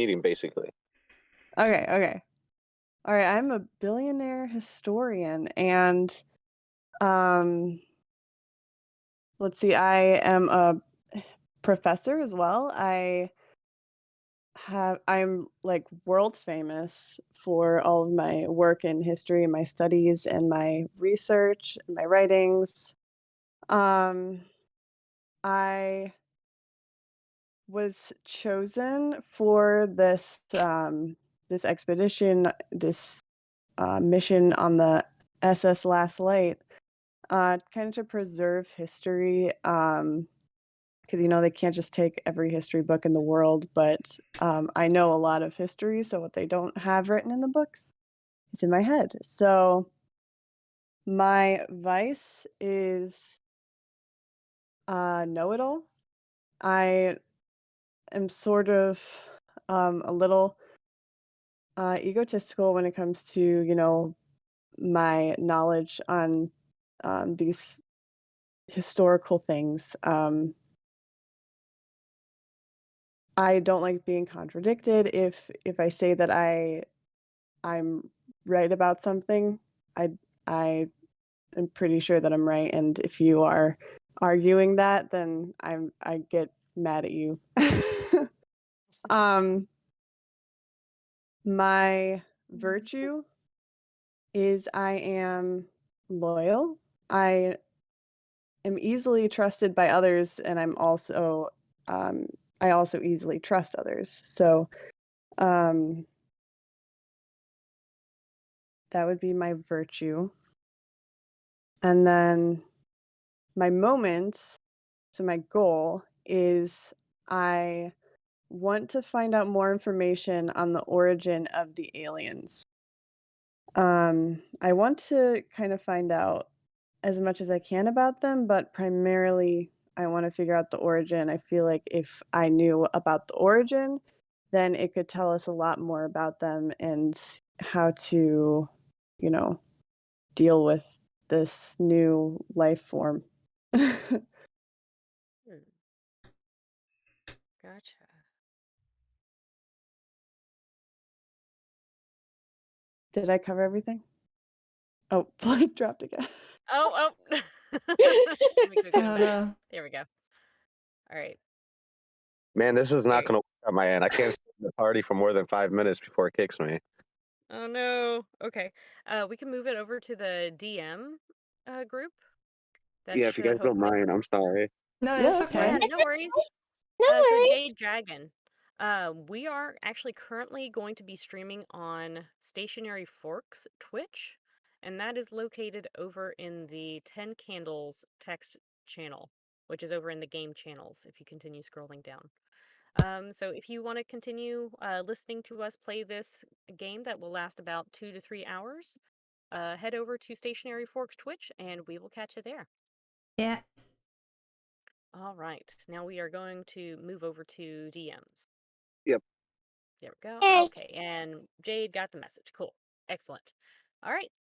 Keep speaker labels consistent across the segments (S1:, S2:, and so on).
S1: meeting, basically.
S2: Okay, okay. All right, I'm a billionaire historian and um let's see, I am a professor as well. I'm like world famous for all of my work in history and my studies and my research and my writings. Um I was chosen for this expedition, this mission on the SS Last Light, kind of to preserve history. Because they can't just take every history book in the world, but I know a lot of history, so what they don't have written in the books is in my head. So my vice is know it all. I am sort of a little egotistical when it comes to my knowledge on these historical things. I don't like being contradicted. If I say that I'm right about something, I am pretty sure that I'm right, and if you are arguing that, then I get mad at you. um, my virtue is I am loyal. I am easily trusted by others, and um, I also easily trust others. So um, that would be my virtue. And then my moments, so my goal is I want to find out more information on the origin of the aliens. I want to kind of find out as much as I can about them, but primarily I want to figure out the origin. I feel like if I knew about the origin, then it could tell us a lot more about them and how to, you know, deal with this new life form.
S3: Hmm, gotcha.
S2: Did I cover everything? Oh, plug dropped again.
S3: Oh, oh. Let me go get him
S4: Oh
S3: back.
S4: no.
S3: There we go. All right.
S1: Man, this is
S3: There
S1: not
S3: he's.
S1: going to work on my end. I can't stay in the party for more than 5 minutes before it kicks me.
S3: Oh no. Okay. We can move it over to the DM group. That
S1: Yeah, if you
S3: should
S1: guys don't
S3: hopefully.
S1: mind, I'm sorry.
S4: No,
S2: Yeah,
S4: it's
S2: that's
S3: Yeah,
S4: okay.
S2: fine.
S3: no worries.
S5: No
S3: So
S5: worries.
S3: Jade Dragon. We are actually currently going to be streaming on Stationary Forks Twitch, and that is located over in the 10 Candles text channel, which is over in the game channels if you continue scrolling down. So if you want to continue listening to us play this game that will last about 2 to 3 hours, head over to Stationary Forks Twitch and we will catch you there.
S4: Yes.
S3: All right, now we are going to move over to DMs.
S1: Yep.
S3: There we go.
S5: Hey.
S3: Okay, and Jade got the message. Cool. Excellent. All right,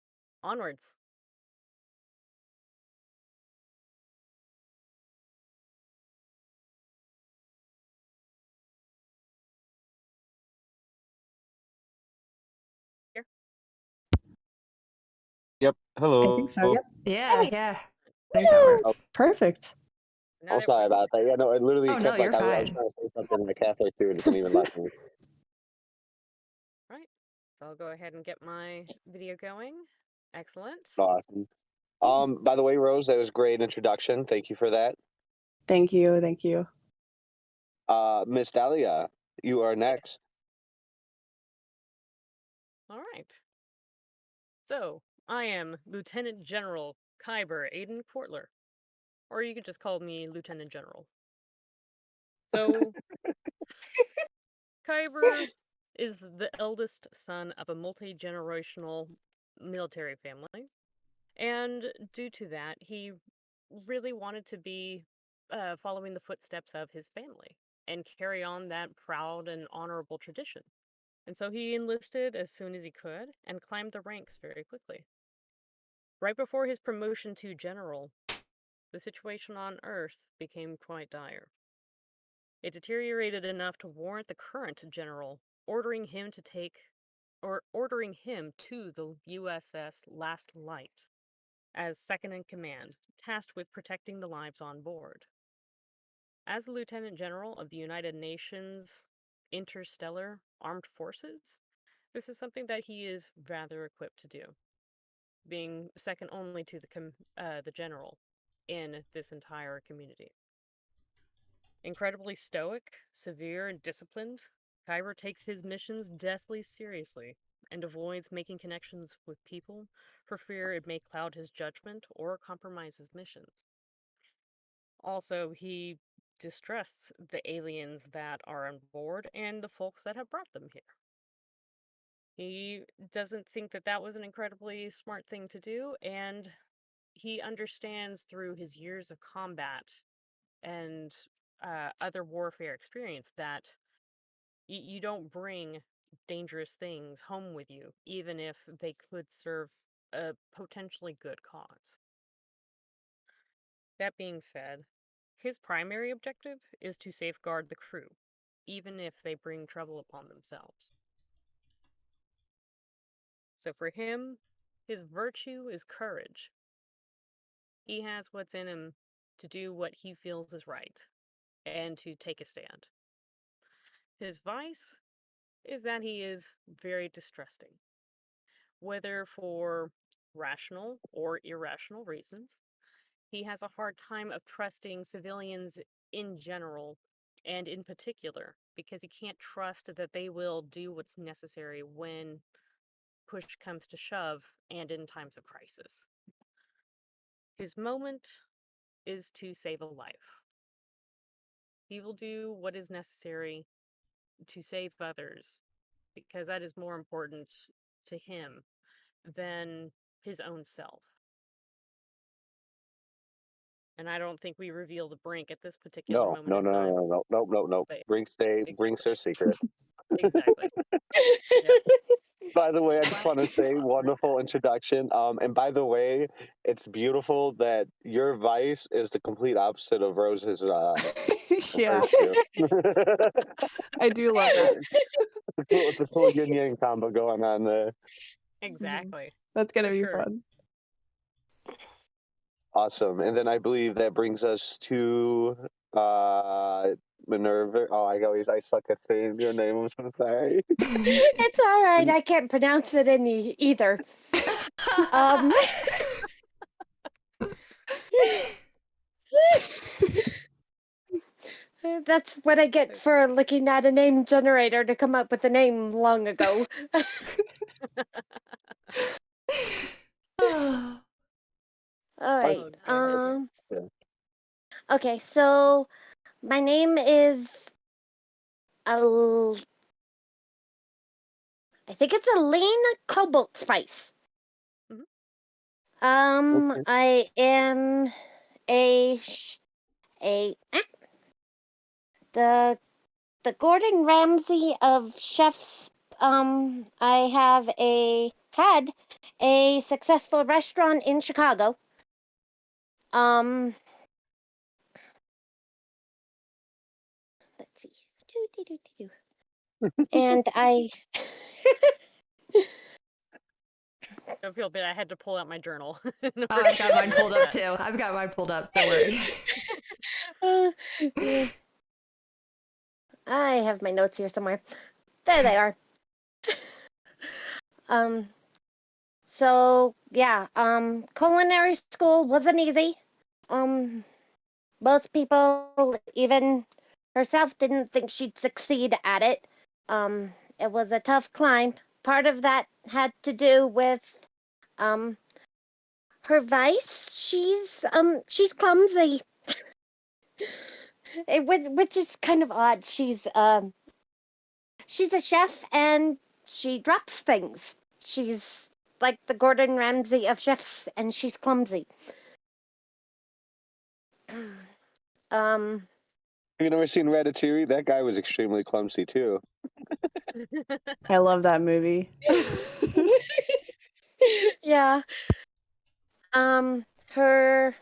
S3: onwards. Here.
S1: Yep.
S2: I think so,
S1: Hello.
S2: yep.
S4: Yeah,
S5: Hey.
S4: yeah. I think that
S5: Woo.
S1: Oh,
S4: works.
S2: Perfect.
S3: So now
S1: oh,
S3: that
S1: sorry about that. Yeah, no, it literally
S4: Oh no,
S1: kept like
S4: you're
S1: I was
S4: fine.
S1: trying to say something like halfway through and it didn't even let me.
S3: right. So I'll go ahead and get my video going. Excellent.
S1: Awesome.
S3: Cool.
S1: By the way, Rose, that was a great introduction. Thank you for that.
S2: Thank you, thank you.
S1: Miss Dahlia, you are
S3: Yes.
S1: next.
S3: All right. So I am Lieutenant General Kyber Aiden Portler, or you could just call me Lieutenant General. So Kyber is the eldest son of a multi-generational military family. And due to that, he really wanted to be following the footsteps of his family and carry on that proud and honorable tradition. And so he enlisted as soon as he could and climbed the ranks very quickly. Right before his promotion to general, the situation on Earth became quite dire. It deteriorated enough to warrant the current general ordering him to the USS Last Light as second in command, tasked with protecting the lives on board. As the Lieutenant General of the United Nations Interstellar Armed Forces, this is something that he is rather equipped to do, being second only to the general in this entire community. Incredibly stoic, severe, and disciplined, Kyber takes his missions deathly seriously and avoids making connections with people for fear it may cloud his judgment or compromise his missions. Also, he distrusts the aliens that are on board and the folks that have brought them here. He doesn't think that that was an incredibly smart thing to do, and he understands through his years of combat and other warfare experience that you don't bring dangerous things home with you, even if they could serve a potentially good cause. That being said, his primary objective is to safeguard the crew, even if they bring trouble upon themselves. So for him, his virtue is courage. He has what's in him to do what he feels is right and to take a stand. His vice is that he is very distrusting, whether for rational or irrational reasons. He has a hard time of trusting civilians in general and in particular because he can't trust that they will do what's necessary when push comes to shove and in times of crisis. His moment is to save a life. He will do what is necessary to save others because that is more important to him than his own self. And I don't think we reveal the Brink at this particular
S1: No,
S3: moment
S1: no,
S3: in
S1: no, no,
S3: time.
S1: no, no, no, no, no.
S3: But
S1: Brinks
S3: exactly,
S1: are secret.
S3: exactly. Yeah.
S1: By the way, I just
S3: But
S1: want to say, wonderful introduction. And by the way, it's beautiful that your vice is the complete opposite of Rose's
S2: Yeah,
S1: virtue.
S2: I do love that.
S1: It's a cool yin yang combo going on there.
S3: exactly,
S2: That's gonna
S3: for
S2: be
S3: sure.
S2: fun.
S1: Awesome. And then I believe that brings us to Minerva. Oh, I suck at saying your name. I'm so sorry.
S5: It's all right. I can't pronounce it any either. Um, that's what I get for looking at a name generator to come up with a name long ago.
S4: Oh,
S5: All right.
S3: Oh, goodness.
S5: Okay, so my name is Al- I think it's Elaine Cobalt Spice.
S3: Mhm.
S1: Okay.
S5: I am a the Gordon Ramsay of chefs. I had a successful restaurant in Chicago. Let's see. And I
S3: I feel bad. I had to pull out my journal.
S4: Oh, I've got mine pulled up too. I've got mine pulled up. Don't worry.
S5: yeah. I have my notes here somewhere. There they are. So yeah, culinary school wasn't easy. Most people, even herself, didn't think she'd succeed at it. It was a tough climb. Part of that had to do with her vice. She's clumsy. Which is kind of odd. She's a chef and she drops things. She's like the Gordon Ramsay of chefs, and she's clumsy. Um,
S1: Have you never seen Ratatouille? That guy was extremely clumsy too.
S2: I love that movie.
S5: yeah. Her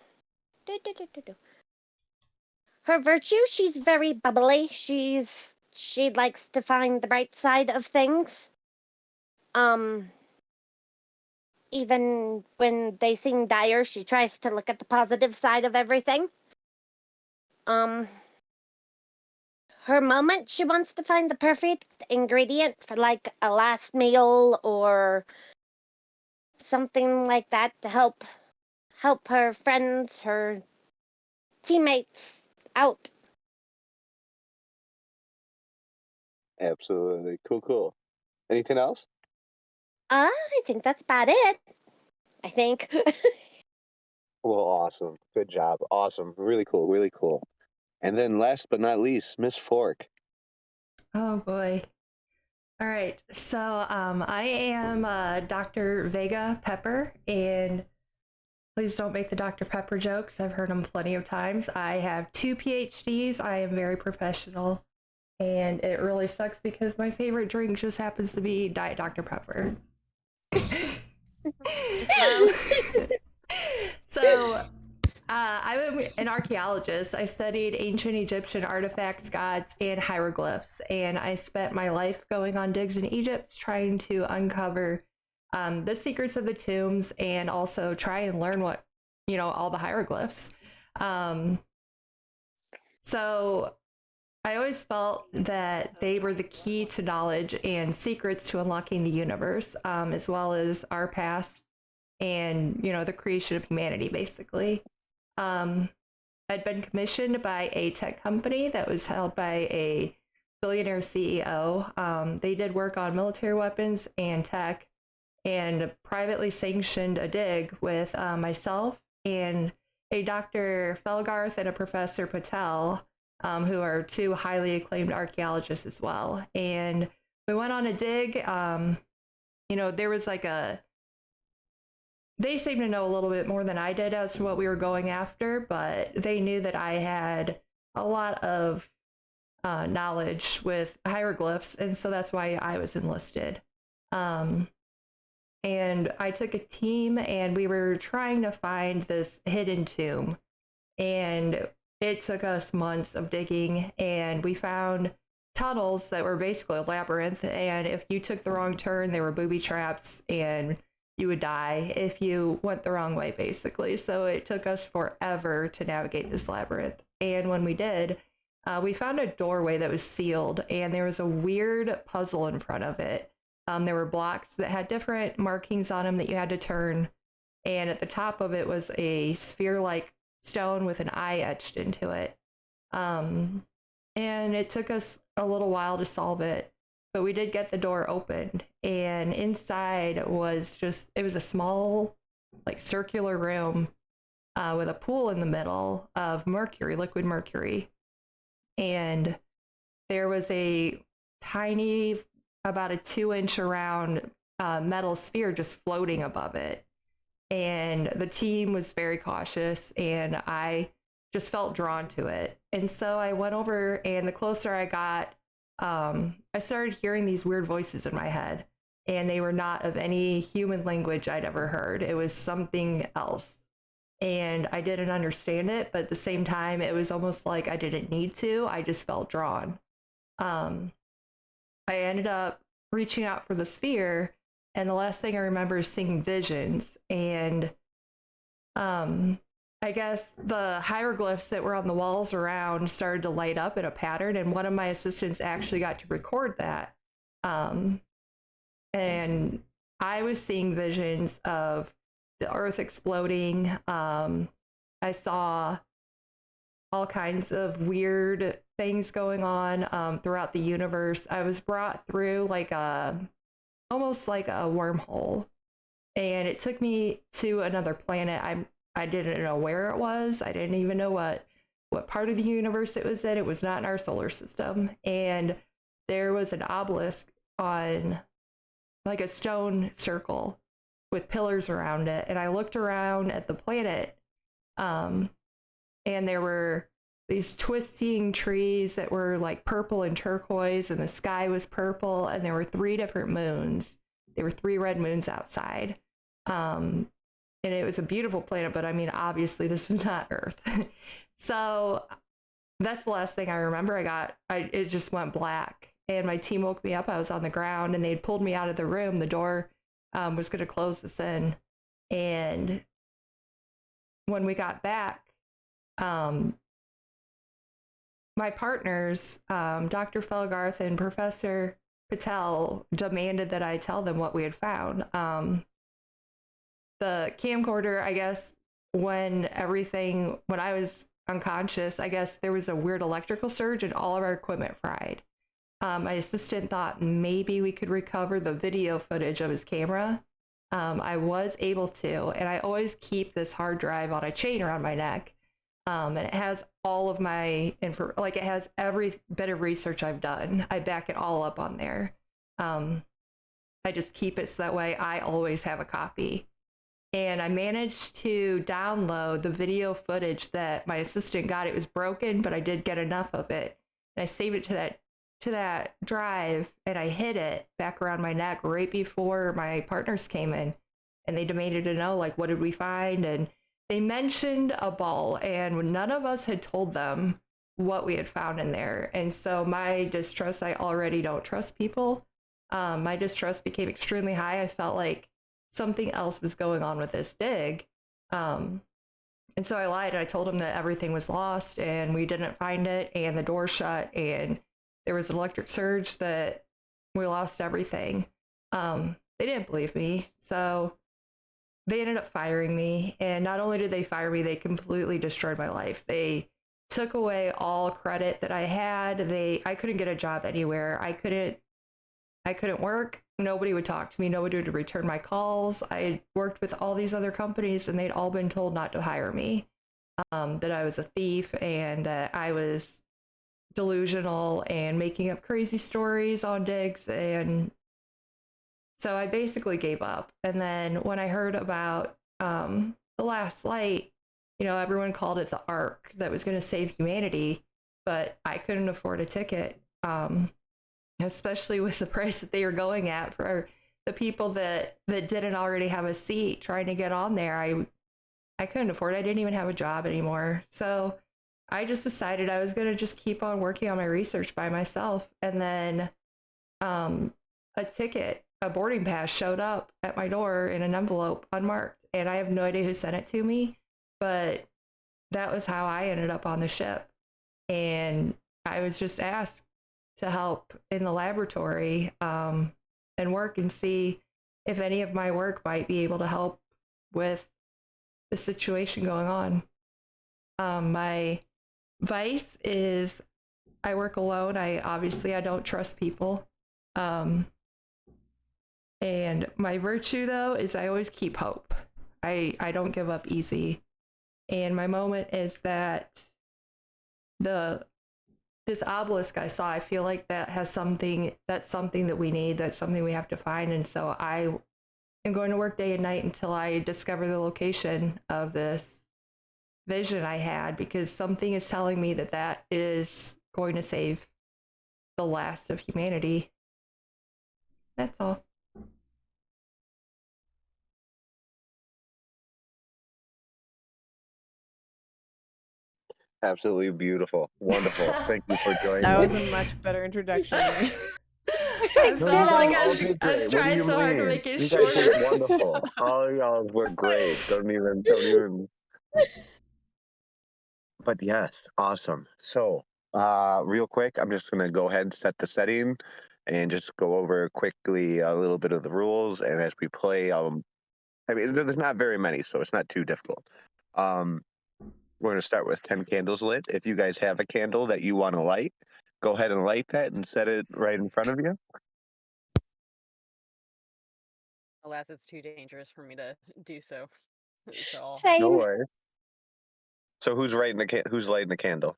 S5: her virtue, she's very bubbly. She's she likes to find the bright side of things. Even when they seem dire, she tries to look at the positive side of everything. Her moment, she wants to find the perfect ingredient for like a last meal or something like that to help her friends, her teammates out.
S1: Absolutely. Cool. Anything else?
S5: I think that's about it. I think.
S1: Well, awesome. Good job. Awesome. Really cool. And then last but not least, Miss Fork.
S4: Oh boy. All right. So I am Dr. Vega Pepper, and please don't make the Dr. Pepper jokes. I've heard them plenty of times. I have 2 PhDs. I am very professional, and it really sucks because my favorite drink just happens to be Diet Dr. Pepper. um, so I'm an archaeologist. I studied ancient Egyptian artifacts, gods, and hieroglyphs, and I spent my life going on digs in Egypt trying to uncover the secrets of the tombs and also try and learn what, all the hieroglyphs. So I always felt that they were the key to knowledge and secrets to unlocking the universe, as well as our past and, the creation of humanity, basically. I'd been commissioned by a tech company that was held by a billionaire CEO. They did work on military weapons and tech and privately sanctioned a dig with myself and a Dr. Felgarth and a Professor Patel, who are 2 highly acclaimed archaeologists as well. And we went on a dig. There was like they seemed to know a little bit more than I did as to what we were going after, but they knew that I had a lot of knowledge with hieroglyphs, and so that's why I was enlisted. And I took a team, and we were trying to find this hidden tomb, and it took us months of digging, and we found tunnels that were basically a labyrinth, and if you took the wrong turn, there were booby traps, and you would die if you went the wrong way, basically. So it took us forever to navigate this labyrinth. And when we did, we found a doorway that was sealed, and there was a weird puzzle in front of it. There were blocks that had different markings on them that you had to turn. And at the top of it was a sphere-like stone with an eye etched into it. And it took us a little while to solve it. But we did get the door opened, and inside was it was a small, like, circular room with a pool in the middle of mercury, liquid mercury. And there was a tiny, about a 2-inch around metal sphere just floating above it. And the team was very cautious, and I just felt drawn to it. And so I went over, and the closer I got, I started hearing these weird voices in my head, and they were not of any human language I'd ever heard. It was something else, and I didn't understand it, but at the same time, it was almost like I didn't need to. I just felt drawn. I ended up reaching out for the sphere, and the last thing I remember is seeing visions, and I guess the hieroglyphs that were on the walls around started to light up in a pattern, and one of my assistants actually got to record that. And I was seeing visions of the earth exploding. I saw all kinds of weird things going on throughout the universe. I was brought through almost like a wormhole, and it took me to another planet. I didn't know where it was. I didn't even know what part of the universe it was in. It was not in our solar system. And there was an obelisk on like a stone circle with pillars around it. And I looked around at the planet, and there were these twisting trees that were like purple and turquoise, and the sky was purple, and there were 3 different moons. There were 3 red moons outside. And it was a beautiful planet, but I mean, obviously this was not Earth. So that's the last thing I remember. It just went black, and my team woke me up. I was on the ground, and they'd pulled me out of the room. The door was going to close us in, and when we got back, um, my partners, Dr. Felgarth and Professor Patel, demanded that I tell them what we had found. The camcorder, I guess, when I was unconscious, I guess there was a weird electrical surge and all of our equipment fried. My assistant thought maybe we could recover the video footage of his camera. I was able to, and I always keep this hard drive on a chain around my neck. And it has all of my info, like it has every bit of research I've done. I back it all up on there. I just keep it so that way I always have a copy. And I managed to download the video footage that my assistant got. It was broken, but I did get enough of it. And I saved it to that drive, and I hid it back around my neck right before my partners came in, and they demanded to know, like, what did we find? And they mentioned a ball, and none of us had told them what we had found in there. And so my distrust, I already don't trust people. My distrust became extremely high. I felt like something else was going on with this dig. And so I lied, and I told them that everything was lost and we didn't find it, and the door shut, and there was an electric surge, that we lost everything. They didn't believe me, so they ended up firing me. And not only did they fire me, they completely destroyed my life. They took away all credit that I had. I couldn't get a job anywhere. I couldn't work. Nobody would talk to me. Nobody would return my calls. I worked with all these other companies, and they'd all been told not to hire me, that I was a thief and that I was delusional and making up crazy stories on digs. And so I basically gave up. And then when I heard about the last light, everyone called it the Ark that was going to save humanity, but I couldn't afford a ticket. Especially with the price that they were going at for the people that didn't already have a seat trying to get on there. I couldn't afford it. I didn't even have a job anymore. So I just decided I was going to just keep on working on my research by myself. And then a boarding pass showed up at my door in an envelope unmarked. And I have no idea who sent it to me, but that was how I ended up on the ship. And I was just asked to help in the laboratory and work and see if any of my work might be able to help with the situation going on. My vice is I work alone. I don't trust people. And my virtue, though, is I always keep hope. I don't give up easy. And my moment is that this obelisk I saw, I feel like that's something that we need, that's something we have to find. And so I am going to work day and night until I discover the location of this vision I had, because something is telling me that is going to save the last of humanity. That's all.
S1: Absolutely beautiful. Wonderful. Thank you for joining
S2: That
S1: me.
S2: was a much better introduction.
S4: I
S1: No,
S4: felt
S1: you
S4: like
S1: guys all
S4: I
S1: did
S4: was
S1: great. What do
S4: trying
S1: you
S4: so hard to
S1: mean?
S4: make it
S1: You guys did
S4: shorter.
S1: wonderful. All y'all were great. Don't even. But yes, awesome. So, real quick, I'm just gonna go ahead and set the setting and just go over quickly a little bit of the rules. And as we play, I mean, there's not very many, so it's not too difficult. We're gonna start with 10 candles lit. If you guys have a candle that you want to light, go ahead and light that and set it right in front of you.
S3: Alas, it's too dangerous for me to do so. So
S1: No
S5: Same.
S1: worries. So who's lighting the candle?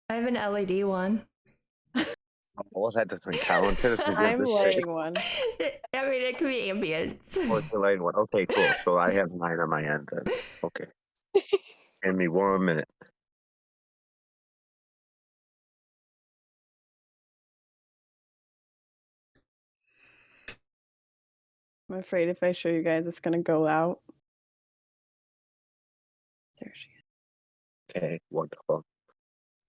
S4: I have an LED one.
S1: Oh, well, that doesn't count.
S2: I'm lighting one.
S4: I mean, it could be ambience.
S1: Oh, it's the lighting one. Okay, cool. So I have mine on my end then. Okay. Give me 1 minute.
S2: I'm afraid if I show you guys, it's gonna go out. There she is.
S1: Okay, wonderful.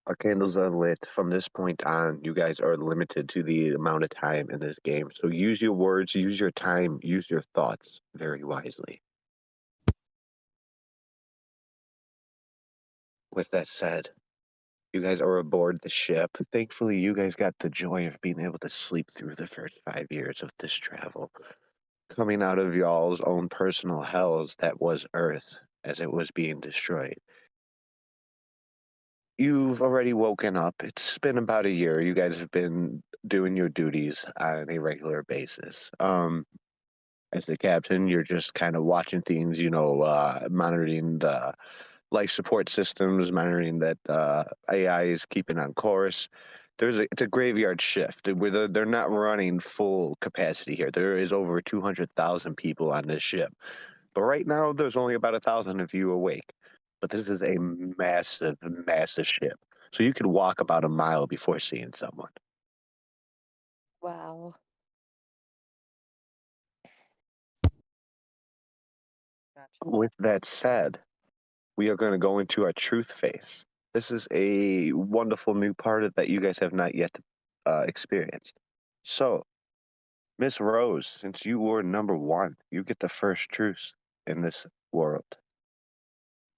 S1: Our candles are lit. From this point on, you guys are limited to the amount of time in this game. So use your words, use your time, use your thoughts very wisely. With that said, you guys are aboard the ship. Thankfully, you guys got the joy of being able to sleep through the first 5 years of this travel, coming out of y'all's own personal hells that was Earth as it was being destroyed. You've already woken up. It's been about a year. You guys have been doing your duties on a regular basis. As the captain, you're just kind of watching things, monitoring the life support systems, monitoring that AI is keeping on course. It's a graveyard shift where they're not running full capacity here. There is over 200,000 people on this ship, but right now there's only about 1,000 of you awake. But this is a massive, massive ship, so you could walk about a mile before seeing someone.
S5: Wow.
S3: Gotcha.
S1: With that said, we are going to go into our truth phase. This is a wonderful new part of that you guys have not yet experienced. So, Miss Rose, since you were number one, you get the first truth in this world.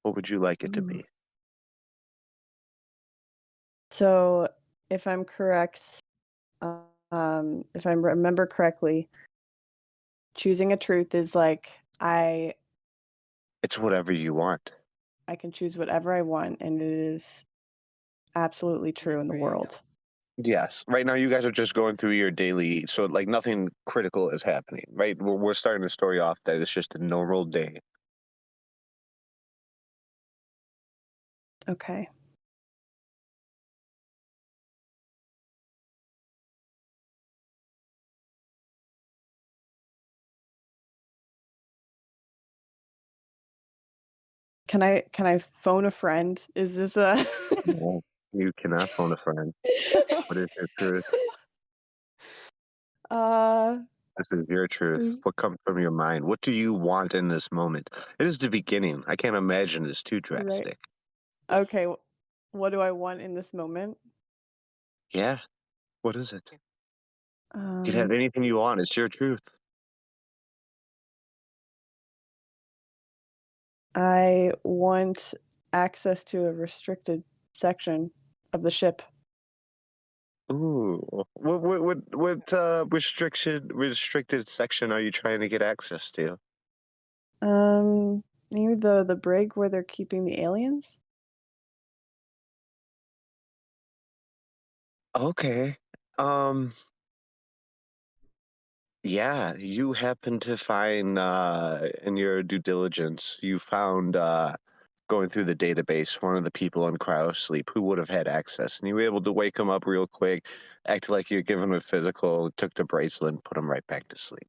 S1: What would you like it to
S2: Ooh.
S1: be?
S2: So, if I'm correct, if I remember correctly, choosing a truth is like
S1: It's whatever you want.
S2: I can choose whatever I want, and it is absolutely true in the
S3: There you go.
S2: world.
S1: Yes. Right now, you guys are just going through your daily, so like nothing critical is happening, right? We're starting the story off that it's just a normal day.
S2: Okay. Can I phone a friend? Is this a
S1: No, you cannot phone a friend. What is your truth?
S2: uh
S1: This is your truth.
S2: there's
S1: What comes from your mind? What do you want in this moment? It is the beginning. I can't imagine it's too
S2: right.
S1: drastic.
S2: Okay, what do I want in this moment?
S1: Yeah. What is it?
S3: Yeah.
S1: You can have
S2: Um
S1: anything you want. It's your truth.
S2: I want access to a restricted section of the ship.
S1: Ooh. What restricted section are you trying to get access to?
S2: Maybe the brig where they're keeping the aliens?
S1: Okay. Um, yeah, you happen to find in your due diligence, you found going through the database one of the people in cryo sleep who would have had access, and you were able to wake him up real quick, act like you're giving him a physical, took the bracelet, and put him right back to sleep.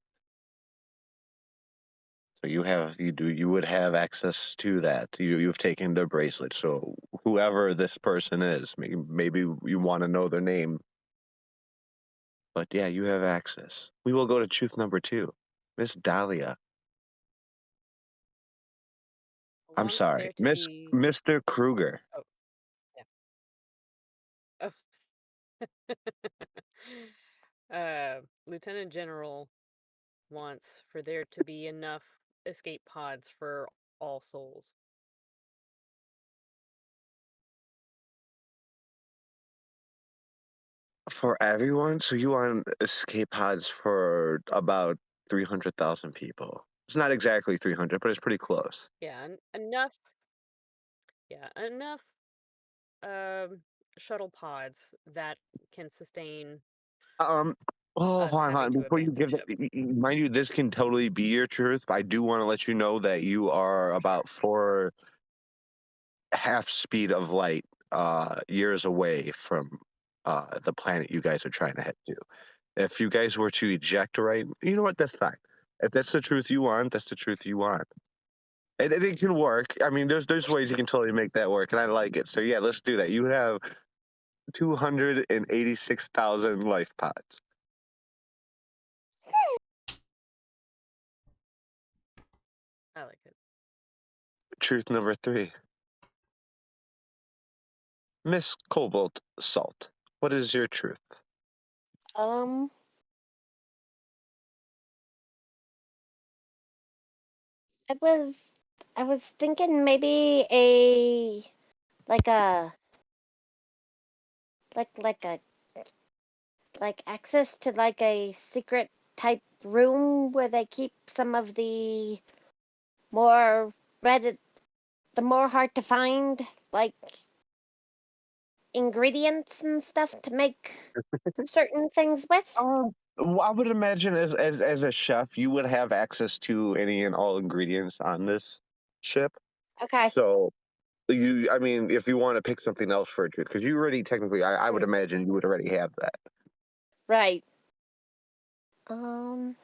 S1: So you would have access to that. You've taken the bracelet. So whoever this person is, maybe you want to know their name, but yeah, you have access. We will go to truth number two, Miss Dahlia.
S3: I
S1: I'm
S3: want
S1: sorry,
S3: there to be.
S1: Mr. Kruger.
S3: Oh, yeah. Lieutenant General wants for there to be enough escape pods for all souls.
S1: For everyone, so you want escape pods for about 300,000 people. It's not exactly 300, but it's pretty close.
S3: Yeah, enough. Yeah, enough um, shuttle pods that can sustain
S1: Um, oh,
S3: us
S1: hold
S3: having
S1: on.
S3: to
S1: Before you
S3: abandon
S1: give that,
S3: ship.
S1: mind you, this can totally be your truth, but I do want to let you know that you are
S3: Sure.
S1: about four half speed of light years away from the planet you guys are trying to head to. If you guys were to eject right, you know what? That's fine. If that's the truth you want, that's the truth you want. And it can work. I mean, there's ways you can totally make that work, and I like it. So yeah, let's do that. You have 286,000 life pods.
S3: I like it.
S1: Truth number three. Miss Cobalt Salt, what is your truth?
S5: Um, I was I was thinking maybe a like a like a like access to like a secret type room where they keep some of the more red the more hard to find like ingredients and stuff to make certain things with.
S1: Well, I would imagine as a chef, you would have access to any and all ingredients on this ship.
S5: Okay.
S1: So I mean, if you want to pick something else for a truth, because you already technically, I would
S5: Mm,
S1: imagine you would already have that.
S5: right. Um.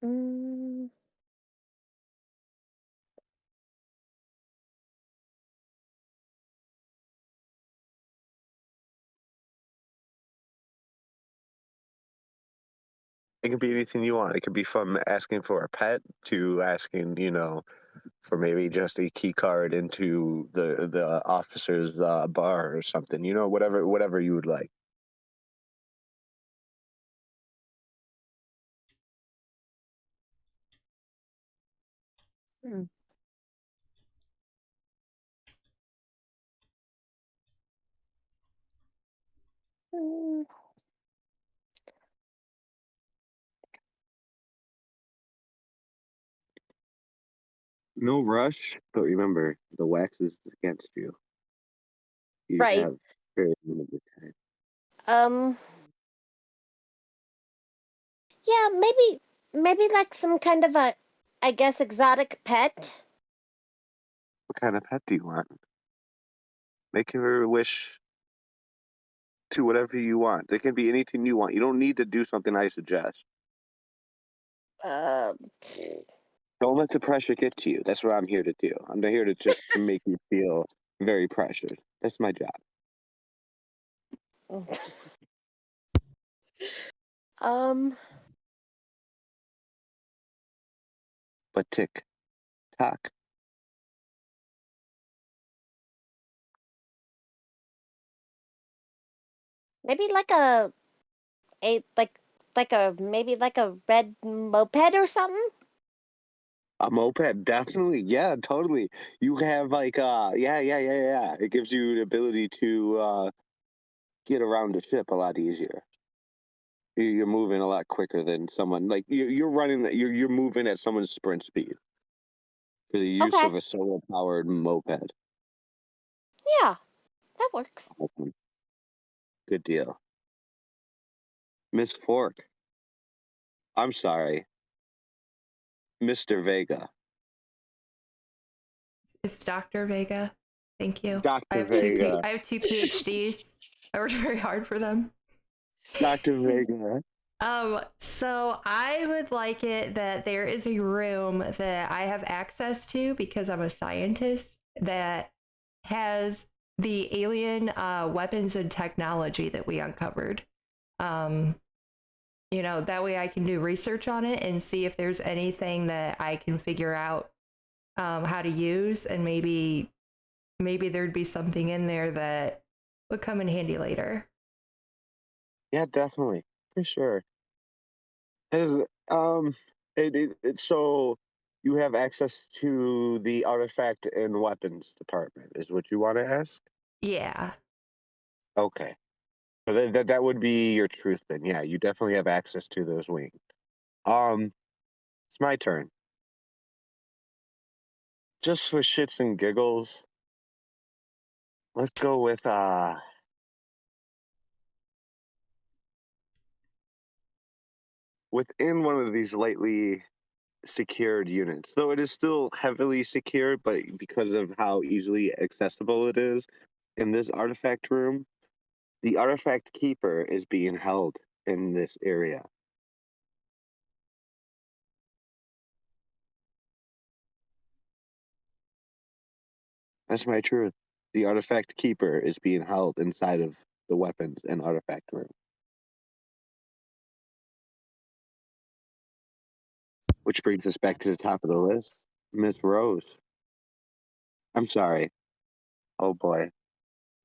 S5: mm,
S1: It could be anything you want. It could be from asking for a pet to asking, for maybe just a key card into the officer's bar or something. Whatever you would like.
S5: hmm, mm,
S1: No rush, but remember, the wax is against you. You
S5: right.
S1: have very limited time.
S5: Um. Yeah. Maybe like some kind of a I guess exotic pet.
S1: What kind of pet do you want? Make your wish to whatever you want. It can be anything you want. You don't need to do something I suggest.
S5: Uh.
S1: Don't let the pressure get to you. That's what I'm here to do. I'm here to just to make you feel very pressured. That's my job.
S5: um.
S1: But tick tock.
S5: Maybe like a maybe like a red moped or something.
S1: A moped, definitely. Yeah, totally. You have like yeah. It gives you the ability to get around the ship a lot easier. You're moving a lot quicker than someone like you're running. You're moving at someone's sprint speed for the use
S5: Okay.
S1: of a solar powered moped.
S5: Yeah, that works.
S1: Awesome. Good deal, Miss Fork. I'm sorry, Mr. Vega.
S4: It's Dr. Vega. Thank you.
S1: Dr. Vega.
S4: I have two PhDs. I worked very hard for them.
S1: Dr. Vega.
S4: So I would like it that there is a room that I have access to because I'm a scientist that has the alien weapons and technology that we uncovered. Um, that way I can do research on it and see if there's anything that I can figure out how to use, and maybe there'd be something in there that would come in handy later.
S1: Yeah, definitely. For sure. Is, um, so you have access to the artifact and weapons department, is what you want to ask?
S4: Yeah.
S1: Okay. So that would be your truth then. Yeah, you definitely have access to those wings. Um, it's my turn. Just for shits and giggles, let's go with within one of these lightly secured units. Though it is still heavily secured, but because of how easily accessible it is in this artifact room, the artifact keeper is being held in this area. That's my truth. The artifact keeper is being held inside of the weapons and artifact room. Which brings us back to the top of the list. Miss Rose. I'm sorry. Oh boy.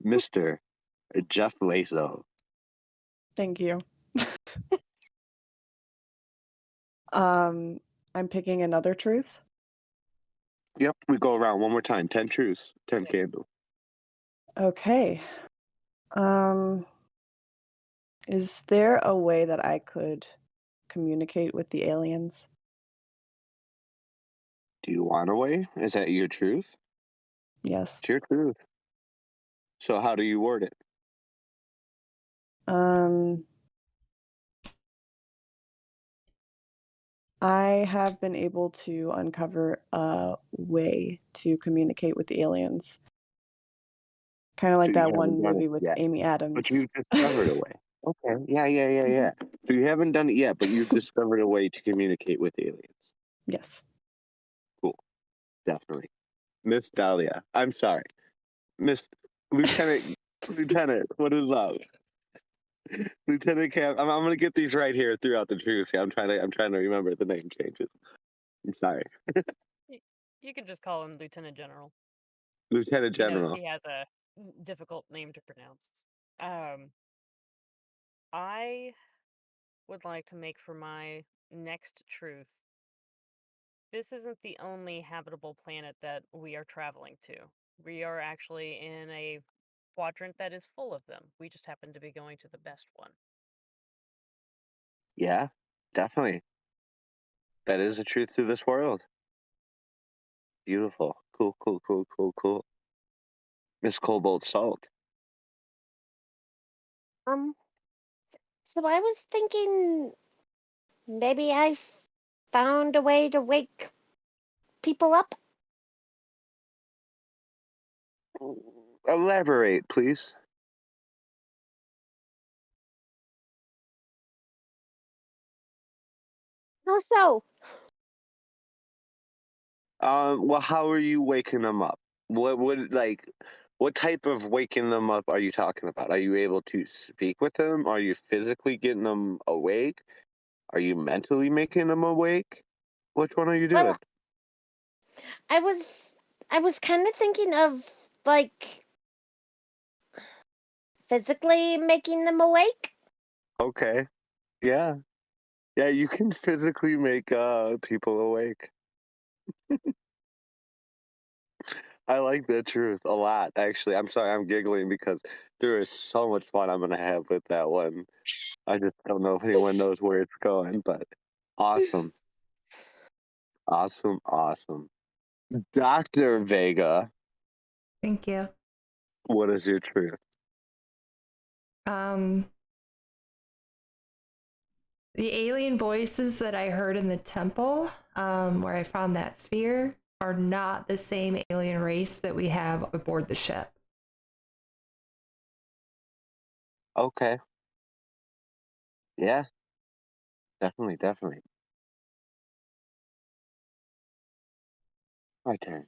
S1: Mr. Jeff Lazo.
S2: Thank you. I'm picking another truth.
S1: Yep, we go around one more time. 10 truths, 10
S3: Okay.
S1: candles.
S2: Okay. Is there a way that I could communicate with the aliens?
S1: Do you want a way? Is that your truth?
S2: Yes.
S1: It's your truth. So how do you word it?
S2: I have been able to uncover a way to communicate with the aliens. Kind of
S1: So
S2: like
S1: you
S2: that
S1: haven't
S2: one
S1: done it
S2: movie with
S1: yet,
S2: Amy
S1: but
S2: Adams.
S1: you've discovered a way. Okay. Yeah. So you haven't done it yet, but you've discovered a way to communicate with aliens.
S2: Yes.
S1: Cool. Definitely. Miss Dahlia. I'm sorry. Miss Lieutenant Lieutenant, what is up? Lieutenant Cap, I'm gonna get these right here throughout the truth. I'm trying to remember the name changes. I'm sorry.
S3: Y- You can just call him Lieutenant General.
S1: Lieutenant
S3: He knows
S1: General.
S3: he has a difficult name to pronounce. I would like to make for my next truth. This isn't the only habitable planet that we are traveling to. We are actually in a quadrant that is full of them. We just happen to be going to the best one.
S1: Yeah, definitely. That is the truth to this world. Beautiful. Cool. Miss Cobalt Salt.
S5: Um, so I was thinking maybe I found a way to wake people up.
S1: Elaborate, please.
S5: How so?
S1: Well, how are you waking them up? What type of waking them up are you talking about? Are you able to speak with them? Are you physically getting them awake? Are you mentally making them awake? Which one are you doing?
S5: Well, I was kind of thinking of like physically making them awake.
S1: Okay. Yeah. Yeah, you can physically make people awake. I like the truth a lot, actually. I'm sorry, I'm giggling because there is so much fun I'm gonna have with that one. I just don't know if anyone knows where it's going, but awesome. Awesome. Dr. Vega,
S4: Thank you.
S1: what is your truth?
S4: Um, the alien voices that I heard in the temple, where I found that sphere, are not the same alien race that we have aboard the ship.
S1: Okay. Yeah, definitely. My turn.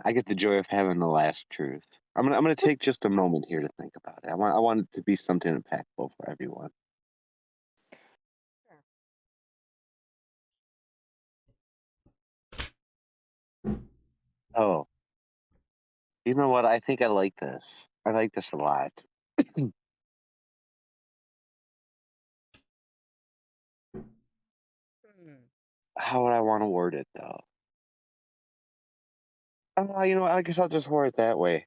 S1: I get the joy of having the last truth. I'm gonna take just a moment here to think about it. I want it to be something impactful for everyone.
S3: Sure.
S1: Oh, you know what? I think I like this. I like this a lot.
S3: Hmm.
S1: How would I want to word it though? You know what? I guess I'll just word it that way.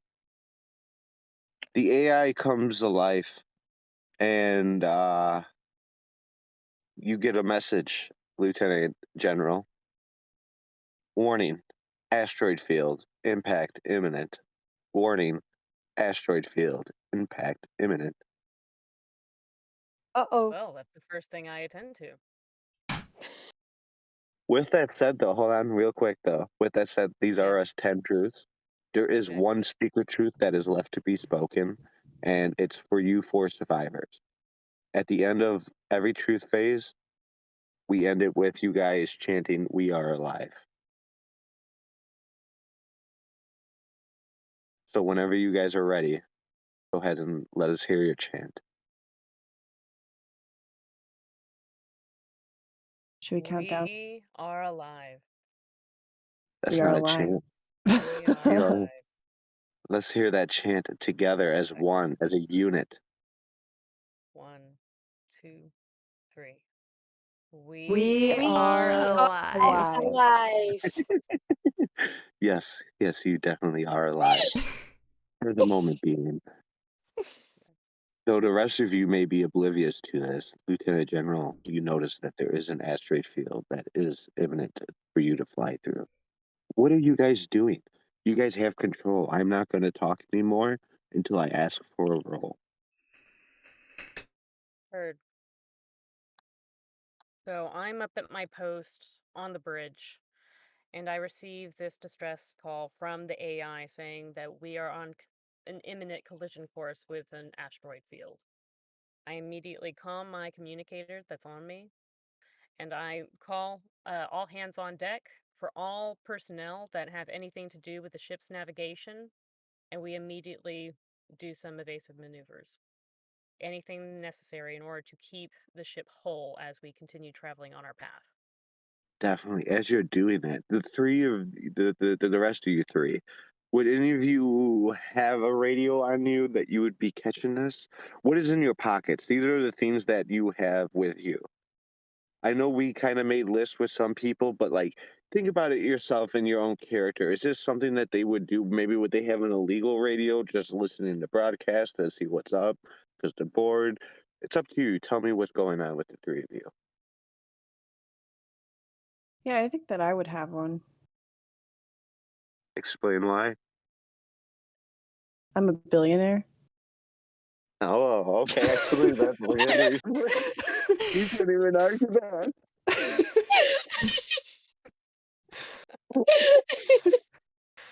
S1: The AI comes to life, and you get a message, Lieutenant General. Warning: asteroid field impact imminent. Warning: asteroid field impact imminent.
S5: Uh-oh.
S3: Well, that's the first thing I attend to.
S1: With that said, though, hold on real quick, though. With that said, these
S3: Yeah.
S1: are us 10 truths. There is
S3: Okay.
S1: one secret truth that is left to be spoken, and it's for you four survivors. At the end of every truth phase, we end it with you guys chanting, "We are alive." So whenever you guys are ready, go ahead and let us hear your chant.
S2: Should we count down?
S3: We are alive.
S1: That's
S2: We are
S1: not a
S2: alive.
S1: chant.
S3: We are
S1: You know,
S3: alive.
S1: let's hear that chant together as
S3: Okay.
S1: one, as a unit.
S3: 1, 2, 3.
S4: We
S3: We
S4: are
S5: We
S3: are
S5: are
S4: alive.
S2: Alive.
S5: alive.
S1: Yes, yes, you definitely are alive for the moment being. Though the rest of you may be oblivious to this, Lieutenant General, you notice that there is an asteroid field that is imminent for you to fly through. What are you guys doing? You guys have control. I'm not going to talk anymore until I ask for a roll.
S3: heard. So I'm up at my post on the bridge, and I receive this distress call from the AI saying that we are on an imminent collision course with an asteroid field. I immediately calm my communicator that's on me, and I call all hands on deck for all personnel that have anything to do with the ship's navigation, and we immediately do some evasive maneuvers. Anything necessary in order to keep the ship whole as we continue traveling on our path.
S1: Definitely. As you're doing that, the three of the rest of you three, would any of you have a radio on you that you would be catching this? What is in your pockets? These are the things that you have with you. I know we kind of made lists with some people, but like, think about it yourself and your own character. Is this something that they would do? Maybe would they have an illegal radio, just listening to broadcast to see what's up because they're bored? It's up to you. Tell me what's going on with the three of you.
S2: Yeah, I think that I would have one.
S1: Explain why.
S2: I'm a billionaire.
S1: Oh, okay. Actually, that's weird. You can't even argue that.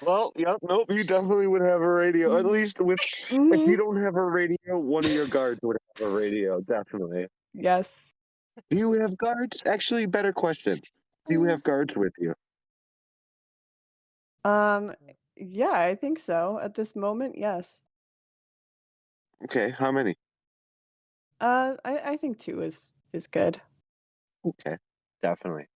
S1: Well, yep, nope. You definitely would have a radio. At least with, if you
S2: Mhm.
S1: don't have a radio, one of your guards would have a radio. Definitely.
S2: Yes.
S1: Do you have guards? Actually, better question. Do you have guards with you?
S2: Um, yeah, I think so. At this moment, yes.
S1: Okay, how many?
S2: I think two is good.
S1: Okay, definitely.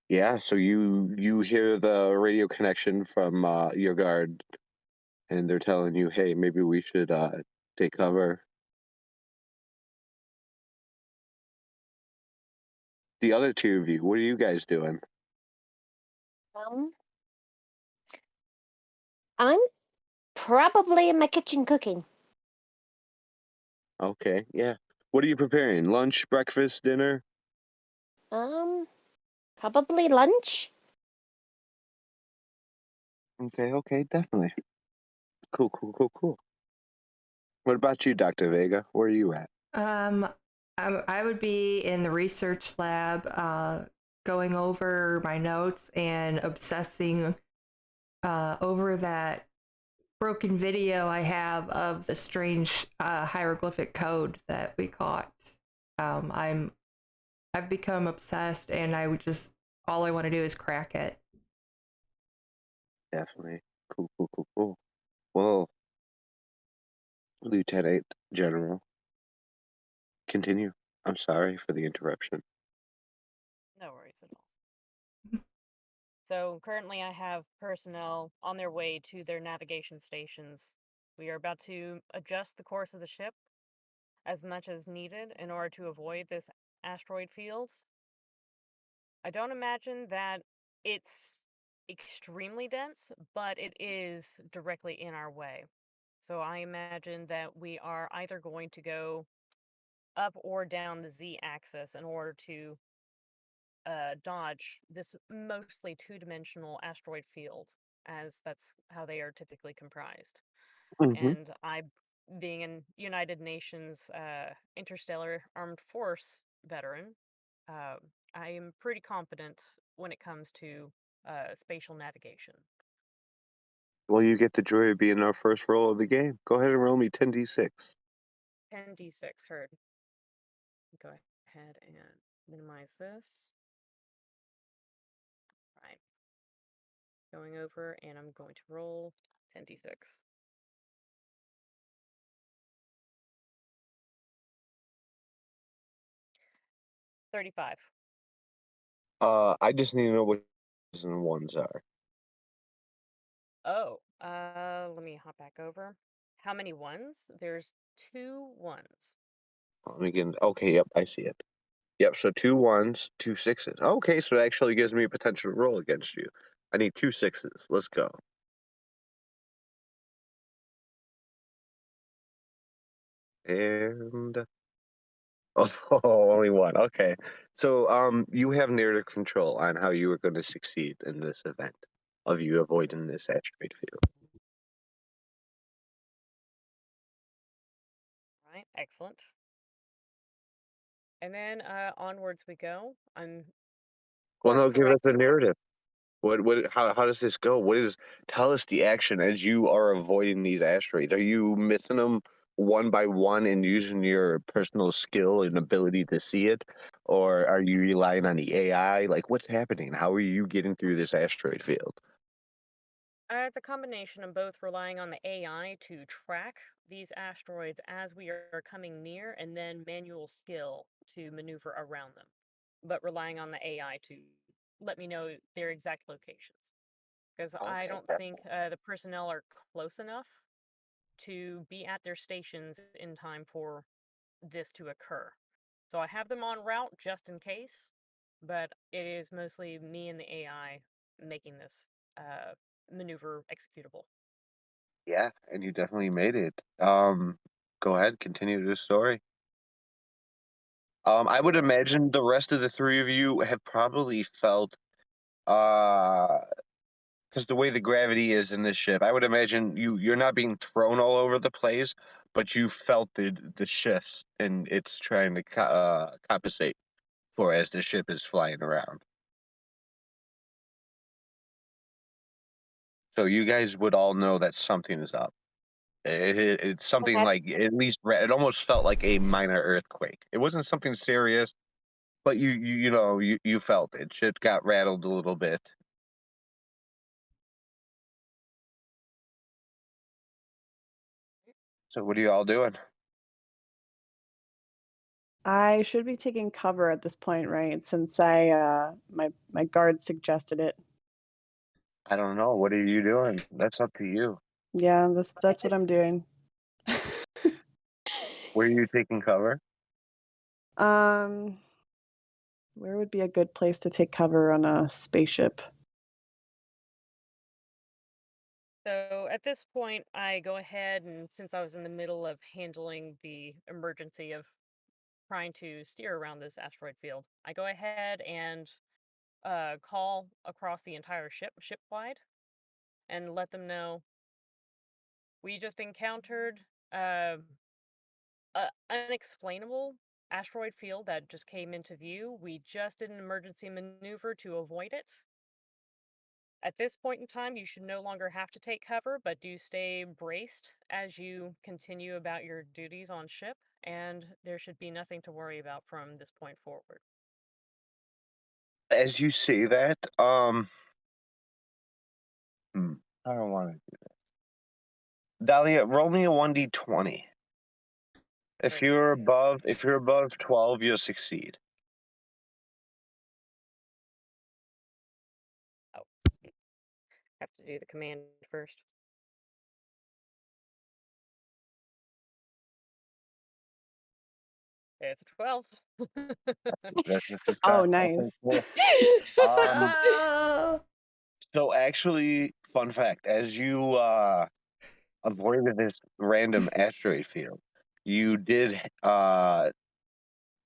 S1: Yeah, so you hear the radio connection from your guard, and they're telling you, hey, maybe we should take cover. The other two of you, what are you guys doing?
S5: Um, I'm probably in my kitchen cooking.
S1: Okay, yeah. What are you preparing? Lunch, breakfast, dinner?
S5: Um, Probably lunch.
S1: Okay, okay, definitely. Cool, cool, cool, cool. What about you, Dr. Vega? Where are you at?
S4: Um, I would be in the research lab, going over my notes and obsessing over that broken video I have of the strange hieroglyphic code that we caught. I've become obsessed, and I would just all I want to do is crack it.
S1: Definitely. Cool, cool, cool, cool. Well, Lieutenant General, continue. I'm sorry for the interruption.
S3: No worries at all. So currently, I have personnel on their way to their navigation stations. We are about to adjust the course of the ship as much as needed in order to avoid this asteroid field. I don't imagine that it's extremely dense, but it is directly in our way. So I imagine that we are either going to go up or down the Z axis in order to dodge this mostly two-dimensional asteroid field, as that's how they are typically comprised.
S1: Hmm.
S3: And I, being an United Nations interstellar armed force veteran, uh, I am pretty competent when it comes to spatial navigation.
S1: Well, you get the joy of being our first roll of the game. Go ahead and roll me 10d6.
S3: 10d6, heard. Go ahead and minimize this. Right. Going over, and I'm going to roll 10d6. 35.
S1: I just need to know what zeros and ones are.
S3: Oh, let me hop back over. How many ones? There's two ones.
S1: Let me get. Okay, yep, I see it. Yep, so two ones, two sixes. Okay, so it actually gives me a potential roll against you. I need two sixes. Let's go. And oh, only one. Okay. So you have narrative control on how you are going to succeed in this event of you avoiding this asteroid field.
S3: Right, excellent. And then onwards we go. I'm
S1: Well,
S3: course
S1: no, give us a
S3: correcting.
S1: narrative. How does this go? Tell us the action as you are avoiding these asteroids. Are you missing them one by one and using your personal skill and ability to see it? Or are you relying on the AI? Like, what's happening? How are you getting through this asteroid field?
S3: It's a combination of both relying on the AI to track these asteroids as we are coming near, and then manual skill to maneuver around them, but relying on the AI to let me know their exact locations. Because I
S1: Okay,
S3: don't think the personnel are close enough to be at their stations in time for this to occur. So I have them on route just in case, but it is mostly me and the AI making this uh, maneuver executable.
S1: yeah, and you definitely made it. Go ahead, continue the story. I would
S3: Sure.
S1: imagine the rest of the three of you have probably felt, uh, because the way the gravity is in this ship, I would imagine you're not being thrown all over the place, but you felt the shifts, and it's trying to compensate for as the ship is flying around. So you guys would all know that something is up. It's something
S5: Okay.
S1: like at least it almost felt like a minor earthquake. It wasn't something serious, but you felt it. Shit got rattled a little bit. So what are you all doing?
S2: I should be taking cover at this point, right? Since my guard suggested it.
S1: I don't know. What are you doing? That's up to you.
S2: Yeah, that's what I'm doing.
S1: Where are you taking cover?
S2: Um, where would be a good place to take cover on a spaceship?
S3: So at this point, I go ahead and since I was in the middle of handling the emergency of trying to steer around this asteroid field, I go ahead and call across the entire ship wide, and let them know we just encountered uh, a unexplainable asteroid field that just came into view. We just did an emergency maneuver to avoid it. At this point in time, you should no longer have to take cover, but do stay braced as you continue about your duties on ship, and there should be nothing to worry about from this point forward.
S1: As you say that, hmm, I don't want to. Dahlia, roll me a 1d20.
S3: Great.
S1: If you're above 12, you'll succeed.
S3: Oh, have to do the command first. It's a 12.
S1: That's a
S2: Oh,
S1: success. Okay,
S2: nice.
S1: cool. Um,
S4: Oh,
S1: so actually, fun fact, as you avoided this random asteroid field, you did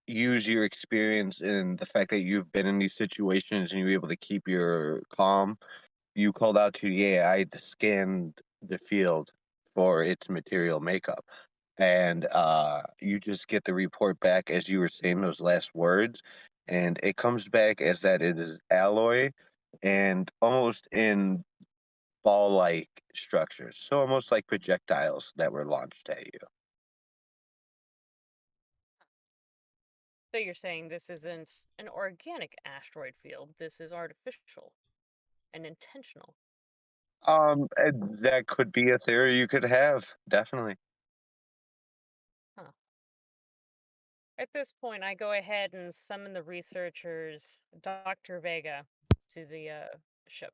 S1: use your experience in the fact that you've been in these situations and you were able to keep your calm. You called out to the AI to scan the field for its material makeup. And you just get the report back as you were saying those last words. And it comes back as that it is alloy and almost in ball like structures. So almost like projectiles that were launched at you.
S3: So you're saying this isn't an organic asteroid field, this is artificial and intentional.
S1: And that could be a theory you could have, definitely.
S3: Huh. At this point, I go ahead and summon the researchers, Dr. Vega, to the ship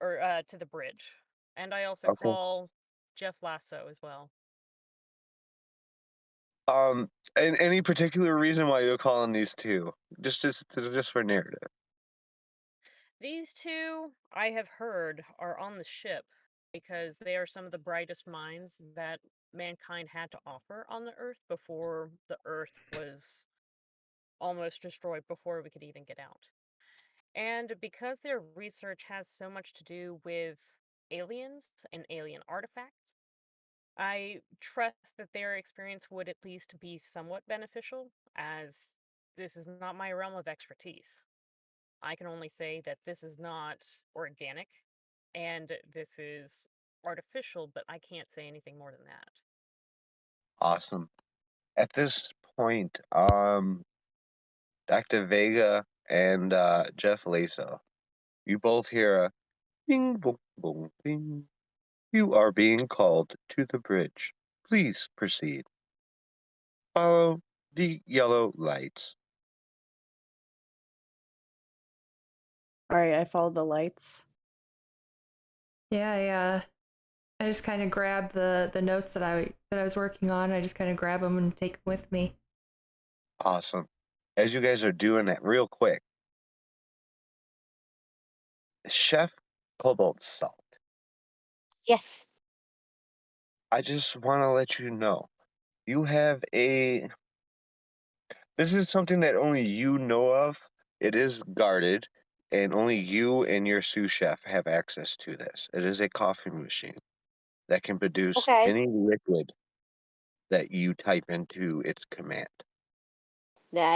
S3: or to the bridge, and I also
S1: Okay.
S3: call Jeff Lasso as well.
S1: And any particular reason why you're calling these two? Just for narrative.
S3: These two, I have heard, are on the ship because they are some of the brightest minds that mankind had to offer on the Earth before the Earth was almost destroyed before we could even get out. And because their research has so much to do with aliens and alien artifacts, I trust that their experience would at least be somewhat beneficial, as this is not my realm of expertise. I can only say that this is not organic and this is artificial, but I can't say anything more than that.
S1: Awesome. At this point, Dr. Vega and Jeff Laso, you both hear a bing, boom, boom, bing. You are being called to the bridge. Please proceed. Follow the yellow lights.
S2: All right, I followed the lights.
S4: Yeah, I just kind of grab the notes that I was working on. I just kind of grab them and take them with me.
S1: Awesome. As you guys are doing that real quick, Chef Cobalt Salt,
S5: Yes.
S1: I just want to let you know, you have a this is something that only you know of. It is guarded, and only you and your sous chef have access to this. It is a coffee machine that can produce
S5: Okay.
S1: any liquid that you type into its command.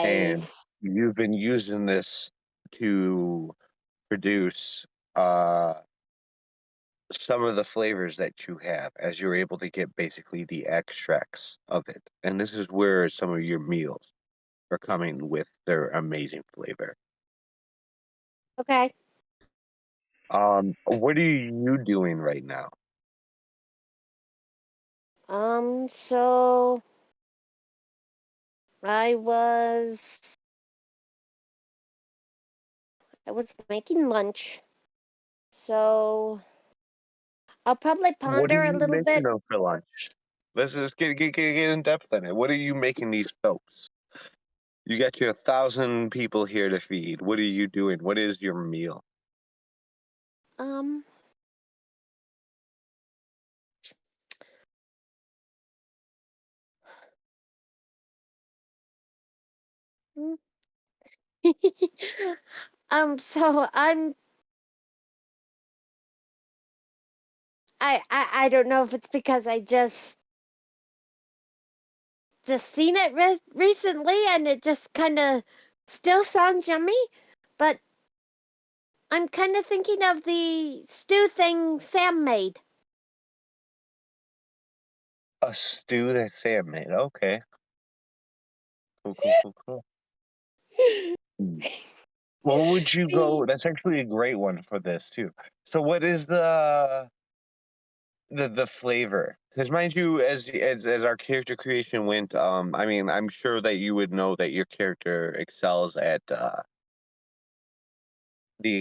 S1: And
S5: Nice.
S1: you've been using this to produce uh, some of the flavors that you have, as you're able to get basically the extracts of it. And this is where some of your meals are coming with their amazing flavor.
S5: Okay.
S1: What are you doing right now?
S5: So I was making lunch. So I'll probably
S1: What are
S5: ponder a
S1: you
S5: little
S1: making
S5: bit.
S1: them for lunch? Let's just get in depth on it. What are you making these folks? You got your 1,000 people here to feed. What are you doing? What is your meal?
S5: Um mm. So I don't know if it's because I just seen it recently and it just kind of still sounds yummy, but I'm kind of thinking of the stew thing Sam made.
S1: A stew that Sam made. Okay. Cool. Mm. What would you go? That's actually a great one for this too. So what is the flavor? Because mind you, as our character creation went, I mean, I'm sure that you would know that your character excels at the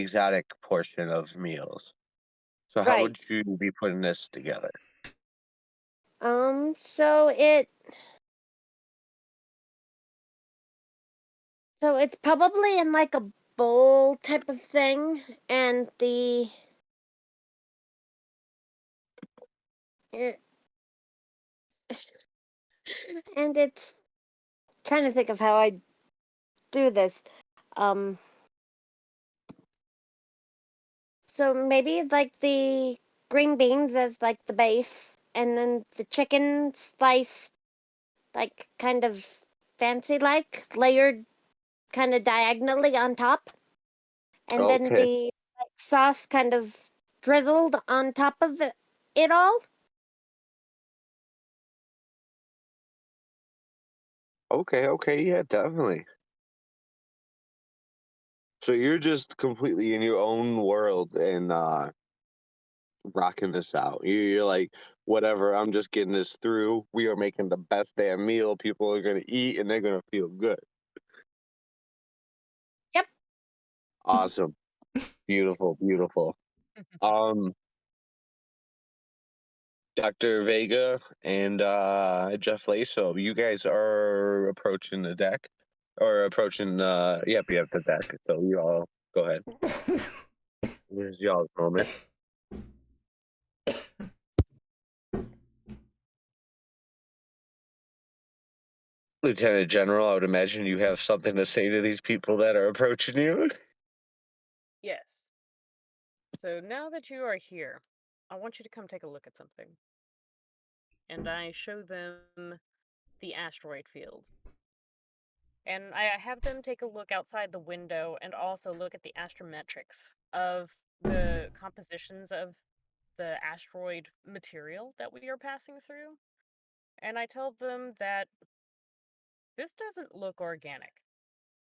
S1: exotic portion of meals. So how
S5: Right.
S1: would you be putting this together?
S5: So it's probably in like a bowl type of thing, and eh, and it's trying to think of how I do this. Um, so maybe like the green beans as like the base, and then the chicken sliced like kind of fancy like layered kind of diagonally on top, and then
S1: Okay.
S5: the like, sauce kind of drizzled on top of it all.
S1: Okay, yeah, definitely. So you're just completely in your own world and rocking this out. You're like, whatever, I'm just getting this through. We are making the best damn meal people are gonna eat, and they're gonna feel good.
S5: Yep.
S1: Awesome, beautiful, beautiful. Um, Dr. Vega and Jeff Laso, you guys are approaching the deck, or approaching. Yep, you have the deck. So you all go ahead. Here's y'all's moment. Lieutenant General, I would imagine you have something to say to these people that are approaching you.
S3: Yes. So now that you are here, I want you to come take a look at something. And I show them the asteroid field. And I have them take a look outside the window and also look at the astrometrics of the compositions of the asteroid material that we are passing through. And I tell them that this doesn't look organic.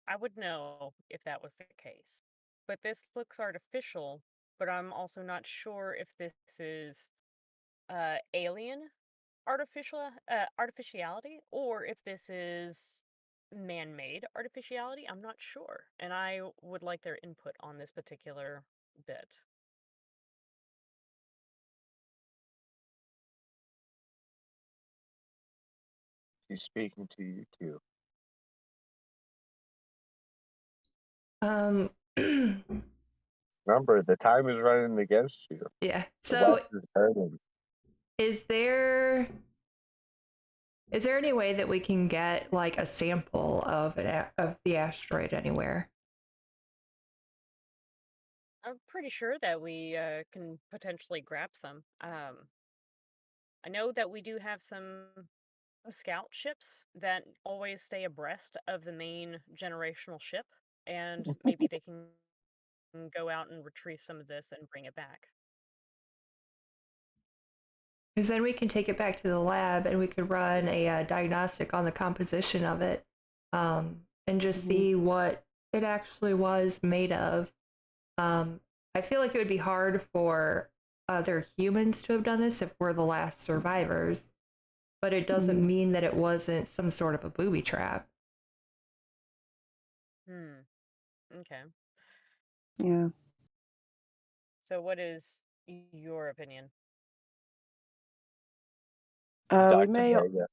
S3: I would know if that was the case. But this looks artificial, but I'm also not sure if this is alien artificiality or if this is man-made artificiality. I'm not sure, and I would like their input on this particular bit.
S1: She's speaking to you too.
S4: Um,
S1: Remember, the time is running against you.
S4: yeah.
S1: The
S4: So
S1: West is burning.
S4: is there any way that we can get like a sample of of the asteroid anywhere?
S3: I'm pretty sure that we can potentially grab some. I know that we do have some scout ships that always stay abreast of the main generational ship, and maybe they can go out and retrieve some of this and bring it back.
S4: Because then we can take it back to the lab and we could run a diagnostic on the composition of it, and just see what it actually was made of. I feel like it would be hard for other humans to have done this if we're the last survivors, but it doesn't mean that it wasn't some sort of a booby trap.
S3: Hmm. Okay.
S2: Yeah.
S3: So, what is your opinion?
S2: We
S1: Dr.
S2: may.
S1: Vega.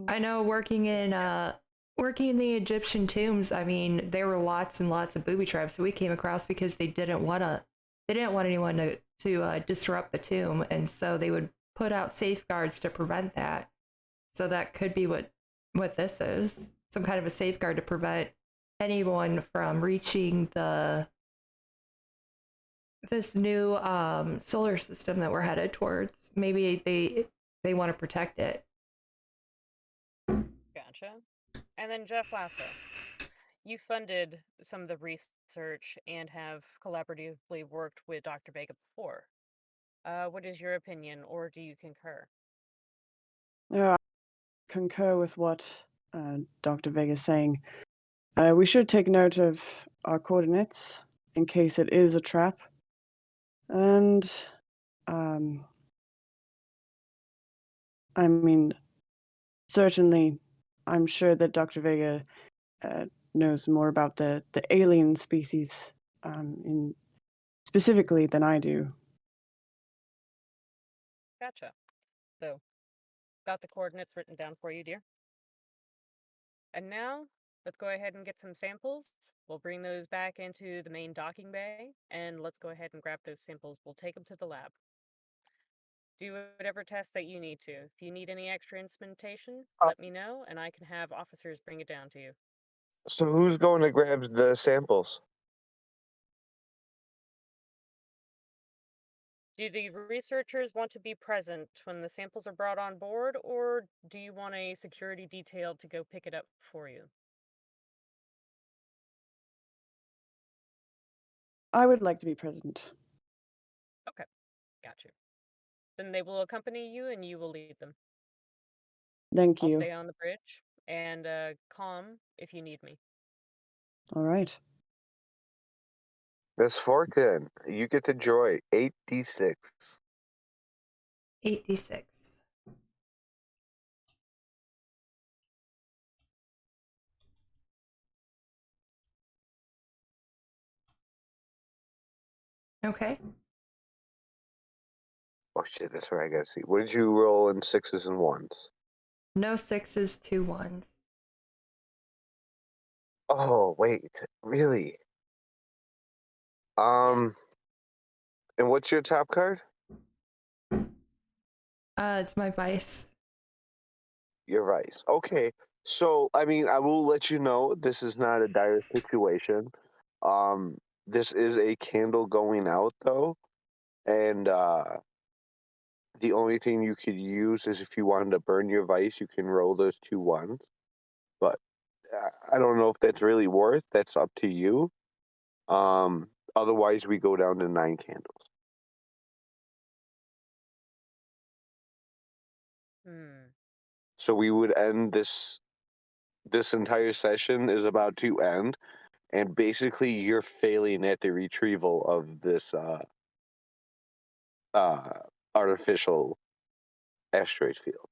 S4: I know working in the Egyptian tombs, I mean, there were lots and lots of booby traps that we came across because they didn't want anyone to disrupt the tomb, and so they would put out safeguards to prevent that. So that could be what this is, some kind of a safeguard to prevent anyone from reaching this new solar system that we're headed towards. Maybe they want to protect it.
S3: Gotcha. And then Jeff Lasso, you funded some of the research and have collaboratively worked with Dr. Vega before. What is your opinion, or do you concur?
S2: Yeah, I concur with what Dr. Vega is saying. We should take note of our coordinates in case it is a trap. And I mean, certainly, I'm sure that Dr. Vega knows more about the alien species in specifically than I do.
S3: Gotcha. So, got the coordinates written down for you, dear. And now, let's go ahead and get some samples. We'll bring those back into the main docking bay, and let's go ahead and grab those samples. We'll take them to the lab. Do whatever test that you need to. If you need any extra instrumentation, let me know, and I can have officers bring it down to you.
S1: So who's going to grab the samples?
S3: Do the researchers want to be present when the samples are brought on board, or do you want a security detail to go pick it up for you?
S2: I would like to be present.
S3: Okay, got you. Then they will accompany you and you will lead them.
S2: Thank
S3: I'll
S2: you.
S3: stay on the bridge and calm if you need me.
S2: All right.
S1: Miss Forkin, you get to joy 8d6.
S4: 8d6. Okay.
S1: Oh shit, that's right. I gotta see. What did you roll in sixes and ones?
S4: No sixes, 2 1s.
S1: Oh wait, really?
S3: Yes.
S1: And what's your top card?
S4: It's my vice.
S1: Your vice. Okay. So I mean, I will let you know this is not a dire situation. Um, this is a candle going out though, and the only thing you could use is if you wanted to burn your vice, you can roll those 2 1s. But I don't know if that's really worth. That's up to you. Otherwise, we go down to 9 candles.
S3: Hmm.
S1: So we would end this. This entire session is about to end, and basically you're failing at the retrieval of this uh, artificial asteroid field.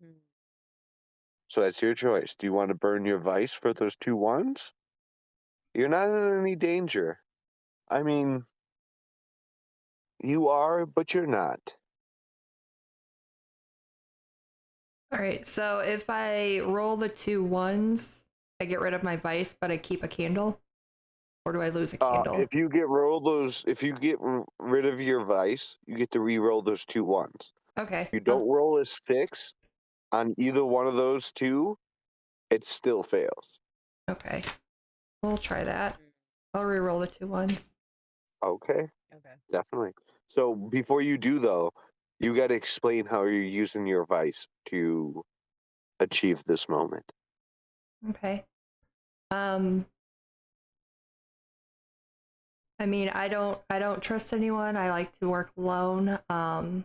S3: Hmm.
S1: So that's your choice. Do you want to burn your vice for those 2 1s? You're not in any danger. I mean, you are, but you're not.
S4: All right, so if I roll the 2 1s, I get rid of my vice, but I keep a candle? Or do I lose a candle?
S1: If you get rid of your vice, you get to re-roll those 2 1s.
S4: Okay.
S1: If you don't roll a 6 on either one of those two, it still fails.
S4: Okay. We'll try that.
S3: Mm.
S4: I'll re-roll the 2 1s.
S1: Okay,
S3: Okay.
S1: definitely. So before you do, though, you got to explain how you're using your vice to achieve this moment.
S4: Okay. Um I mean, I don't trust anyone. I like to work alone. I'm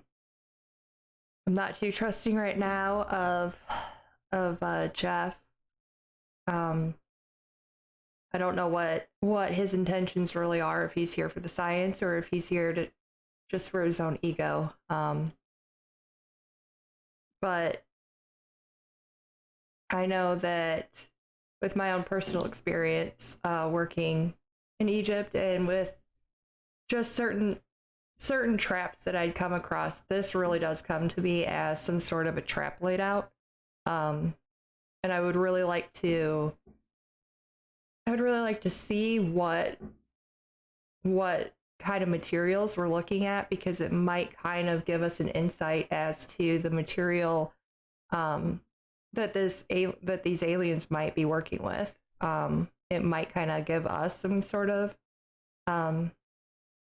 S4: not too trusting right now of Jeff. Um I don't know what his intentions really are, if he's here for the science or if he's here to just for his own ego. But I know that with my own personal experience working in Egypt and with just certain traps that I'd come across, this really does come to me as some sort of a trap laid out. Um, and I would really like to see what kind of materials we're looking at, because it might kind of give us an insight as to the material um, that these aliens might be working with. It might kind of give us some sort of um,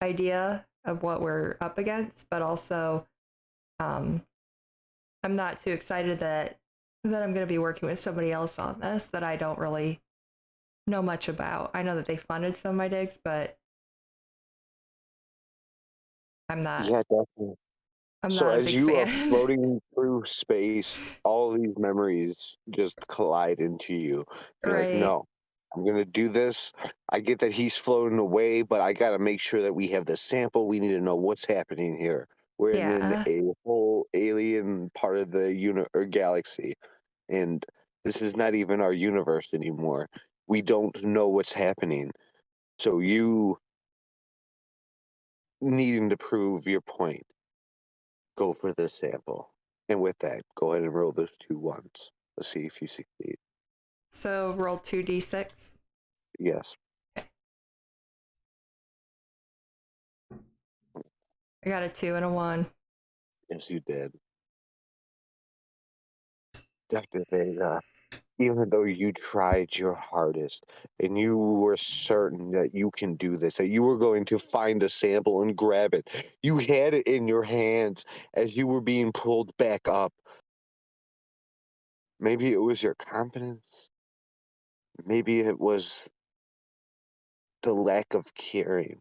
S4: idea of what we're up against, but also um, I'm not too excited that I'm going to be working with somebody else on this that I don't really know much about. I know that they funded some of my digs, but I'm not
S1: Yeah, definitely.
S4: I'm
S1: So
S4: not a
S1: as
S4: big
S1: you are
S4: fan.
S1: floating through space, all of these memories just collide into you. You're like,
S4: Right.
S1: no, I'm gonna do this. I get that he's floating away, but I gotta make sure that we have the sample. We need to know what's happening here. We're in
S4: Yeah.
S1: a whole alien part of the or galaxy, and this is not even our universe anymore. We don't know what's happening. So you needing to prove your point, go for the sample. And with that, go ahead and roll those 2 1s. Let's see if you succeed.
S4: So roll 2d6.
S1: Yes.
S4: I got a 2 and a 1.
S1: Yes, you did. Dr. Vega, even though you tried your hardest and you were certain that you can do this, that you were going to find a sample and grab it, you had it in your hands as you were being pulled back up. Maybe it was your confidence. Maybe it was the lack of caring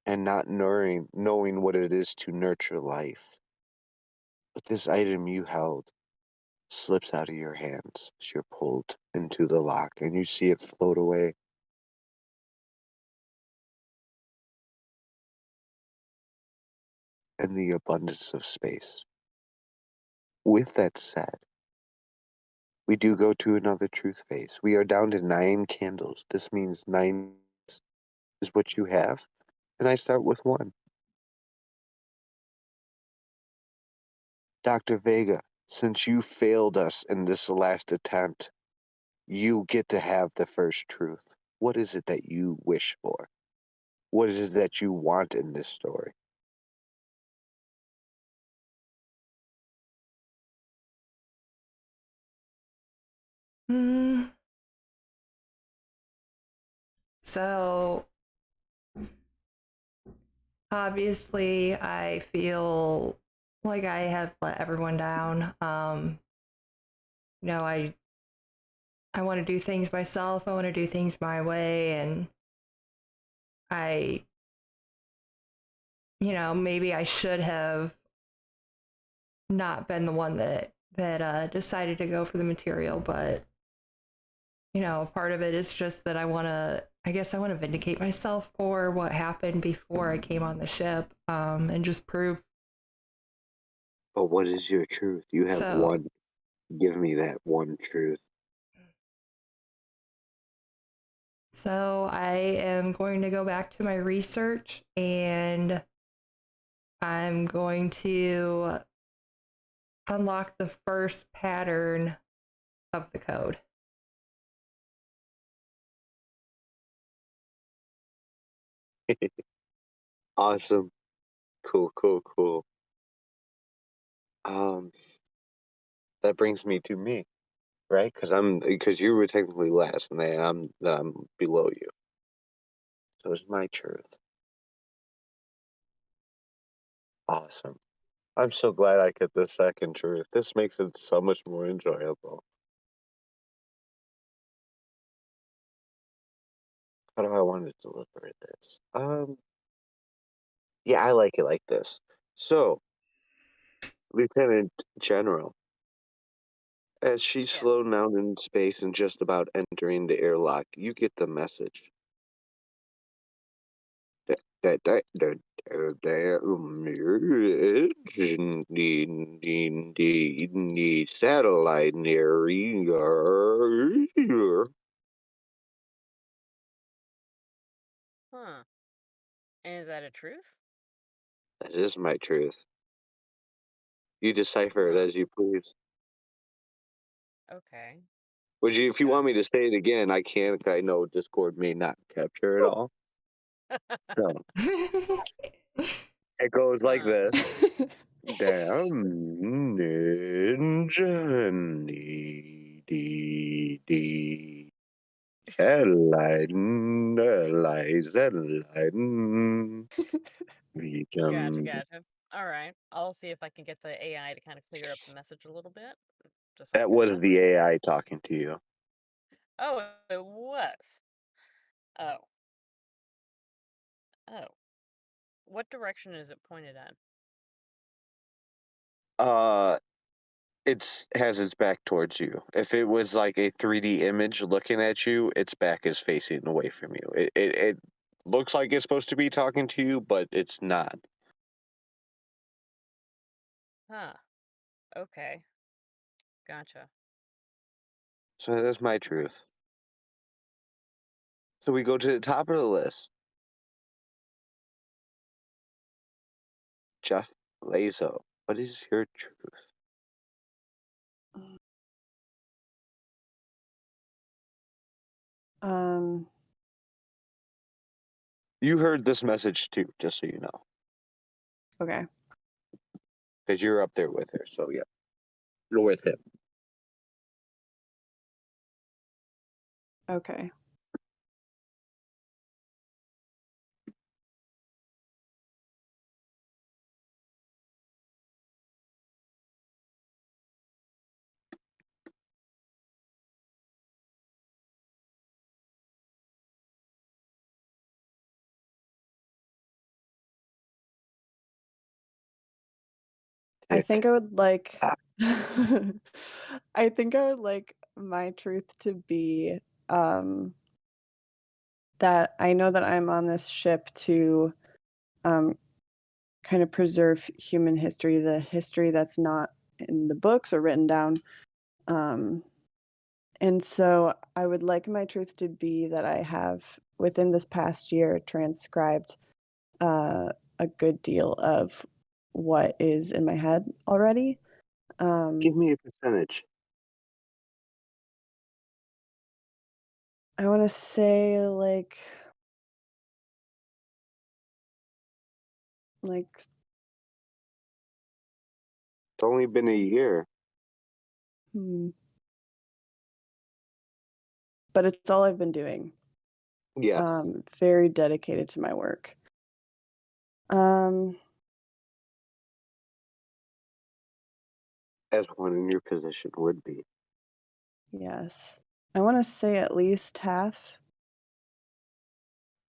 S1: and not knowing what it is to nurture life. But this item you held, slips out of your hands as you're pulled into the lock, and you see it float away. In the abundance of space. With that said, we do go to another truth phase. We are down to 9 candles. This means 9 is what you have, and I start with 1. Dr. Vega, since you failed us in this last attempt, you get to have the first truth. What is it that you wish for? What is it that you want in this story?
S4: Mm, so obviously, I feel like I have let everyone down. I want to do things myself. I want to do things my way, and I, maybe I should have not been the one that decided to go for the material, but part of it is just that I guess I want to vindicate myself for what happened before I came on the ship, and just prove.
S1: But what is your truth? You have
S4: So,
S1: one. Give me that one truth.
S4: so I am going to go back to my research, and I'm going to unlock the first pattern of the code.
S1: Awesome. Cool, cool, cool. Um, that brings me to me, right? Because you were technically last, and I'm below you. So it's my truth. Awesome. I'm so glad I get the second truth. This makes it so much more enjoyable. How do I want to deliver this? Yeah, I like it like this. So, Lieutenant General, as she's
S3: Yeah.
S1: floating out in space and just about entering the airlock, you get the message. The satellite area.
S3: Huh. And is that a truth?
S1: That is my truth. You decipher it
S3: Huh.
S1: as you please.
S3: Okay.
S1: Would you, if you want me to say it again, I can. 'Cause I know Discord may not capture it all. So it goes like
S3: Huh.
S1: this. Down ninja D satellite satellite
S3: Gotcha,
S1: become.
S3: gotcha. All right. I'll see if I can get the AI to kind of clear up the message a little bit.
S1: That
S3: Decipher the
S1: was the
S3: message.
S1: AI talking to you.
S3: Oh, it was. Oh. Oh. What direction is it pointed at?
S1: Uh, it's has its back towards you. If it was like a 3D image looking at you, its back is facing away from you. It looks like it's supposed to be talking to you, but it's not.
S3: Huh. Okay. Gotcha.
S1: So that's my
S3: All right.
S1: truth. So we go to the top of the list. Jeff Lazo, what is your truth?
S2: Um,
S1: You heard this message too, just so you know,
S2: okay.
S1: because you're up there with her. So yeah, you're with him.
S2: Okay. I
S1: Tick
S2: think I would like
S1: tock.
S2: I think I would like my truth to be, um, that I know that I'm on this ship to, um, kind of preserve human history, the history that's not in the books or written down. Um, and so I would like my truth to be that I have, within this past year, transcribed a good deal of what is in my head already.
S1: Give
S2: Um,
S1: me a percentage.
S2: I want to say like
S1: It's only been a year.
S2: hmm, but it's all I've been doing.
S1: Yes,
S2: Very dedicated to my work. Um,
S1: as one in your position would be.
S2: yes. I want to say at least half.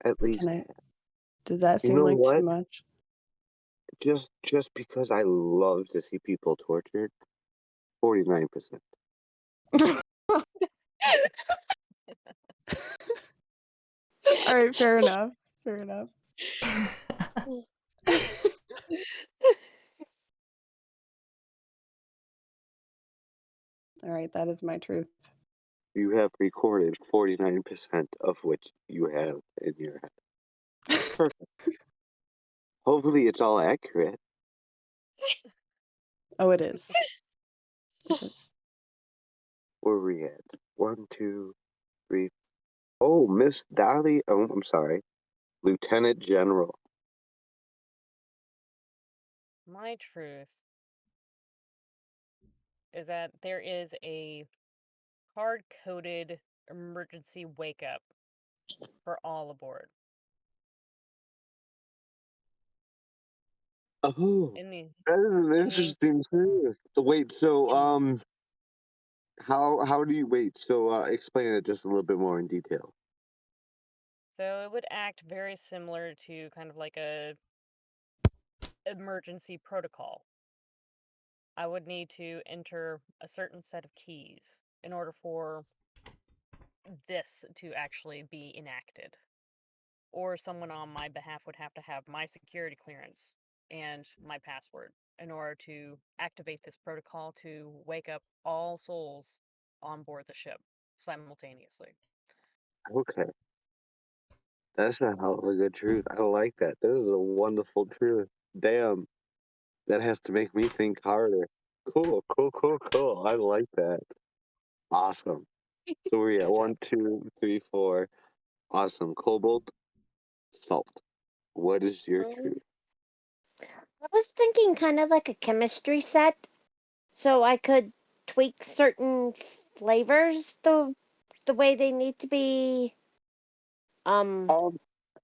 S1: At
S2: Can
S1: least,
S2: I? Does that
S1: you
S2: seem
S1: know
S2: like too
S1: what?
S2: much?
S1: Just because I love to see people tortured, 49%.
S2: All right, fair enough. Fair enough. All right, that is my truth.
S1: You have recorded 49% of which you have in your head. Perfect. Hopefully it's all accurate.
S2: Oh, it is. It is.
S1: Where we at? One, two, three. Oh, Miss Dolly. Oh, I'm sorry. Lieutenant General.
S3: My truth is that there is a hard coded emergency wake up for all aboard.
S1: Oh,
S3: In the
S1: that is an
S3: in the
S1: interesting truth. Wait, so
S3: in
S1: how do you wait? So explain it just a little bit more in detail.
S3: So it would act very similar to kind of like a emergency protocol. I would need to enter a certain set of keys in order for this to actually be enacted. Or someone on my behalf would have to have my security clearance and my password in order to activate this protocol to wake up all souls on board the ship simultaneously.
S1: Okay, that's a hell of a good truth. I like that. This is a wonderful truth. Damn, that has to make me think harder. Cool, cool, cool, cool. I like that. Awesome. So we're at
S3: Good job.
S1: one, two, three, four. Awesome. Cobalt, salt. What is your
S5: Um,
S1: truth?
S5: I was thinking kind of like a chemistry set, so I could tweak certain flavors the way they need to be um
S1: Um,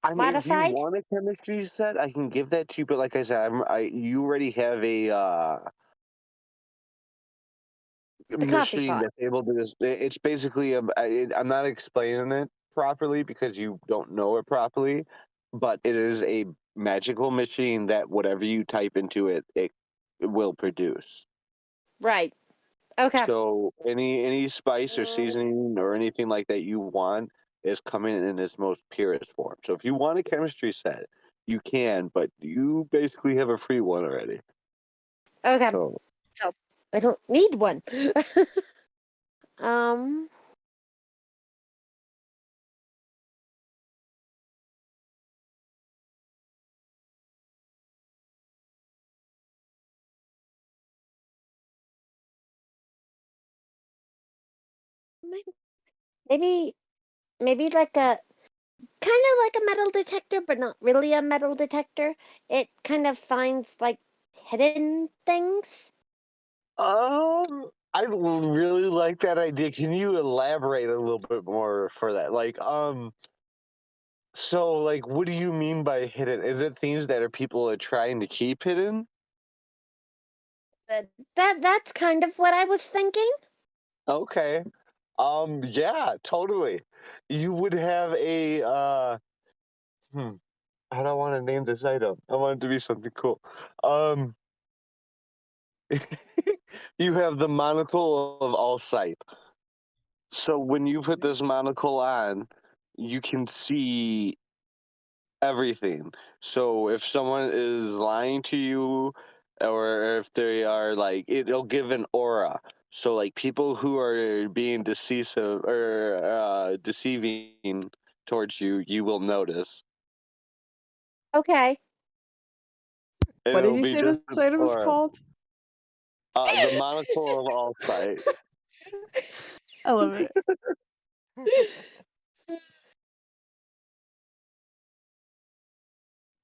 S1: I mean, if you
S5: modified.
S1: want a chemistry set, I can give that to you. But like I said, you already have a
S5: The coffee
S1: machine
S5: pot.
S1: that's able to just. It's basically I'm not explaining it properly because you don't know it properly, but it is a magical machine that whatever you type into it, it will produce.
S5: Right. Okay.
S1: So any spice or
S5: Mm,
S1: seasoning or anything like that you want is coming in its most purest form. So if you want a chemistry set, you can, but you basically have a free one already.
S5: okay.
S1: So
S5: So I don't need one. um. Maybe maybe like a kind of like a metal detector, but not really a metal detector. It kind of finds like hidden things.
S1: I really like that idea. Can you elaborate a little bit more for that? So like what do you mean by hidden? Is it things that are people are trying to keep hidden?
S5: That's kind of what I was thinking.
S1: Okay. Yeah, totally. You would have a hmm, I don't want to name this item. I want it to be something cool. Um, You have the monocle of all sight. So when you put this monocle on, you can see everything. So if someone is lying to you, or if they are like, it'll give an aura. So like people who are being deceive or deceiving towards you, you will notice,
S5: Okay.
S1: and
S2: What did
S1: it'll
S2: you
S1: be
S2: say
S1: just
S2: this
S1: an
S2: item is
S1: aura.
S2: called?
S1: The monocle of all sight.
S2: I love it.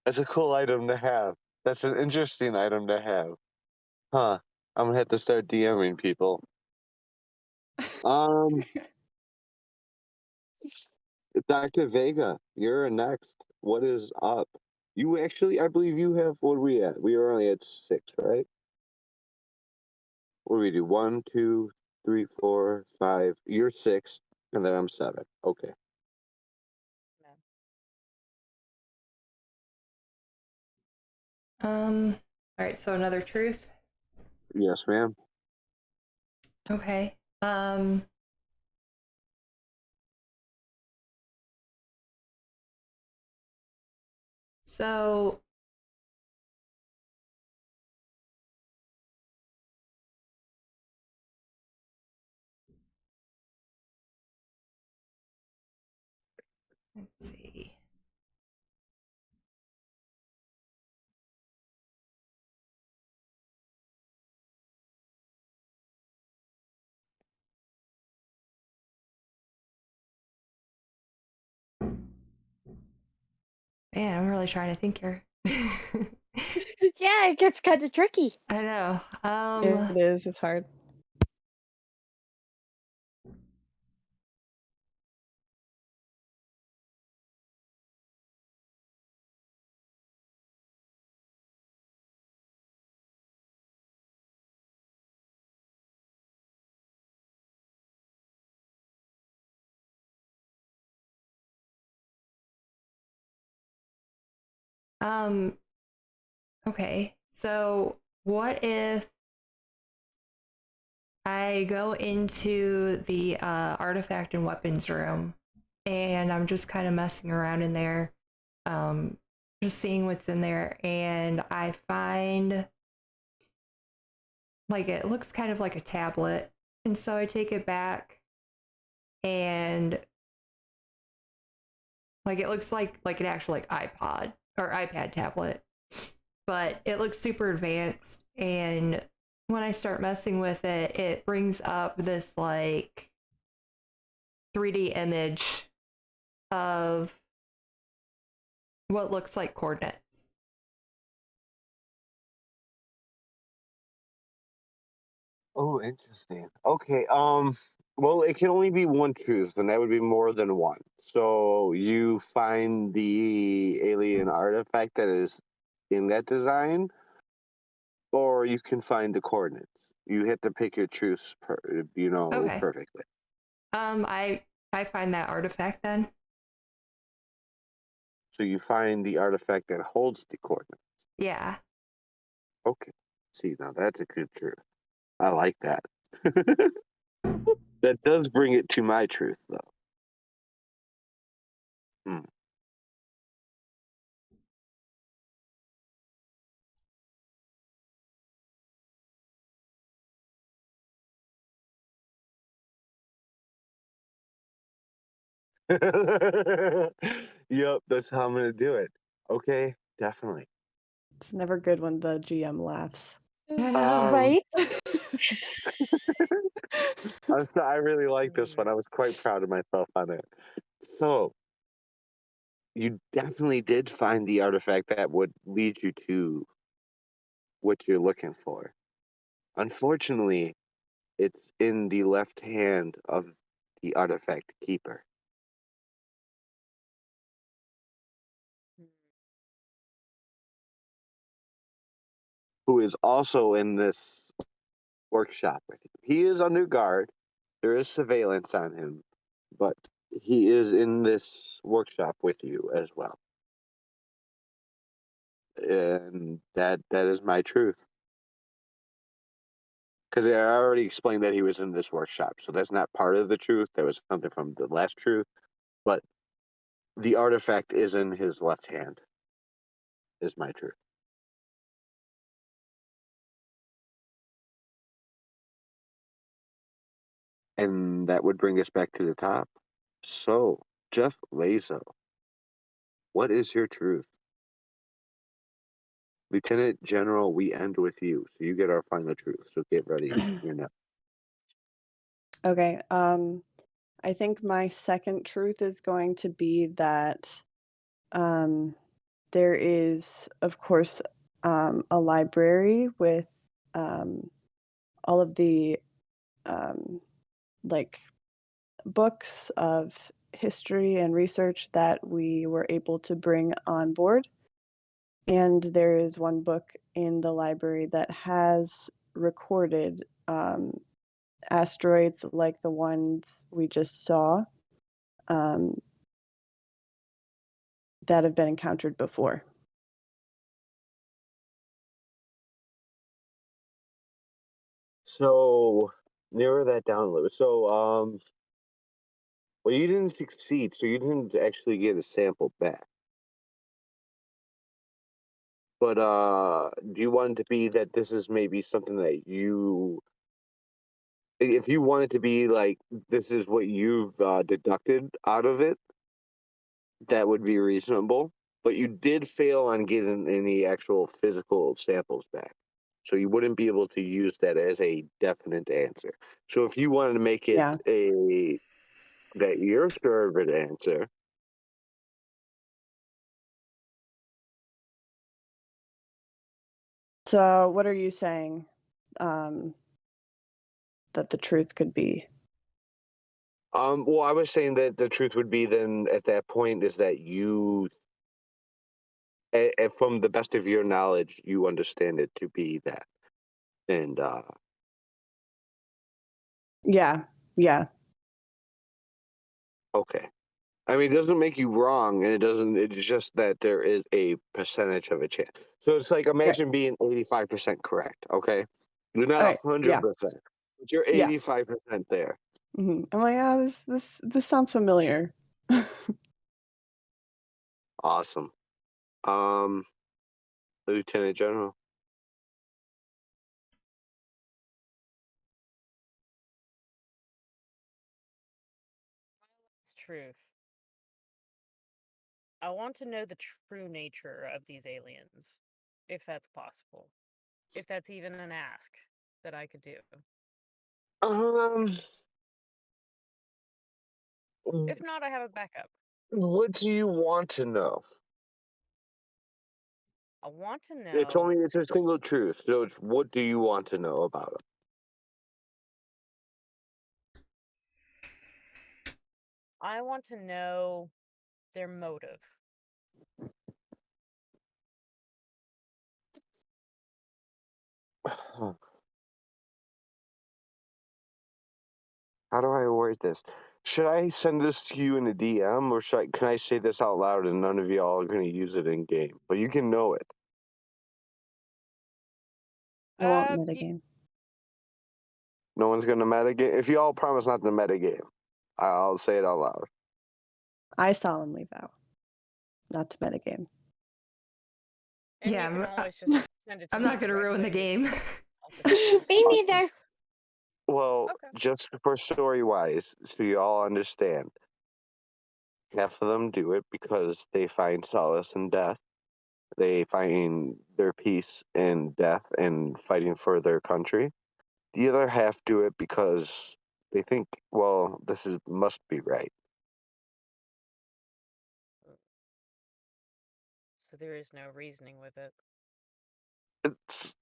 S1: That's a cool item to have. That's an interesting item to have. Huh. I'm gonna have to start DMing people. Um, Dr. Vega, you're next. What is up? You actually, I believe you have, what are we at? We are only at 6, right? What do we do? 1, 2, 3, 4, 5. You're 6, and then I'm 7. Okay.
S4: All right, so another truth.
S1: Yes, ma'am.
S4: Okay. So let's see. Man, I'm really trying to think here.
S5: Yeah, it gets kind of tricky.
S4: I know.
S2: It is. It's hard.
S4: um okay. So what if I go into the artifact and weapons room and I'm just kind of messing around in there, um, just seeing what's in there, and I find like it looks kind of like a tablet, and so I take it back and like it looks like an actual like iPod or iPad tablet, but it looks super advanced, and when I start messing with it, it brings up this like 3D image of what looks like coordinates.
S1: Oh, interesting. Okay. Well, it can only be one truth, and that would be more than one. So you find the alien artifact that is in that design, or you can find the coordinates. You have to pick your truths,
S4: Okay.
S1: perfectly.
S4: I find that artifact then.
S1: So you find the artifact that holds the coordinates.
S4: Yeah.
S1: Okay. See, now that's a good truth. I like that. That does bring it to my truth, though. Hmm. Yep, that's how I'm gonna do it. Okay, definitely.
S2: It's never good when the GM laughs.
S4: I know.
S1: Um,
S5: Right?
S1: I really like this one. I was quite proud of myself on it. So you definitely did find the artifact that would lead you to what you're looking for. Unfortunately, it's in the left hand of the artifact keeper, who is also in this workshop with you. He is under guard. There is surveillance on him, but he is in this workshop with you as well. And that is my truth. Because I already explained that he was in this workshop, so that's not part of the truth. That was something from the last truth. But the artifact is in his left hand, is my truth. And that would bring us back to the top. So, Jeff Lazo, what is your truth? Lieutenant General, we end with you. So you get our final truth. So get ready. You're next.
S2: Okay. I think my second truth is going to be that um, there is, of course, a library with all of the um, like books of history and research that we were able to bring on board. And there is one book in the library that has recorded asteroids like the ones we just saw um, that have been encountered before.
S1: So narrow that down a little. So well, you didn't succeed, so you didn't actually get a sample back. But do you want it to be that this is maybe something that you, if you want it to be like this is what you've deducted out of it, that would be reasonable. But you did fail on getting any actual physical samples back. So you wouldn't be able to use that as a definite answer. So if you wanted to make it
S2: Yeah.
S1: a that you're sure of an answer,
S2: So, what are you saying um, that the truth could be?
S1: well, I was saying that the truth would be then at that point is that you, from the best of your knowledge, you understand it to be that. And
S2: Yeah. Yeah.
S1: okay, I mean, it doesn't make you wrong, and it doesn't. It's just that there is a percentage of a chance. So it's like
S2: Right.
S1: imagine being 85% correct. Okay, you're not
S2: All right. Yeah.
S1: 100%, but you're
S2: Yeah.
S1: 85% there.
S2: I'm like, oh, this sounds familiar.
S1: Awesome, um, Lieutenant General.
S3: It's truth. I want to know the true nature of these aliens, if that's possible. If that's even an ask that I could do.
S1: Um,
S3: If not, I have a backup.
S1: what do you want to know?
S3: I want to
S1: It's
S3: know.
S1: only it's a single truth. So it's what do you want to know about it?
S3: I want to know their motive.
S1: How do I word this? Should I send this to you in a DM, or can I say this out loud and none of y'all are going to use it in game? But you can know it.
S2: I won't
S3: Y-
S2: metagame.
S1: No one's going to metagame. If y'all promise not to metagame, I'll say it out loud.
S2: I solemnly vow not to metagame.
S3: and
S4: Yeah,
S3: you can always just send it to
S4: I'm
S3: me
S4: not going to ruin the
S3: directly.
S4: game.
S3: Also fine.
S5: Me neither.
S1: Well,
S3: Okay.
S1: just for story wise, so you all understand, half of them do it because they find solace in death. They find their peace in death and fighting for their country. The other half do it because they think, well, this is must be right.
S3: So there is no reasoning with it.
S1: It's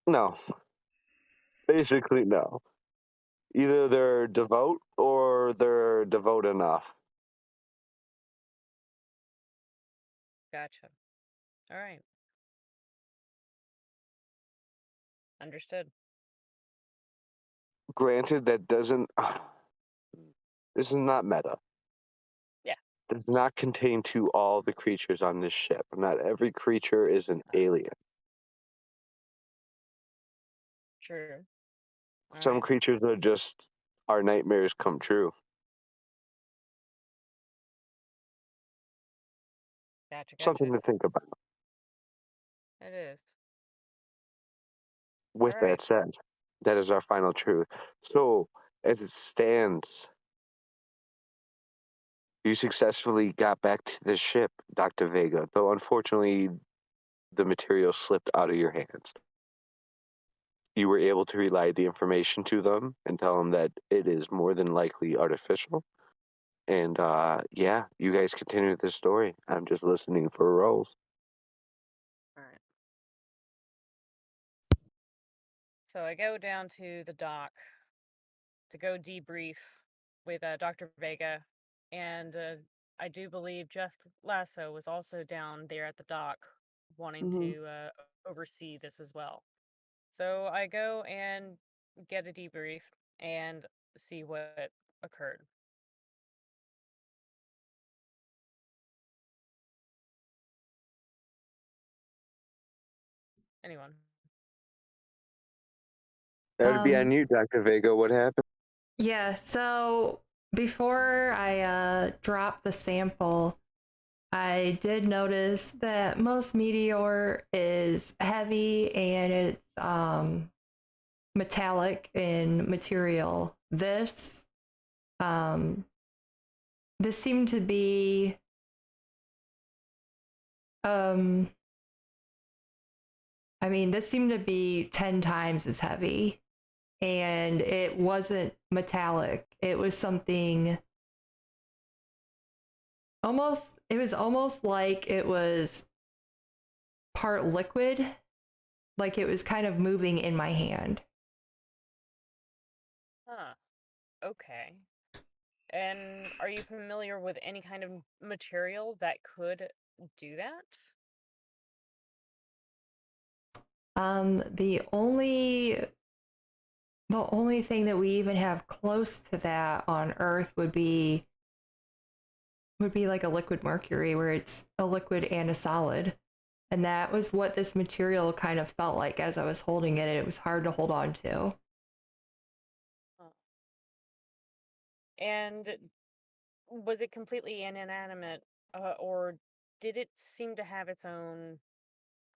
S1: no, basically no. Either they're devout or they're devout enough.
S3: Gotcha. All right. Understood.
S1: Granted, that doesn't. This is not meta.
S3: Yeah.
S1: Does not contain to all the creatures on this ship. Not every creature is an alien.
S3: True. All
S1: Some
S3: right.
S1: creatures are just our nightmares come true.
S3: Gotcha,
S1: Something
S3: gotcha.
S1: to think about.
S3: It is. All
S1: With
S3: right.
S1: that said, that is our final truth. So, as it stands, you successfully got back to the ship, Dr. Vega, though unfortunately the material slipped out of your hands. You were able to relay the information to them and tell them that it is more than likely artificial. And yeah, you guys continue this story. I'm just listening for roles.
S3: All right. So I go down to the dock to go debrief with Dr. Vega, and I do believe Jeff Lasso was also down there at the dock wanting
S2: Hmm.
S3: to oversee this as well. So I go and get a debrief and see what occurred. Anyone?
S1: That would be on
S4: Um,
S1: you, Dr. Vega. What happened?
S4: yeah, so before I dropped the sample, I did notice that most meteor is heavy and it's metallic in material. Um this seemed to be um this seemed to be 10 times as heavy, and it wasn't metallic. It was something it was almost like it was part liquid, like it was kind of moving in my hand.
S3: Huh. Okay. And are you familiar with any kind of material that could do that?
S4: Um, the only the only thing that we even have close to that on Earth would be like a liquid mercury, where it's a liquid and a solid. And that was what this material kind of felt like as I was holding it. It was hard to hold on to.
S3: Huh. And was it completely inanimate, or did it seem to have its own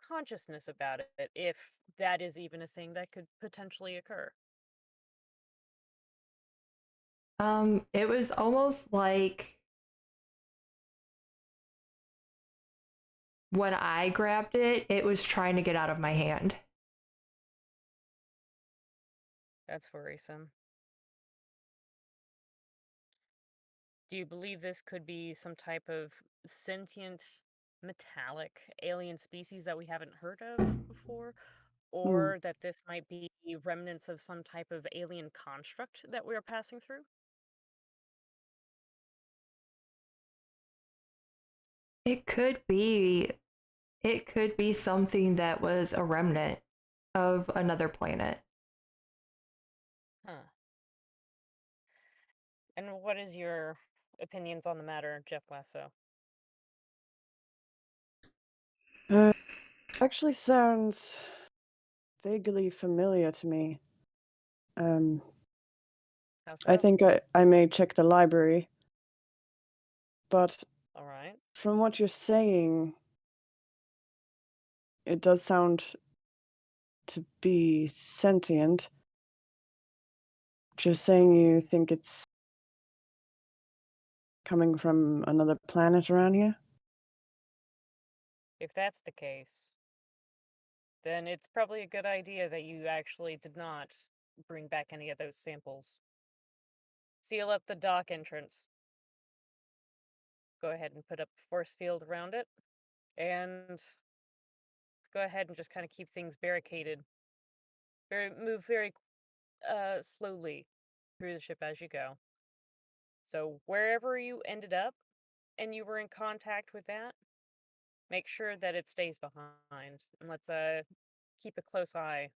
S3: consciousness about it, if that is even a thing that could potentially occur?
S4: It was almost like when I grabbed it, it was trying to get out of my hand.
S3: That's worrisome. Do you believe this could be some type of sentient, metallic alien species that we haven't heard of before?
S2: Mm.
S3: Or that this might be remnants of some type of alien construct that we are passing through?
S4: It could be it could be something that was a remnant of another planet.
S3: Huh. And what is your opinions on the matter, Jeff Lasso?
S2: Uh, actually sounds vaguely familiar to me. Um,
S3: How
S2: I
S3: so?
S2: think I may check the library, but
S3: All right.
S2: from what you're saying, it does sound to be sentient. Just saying you think it's coming from another planet around here?
S3: If that's the case, then it's probably a good idea that you actually did not bring back any of those samples. Seal up the dock entrance. Go ahead and put up a force field around it. And go ahead and just kind of keep things barricaded. Move very slowly through the ship as you go. So wherever you ended up and you were in contact with that, make sure that it stays behind. And let's keep a close eye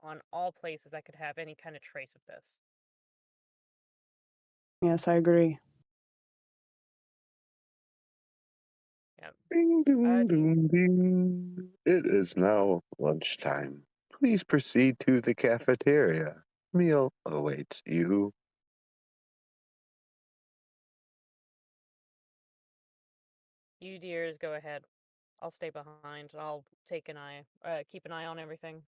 S3: on all places that could have any kind of trace of this.
S2: Yes, I agree.
S3: Yeah.
S1: Ding,
S3: Uh,
S1: ding,
S3: do you
S1: ding, ding. It is now lunchtime. Please proceed to the cafeteria. Meal awaits you.
S3: You dears go ahead. I'll stay behind. I'll keep an eye on everything.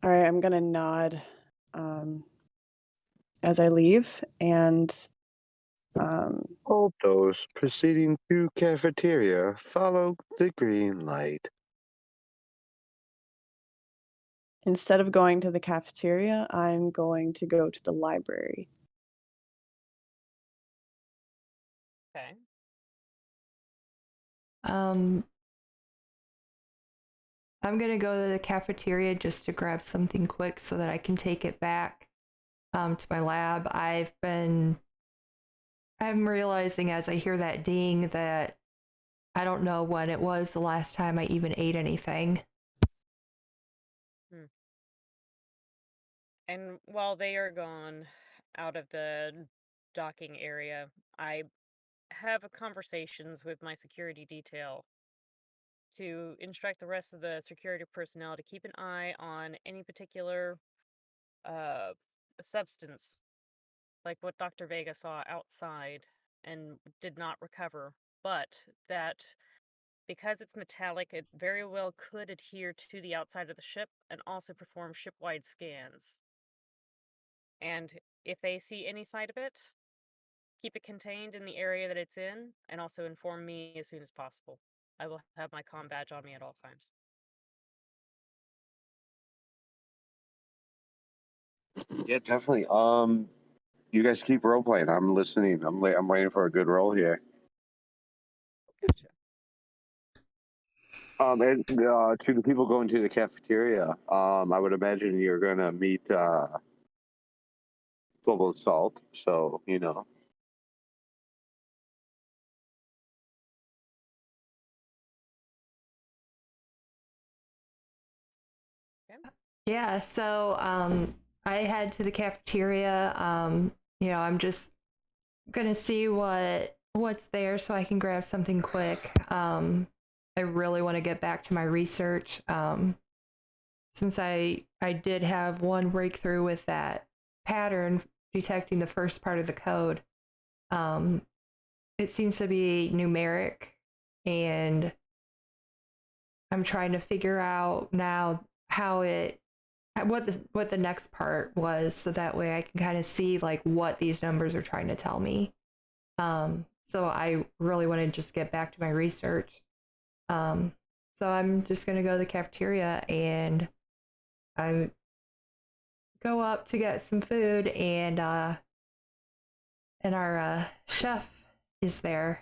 S2: All right, I'm gonna nod as I leave, and
S1: All those proceeding to cafeteria, follow the green light.
S2: instead of going to the cafeteria, I'm going to go to the library.
S3: Okay.
S4: I'm gonna go to the cafeteria just to grab something quick so that I can take it back to my lab. I'm realizing as I hear that ding that I don't know when it was the last time I even ate anything.
S3: And while they are gone out of the docking area, I have conversations with my security detail to instruct the rest of the security personnel to keep an eye on any particular uh, substance, like what Dr. Vega saw outside and did not recover, but that because it's metallic, it very well could adhere to the outside of the ship and also perform ship-wide scans. And if they see any side of it, keep it contained in the area that it's in, and also inform me as soon as possible. I will have my comm badge on me at all times.
S1: Yeah, definitely. You guys keep role playing. I'm listening. I'm waiting for a good roll here.
S3: Gotcha.
S1: And to the people going to the cafeteria, I would imagine you're gonna meet Global Assault. So you know.
S4: Yeah, so I head to the cafeteria. I'm just gonna see what's there so I can grab something quick. I really want to get back to my research. Since I did have one breakthrough with that pattern detecting the first part of the code. Um, it seems to be numeric, and I'm trying to figure out now what the next part was, so that way I can kind of see like what these numbers are trying to tell me. So I really want to just get back to my research. So I'm just gonna go to the cafeteria, and I go up to get some food, and our chef is there.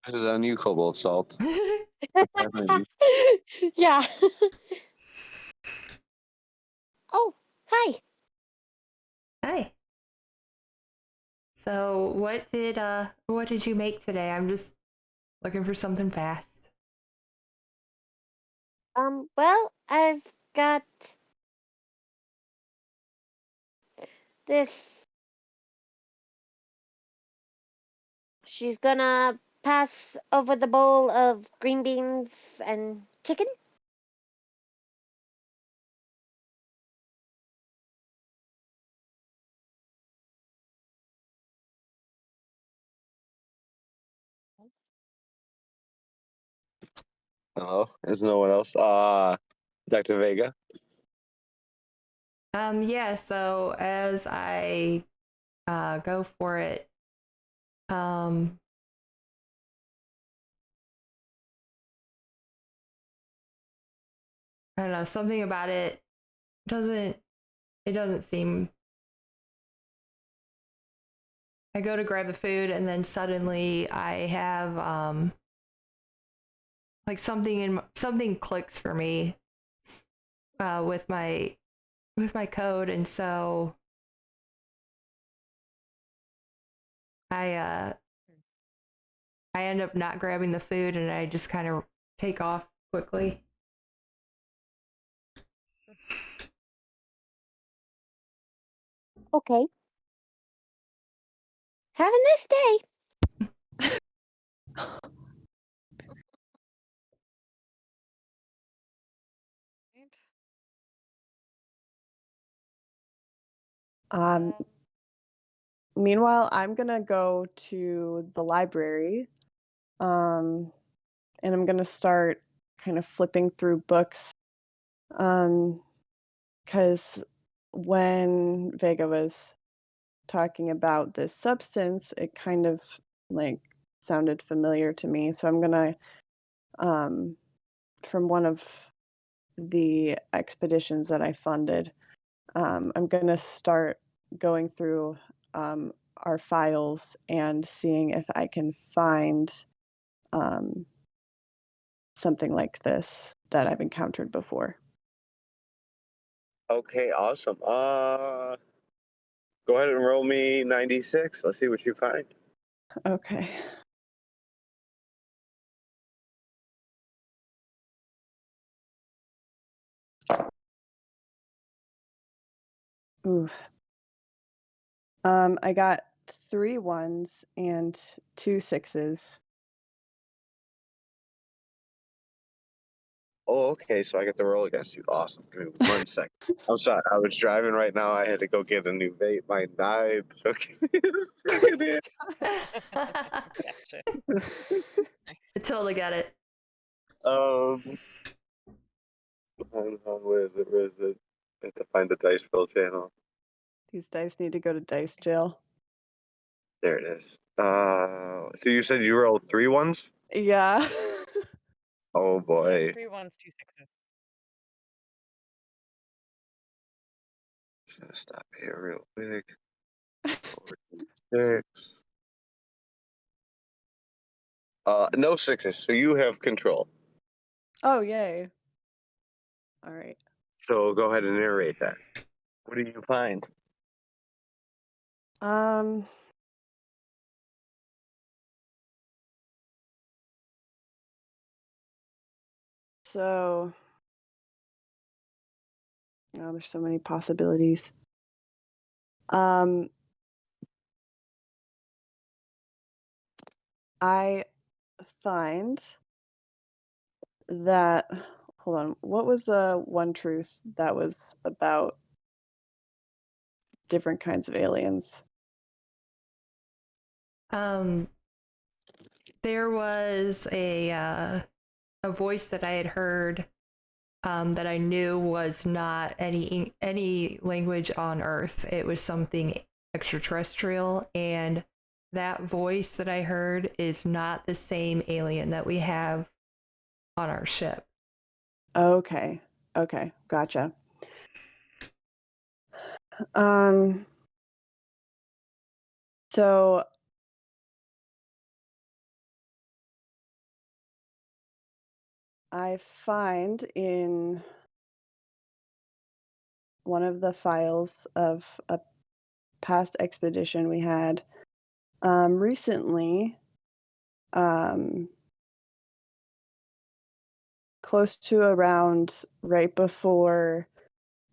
S1: This is on you, Cobalt Salt.
S5: Yeah. Oh, hi.
S4: Hi. So what did you make today? I'm just looking for something fast.
S5: Well, I've got this. She's gonna pass over the bowl of green beans and chicken.
S1: Oh, there's no one else. Dr. Vega.
S4: Yeah, so as I go for it, um I don't know, something about doesn't it doesn't seem. I go to grab the food, and then suddenly I have like something clicks for me with my code, and so I I end up not grabbing the food and I just kind of take off quickly.
S5: Okay. Have a nice day.
S3: Right.
S2: Um, meanwhile, I'm gonna go to the library, and I'm gonna start kind of flipping through books, because when Vega was talking about this substance, it kind of like sounded familiar to me. So I'm gonna, from one of the expeditions that I funded, I'm gonna start going through our files and seeing if I can find um, something like this that I've encountered before.
S1: Okay, awesome. Go ahead and roll me 96. Let's see what you find.
S2: Okay. Ooh. I got 3 ones and 2 sixes.
S1: Oh, okay, so I get the roll against you. Awesome. Give me 1 second. I'm sorry. I was driving right now. I had to go get a new vape. My died. Okay. Freaking
S3: Gotcha.
S4: I
S3: Nice.
S4: totally get it.
S1: where is it? Where is it? I have to find the dice roll channel.
S2: These dice need to go to dice jail.
S1: There it is. So you said you rolled 3 ones?
S2: Yeah.
S1: Oh
S3: Yeah,
S1: boy.
S3: 3 ones, 2 sixes.
S1: Just gonna stop here real quick. 6. No sixes. So you have control.
S2: Oh, yay. All right.
S1: So go ahead and narrate that. What do you find?
S2: Um, so, oh, there's so many possibilities. I find that, hold on, what was the one truth that was about different kinds of aliens?
S4: There was a voice that I had heard that I knew was not any language on Earth. It was something extraterrestrial, and that voice that I heard is not the same alien that we have on our ship.
S2: Okay. Okay, gotcha. Um, so I find in one of the files of a past expedition we had recently, close to around right before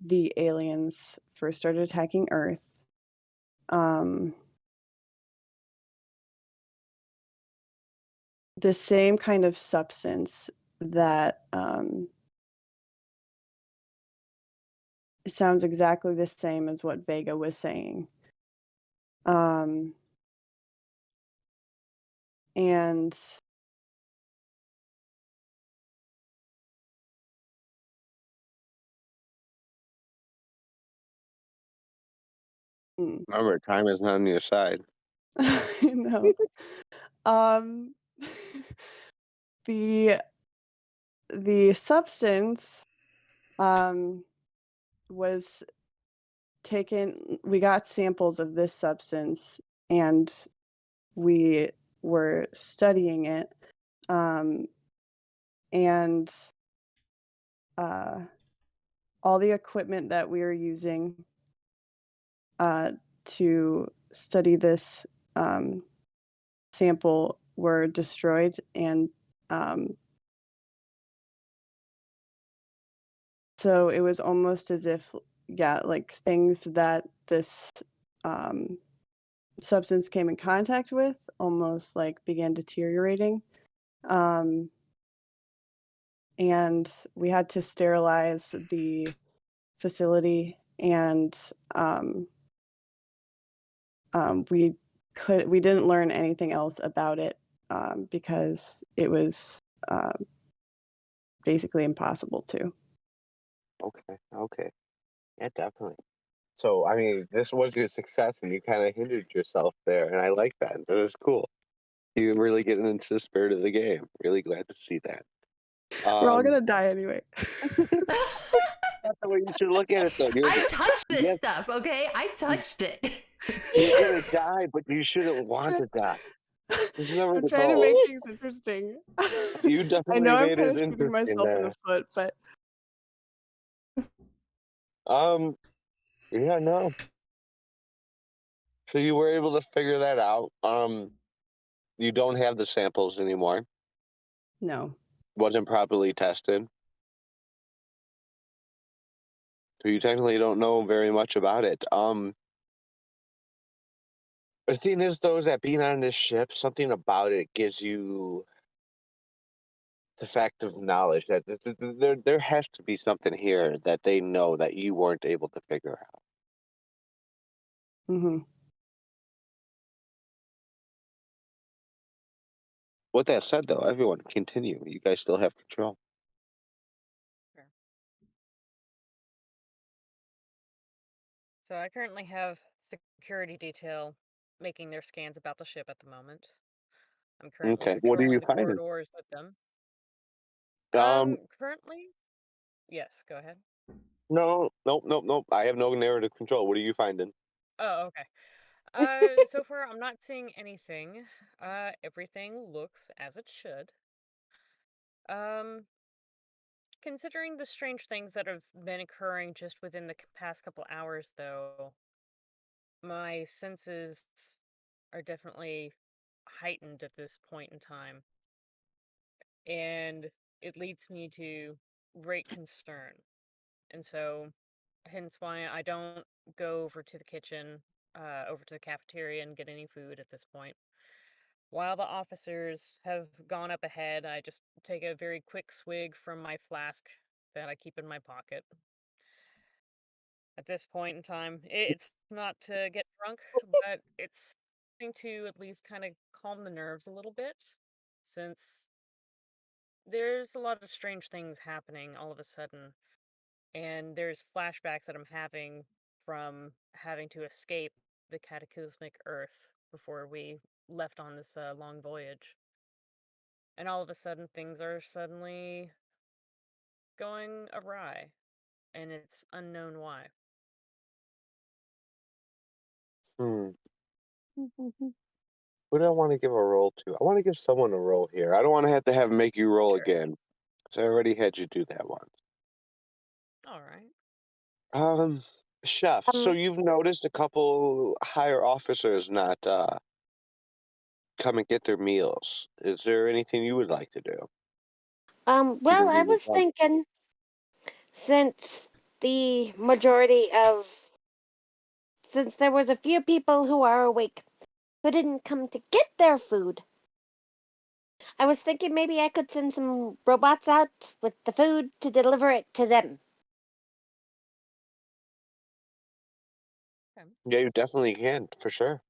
S2: the aliens first started attacking Earth. The same kind of substance that sounds exactly the same as what Vega was saying. And
S1: Remember, time is not on your side.
S2: I know. Um, the substance was taken. We got samples of this substance, and we were studying it. And all the equipment that we were using to study this sample were destroyed, and um, so it was almost as if, yeah, like things that this um, substance came in contact with almost like began deteriorating. Um, and we had to sterilize the facility, and um, we didn't learn anything else about it because it was basically impossible to.
S1: Okay. Okay. Yeah, definitely. So, I mean, this was your success, and you kind of hindered yourself there, and I like that. That is cool. You're really getting into the spirit of the game. Really glad to see that.
S2: We're all
S1: Um,
S2: gonna die anyway.
S1: that's the way you should look at it, though.
S4: I touched this
S1: Yes,
S4: stuff, okay? I touched it.
S1: you're gonna die, but you shouldn't want to die. This is never
S2: I'm
S1: the
S2: trying to
S1: goal.
S2: make things interesting.
S1: You
S2: I know
S1: definitely
S2: I'm
S1: made
S2: kind
S1: it
S2: of shooting
S1: interesting
S2: myself in the
S1: there.
S2: foot, but
S1: Um, yeah, no. So you were able to figure that out. You don't have the samples anymore.
S2: no.
S1: Wasn't properly tested. So you technically don't know very much about it. The thing is, though, is that being on this ship, something about it gives you the fact of knowledge that there has to be something here that they know that you weren't able to figure out.
S2: Hmm.
S1: With that said, though, everyone continue. You guys still have control.
S3: Sure. So I currently have security detail making their scans about the ship at the moment. I'm currently
S1: Okay, what are
S3: patrolling
S1: you
S3: the
S1: finding?
S3: corridors with them.
S1: Um,
S3: Currently, yes, go ahead.
S1: no, nope, nope, nope. I have no narrative control. What are you finding?
S3: Oh, okay. So far I'm not seeing anything. Everything looks as it should. Um, Considering the strange things that have been occurring just within the past couple hours, though, my senses are definitely heightened at this point in time, and it leads me to great concern. And so, hence why I don't go over to the kitchen, over to the cafeteria and get any food at this point. While the officers have gone up ahead, I just take a very quick swig from my flask that I keep in my pocket. At this point in time, it's not to get drunk, but it's something to at least kind of calm the nerves a little bit, since there's a lot of strange things happening all of a sudden, and there's flashbacks that I'm having from having to escape the cataclysmic Earth before we left on this long voyage. And all of a sudden, things are suddenly going awry, and it's unknown why.
S1: Hmm. Who do I want to give a roll to? I want to give someone a roll here. I don't want to have make you roll
S3: Sure.
S1: again. 'Cause I already had you do that once.
S3: All right.
S1: Um, Chef. So
S5: Um,
S1: you've noticed a couple higher officers not come and get their meals. Is there anything you would like to do?
S5: well,
S1: Either
S5: I
S1: leave
S5: was
S1: them.
S5: thinking since the majority of, since there was a few people who are awake who didn't come to get their food, I was thinking maybe I could send some robots out with the food to deliver it to them.
S3: Okay.
S1: Yeah, you definitely can for sure.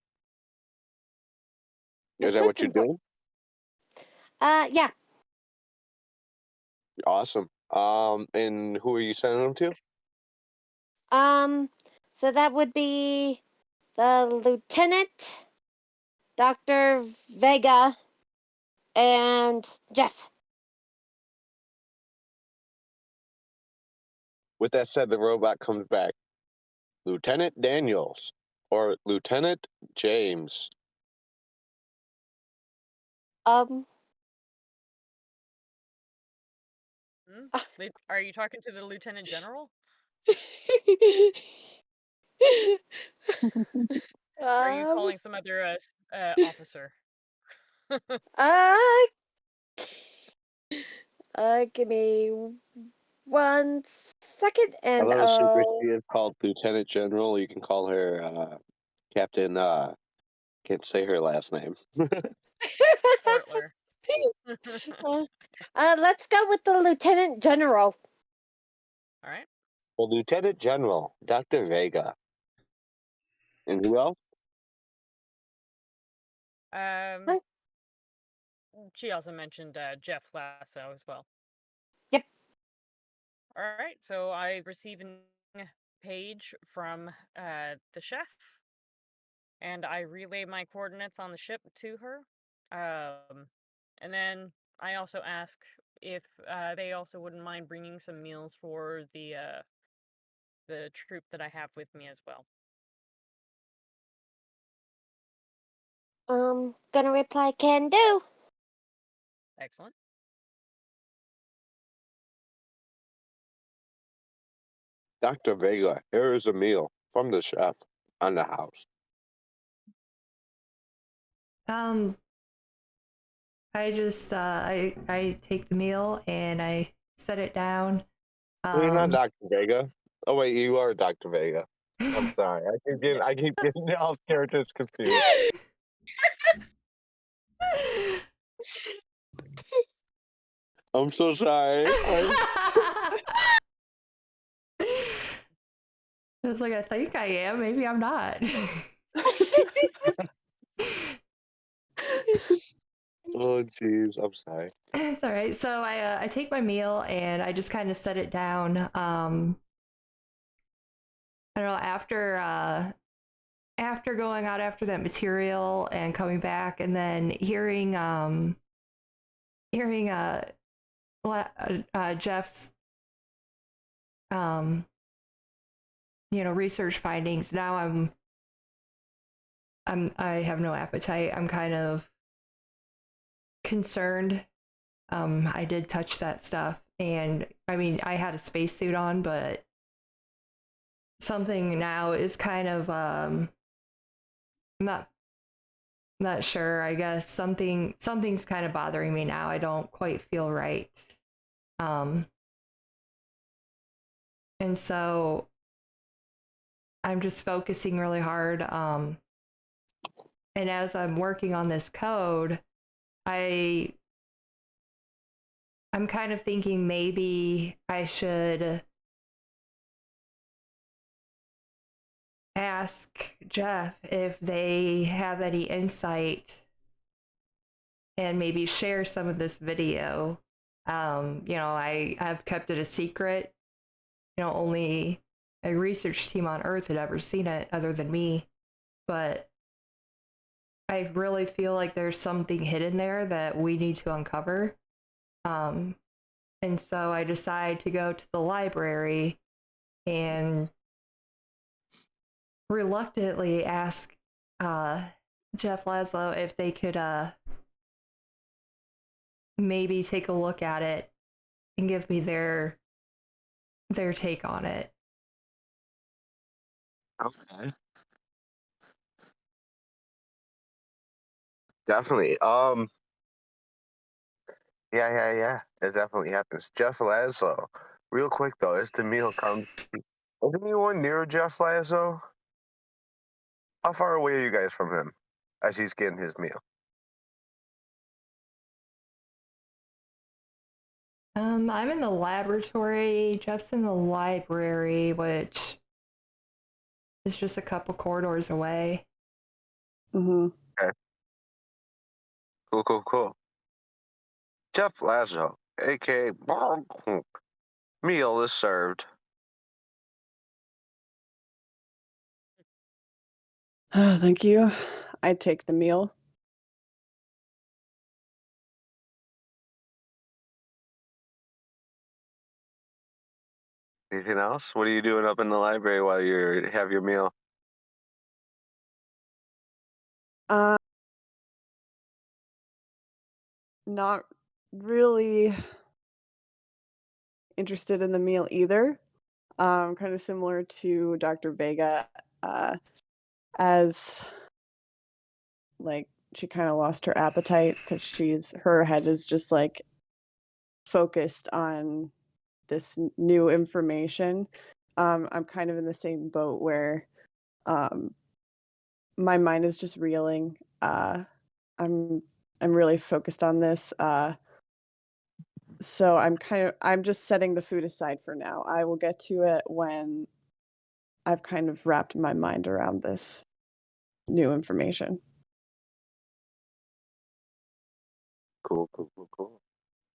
S1: Is that what
S5: That's
S1: you're
S5: important.
S1: doing?
S5: Yeah.
S1: Awesome. And who are you sending them to?
S5: Um, so that would be the Lieutenant, Dr. Vega, and Jeff.
S1: With that said, the robot comes back. Lieutenant Daniels or Lieutenant James.
S5: Um,
S3: Hmm? Are you talking to the Lieutenant General? Or are you
S5: um,
S3: calling some other officer?
S5: Uh, give me 1 second, and
S1: Hello, Super. She is called Lieutenant General. You can call her Captain. Can't say her last name.
S3: Ortler.
S5: Let's go with the Lieutenant General.
S3: All right.
S1: Well, Lieutenant General, Dr. Vega. And who else?
S3: Um, she also mentioned Jeff Lasso as well.
S5: Yep.
S3: All right. So I receive a page from the chef, and I relay my coordinates on the ship to her. And then I also ask if they also wouldn't mind bringing some meals for the troop that I have with me as well.
S5: Gonna reply can do.
S3: Excellent.
S1: Dr. Vega, here is a meal from the chef on the house.
S4: I just I take the meal and I set it down.
S1: Well, you're not
S4: Um,
S1: Dr. Vega. Oh wait, you are Dr. Vega. I'm sorry.
S3: Yeah.
S1: I keep getting all characters confused. I'm so sorry.
S4: It's like I think I am. Maybe I'm not.
S1: Oh jeez, I'm sorry.
S4: It's all right. So I take my meal and I just kind of set it down. I don't know, after going out after that material and coming back and then hearing Jeff's research findings. Now I have no appetite. I'm kind of concerned. I did touch that stuff, and I mean, I had a spacesuit on, but something now is kind of not not sure. I guess something's kind of bothering me now. I don't quite feel right. Um, and so I'm just focusing really hard. And as I'm working on this code, I'm kind of thinking maybe I should ask Jeff if they have any insight and maybe share some of this video. I've kept it a secret. Only a research team on Earth had ever seen it other than me. But I really feel like there's something hidden there that we need to uncover. And so I decide to go to the library and reluctantly ask Jeff Laszlo if they could maybe take a look at it and give me their take on it.
S1: Okay. Definitely. Yeah. It definitely happens. Jeff Lasso. Real quick though, as the meal comes, is anyone near Jeff Lasso? How far away are you guys from him as he's getting his meal?
S4: I'm in the laboratory. Jeff's in the library, which is just a couple corridors away.
S2: Mm-hmm.
S1: Okay. Cool. Jeff Lasso, aka meal is served.
S2: Thank you. I take the meal.
S1: Anything else? What are you doing up in the library while you have your meal?
S2: Uh, not really interested in the meal either. Kind of similar to Dr. Vega, as like she kind of lost her appetite because her head is just like focused on this new information. I'm kind of in the same boat where um, my mind is just reeling. I'm I'm really focused on this. So I'm just setting the food aside for now. I will get to it when I've kind of wrapped my mind around this new information.
S1: Cool, cool, cool,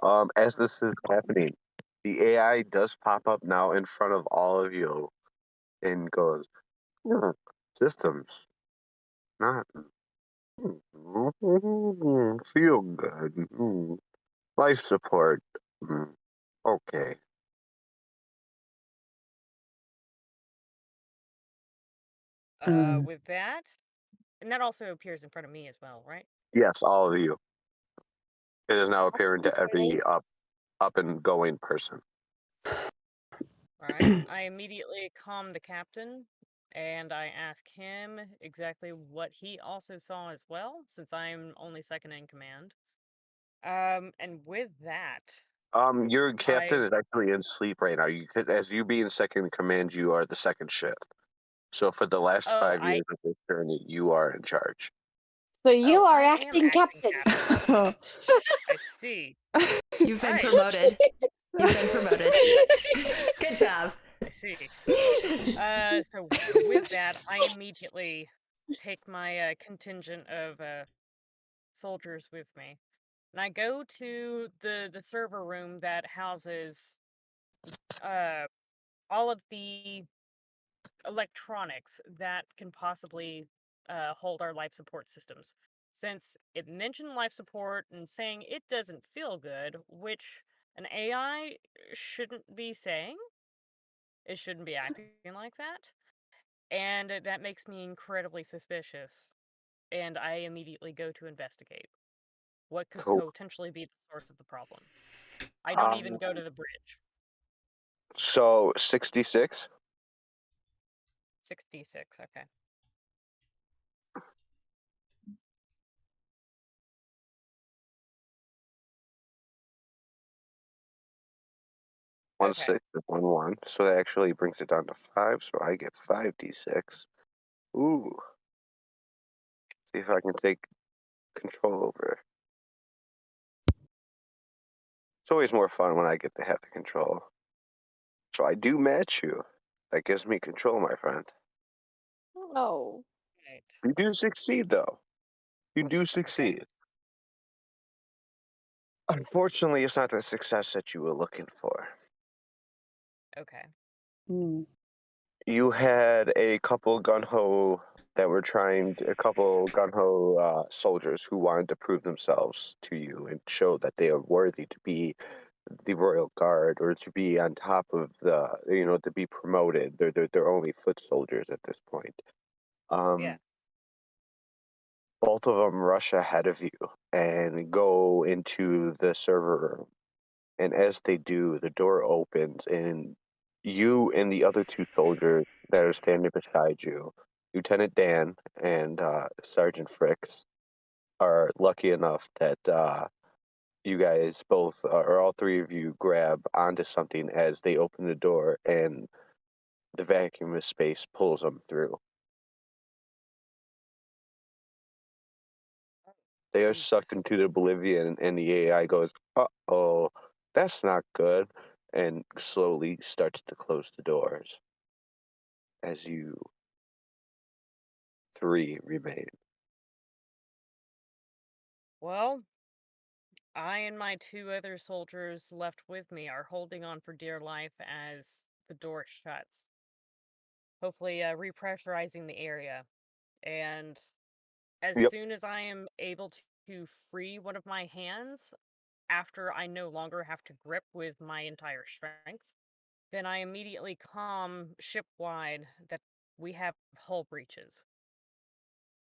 S1: cool. As this is happening, the AI does pop up now in front of all of you and goes, "Hmm, systems, not feel good. Life support. Okay.
S2: Um,
S3: With that, and that also appears in front of me as well, right?
S1: Yes, all of you. It is now apparent to
S5: Right?
S1: every up and going person.
S3: All right. I immediately calm the captain and I ask him exactly what he also saw as well, since I'm only second in command. And with that,
S1: Your captain
S3: I
S1: is actually in sleep right now. As you being second in command, you are the second shift. So for the last
S3: oh
S1: 5 years of this journey, you are in charge.
S5: So you are
S3: I am
S5: acting
S3: acting
S5: captain.
S3: captain. I see.
S4: You've been
S3: Right.
S4: promoted. You've been promoted. Good job.
S3: I see. So with that, I immediately take my contingent of soldiers with me, and I go to the server room that houses uh all of the electronics that can possibly hold our life support systems. Since it mentioned life support and saying it doesn't feel good, which an AI shouldn't be saying, it shouldn't be acting like that. And that makes me incredibly suspicious. And I immediately go to investigate what could
S1: Cool.
S3: potentially be the source of the problem. I don't even
S1: Um,
S3: go to the bridge.
S1: so 66.
S3: 66, okay.
S1: One
S3: Okay.
S1: six is 1 1. So that actually brings it down to 5. So I get 5d6. Ooh. See if I can take control over. It's always more fun when I get to have the control. So I do match you. That gives me control, my friend.
S5: Oh.
S3: Right.
S1: You do succeed, though. You do
S3: Okay.
S1: succeed. Unfortunately, it's not the success that you were looking for.
S3: Okay.
S2: mm,
S1: You had a couple gun ho soldiers who wanted to prove themselves to you and show that they are worthy to be the royal guard or to be on top of to be promoted. They're only foot soldiers at this point.
S3: Yeah.
S1: Um, both of them rush ahead of you and go into the server room. And as they do, the door opens, and you and the other two soldiers that are standing beside you, Lieutenant Dan and Sergeant Fricks, are lucky enough that you guys both, or all three of you, grab onto something as they open the door, and the vacuum of space pulls them through. They are sucked
S3: Jesus.
S1: into oblivion, and the AI goes, "Uh-oh, that's not good," and slowly starts to close the doors as you three remain.
S3: Well, I and my two other soldiers left with me are holding on for dear life as the door shuts, hopefully repressurizing the area. And as
S1: Yep,
S3: soon as I am able to free one of my hands, after I no longer have to grip with my entire strength, then I immediately calm ship-wide that we have hull breaches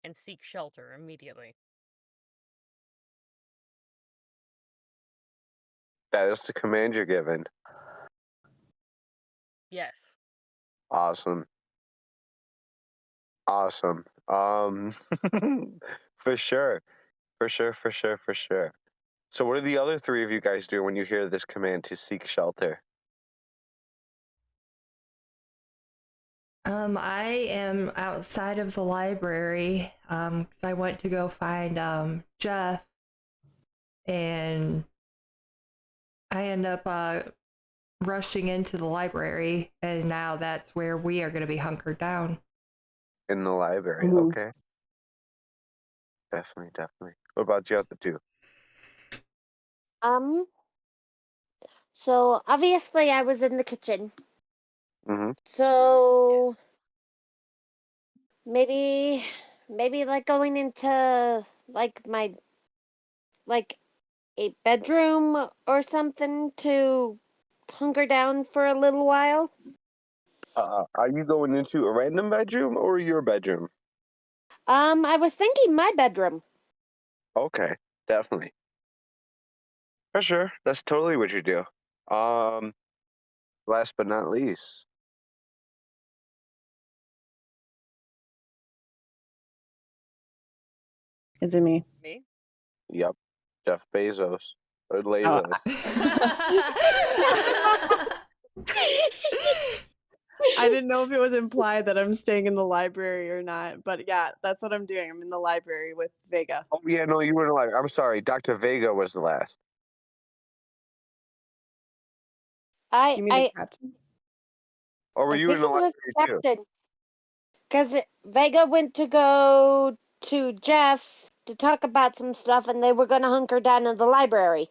S3: and seek shelter immediately.
S1: that is the command you're given.
S3: Yes.
S1: Awesome. Awesome. For sure. For sure, for sure, for sure. So what do the other three of you guys do when you hear this command to seek shelter?
S4: I am outside of the library, 'cause I went to go find Jeff, and I end up rushing into the library, and now that's where we are going to be hunkered down.
S1: In the library.
S2: Mhm.
S1: Okay. Definitely, definitely. What about you other two?
S5: Um, so obviously I was in the kitchen.
S1: Mm-hmm.
S5: So maybe like going into like my like a bedroom or something to hunker down for a little while.
S1: Are you going into a random bedroom or your bedroom?
S5: I was thinking my bedroom.
S1: Okay, definitely. For sure. That's totally what you do. Um, Last but not least.
S2: Is it me?
S3: Me?
S1: Yep. Jeff Bezos. Or
S2: Oh,
S1: Lazos.
S2: I didn't know if it was implied that I'm staying in the library or not, but yeah, that's what I'm doing. I'm in the library with Vega.
S1: Oh yeah, no, you were in the library. I'm sorry. Dr. Vega was the last.
S2: Do you mean the
S5: I
S2: captain?
S1: Or were
S5: I
S1: you in
S5: think
S1: the
S5: it was
S1: library too?
S5: Captain, because Vega went to go to Jeff to talk about some stuff, and they were going to hunker down in the library.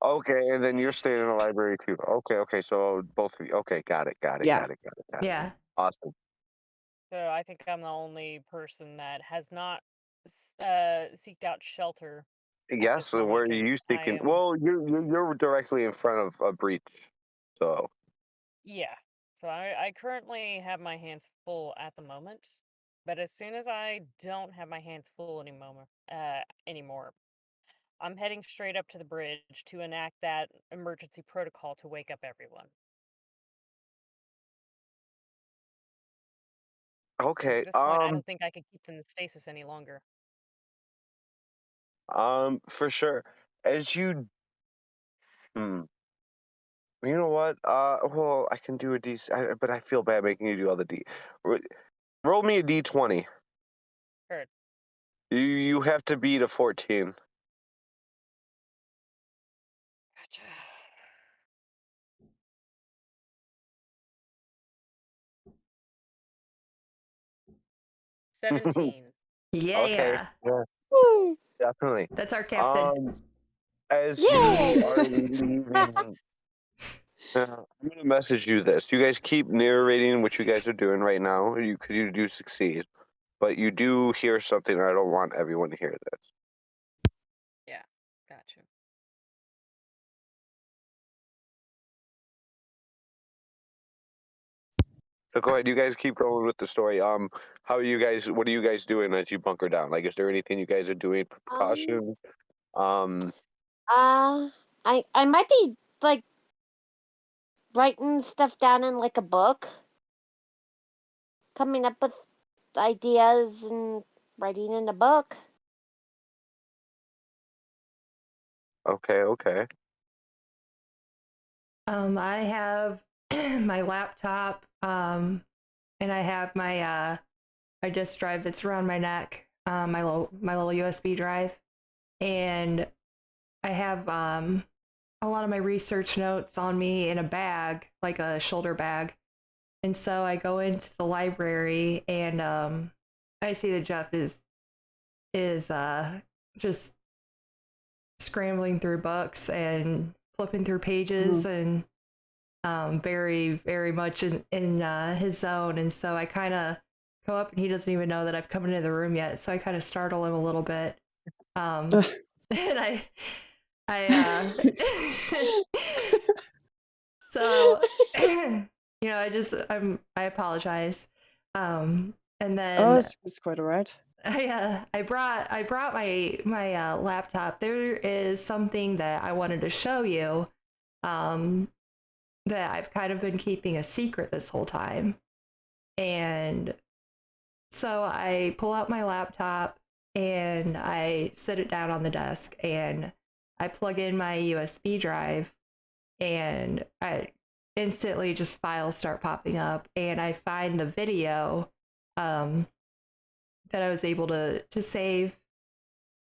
S1: Okay, and then you're staying in the library too. Okay, okay, so both of you. Okay, got it, got it,
S2: Yeah.
S1: got it, got it, got it.
S4: Yeah.
S1: Awesome.
S3: So I think I'm the only person that has not seeked out shelter at
S1: Yes,
S3: this
S1: so
S3: moment
S1: where are
S3: because
S1: you
S3: I
S1: sticking?
S3: am,
S1: Well, you're directly in front of a breach. So
S3: yeah. So I currently have my hands full at the moment, but as soon as I don't have my hands full anymore, I'm heading straight up to the bridge to enact that emergency protocol to wake up everyone. Because
S1: okay,
S3: at this point, I don't think I could keep them in stasis any longer.
S1: for sure. As you hmm, you know what? Well, I can do a D, but I feel bad making you do all the D. Roll me a D20.
S3: Heard.
S1: You have to beat a 14.
S3: Gotcha.
S1: Okay,
S3: 17.
S4: Yeah.
S1: yeah,
S5: Woo.
S1: definitely.
S4: That's our captain.
S1: Um, as
S5: Yay!
S1: you are leaving, I'm gonna message you this. You guys keep narrating what you guys are doing right now. Because you do succeed, but you do hear something. And I don't want everyone to hear this.
S3: Yeah, gotcha.
S1: So go ahead. You guys keep going with the story. How are you guys? What are you guys doing as you bunker down? Like, is there anything you guys are doing for
S5: um,
S1: precaution? Um,
S5: I might be like writing stuff down in like a book, coming up with ideas and writing in a book.
S1: okay, okay.
S4: I have my laptop, and I have my disk drive that's around my neck, my little USB drive, and I have a lot of my research notes on me in a bag, like a shoulder bag. And so I go into the library, and I see that Jeff is just scrambling through books and flipping through pages, and very very much in his zone. And so I kind of go up, and he doesn't even know that I've come into the room yet. So I kind of startle him a little bit,
S2: Ugh.
S4: and I so I apologize. And
S2: Oh,
S4: then
S2: it's quite all right.
S4: I brought my laptop. There is something that I wanted to show you, um, that I've kind of been keeping a secret this whole time. And so I pull out my laptop, and I sit it down on the desk and I plug in my USB drive, and I instantly just files start popping up, and I find the video um, that I was able to save,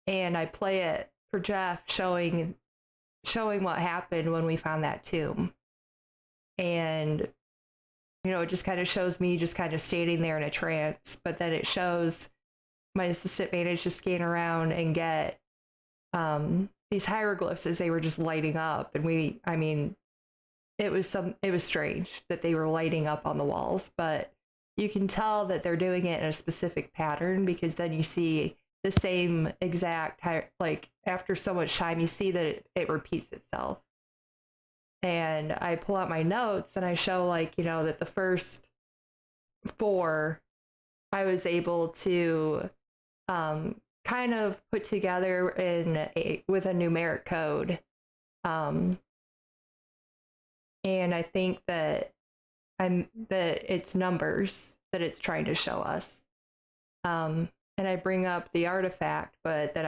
S4: and I play it for Jeff, showing what happened when we found that tomb. And it just kind of shows me just kind of standing there in a trance, but then it shows my assistant managed to scan around and get these hieroglyphs as they were just lighting up. And it was strange that they were lighting up on the walls, but you can tell that they're doing it in a specific pattern, because then you see the same exact, like after so much time, you see that it repeats itself. And I pull out my notes and I show that the first 4 I was able to kind of put together with a numeric code. And I think that it's numbers that it's trying to show us. And I bring up the artifact, but that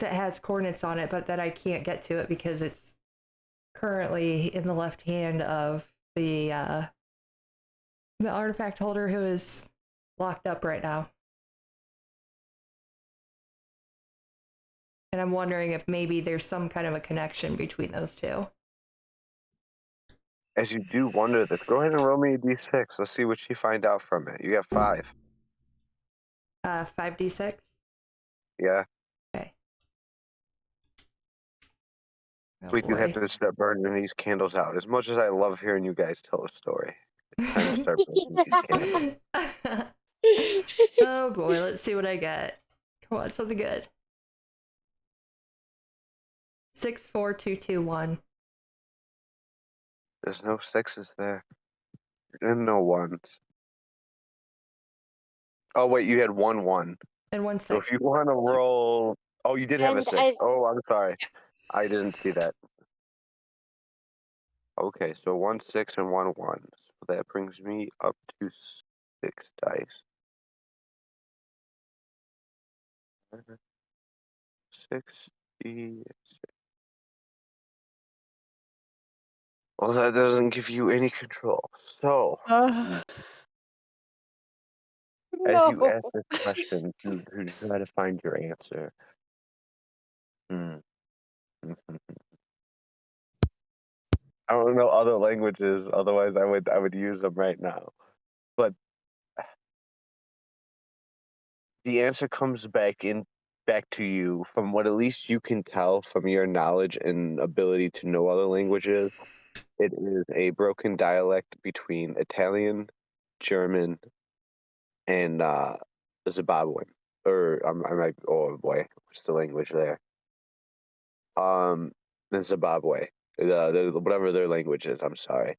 S4: has coordinates on it, but that I can't get to it because it's currently in the left hand of the artifact holder, who is locked up right now. And I'm wondering if maybe there's some kind of a connection between those two.
S1: As you do wonder this, go ahead and roll me a d6. Let's see what you find out from it. You got 5.
S4: 5d6?
S1: Yeah.
S4: Okay. Oh,
S1: We do have
S4: boy.
S1: to start burning these candles out. As much as I love hearing you guys tell a story, it's time to start burning these candles.
S4: Oh boy, let's see what I get. Come on, something good. 64221.
S1: There's no 6s there. And no 1s. Oh, wait, you had 1 1.
S4: And 1
S1: So
S4: 6.
S1: if you want to roll... Oh, you did have a
S5: And
S1: 6. Oh, I'm sorry. I didn't see that. Okay, so 1 6 and 1 1. So that brings me up to 6 dice. 66. Well, that doesn't give you any control. So, as you
S5: No.
S1: ask this question to try to find your answer, I don't know other languages. Otherwise, I would use them right now. But the answer comes back to you from what at least you can tell from your knowledge and ability to know other languages. It is a broken dialect between Italian, German, and Zimbabwean. Or I might. Oh boy, what's the language there? In Zimbabwe, whatever their language is. I'm sorry,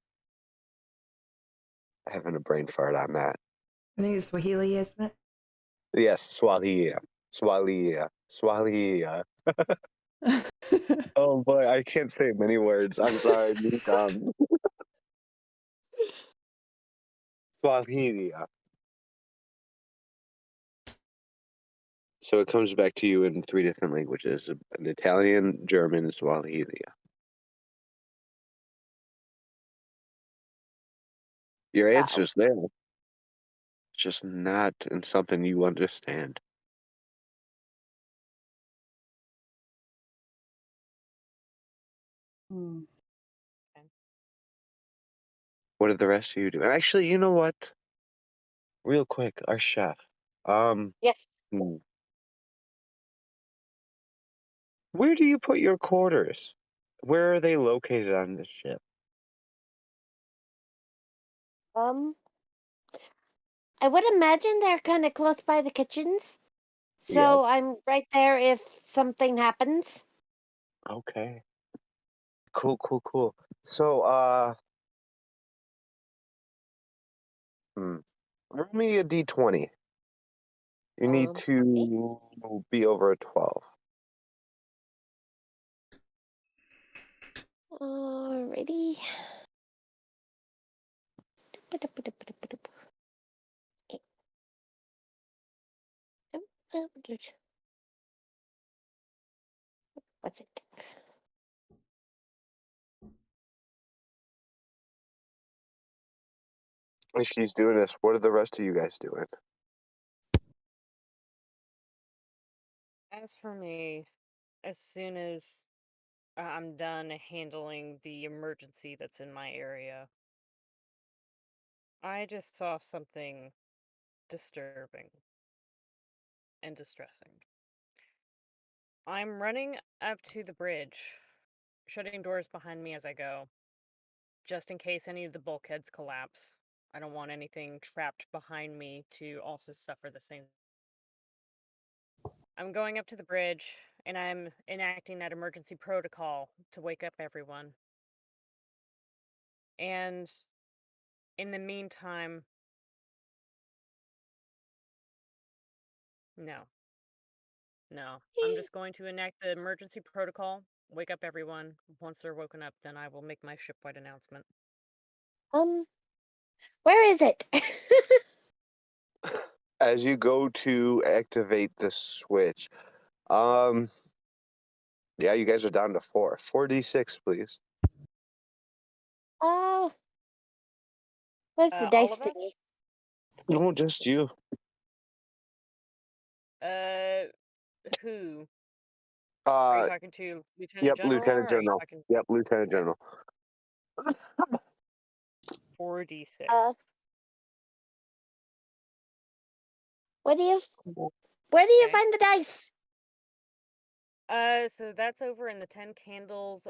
S1: having a brain fart on that.
S4: I think it's Swahili, isn't it?
S1: Yes, Swahili, Swahili, Swahili. Oh boy, I can't say many words. I'm sorry, Swahili. So it comes back to you in 3 different languages: an Italian, German, and Swahili. Your
S5: Wow.
S1: answer's there, just not in something you understand.
S2: Hmm.
S1: What did the rest of you do? Actually, you know what? Real quick, our chef.
S5: Yes.
S1: Hmm, where do you put your quarters? Where are they located on this ship?
S5: Um, I would imagine they're kind of close by the kitchens.
S1: Yeah.
S5: So I'm right there if something happens.
S1: Okay. Cool. So, roll me a d20. You need
S5: Okay.
S1: to be over a 12.
S5: Alrighty. What's it?
S1: As she's doing this, what are the rest of you guys doing?
S3: As for me, as soon as I'm done handling the emergency that's in my area, I just saw something disturbing and distressing. I'm running up to the bridge, shutting doors behind me as I go, just in case any of the bulkheads collapse. I don't want anything trapped behind me to also suffer the same. I'm going up to the bridge and I'm enacting that emergency protocol to wake up everyone. And in the meantime, no, no. I'm just going to enact the emergency protocol, wake up everyone. Once they're woken up, then I will make my shipwide announcement.
S5: Where is it?
S1: As you go to activate the switch, yeah, you guys are down to 4. 4d6, please.
S5: Oh, what's the
S3: All
S5: dice
S3: of
S5: thingy?
S3: us?
S1: No, just you.
S3: Who? Are you talking to Lieutenant
S1: Yep,
S3: General
S1: Lieutenant
S3: or are you
S1: General.
S3: talking
S1: Yep, Lieutenant General.
S3: 4d6?
S5: What do you? Where do you
S3: Okay.
S5: find the dice?
S3: So that's over in the 10 candles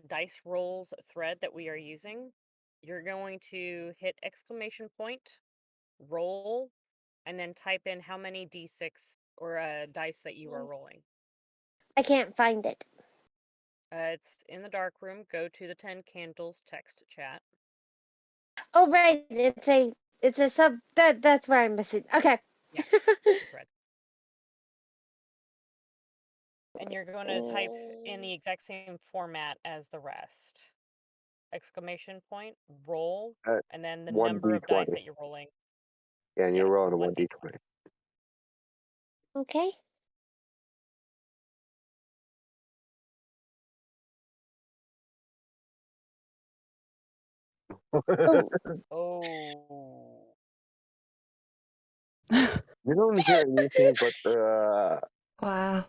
S3: dice rolls thread that we are using. You're going to hit exclamation point, roll, and then type in how many d6 or dice that you are rolling.
S5: I can't find it.
S3: It's in the dark room. Go to the 10 candles text chat.
S5: Oh, right. It's a sub. That's where I'm missing. Okay.
S3: Yeah, thread. And you're going to type in the exact same format as the rest. Exclamation point, roll,
S1: Uh,
S3: and then the number of dice
S1: 1d20.
S3: that you're rolling.
S1: Yeah, and
S3: Yeah,
S1: you're
S3: so
S1: rolling a
S3: 1d20.
S1: 1d20.
S5: Okay. Oh,
S3: Oh.
S1: You don't hear anything but
S4: Wow.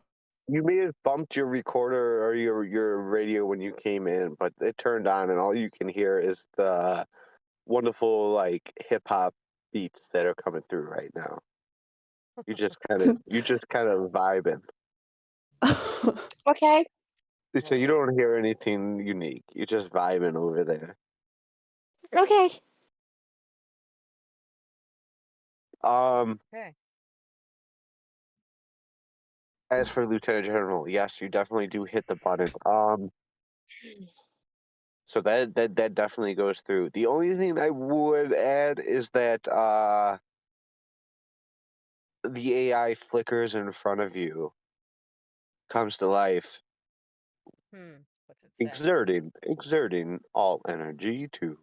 S1: you may have bumped your recorder or your radio when you came in, but it turned on and all you can hear is the wonderful like hip hop beats that are coming through right now. You just kind of vibing.
S5: okay.
S1: So you don't hear anything unique. You're just vibing over there.
S5: Okay.
S3: Okay.
S1: As for Lieutenant General, yes, you definitely do hit the button. So that definitely goes through. The only thing I would add is that the AI flickers in front of you, comes to life,
S3: What's it say?
S1: exerting all energy to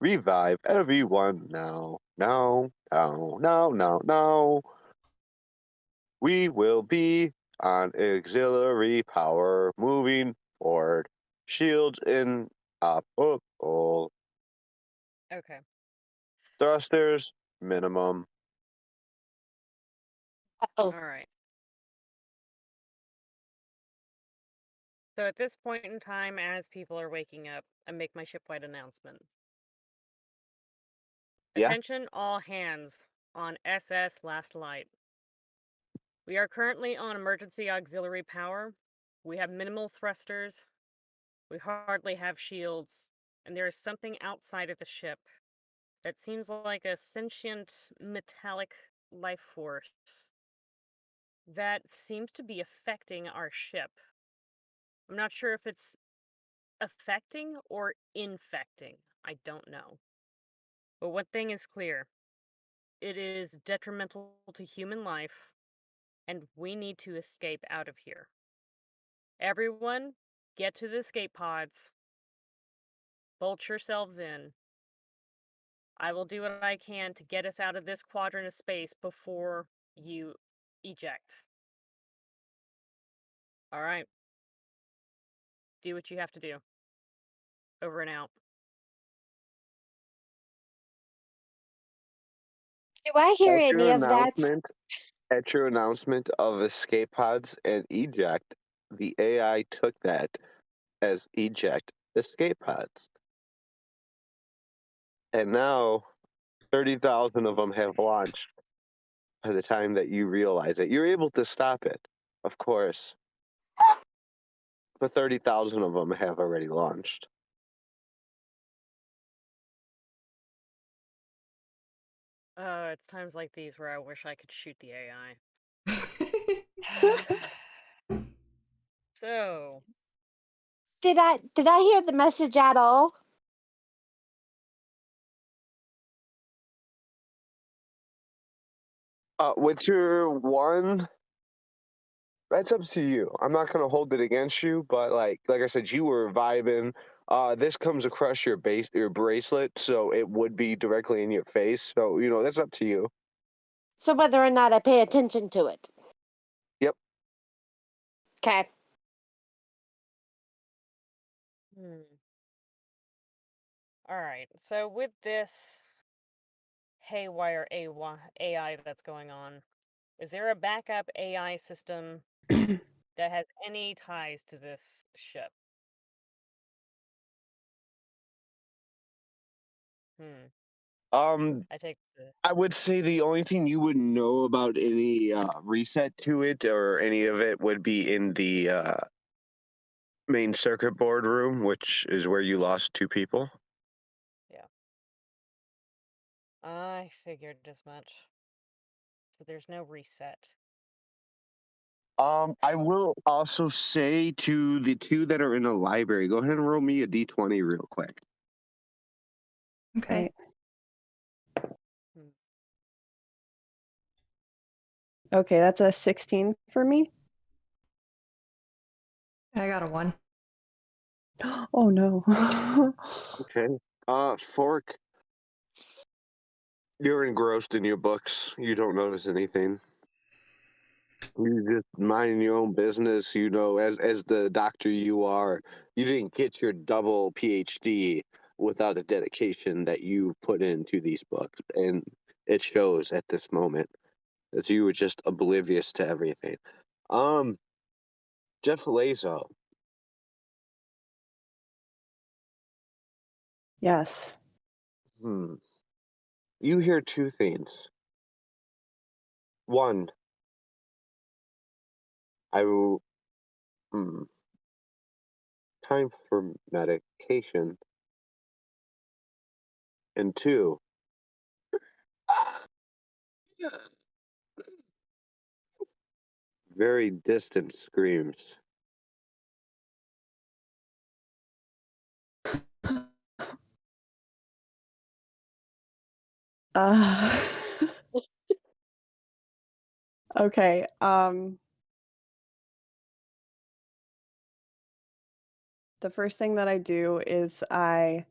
S1: revive everyone now. Now. We will be on auxiliary power moving forward. Shields in operable.
S3: Okay.
S1: Thrusters minimum.
S5: Oh,
S3: All right. So at this point in time, as people are waking up, I make my shipwide announcement.
S1: Yeah.
S3: Attention, all hands on SS Last Light. We are currently on emergency auxiliary power. We have minimal thrusters. We hardly have shields. And there is something outside of the ship that seems like a sentient metallic life force that seems to be affecting our ship. I'm not sure if it's affecting or infecting. I don't know. But one thing is clear, it is detrimental to human life, and we need to escape out of here. Everyone, get to the escape pods, bolt yourselves in. I will do what I can to get us out of this quadrant of space before you eject. All right. Do what you have to do. Over and out.
S5: Do I hear
S1: At
S5: any
S1: your
S5: of that?
S1: announcement, at your announcement of escape pods and eject, the AI took that as eject escape pods, and now 30,000 of them have launched. By the time that you realize it, you're able to stop it, of course, but 30,000 of them have already launched.
S3: It's times like these where I wish I could shoot the AI. So,
S5: Did I hear the message at all?
S1: With your one, that's up to you. I'm not gonna hold it against you, but like I said, you were vibing. This comes across your bracelet, so it would be directly in your face. So that's up to you.
S5: So whether or not I pay attention to it.
S1: Yep.
S5: Okay.
S3: all right. So with this haywire AI that's going on, is there a backup AI system that has any ties to this ship?
S1: Um,
S3: I take the.
S1: I would say the only thing you would know about any reset to it or any of it would be in the main circuit board room, which is where you lost 2 people.
S3: Yeah. I figured as much. So there's no reset.
S1: I will also say to the 2 that are in the library, go ahead and roll me a d20 real quick.
S4: Okay.
S3: Hmm.
S2: Okay, that's a 16 for me.
S4: I got a 1.
S2: Oh no.
S1: Okay. Fork, you're engrossed in your books. You don't notice anything. You just mind your own business. As the doctor you are, you didn't get your double PhD without the dedication that you put into these books, and it shows at this moment that you were just oblivious to everything. Um, Jeff Lazo,
S2: Yes.
S1: you hear 2 things. One, I will. Time for medication, and 2, very distant screams.
S2: Uh, okay. The first thing that I do is I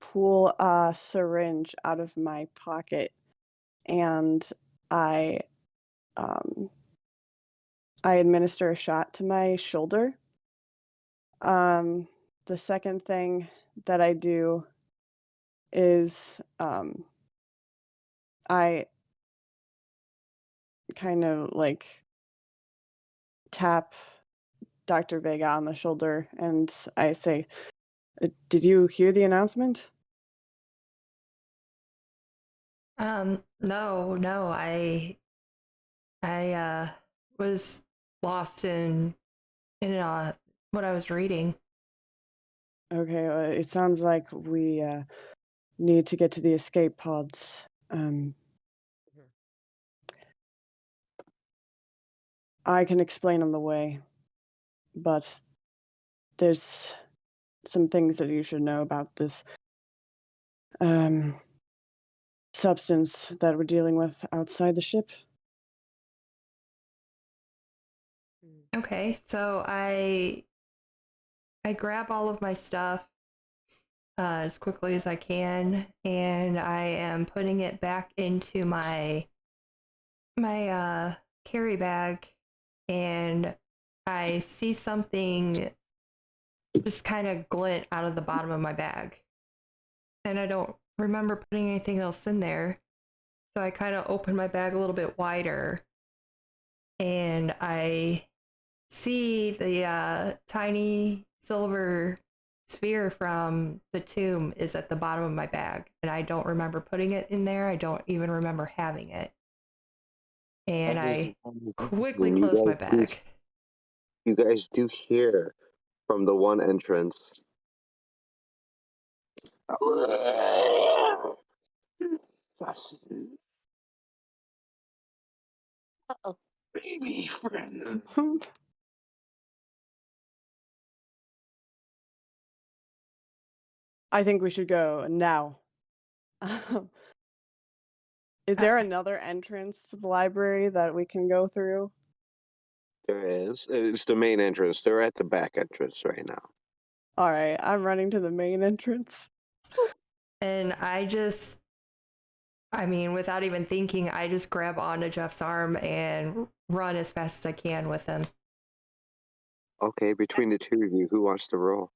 S2: pull a syringe out of my pocket and I um, I administer a shot to my shoulder. The second thing that I do is I kind of like tap Dr. Vega on the shoulder and I say, Did you hear the announcement?"
S4: No, I was lost in what I was reading.
S2: Okay, it sounds like we need to get to the escape pods. I can explain on the way, but there's some things that you should know about this substance that we're dealing with outside the ship.
S4: Okay, so I grab all of my stuff as quickly as I can, and I am putting it back into my carry bag, and I see something just kind of glint out of the bottom of my bag, and I don't remember putting anything else in there. So I kind of open my bag a little bit wider, and I see the tiny silver sphere from the tomb is at the bottom of my bag, and I don't remember putting it in there. I don't even remember having it. And
S1: That is
S4: I quickly
S1: when
S4: close my bag.
S1: you guys do hear from the one entrance.
S5: Uh-oh.
S1: Baby friend.
S2: I think we should go now. Is there another entrance to the library that we can go through?
S1: There is. It's the main entrance. They're at the back entrance right now.
S2: All right, I'm running to the main entrance.
S4: And I mean, without even thinking, I just grab onto Jeff's arm and run as fast as I can with him.
S1: Okay, between the two of you, who wants to roll?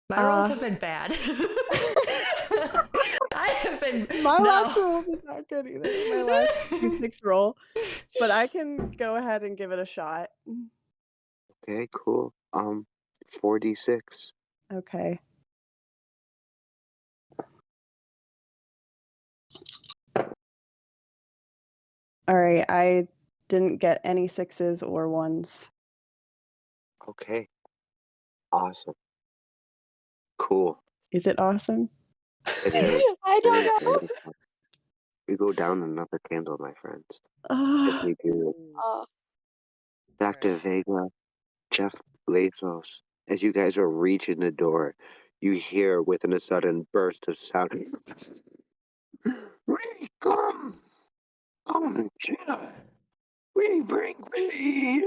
S4: My rolls have been bad. I have been.
S2: My
S4: no.
S2: last roll was not good either. My last D6 roll, but I can go ahead and give it a shot.
S1: Okay, cool. 4d6.
S2: Okay. All right, I didn't get any 6s or 1s.
S1: Okay. Awesome. Cool.
S2: Is it awesome?
S1: It is.
S5: I
S1: It
S5: don't
S1: is
S5: know.
S1: wonderful. We go down another candle, my friends. As
S2: Ah,
S1: we do.
S5: Oh,
S1: Dr.
S3: Right.
S1: Vega, Jeff Blazos, as you guys are reaching the door, you hear within a sudden burst of sound. We come! Come, Jeff! We bring peace!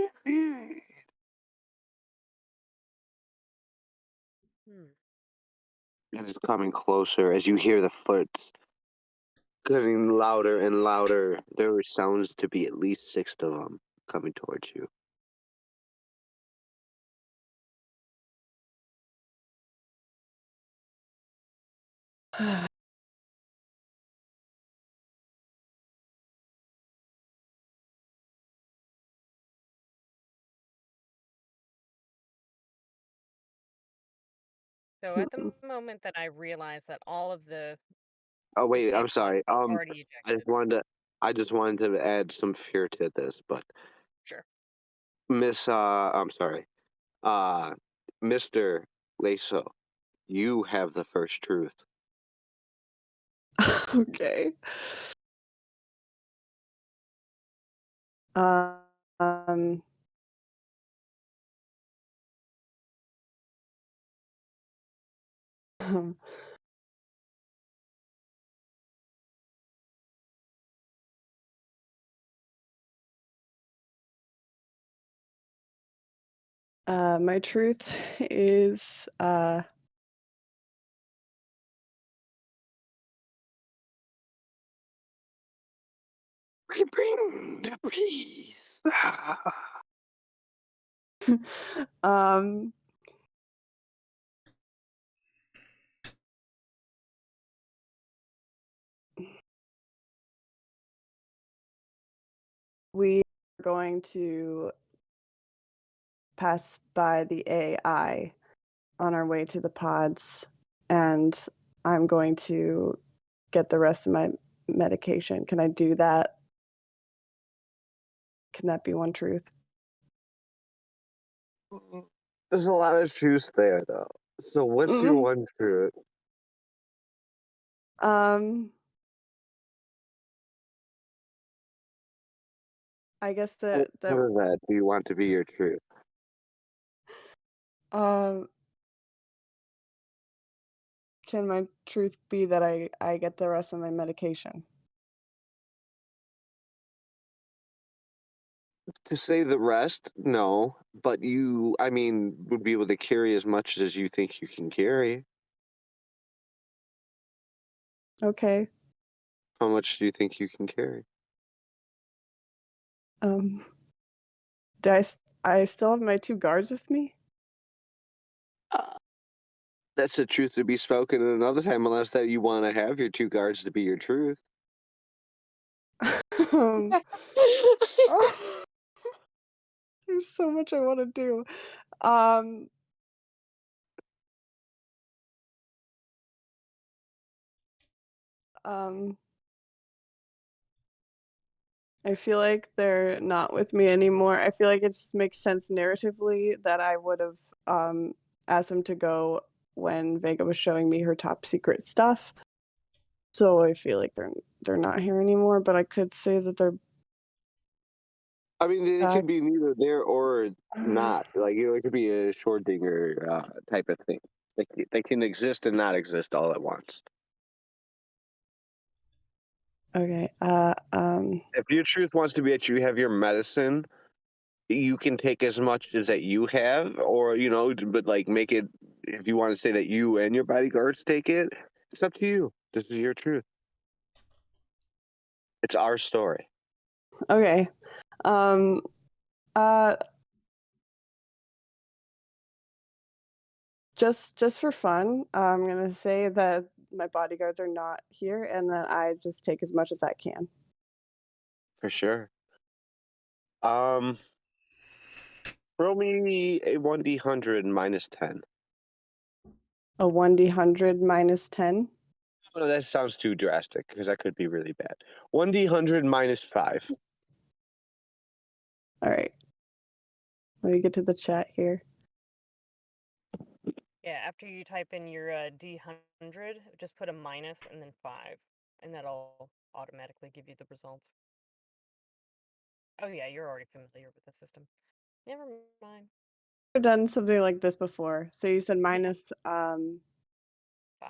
S3: Hmm.
S1: And it's coming closer as you hear the foot getting louder and louder. There sounds to be at least 6 of them coming towards you.
S3: So at the moment that I realized that all of the
S1: Oh wait, I'm
S3: Sandlot
S1: sorry.
S3: already
S1: I
S3: ejected.
S1: I just wanted to add some fear to this, but
S3: Sure.
S1: I'm sorry. Uh Mr. Laso, you have the first truth.
S2: okay. Um. My truth is
S1: We bring the peace.
S2: um we are going to pass by the AI on our way to the pods, and I'm going to get the rest of my medication. Can I do that? Can that be one truth?
S1: There's a lot of truth there though. So what's your one truth?
S2: Um I guess
S1: What
S2: that
S1: of that do you want to be your truth?
S2: um can my truth be that I get the rest of my medication?
S1: To say the rest, no, but you, I mean, would be able to carry as much as you think you can carry.
S2: Okay.
S1: How much do you think you can carry?
S2: Um, I still have my 2 guards with me?
S1: Uh, that's the truth to be spoken at another time, unless that you want to have your 2 guards to be your truth.
S2: Um, there's so much I wanna do. Um, um, I feel like they're not with me anymore. I feel like it just makes sense narratively that I would've, asked them to go when Vega was showing me her top secret stuff. So I feel like they're not here anymore, but I could say that they're
S1: I mean, it
S2: back.
S1: could be neither there or not. Like, it could be a Schrodinger type of thing. They can exist and not exist all at once.
S2: Okay,
S1: If your truth wants to be that you have your medicine, you can take as much as that you have, or but like make it. If you want to say that you and your bodyguards take it, it's up to you. This is your truth. It's our story.
S2: okay. Um, uh, just for fun, I'm gonna say that my bodyguards are not here and that I just take as much as I can.
S1: For sure. Um, Roll me a 1d100 minus 10.
S2: A 1d100 minus 10?
S1: Oh, no, that sounds too drastic because that could be really bad. 1d100 minus 5.
S2: Alright. Let me get to the chat here.
S3: Yeah, after you type in your D100, just put a minus and then 5, and that'll automatically give you the results. Oh yeah, you're already familiar with the system. Never mind.
S2: I've done something like this before. So you said minus,
S3: 5.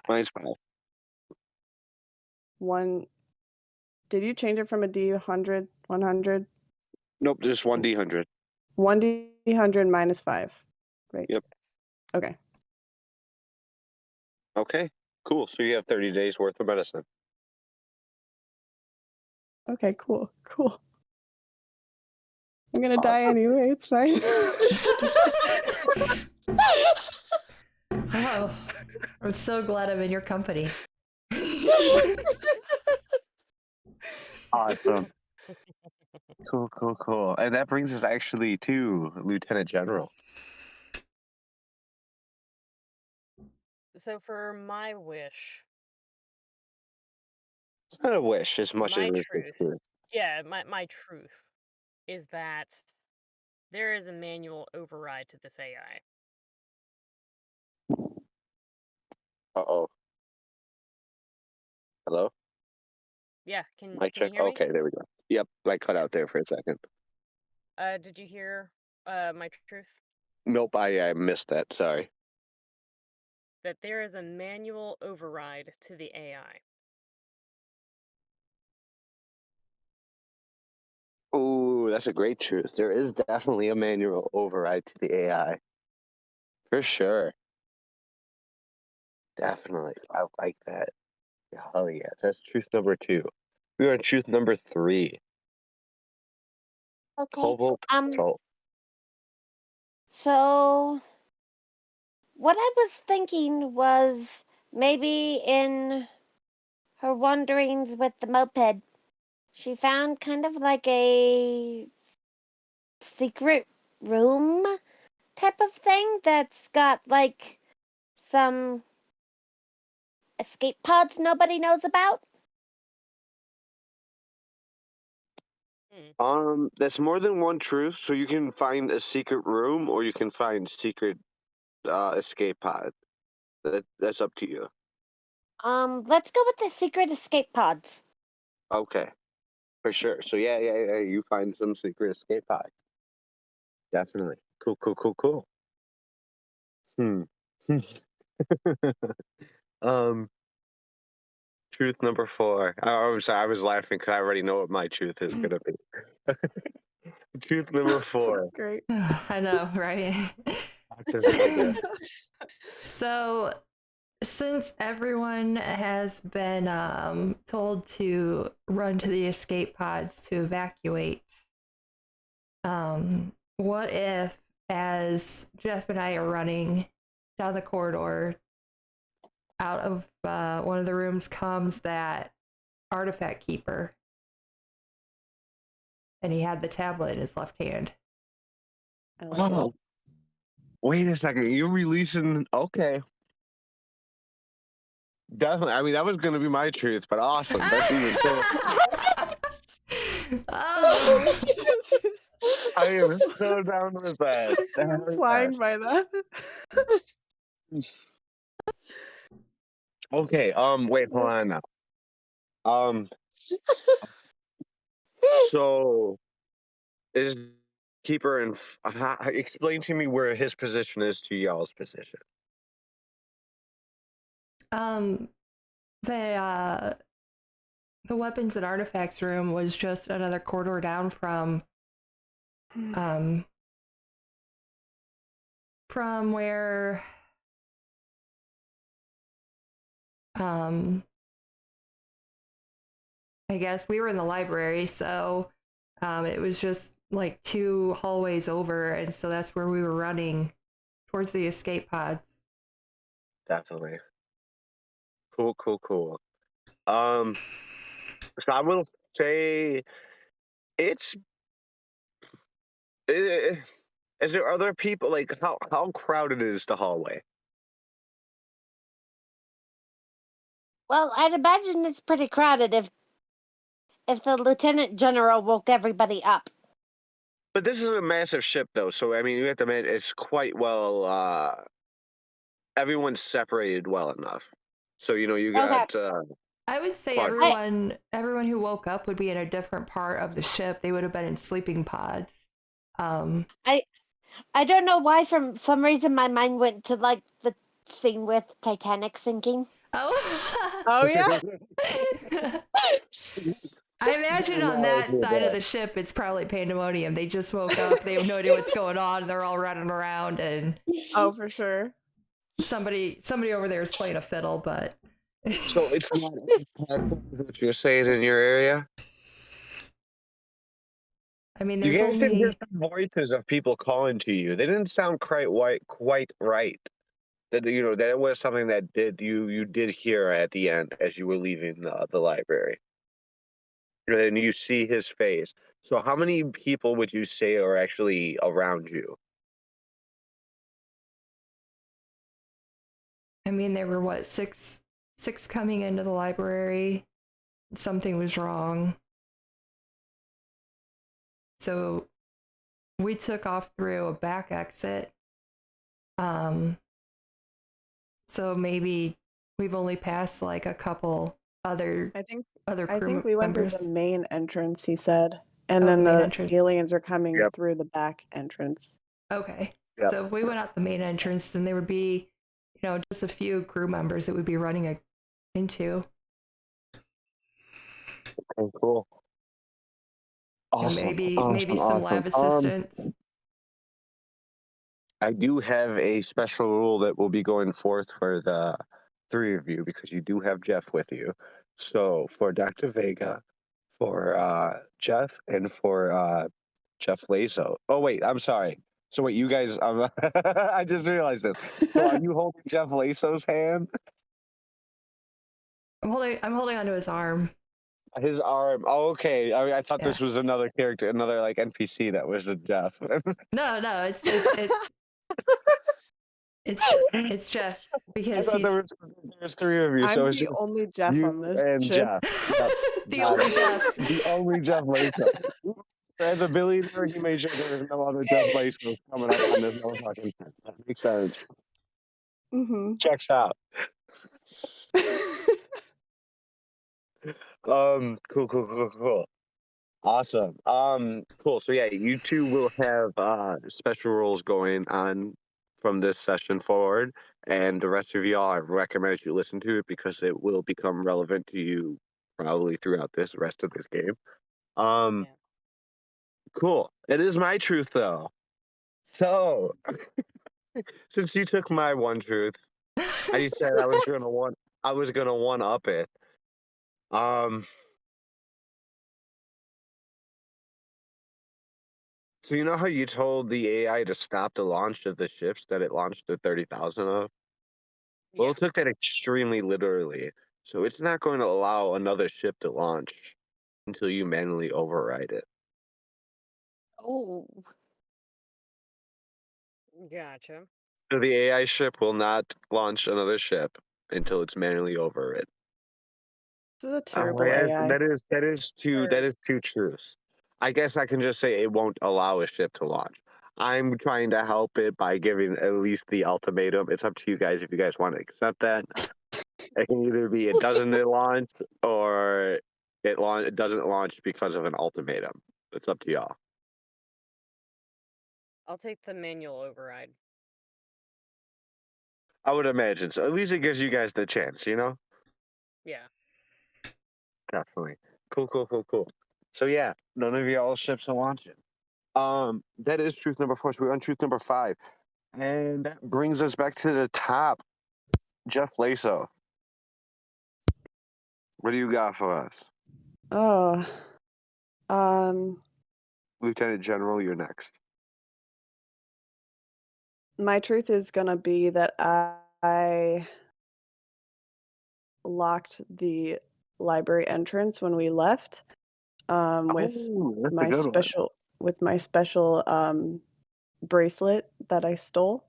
S1: Minus 5.
S2: 1. Did you change it from a D100, 100?
S1: Nope, just
S2: So
S1: 1d100.
S2: 1d100 minus 5, right?
S1: Yep.
S2: Okay.
S1: Okay, cool. So you have 30 days worth of medicine.
S2: Okay, cool, cool. I'm gonna die
S1: Awesome.
S2: anyway, it's fine.
S4: Oh, I'm so glad I'm in your company.
S1: Awesome. Cool, cool, cool. And that brings us actually to Lieutenant General.
S3: So for my wish,
S1: It's not a wish as much as
S3: my
S1: it is the
S3: truth,
S1: truth.
S3: yeah, my truth is that there is a manual override to this AI.
S1: Uh-oh. Hello?
S3: Yeah, can
S1: Mic
S3: you
S1: check.
S3: hear me?
S1: Okay, there we go. Yep, I cut out there for a second.
S3: Did you hear my truth?
S1: Nope, I missed that. Sorry.
S3: That there is a manual override to the AI.
S1: Ooh, that's a great truth. There is definitely a manual override to the AI. For sure. Definitely. I like that. Hell yeah. That's truth number 2. We are on truth number 3.
S5: Okay.
S1: Cobalt salt.
S5: So what I was thinking was maybe in her wanderings with the moped, she found kind of like a secret room type of thing that's got like some escape pods nobody knows about.
S1: That's more than one truth. So you can find a secret room or you can find secret escape pod. That's up to you.
S5: Let's go with the secret escape pods.
S1: Okay. For sure. So yeah. You find some secret escape pod. Definitely. Cool, cool, cool, cool. Hmm. um, truth number 4. I was laughing because I already know what my truth is gonna be. Truth number 4.
S2: Great.
S4: I know, right?
S1: Dr. Vega.
S4: So, since everyone has been told to run to the escape pods to evacuate, what if, as Jeff and I are running down the corridor, out of one of the rooms comes that artifact keeper, and he had the tablet in his left hand?
S2: I like it.
S1: Oh, wait a second. You're releasing. Okay. Definitely. I mean, that was going to be my truth, but awesome. That's even cool.
S4: Oh.
S1: I am so down with that. Hell yeah.
S2: Flying by that.
S1: Okay. Wait, hold on now. So is keeper and explain to me where his position is to y'all's position.
S4: The weapons and artifacts room was just another corridor down from where I guess we were in the library, so it was just like 2 hallways over, and so that's where we were running towards the escape pods.
S1: Definitely. Cool. So I will say it's. Is there other people? Like how crowded is the hallway?
S5: Well, I'd imagine it's pretty crowded if the lieutenant general woke everybody up.
S1: But this is a massive ship, though, so I mean, you have to admit it's quite well. Everyone's separated well enough, so you
S5: Okay.
S1: got.
S4: I would say
S1: Quad-
S4: everyone who woke up would be in a different part of the ship. They would have been in sleeping pods.
S5: I don't know why. For some reason, my mind went to like the scene with Titanic sinking.
S4: Oh.
S2: Oh yeah.
S4: I imagine on that side of the ship, it's probably pandemonium. They just woke up. They have no idea what's going on. They're all running around, and
S2: Oh, for sure.
S4: somebody over there is playing a fiddle. But
S1: So it's not what you're saying in your area.
S4: I mean,
S1: You
S4: there's
S1: guys didn't hear
S4: only
S1: some voices of people calling to you. They didn't sound quite right. That that was something that you did hear at the end as you were leaving the library. And you see his face. So how many people would you say are actually around you?
S4: I mean, there were what, six coming into the library. Something was wrong. So we took off through a back exit. So maybe we've only passed like a couple other
S2: I think
S4: crew
S2: we went through
S4: members.
S2: the main entrance, he said. And
S4: Oh,
S2: then
S4: the main
S2: the
S4: entrance.
S2: aliens are coming
S1: Yep.
S2: through the back entrance.
S4: Okay.
S1: Yep.
S4: So if we went out the main entrance, then there would be, just a few crew members that would be running into.
S1: Okay, cool. Awesome.
S4: Maybe
S1: awesome,
S4: some lab assistants.
S1: I do have a special rule that will be going forth for the 3 of you because you do have Jeff with you. So for Dr. Vega, for Jeff, and for Jeff Lazo. Oh wait, I'm sorry. So wait, you guys, I just realized this. So are you holding Jeff Lazo's hand?
S4: I'm holding onto his arm.
S1: His arm. Oh, okay. I thought
S4: Yeah.
S1: this was another character, another like NPC that was a Jeff.
S4: No, it's Jeff because
S1: I thought there was 3 of you.
S2: I'm
S1: so it's
S2: the
S1: just
S2: only Jeff
S1: you
S2: on this
S1: and
S2: ship.
S1: Jeff. Yep.
S4: the
S1: Got
S4: only
S1: it.
S4: Jeff.
S1: The only Jeff Lazo. As a billionaire, he made sure there was no other Jeff Lazo coming up on this motherfucking. That makes sense.
S2: Mm-hmm.
S1: Checks out. Cool. Awesome. Cool. So yeah, you two will have special rules going on from this session forward, and the rest of y'all, I recommend you listen to it because it will become relevant to you probably throughout this rest of this game.
S3: Yeah.
S1: Cool. It is my truth though. So, since you took my one truth, I said I was gonna one up it. Um, so you know how you told the AI to stop the launch of the ships that it launched the 30,000 of? Well,
S3: Yeah.
S1: it took that extremely literally. So it's not going to allow another ship to launch until you manually override it.
S5: Oh,
S3: Gotcha.
S1: So the AI ship will not launch another ship until it's manually overrid.
S2: This is a terrible
S1: Yes,
S2: AI.
S3: Or
S1: that is two truths. I guess I can just say it won't allow a ship to launch. I'm trying to help it by giving at least the ultimatum. It's up to you guys if you guys want to accept that. It can either be it doesn't launch or it doesn't launch because of an ultimatum. It's up to y'all.
S3: I'll take the manual override.
S1: I would imagine so. At least it gives you guys the chance, you know?
S3: Yeah.
S1: Definitely. Cool, cool, cool, cool. So yeah, none of y'all ships are launching. That is truth number 4. So we're on truth number 5. And that brings us back to the top. Jeff Laso, what do you got for us?
S2: Oh, um,
S1: Lieutenant General, you're next.
S2: my truth is gonna be that I locked the library entrance when we left, with
S1: Oh, that's a
S2: my
S1: good one.
S2: special bracelet that I stole.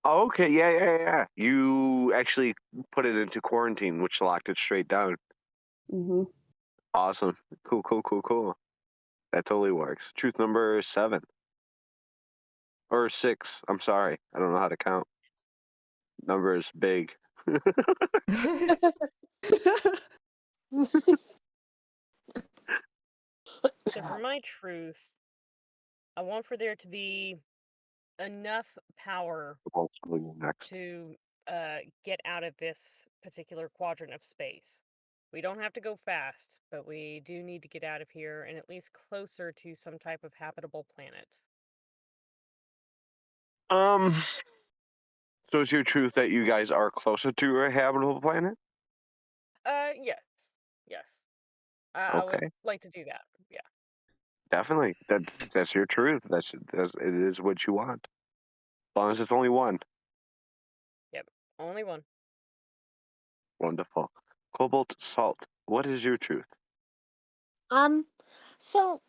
S1: Oh, okay, yeah, yeah, yeah. You actually put it into quarantine, which locked it straight down.
S2: Hmm.
S1: Awesome. Cool, cool, cool, cool. That totally works. Truth number 7. Or 6. I'm sorry. I don't know how to count. Number is big.
S3: So for my truth, I want for there to be enough power
S1: Possibly next.
S3: to get out of this particular quadrant of space. We don't have to go fast, but we do need to get out of here and at least closer to some type of habitable planet.
S1: Um, so it's your truth that you guys are closer to a habitable planet?
S3: Yes. Yes. I would
S1: Okay,
S3: like to do that. Yeah.
S1: definitely. That's your truth. That's it is what you want. As long as it's only one.
S3: Yep. Only one.
S1: Wonderful. Cobalt salt. What is your truth?
S5: um, so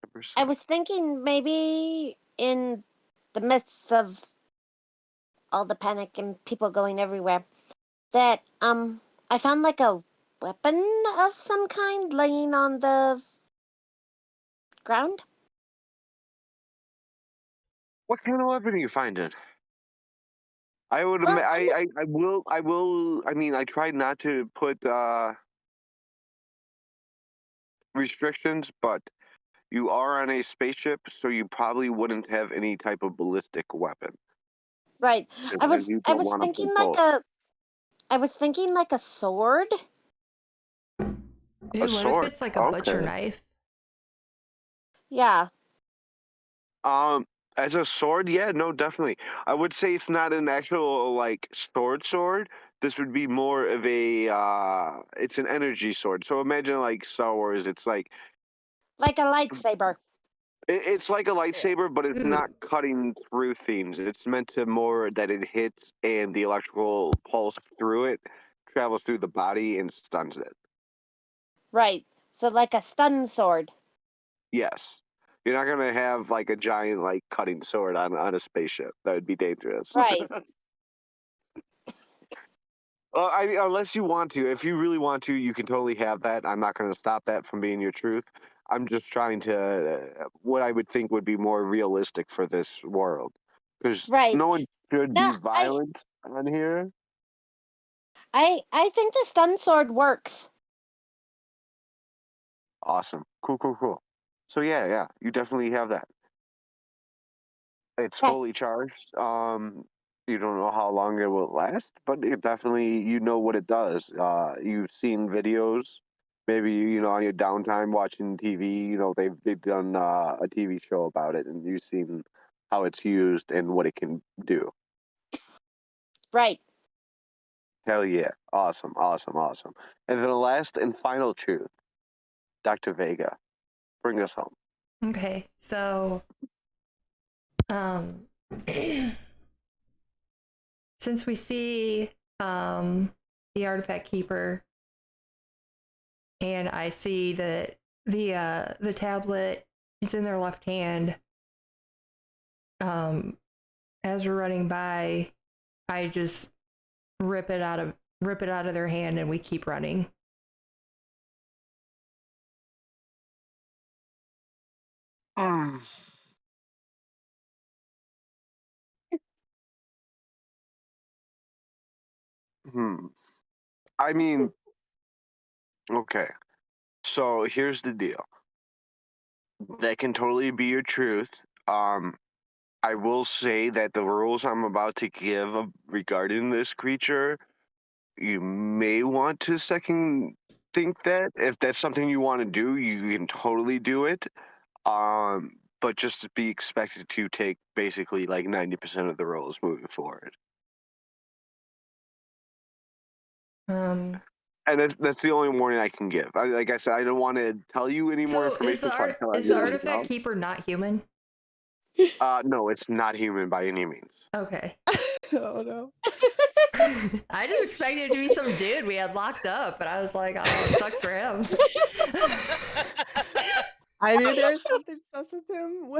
S1: Number
S5: I
S1: 7.
S5: was thinking maybe in the midst of all the panic and people going everywhere, that I found like a weapon of some kind laying on the ground.
S1: What kind of weapon are you finding? I would.
S5: Well,
S1: I mean, I tried not to put restrictions, but you are on a spaceship, so you probably wouldn't have any type of ballistic weapon,
S5: right.
S1: and you
S5: I
S1: don't
S5: was
S1: want to put
S5: thinking like
S1: both.
S5: a sword.
S1: A
S4: Ooh, what if
S1: sword.
S4: it's like a butcher
S1: Okay.
S4: knife?
S5: Yeah.
S1: Um, as a sword, yeah, no, definitely. I would say it's not an actual like sword. This would be more of a it's an energy sword. So imagine like Star Wars. It's like
S5: Like a lightsaber.
S1: it's like a
S3: Yeah.
S1: lightsaber, but it's not cutting through things. It's meant to more that it hits and the electrical pulse through it travels through the body and stuns it.
S5: Right. So like a stun sword.
S1: Yes. You're not gonna have like a giant like cutting sword on a spaceship. That would be dangerous.
S5: Right.
S1: I mean, unless you want to. If you really want to, you can totally have that. I'm not going to stop that from being your truth. I'm just trying to what I would think would be more realistic for this world, because
S5: Right.
S1: no one should be
S5: No,
S1: violent on here.
S5: I think the stun sword works.
S1: Awesome, cool, cool, cool. So yeah, yeah, you definitely have that. It's
S5: Okay.
S1: fully charged. You don't know how long it will last, but it definitely you know what it does. You've seen videos, maybe on your downtime watching TV, they've done a TV show about it, and you've seen how it's used and what it can do.
S5: Right.
S1: Hell yeah. Awesome, awesome, awesome. And then the last and final truth, Dr. Vega, bring us home.
S4: Okay, so since we see the artifact keeper, and I see that the tablet is in their left hand, as we're running by, I just rip it out of their hand, and we keep running.
S1: I mean, okay. So here's the deal. That can totally be your truth. I will say that the rules I'm about to give regarding this creature, you may want to second think that. If that's something you want to do, you can totally do it. But just to be expected to take basically like 90% of the roles moving forward. And that's the only warning I can give. Like I said, I don't want to tell you any more
S4: So
S1: information.
S4: is the artifact keeper not human?
S1: No, it's not human by any means.
S4: Okay.
S2: Oh no.
S4: I just expected it to be some dude we had locked up, but I was like, oh, it sucks for him.
S2: I knew there was something sus with him.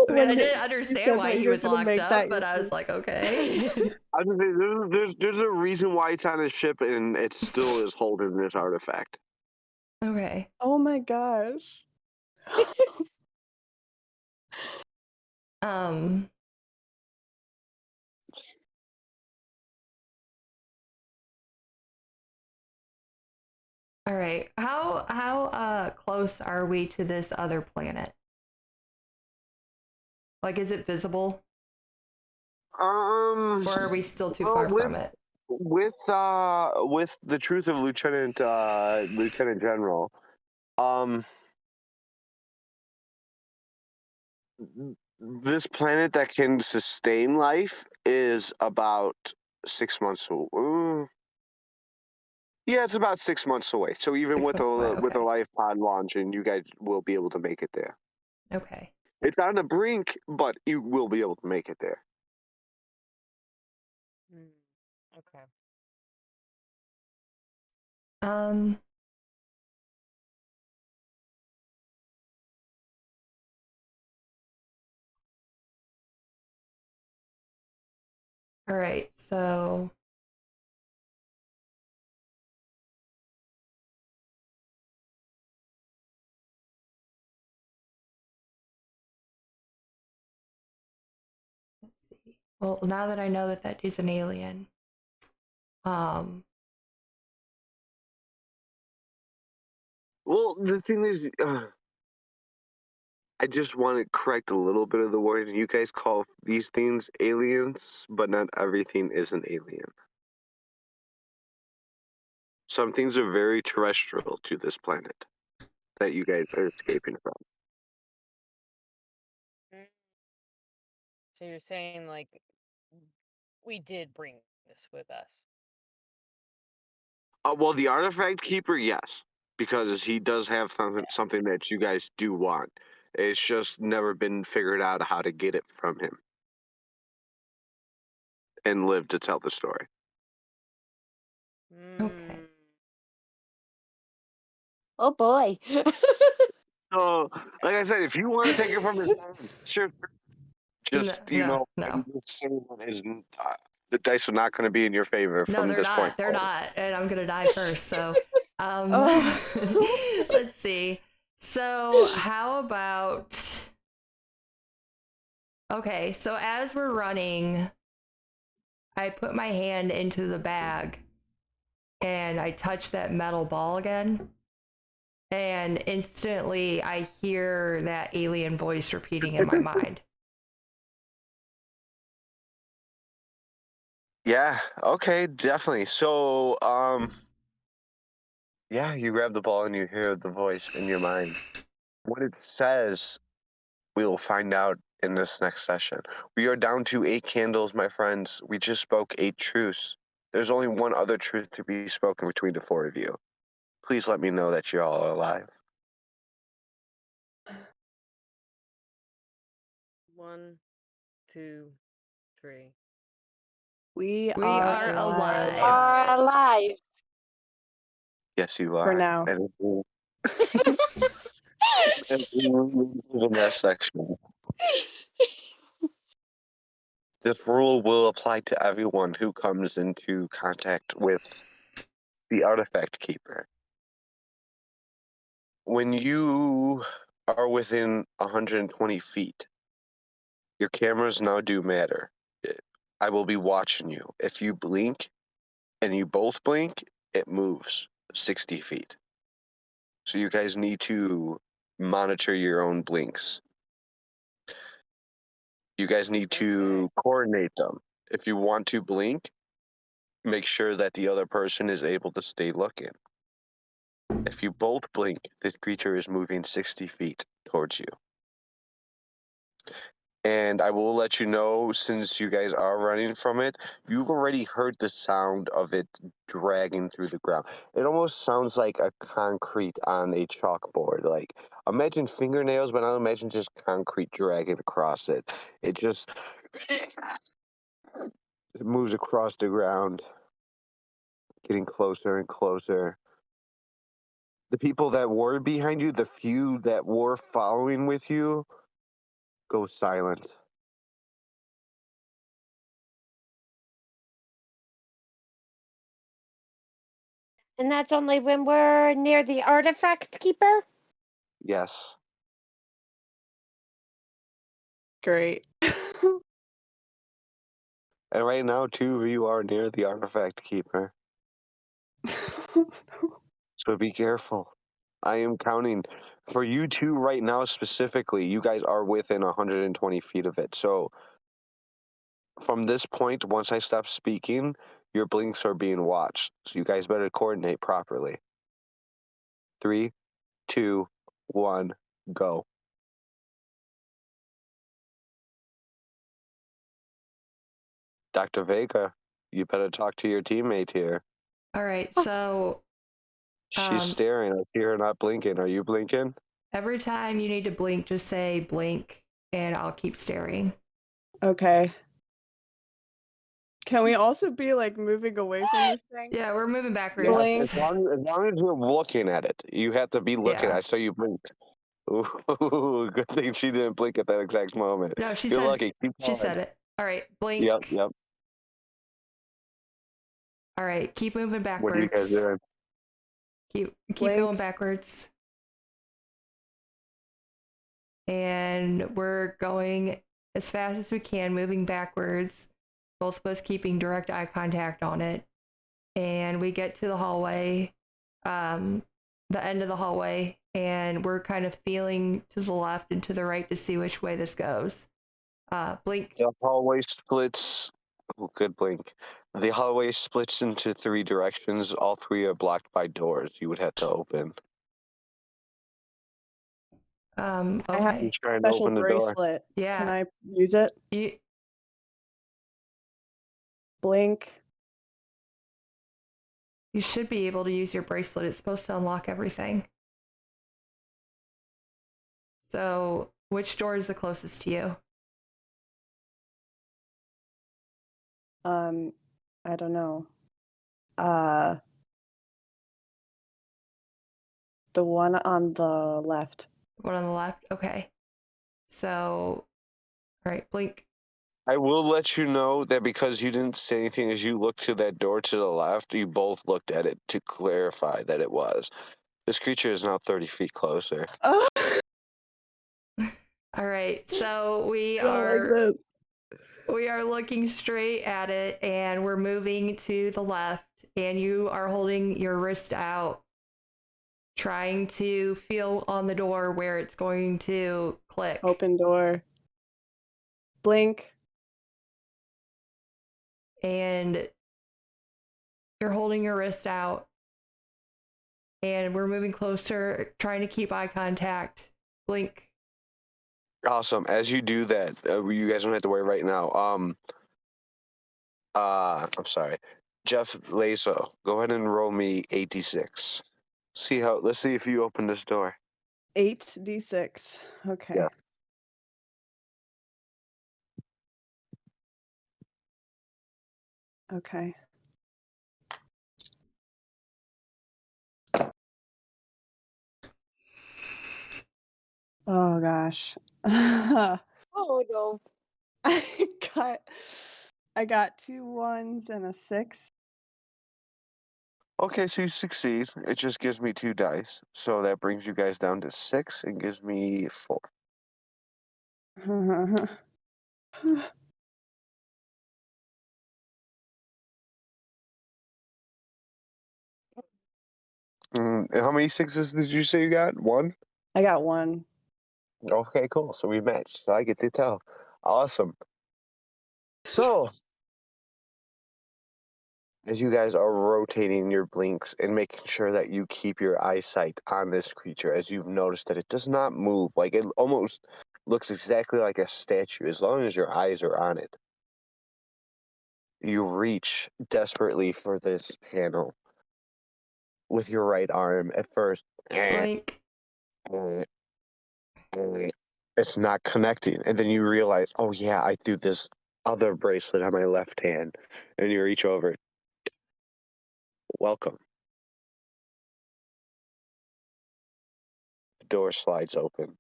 S4: I mean, I didn't understand why he was locked up, but I was like, okay.
S1: I was gonna say, there's a reason why it's on his ship, and it still is holding this artifact.
S4: Okay.
S2: Oh my gosh.
S4: All right. How close are we to this other planet? Like, is it visible? Or are we still too far from it?
S1: With the truth of Lieutenant General, this planet that can sustain life is about 6 months away. Yeah, it's about 6 months away. So even
S4: 6
S1: with
S4: months away,
S1: with a
S4: okay.
S1: life pod launching, you guys will be able to make it there.
S4: Okay.
S1: It's on the brink, but you will be able to make it there.
S3: Okay.
S4: All right, so let's see. Well, now that I know that that dude's an alien,
S1: Well, the thing is, I just want to correct a little bit of the wording. You guys call these things aliens, but not everything is an alien. Some things are very terrestrial to this planet that you guys are escaping from.
S3: So you're saying like we did bring this with us?
S1: Well, the artifact keeper, yes, because he does have something that you guys do want. It's just never been figured out how to get it from him and live to tell the story.
S4: okay.
S5: Oh boy.
S1: So, like I said, if you want to take it from his hand, sure. Just
S4: No.
S1: I'm just saying the dice are not going to be in your favor
S4: No,
S1: from
S4: they're
S1: this
S4: not.
S1: point
S4: They're
S1: forward.
S4: not. And I'm gonna die first. So
S2: Oh.
S4: let's see. So how about okay, so as we're running, I put my hand into the bag and I touch that metal ball again. And instantly I hear that alien voice repeating in my mind.
S1: Yeah, okay, definitely. So, Yeah, you grab the ball and you hear the voice in your mind. What it says, we'll find out in this next session. We are down to 8 candles, my friends. We just spoke 8 truths. There's only one other truth to be spoken between the 4 of you. Please let me know that you're all alive.
S3: 1, 2, 3.
S2: We
S4: We
S2: are
S4: are
S2: alive
S4: alive.
S5: Are alive.
S1: Yes, you
S2: for
S1: are.
S2: now.
S1: And we move to the next section. This rule will apply to everyone who comes into contact with the artifact keeper. When you are within 120 feet, your cameras now do matter. I will be watching you. If you blink and you both blink, it moves 60 feet. So you guys need to monitor your own blinks. You guys need to coordinate them. If you want to blink, make sure that the other person is able to stay looking. If you both blink, this creature is moving 60 feet towards you. And I will let you know, since you guys are running from it, you've already heard the sound of it dragging through the ground. It almost sounds like a concrete on a chalkboard. Like, imagine fingernails, but I imagine just concrete dragging across it. It just it moves across the ground, getting closer and closer. The people that were behind you, the few that were following with you, go silent.
S5: And that's only when we're near the artifact keeper?
S1: Yes.
S2: Great.
S1: And right now, 2 of you are near the artifact keeper. So be careful. I am counting. For you two right now specifically, you guys are within 120 feet of it. So from this point, once I stop speaking, your blinks are being watched. So you guys better coordinate properly. 3, 2, 1, go. Dr. Vega, you better talk to your teammate here.
S4: All right, so
S1: She's staring. I see her not blinking. Are you blinking?
S4: every time you need to blink, just say blink, and I'll keep staring.
S2: Okay. Can we also be like moving away from this thing?
S4: Yeah, we're moving
S1: Yes,
S4: backwards.
S2: Blink.
S1: as long as you're looking at it, you have to be looking.
S4: Yeah.
S1: I saw you blink. Ooh, good thing she didn't blink at that exact moment.
S4: No, she
S1: You're
S4: said
S1: lucky. Keep
S4: she
S1: going.
S4: said it. All right, blink.
S1: Yep.
S4: All right, keep moving
S1: What are you guys
S4: backwards.
S1: doing?
S4: Keep
S2: Blink.
S4: going backwards. And we're going as fast as we can, moving backwards. Both of us keeping direct eye contact on it. And we get to the hallway, the end of the hallway, and we're kind of feeling to the left and to the right to see which way this goes. Blink.
S1: The hallway splits. Oh, good blink. The hallway splits into 3 directions. All 3 are blocked by doors you would have to open.
S2: I have
S4: Okay.
S1: Who's trying to
S2: special
S1: open the door?
S2: bracelet.
S4: Yeah.
S2: Can I use it? Blink.
S4: You should be able to use your bracelet. It's supposed to unlock everything. So, which door is the closest to you?
S2: I don't know. The one on the left.
S4: One on the left? Okay. So, all right, blink.
S1: I will let you know that because you didn't say anything as you looked to that door to the left, you both looked at it to clarify that it was. This creature is now 30 feet closer.
S2: Oh,
S4: All right. So, we
S2: I don't like
S4: are
S2: this.
S4: we are looking straight at it and we're moving to the left and you are holding your wrist out trying to feel on the door where it's going to click.
S2: Open door. Blink.
S4: And you're holding your wrist out and we're moving closer, trying to keep eye contact. Blink.
S1: Awesome. As you do that, you guys don't have to worry right now. I'm sorry, Jeff Laso. Go ahead and roll me 86. Let's see if you open this door.
S2: 8d6. Okay.
S1: Yeah.
S2: Okay. Oh gosh. I
S5: Oh no.
S2: got I got 2 1s and a 6.
S1: Okay, so you succeed. It just gives me 2 dice, so that brings you guys down to 6 and gives me 4. And how many 6s did you say you got? 1?
S2: I got 1.
S1: Okay, cool. So we matched. So I get to tell. Awesome. So as you guys are rotating your blinks and making sure that you keep your eyesight on this creature, as you've noticed that it does not move, like it almost looks exactly like a statue as long as your eyes are on it. You reach desperately for this panel with your right arm at first.
S4: Blink.
S1: It's not connecting, and then you realize, oh yeah, I threw this other bracelet on my left hand, and you reach over. Welcome. The door slides open.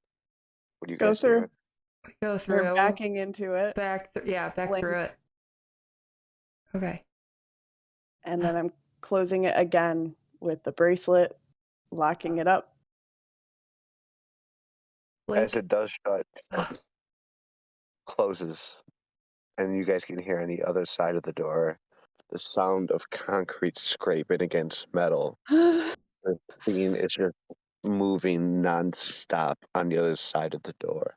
S1: What are you
S2: Go
S1: guys doing?
S2: through.
S4: Go
S2: We're
S4: through.
S2: backing into it.
S4: Back
S2: Blink.
S4: through it. Okay.
S2: And then I'm closing it again with the bracelet, locking it up.
S4: Blink.
S1: As it does shut, closes, and you guys can hear on the other side of the door the sound of concrete scraping against metal. The scene is just moving nonstop on the other side of the door.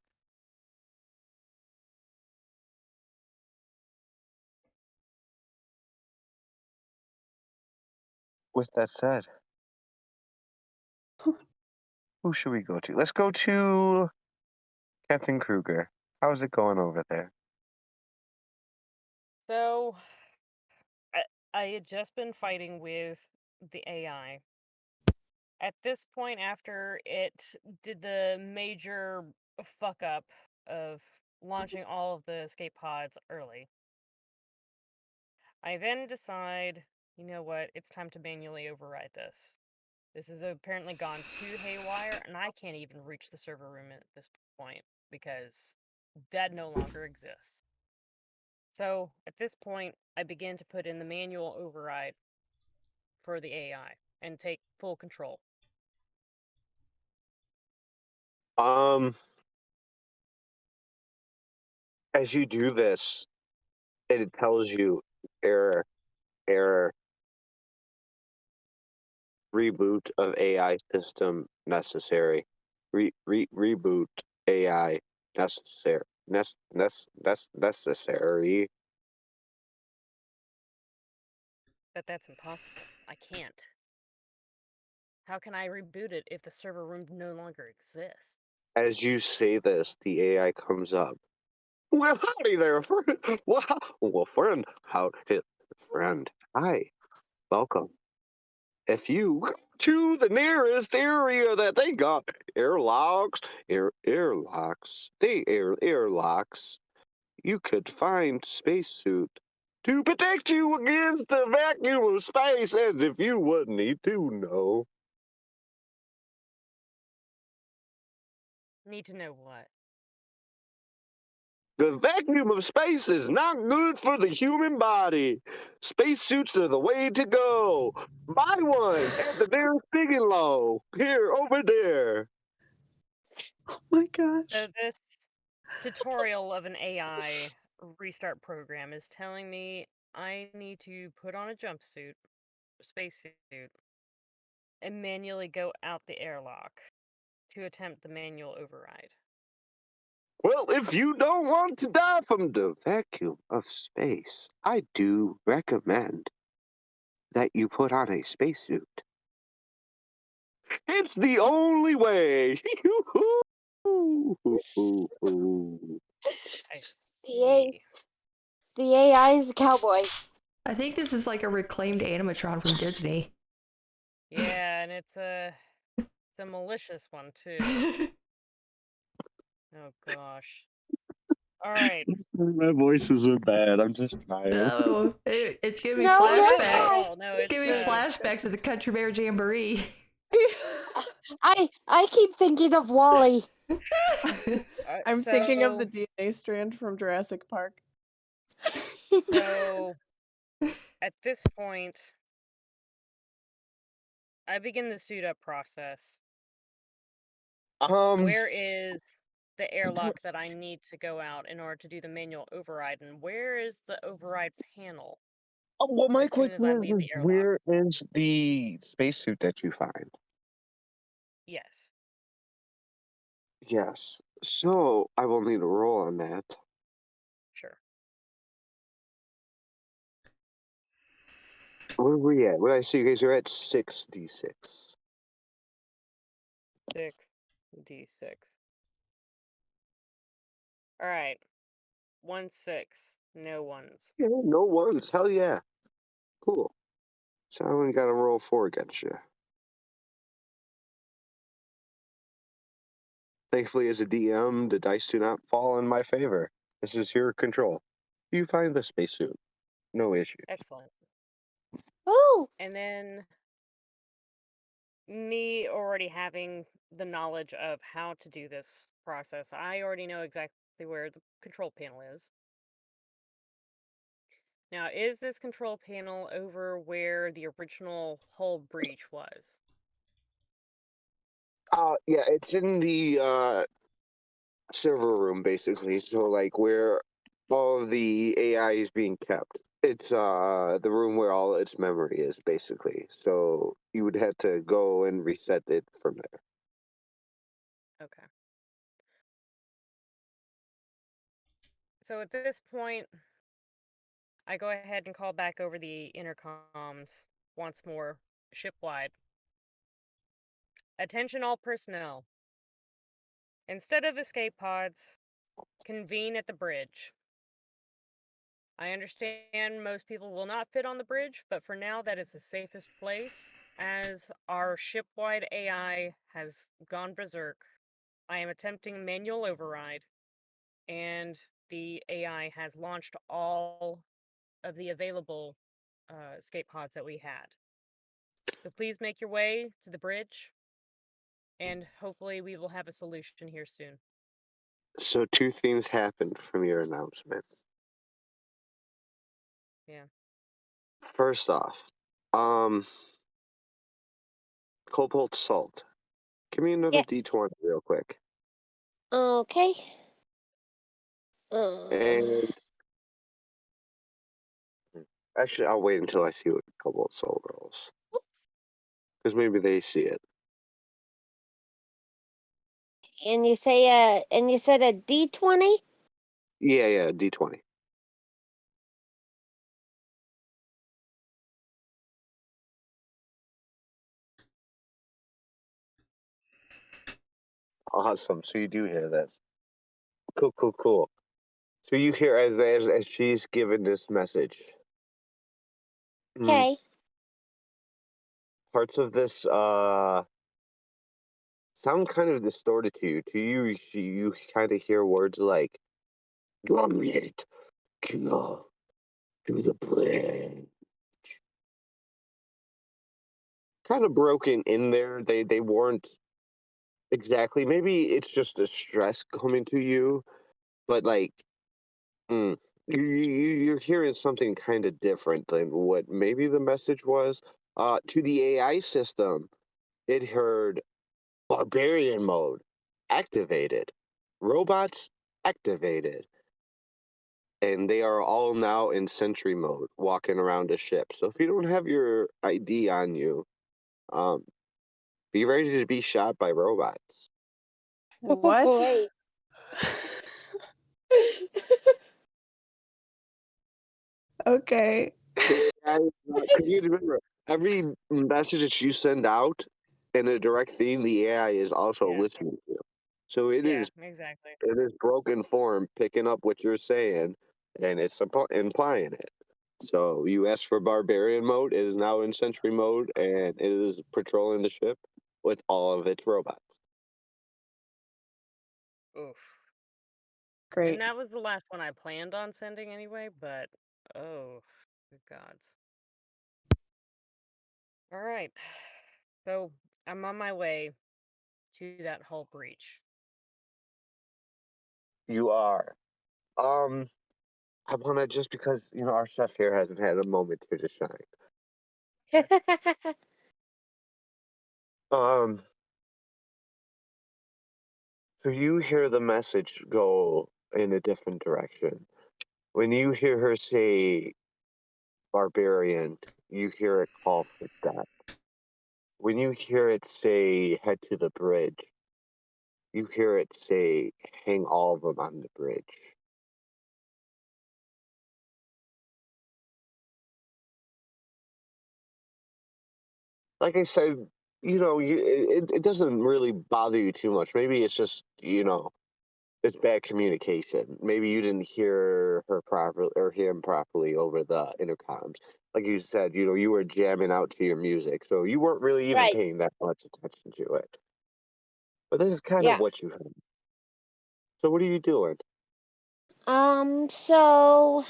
S1: With that said, who should we go to? Let's go to Captain Kruger. How's it going over there?
S3: So, I had just been fighting with the AI. At this point, after it did the major fuck up of launching all of the escape pods early, I then decide, you know what, it's time to manually override this. This has apparently gone too haywire, and I can't even reach the server room at this point because that no longer exists. So at this point, I begin to put in the manual override for the AI and take full control.
S1: As you do this, it tells you error, error, reboot of AI system necessary. Reboot AI necessary. Necessary.
S3: But that's impossible. I can't. How can I reboot it if the server room no longer exists?
S1: As you say this, the AI comes up. Well, howdy there, friend. Well, friend, friend? Hi, welcome. If you go to the nearest area that they got airlocks, airlocks, you could find spacesuit to protect you against the vacuum of space, as if you wouldn't need to know.
S3: Need to know what?
S1: The vacuum of space is not good for the human body. Spacesuits are the way to go. Buy one at the nearest Big and Low. Here, over there.
S2: Oh my gosh.
S3: So this tutorial of an AI restart program is telling me I need to put on a jumpsuit, spacesuit, and manually go out the airlock to attempt the manual override.
S1: Well, if you don't want to die from the vacuum of space, I do recommend that you put on a spacesuit. It's the only way.
S3: I
S5: The A,
S3: see.
S5: the AI is a cowboy.
S4: I think this is like a reclaimed animatron from Disney.
S3: Yeah, and it's a malicious one too. Oh gosh. All right.
S1: My voices are bad. I'm just trying.
S4: Oh, it's giving me
S5: No, you're
S3: Not at
S4: flashbacks.
S3: all. No,
S4: It's
S3: it's
S4: giving me
S2: Good.
S4: flashbacks of the Country Bear Jamboree.
S5: I keep thinking of Wally.
S2: I'm thinking of the
S3: so
S2: DNA strand from Jurassic Park.
S3: so at this point, I begin the suit up process. Where is the airlock that I need to go out in order to do the manual override, and where is the override panel
S1: well, my
S3: as soon as I
S1: question
S3: leave
S1: is,
S3: the airlock?
S1: where is the spacesuit that you find?
S3: Yes.
S1: Yes. So I will need a roll on that.
S3: Sure.
S1: Where are we at? What did I see? You guys are at 6d6.
S3: 6d6. All right. 1 6. No ones.
S1: Yeah, no ones. Hell yeah. Cool. So I only got to roll 4 against you. Thankfully, as a DM, the dice do not fall in my favor. This is your control. You find the spacesuit. No issue.
S3: Excellent.
S5: Ooh,
S3: And then me already having the knowledge of how to do this process, I already know exactly where the control panel is. Now, is this control panel over where the original hull breach was?
S1: Yeah, it's in the server room, basically. So, like, where all of the AI is being kept. It's the room where all its memory is, basically. So you would have to go and reset it from there.
S3: Okay. So at this point, I go ahead and call back over the intercoms once more, shipwide. Attention all personnel. Instead of escape pods, convene at the bridge. I understand most people will not fit on the bridge, but for now that is the safest place. As our shipwide AI has gone berserk, I am attempting manual override, and the AI has launched all of the available escape pods that we had. So please make your way to the bridge, and hopefully we will have a solution here soon.
S1: So 2 things happened from your announcement.
S3: Yeah.
S1: First off, cobalt salt. Give me another
S5: yeah.
S1: d20 real quick.
S5: Okay.
S1: And actually, I'll wait until I see what cobalt salt rolls. Because maybe they see it.
S5: And you said a D20?
S1: Yeah, d20. Awesome. So you do hear this. Cool. So you hear as she's given this message.
S5: Okay.
S1: Parts of this sound kind of distorted to you. To you, you kind of hear words like "Gromit, go to the bridge." Kind of broken in there. They weren't exactly. Maybe it's just a stress coming to you, but like, you're hearing something kind of different than what maybe the message was. To the AI system, it heard barbarian mode activated, robots activated, and they are all now in sentry mode, walking around a ship. So if you don't have your ID on you, um, be ready to be shot by robots.
S5: Oh
S2: What?
S5: boy.
S2: Okay.
S1: Because you remember, every message that you send out in a direct theme, the AI is also
S3: Yeah.
S1: listening to you. So it
S3: Yeah,
S1: is
S3: exactly.
S1: in its broken form picking up what you're saying, and it's implying it. So you asked for barbarian mode. It is now in sentry mode, and it is patrolling the ship with all of its robots.
S3: Oof. And
S2: Great.
S3: that was the last one I planned on sending anyway, but oh, good gods. All right. So I'm on my way to that hull breach.
S1: You are. I want to, just because our chef here hasn't had a moment here to shine. Um, so you hear the message go in a different direction. When you hear her say barbarian, you hear it call for death. When you hear it say head to the bridge, you hear it say hang all of them on the bridge. Like I said, it doesn't really bother you too much. Maybe it's just, it's bad communication. Maybe you didn't hear her properly or him properly over the intercoms. Like you said, you were jamming out to your music, so you weren't really even
S5: Right.
S1: paying that much attention to it. But this is kind of
S5: Yeah.
S1: what you heard. So what are you doing?
S5: So,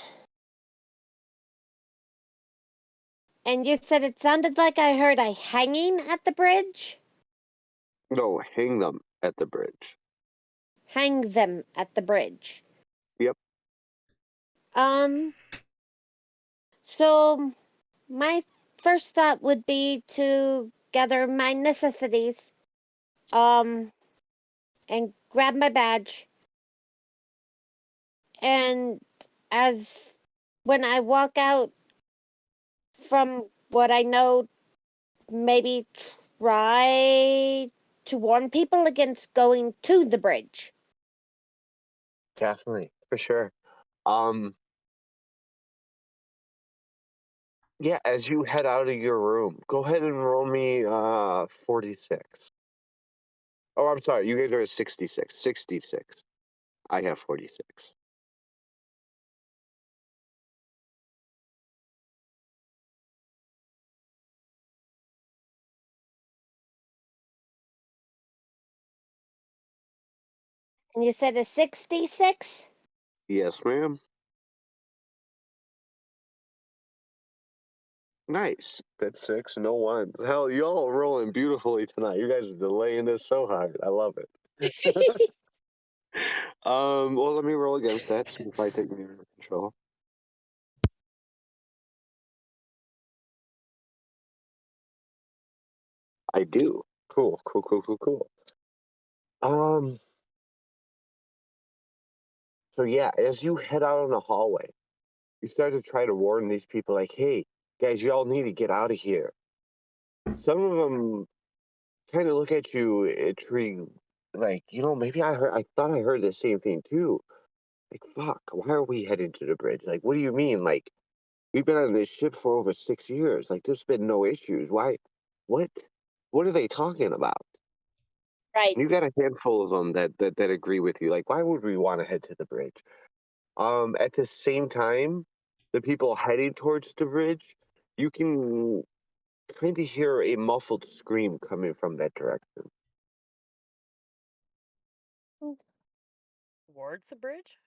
S5: and you said it sounded like I heard a hanging at the bridge?
S1: No, hang them at the bridge.
S5: Hang them at the bridge.
S1: Yep.
S5: Um, so my first thought would be to gather my necessities, and grab my badge. And as when I walk out, from what I know, maybe try to warn people against going to the bridge.
S1: Definitely, for sure. Um, yeah, as you head out of your room, go ahead and roll me 46. Oh, I'm sorry, you guys are at 66. 66. I have 46.
S5: And you said a 66?
S1: Yes, ma'am. Nice. That's 6, no ones. Hell, y'all are rolling beautifully tonight. You guys are delaying this so hard. I love it. Well, let me roll against that. See if I take me under control. I do. Cool, cool, cool, cool, cool. Um, so yeah, as you head out on the hallway, you start to try to warn these people, like, hey, guys, y'all need to get out of here. Some of them kind of look at you intrigued, like, maybe I thought I heard the same thing too. Like, fuck, why are we heading to the bridge? Like, what do you mean? Like, we've been on this ship for over 6 years. Like, there's been no issues. Why? What? What are they talking about?
S5: Right.
S1: You got a handful of them that agree with you. Like, why would we want to head to the bridge? At the same time, the people heading towards the bridge, you can kind of hear a muffled scream coming from that direction.
S3: Towards the bridge?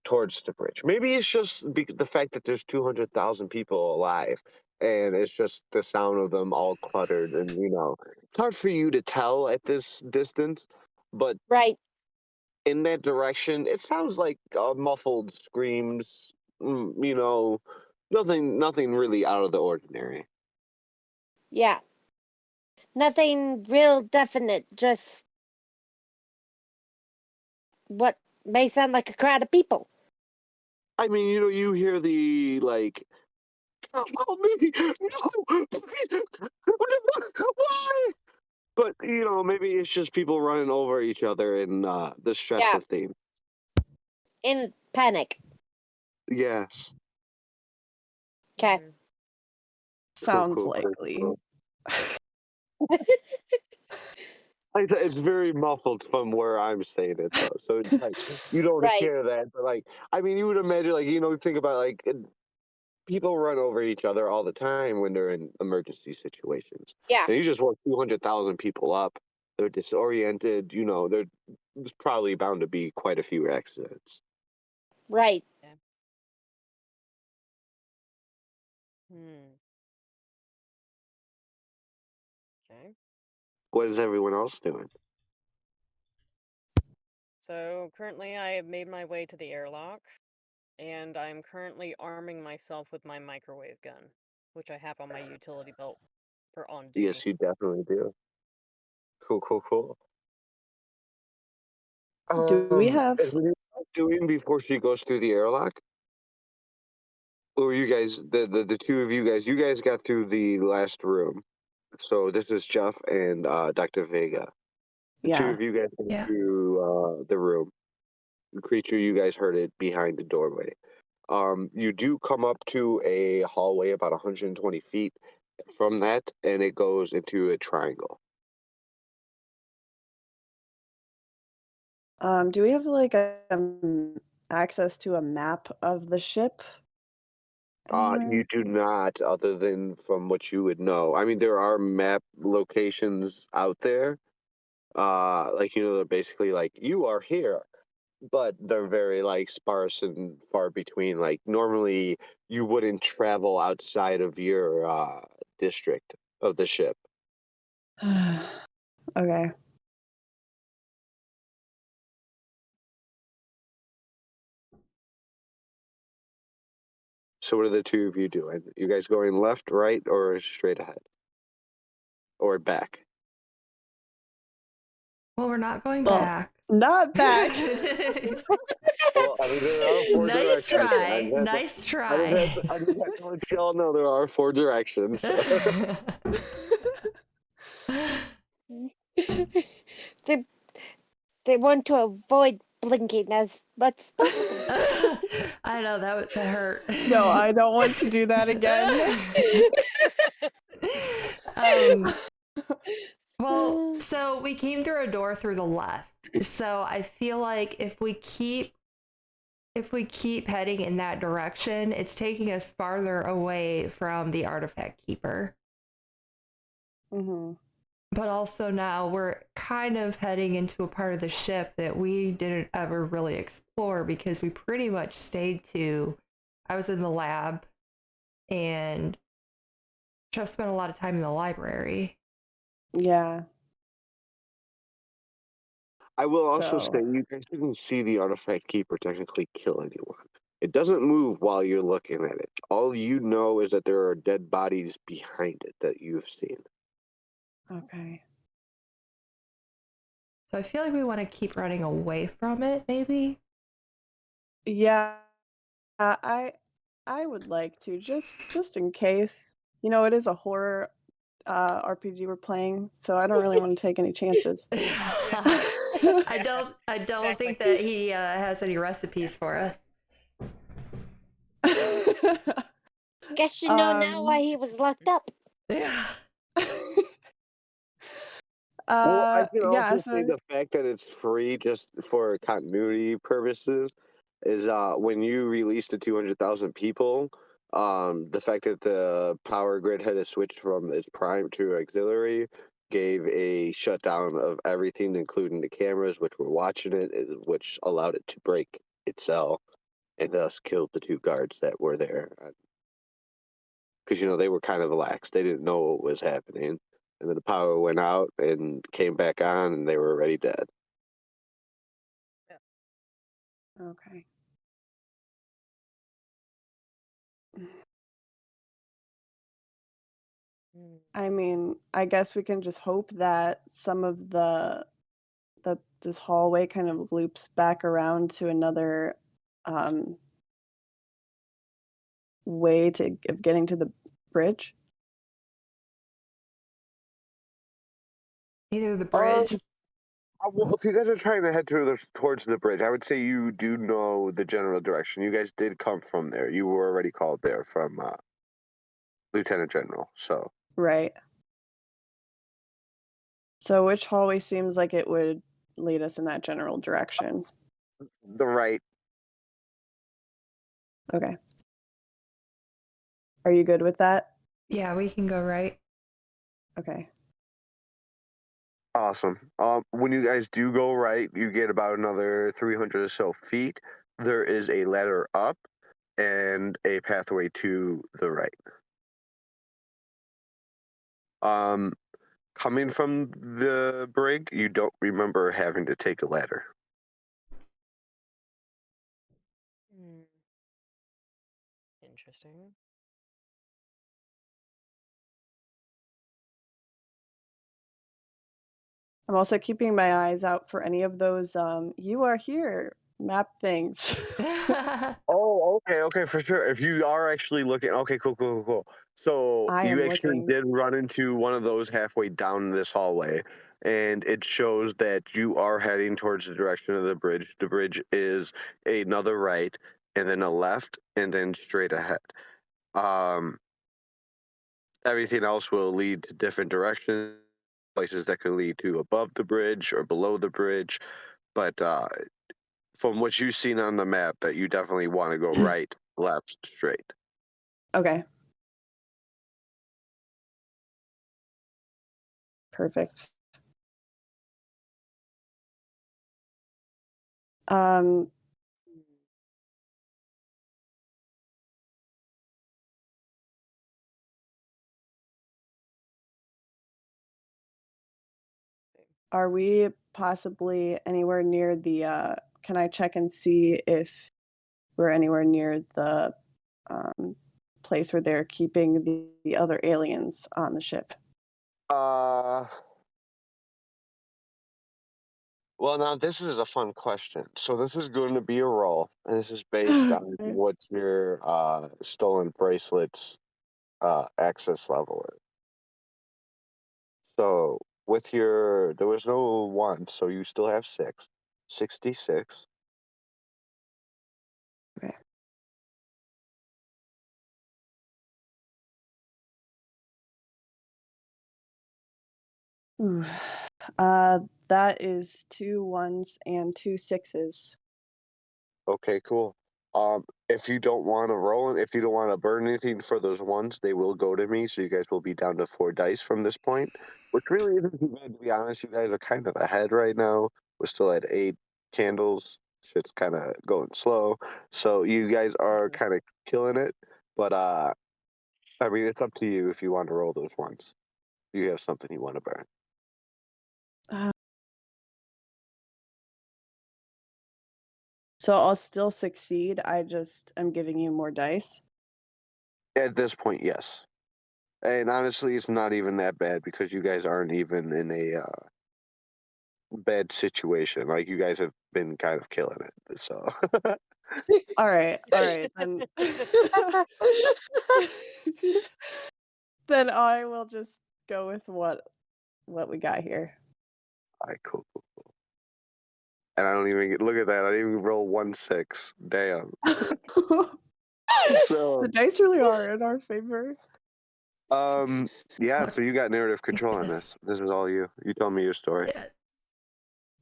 S1: Towards the bridge. Maybe it's just the fact that there's 200,000 people alive, and it's just the sound of them all cluttered, and it's hard for you to tell at this distance, but
S5: Right.
S1: in that direction, it sounds like muffled screams. Nothing really out of the ordinary.
S5: Yeah. Nothing real definite, just what may sound like a crowd of people.
S1: I mean, you hear the like, "Help me! No, please! Why?" But maybe it's just people running over each other in the stress
S5: Yeah.
S1: of things.
S5: In panic.
S1: Yes.
S5: Okay.
S3: Mhm.
S1: Cool,
S2: Sounds
S1: cool, cool,
S2: likely.
S1: cool. It's very muffled from where I'm saying it though, so it's like you don't
S5: Right.
S1: hear that. But like, I mean, you would imagine, like, think about like people run over each other all the time when they're in emergency situations,
S5: Yeah.
S1: and you just woke 200,000 people up. They're disoriented. There's probably bound to be quite a few accidents.
S5: Right.
S3: Yeah. Hmm. Okay.
S1: What is everyone else doing?
S3: So currently, I have made my way to the airlock, and I'm currently arming myself with my microwave gun, which I have on my utility belt for on duty.
S1: Yes, you definitely do. Cool, cool, cool.
S2: Do we
S1: Is
S2: have
S1: anyone else doing before she goes through the airlock? Or you guys, the two of you guys got through the last room. So this is Jeff and Dr. Vega. The two
S2: yeah.
S1: of you guys went
S4: Yeah.
S1: through the room. The creature, you guys heard it behind the doorway. You do come up to a hallway about 120 feet from that, and it goes into a triangle.
S2: Do we have like access to a map of the ship
S1: You
S2: anywhere?
S1: do not, other than from what you would know. I mean, there are map locations out there. Like, they're basically like, you are here, but they're very like sparse and far between. Like, normally you wouldn't travel outside of your district of the ship.
S2: Okay.
S1: So what are the two of you doing? You guys going left, right, or straight ahead? Or back?
S4: Well, we're not going
S2: Well,
S4: back.
S2: not back.
S1: Well, I mean, there are four
S4: Nice
S1: directions.
S4: try. Nice try.
S1: I just have to let y'all know there are four directions.
S5: they they want to avoid blinking as much as possible.
S4: I know that hurt.
S2: No, I don't want to do that again.
S4: um, well, so we came through a door through the left. So I feel like if we keep heading in that direction, it's taking us farther away from the artifact keeper.
S2: Hmm.
S4: But also now we're kind of heading into a part of the ship that we didn't ever really explore because we pretty much stayed to. I was in the lab and Jeff spent a lot of time in the library.
S2: Yeah.
S1: I will also say
S2: So,
S1: you guys didn't see the artifact keeper technically kill anyone. It doesn't move while you're looking at it. All you know is that there are dead bodies behind it that you've seen.
S2: okay.
S4: So I feel like we want to keep running away from it, maybe.
S2: Yeah, I would like to just in case. It is a horror RPG we're playing, so I don't really want to take any chances.
S4: I don't
S3: Exactly.
S4: think that he has any recipes for us.
S5: Guess you know now why he was locked up.
S4: Yeah.
S1: Well, I can
S2: Yeah,
S1: also say
S2: so
S1: the fact that it's free just for continuity purposes is when you released to 200,000 people, the fact that the power grid had to switch from its prime to auxiliary gave a shutdown of everything, including the cameras, which were watching it, which allowed it to break itself and thus killed the two guards that were there. Because, they were kind of lax. They didn't know what was happening. And then the power went out and came back on, and they were already dead.
S2: okay. I mean, I guess we can just hope that some of that this hallway kind of loops back around to another way of getting to the bridge.
S4: Either the
S1: Um,
S4: bridge.
S1: well, if you guys are trying to head towards the bridge, I would say you do know the general direction. You guys did come from there. You were already called there from Lieutenant General. So
S2: Right. So which hallway seems like it would lead us in that general direction?
S1: The right.
S2: Okay. Are you good with that?
S4: Yeah, we can go right.
S2: Okay.
S1: Awesome. When you guys do go right, you get about another 300 or so feet. There is a ladder up and a pathway to the right. Um, Coming from the brig, you don't remember having to take a ladder.
S3: Hmm. Interesting.
S2: I'm also keeping my eyes out for any of those you are here map things.
S1: Oh, okay, for sure. If you are actually looking, okay, cool. So
S2: I
S1: you
S2: am
S1: actually
S2: looking.
S1: did run into one of those halfway down this hallway, and it shows that you are heading towards the direction of the bridge. The bridge is another right, and then a left, and then straight ahead. Um, Everything else will lead to different directions, places that could lead to above the bridge or below the bridge. But from what you've seen on the map, that you definitely want to go right, left, straight.
S2: Okay. Perfect. Um are we possibly anywhere near the can I check and see if we're anywhere near the um place where they're keeping the other aliens on the ship?
S1: Uh, well, now this is a fun question. So this is going to be a roll, and this is based on
S2: Okay.
S1: what's your stolen bracelets access level is. So with your, there was no one, so you still have 66.
S2: Okay. Ooh. That is 2 1s and 2 6s.
S1: Okay, cool. If you don't want to roll, if you don't want to burn anything for those ones, they will go to me. So you guys will be down to 4 dice from this point, which really isn't too bad, to be honest. You guys are kind of ahead right now. We're still at 8 candles. Shit's kind of going slow. So you guys are
S2: Mhm.
S1: kind of killing it. But I mean, it's up to you if you want to roll those ones. If you have something you want to burn.
S2: Uh, so I'll still succeed. I just am giving you more dice.
S1: At this point, yes. And honestly, it's not even that bad because you guys aren't even in a bad situation. Like you guys have been kind of killing it. So
S2: All right, then. Then I will just go with what we got here.
S1: all right, cool. And I don't even look at that. I didn't even roll 1 6. Damn.
S2: The
S1: So
S2: dice really are in our favor.
S1: yeah. So you got narrative control on
S4: Yes.
S1: this. This is all you. You tell me your story.
S4: Yeah.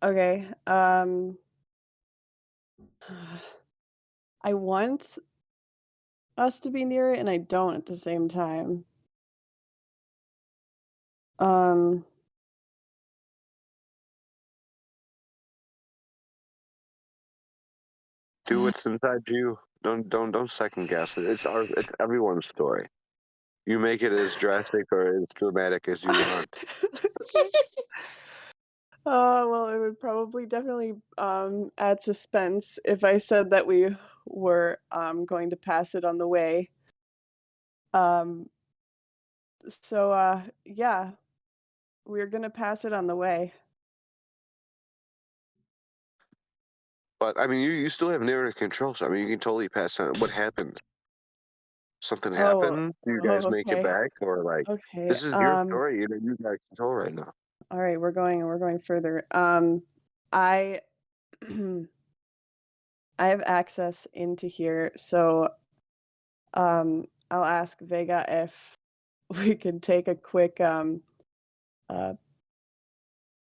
S2: Okay. I want us to be near it and I don't at the same time. Um
S1: Do what's inside you. Don't second guess it. It's everyone's story. You make it as drastic or as dramatic as you want.
S2: Okay. Well, it would probably definitely add suspense if I said that we were going to pass it on the way. Um so yeah, we're gonna pass it on the way.
S1: But I mean, you still have narrative control. So I mean, you can totally pass on what happened. Something
S2: Oh,
S1: happened. Do you
S2: oh
S1: guys make it
S2: okay.
S1: back, or like
S2: Okay.
S1: this is your story? You got control right now.
S2: All right, we're going further. I I have access into here, so I'll ask Vega if we could take a quick uh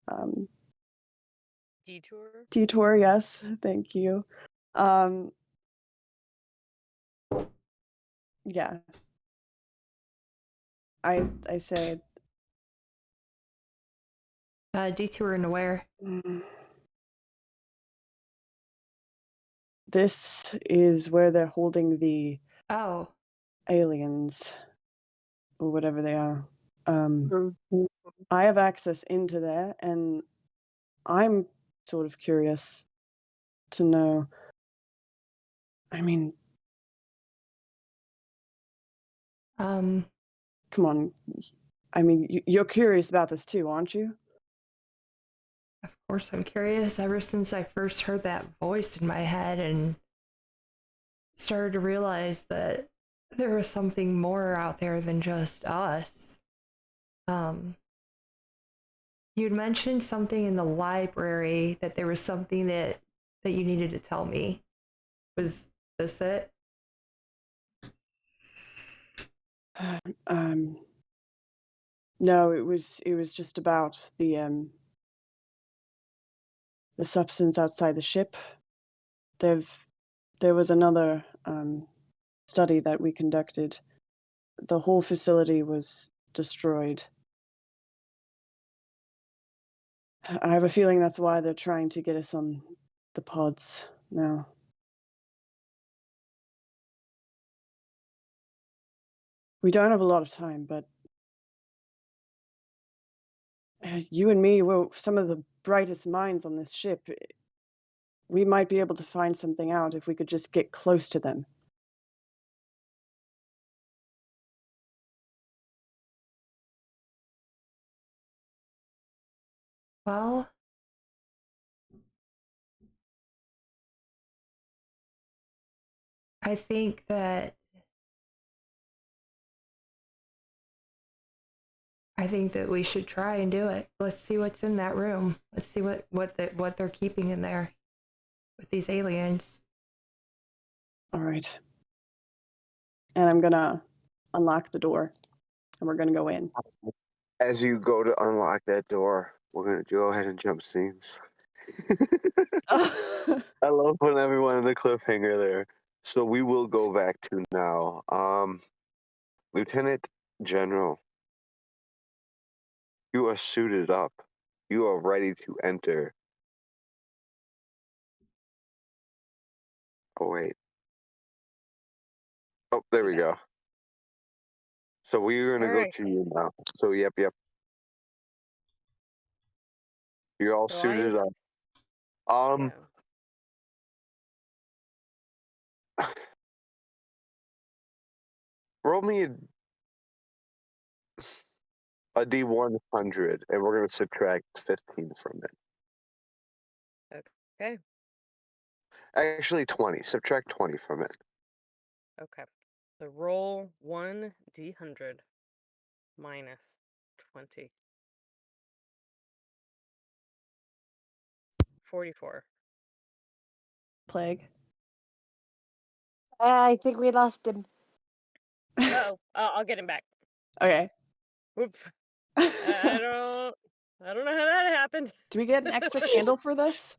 S2: um,
S3: Detour.
S2: detour. Yes, thank you. Yeah, I say
S4: Detour into where?
S2: mm, this is where they're holding the
S4: Oh,
S2: aliens or whatever they are.
S1: Mm.
S2: I have access into there, and I'm sort of curious to know. I mean,
S4: um,
S2: come on. I mean, you're curious about this too, aren't you?
S4: of course I'm curious ever since I first heard that voice in my head and started to realize that there was something more out there than just us. Um, you'd mentioned something in the library that there was something that you needed to tell me. Was this it?
S2: Um, no, it was just about the substance outside the ship. There was another study that we conducted. The whole facility was destroyed. I have a feeling that's why they're trying to get us on the pods now. We don't have a lot of time, but you and me were some of the brightest minds on this ship. We might be able to find something out if we could just get close to them.
S4: Well, I think that we should try and do it. Let's see what's in that room. Let's see what they're keeping in there with these aliens.
S2: All right. And I'm gonna unlock the door, and we're gonna go in.
S1: As you go to unlock that door, we're gonna go ahead and jump scenes. I love putting everyone in the cliffhanger there. So we will go back to now. Lieutenant General, you are suited up. You are ready to enter. Oh wait. Oh, there we go. So we're gonna
S3: All
S1: go
S3: right.
S1: to you now. So yep. You're all
S3: So I am.
S1: suited up. Um,
S3: Yeah.
S1: roll me a D100, and we're gonna subtract 15 from it.
S3: Okay.
S1: Actually, 20. Subtract 20 from it.
S3: Okay. So roll 1d100 minus 20. 44.
S2: Plague.
S5: I think we lost him.
S3: Uh-oh. I'll get him back.
S2: Okay.
S3: Whoops. I don't know how that happened.
S2: Do we get an extra candle for this?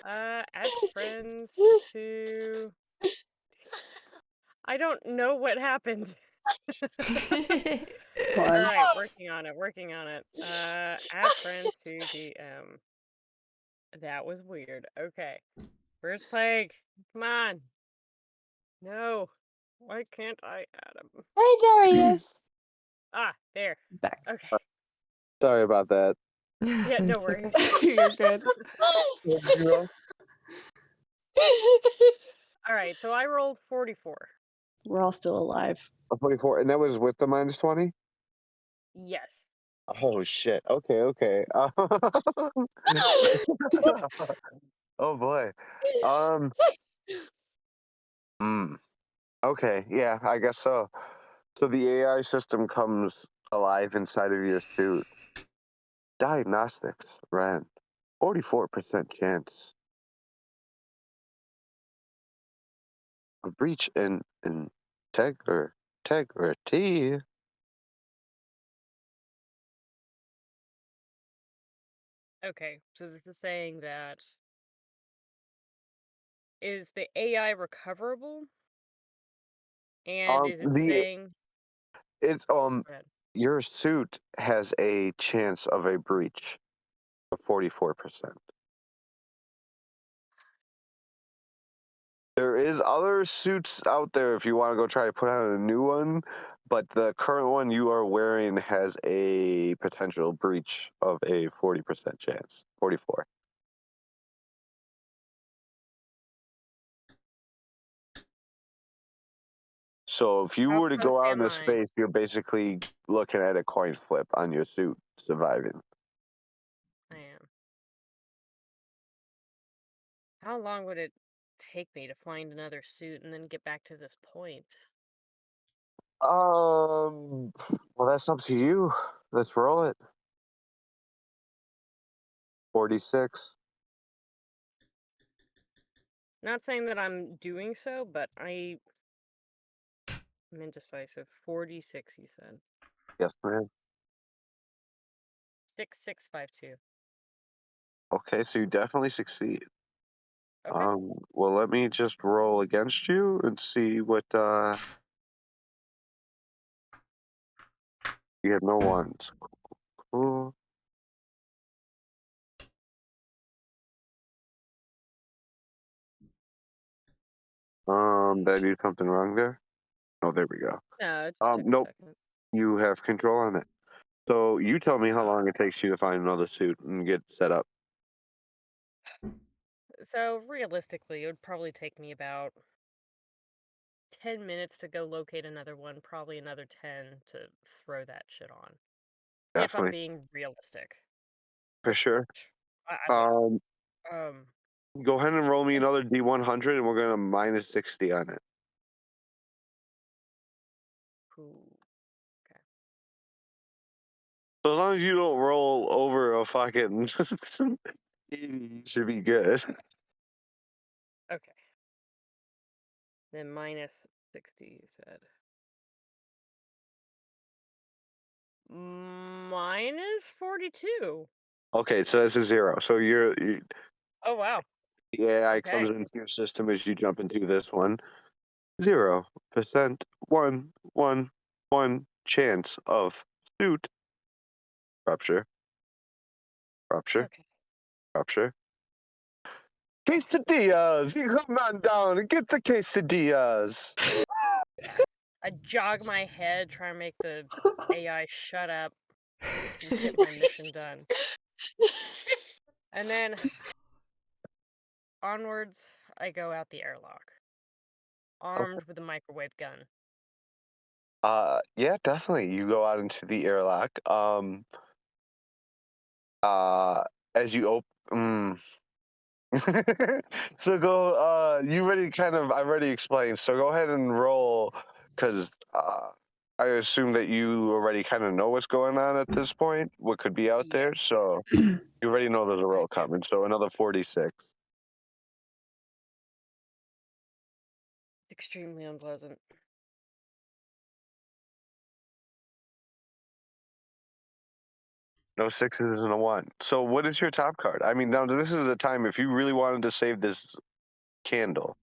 S3: Add friends to. I don't know what happened.
S2: Come
S3: All
S2: on.
S3: right, working on it. Add friends to DM. That was weird. Okay. Where's Plague? Come on. No. Why can't I add him?
S5: Hey, there he is.
S3: Ah, there.
S2: He's back.
S3: Okay.
S1: Sorry about that.
S3: Yeah, no
S4: It's okay.
S3: worries.
S2: You're good.
S3: All right, so I rolled 44.
S2: We're all still alive.
S1: 24, and that was with the minus 20?
S3: Yes.
S1: Oh, shit. Okay. Oh, boy. Um, mm, okay, yeah, I guess so. So the AI system comes alive inside of your suit. Diagnostics ran 44% chance. A breach in integrity.
S3: Okay, so this is saying that is the AI recoverable? And is it
S1: The
S3: saying
S1: it's
S3: go ahead.
S1: your suit has a chance of a breach of 44%. There is other suits out there if you want to go try to put on a new one, but the current one you are wearing has a potential breach of a 40% chance. 44. So if you
S3: How
S1: were to
S3: close
S1: go out
S3: am
S1: into
S3: I?
S1: space, you're basically looking at a coin flip on your suit surviving.
S3: I am. How long would it take me to find another suit and then get back to this point?
S1: Well, that's up to you. Let's roll it. 46.
S3: Not saying that I'm doing so, but I'm indecisive. 46, you said.
S1: Yes, ma'am.
S3: 6652.
S1: Okay, so you definitely succeed.
S3: Okay.
S1: Well, let me just roll against you and see what you have no ones. Cool. Did I do something wrong there? Oh, there we go.
S3: No, it just took a
S1: Nope.
S3: second.
S1: You have control on it. So you tell me how long it takes you to find another suit and get set up.
S3: So realistically, it would probably take me about 10 minutes to go locate another one, probably another 10 to throw that shit on. If I'm
S1: Definitely,
S3: being realistic.
S1: for sure.
S3: Yeah.
S1: Um,
S3: Um,
S1: Go ahead and roll me
S3: it's
S1: another D100, and we're gonna minus 60 on it.
S3: cool. Okay.
S1: So as long as you don't roll over a fucking 80, you should be good.
S3: Okay. Then minus 60, you said. Minus 42.
S1: Okay, so that's a 0. So you
S3: Oh, wow.
S1: the AI
S3: Okay.
S1: comes into your system as you jump into this one. 0%, 1 chance of suit rupture, rupture,
S3: Okay.
S1: rupture. Quesadillas! You come on down and get the quesadillas!
S3: I jog my head, try and make the AI shut up and get my mission done. And then onwards, I go out the airlock,
S1: Okay.
S3: armed with a microwave gun.
S1: Yeah, definitely. You go out into the airlock. Uh, as you open. So go. You already I've already explained. So go ahead and roll, because I assume that you already kind of know what's going on at this point. What could be out
S3: Yeah,
S1: there. So you already know there's a
S3: I
S1: roll
S3: do.
S1: coming. So another 46.
S3: It's extremely unpleasant.
S1: No sixes and a 1. So what is your top card? I mean, now this is the time if you really wanted to save this candle,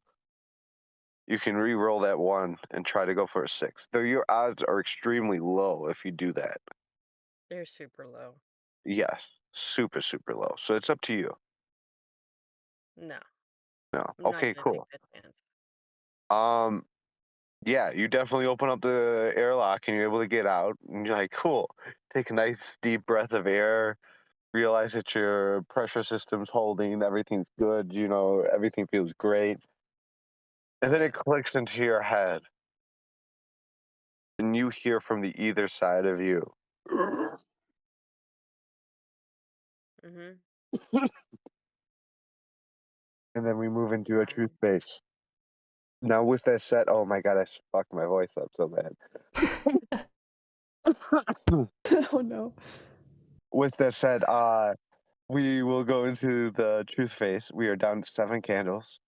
S1: you can re-roll that 1 and try to go for a 6. Though your odds are extremely low if you do that.
S3: They're super low.
S1: Yes, super, super low. So it's up to you.
S3: No,
S1: No.
S3: I'm not
S1: Okay,
S3: gonna take
S1: cool.
S3: that chance.
S1: Um, yeah, you definitely open up the airlock and you're able to get out. And you're like, cool. Take a nice deep breath of air. Realize that your pressure system's holding. Everything's good. Everything feels great. And then
S3: Yeah.
S1: it clicks into your head, and you hear from the either side of you.
S3: Mm-hmm.
S1: And then we move into a truth
S3: Um,
S1: base. Now, with that said, oh my god, I fucked my voice up so bad.
S2: Oh no.
S1: With that said, we will go into the truth phase. We are down to 7 candles.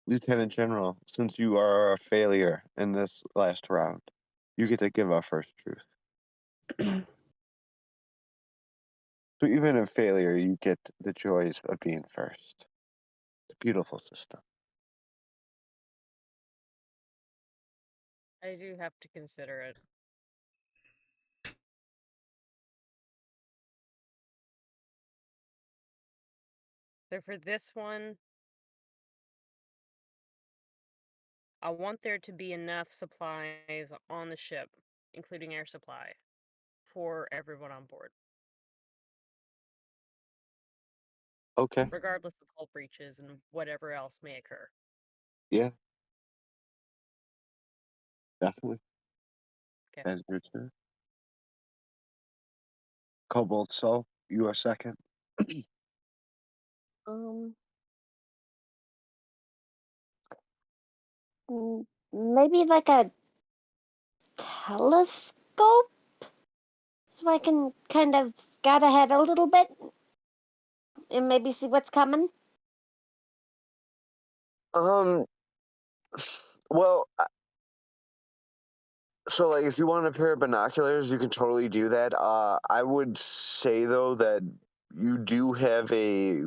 S1: Lieutenant General, since you are a failure in this last round, you get to give our first truth. So even in failure, you get the joys of being first. It's a beautiful system.
S3: I do have to consider it. So for this one, I want there to be enough supplies on the ship, including air supply, for everyone on board,
S1: Okay.
S3: regardless of hull breaches and whatever else may occur.
S1: Yeah, definitely.
S3: Okay.
S1: That's your turn. Cobalt Soul, you are second.
S5: Um, maybe like a telescope, so I can kind of scout ahead a little bit and maybe see what's coming.
S1: Um. Well, so like if you want a pair of binoculars, you can totally do that. I would say though that you do have a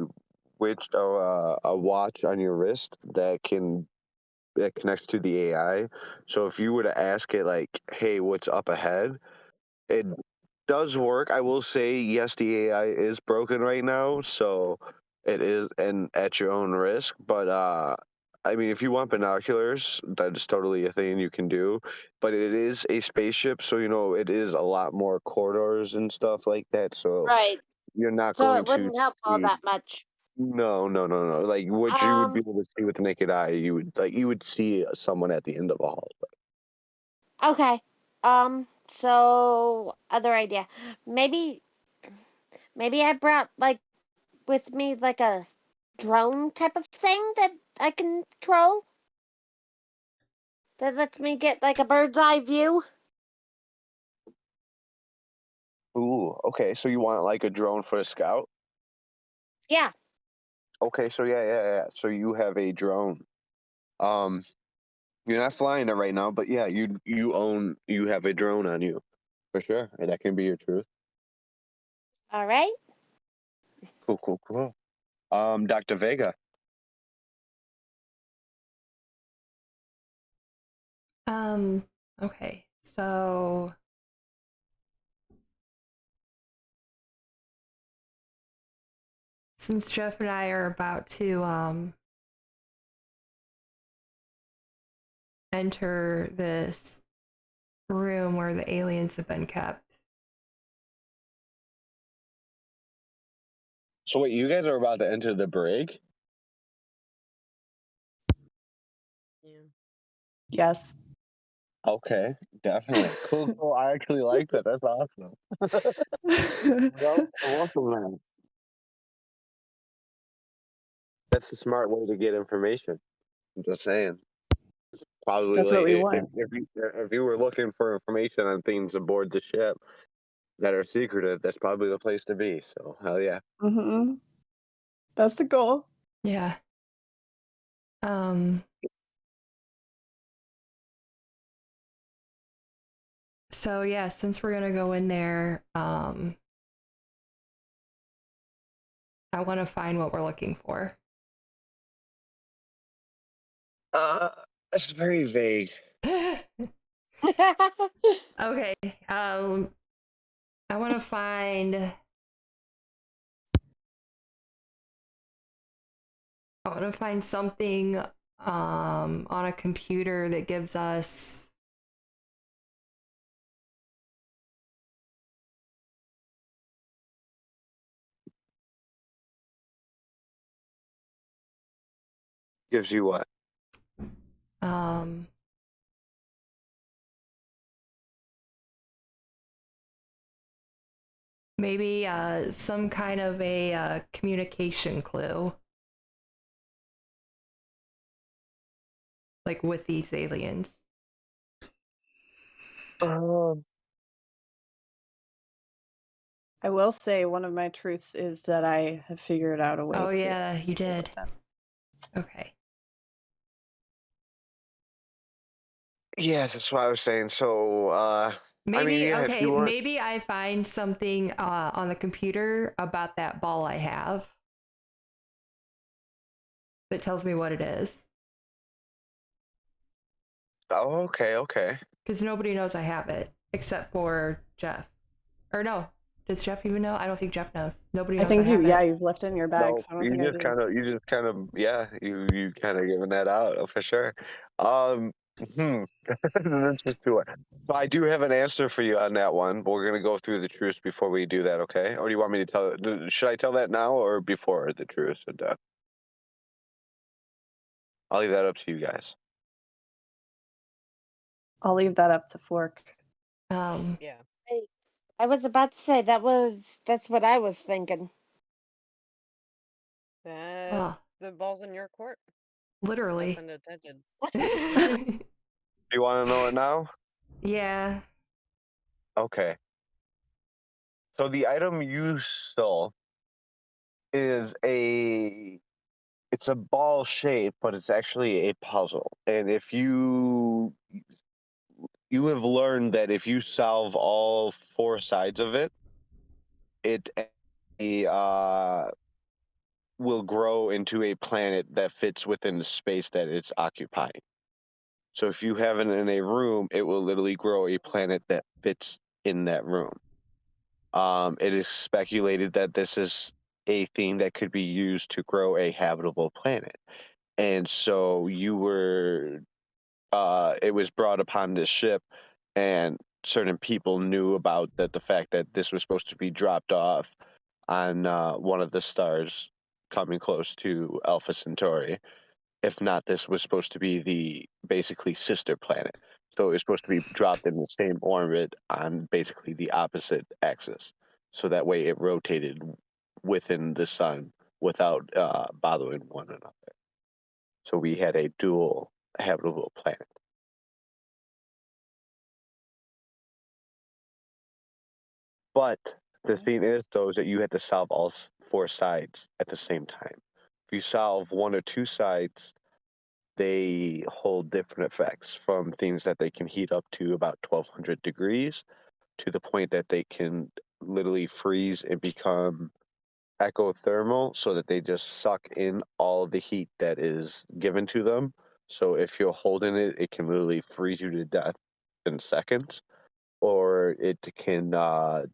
S1: watch on your wrist that connects to the AI. So if you were to ask it like, "Hey, what's up ahead?" It does work. I will say yes, the AI is broken right now, so it is and at your own risk. But I mean, if you want binoculars, that is totally a thing you can do. But it is a spaceship, so it is a lot more corridors and stuff like that. So
S5: Right.
S1: you're not
S5: So
S1: going
S5: it
S1: to
S5: wouldn't help all
S1: see.
S5: that much.
S1: No, no, no, no. Like what you would be
S5: Um,
S1: able to see with the naked eye, you would see someone at the end of a hallway.
S5: okay. So other idea. Maybe I brought like with me like a drone type of thing that I can control that lets me get like a bird's eye view.
S1: Ooh, okay. So you want like a drone for a scout?
S5: Yeah.
S1: Okay, so yeah. So you have a drone. Um, you're not flying it right now, but yeah, you have a drone on you for sure. And that can be your truth.
S5: All right.
S1: Cool, cool, cool. Dr. Vega.
S4: Okay. So since Jeff and I are about to enter this room where the aliens have been kept.
S1: So wait, you guys are about to enter the brig?
S3: Yeah.
S2: Yes.
S1: Okay, definitely. Cool, cool. I actually like that. That's awesome. Well, awesome, man. That's the smart way to get information. I'm just saying. Probably
S2: That's what
S1: like
S2: we want.
S1: if you were looking for information on things aboard the ship that are secretive, that's probably the place to be. So hell yeah.
S2: Hmm. That's the goal.
S4: Yeah. Um so yeah, since we're gonna go in there, I wanna find what we're looking for.
S1: Uh, it's very vague.
S4: Okay. I wanna find something on a computer that gives us
S1: Gives you what?
S4: um maybe some kind of a communication clue, like with these aliens.
S1: Um,
S2: I will say one of my truths is that I have figured out a way
S4: Oh
S2: to
S4: yeah, you
S2: deal
S4: did.
S2: with them.
S4: Okay.
S1: yes, that's what I was saying. So,
S4: Maybe
S1: yeah, if
S4: okay,
S1: you want.
S4: maybe I find something on the computer about that ball I have that tells me what it is.
S1: Oh, okay.
S4: Because nobody knows I have it except for Jeff. Or no, does Jeff even know? I don't think Jeff knows. Nobody
S2: I
S4: knows I
S2: think
S4: have it.
S2: you've left it in your bag,
S1: No,
S2: so I don't think I do.
S1: you just kind of, yeah, you kind of giving that out for sure. Um, Let's just do it. So I do have an answer for you on that one, but we're gonna go through the truce before we do that, okay? Or do you want me to should I tell that now or before the truce is done? I'll leave that up to you guys.
S2: I'll leave that up to Fork.
S3: Yeah.
S5: I was about to say that's what I was thinking.
S4: Well,
S3: The ball's in your court.
S4: literally.
S3: Pun intended.
S1: Do you want to know it now?
S4: Yeah.
S1: Okay. So the item you stole is it's a ball shape, but it's actually a puzzle. And if you have learned that if you solve all four sides of it, it uh, will grow into a planet that fits within the space that it's occupying. So if you have it in a room, it will literally grow a planet that fits in that room. It is speculated that this is a thing that could be used to grow a habitable planet. And so it was brought upon this ship, and certain people knew about the fact that this was supposed to be dropped off on one of the stars coming close to Alpha Centauri. If not, this was supposed to be the basically sister planet. So it was supposed to be dropped in the same orbit on basically the opposite axis. So that way it rotated within the sun without bothering one another. So we had a dual habitable planet. But the thing is, though, is that you had to solve all four sides at the same time. If you solve one or two sides, they hold different effects, from things that they can heat up to about 1200 degrees to the point that they can literally freeze and become ectothermal, so that they just suck in all the heat that is given to them. So if you're holding it, it can literally freeze you to death in seconds, or it can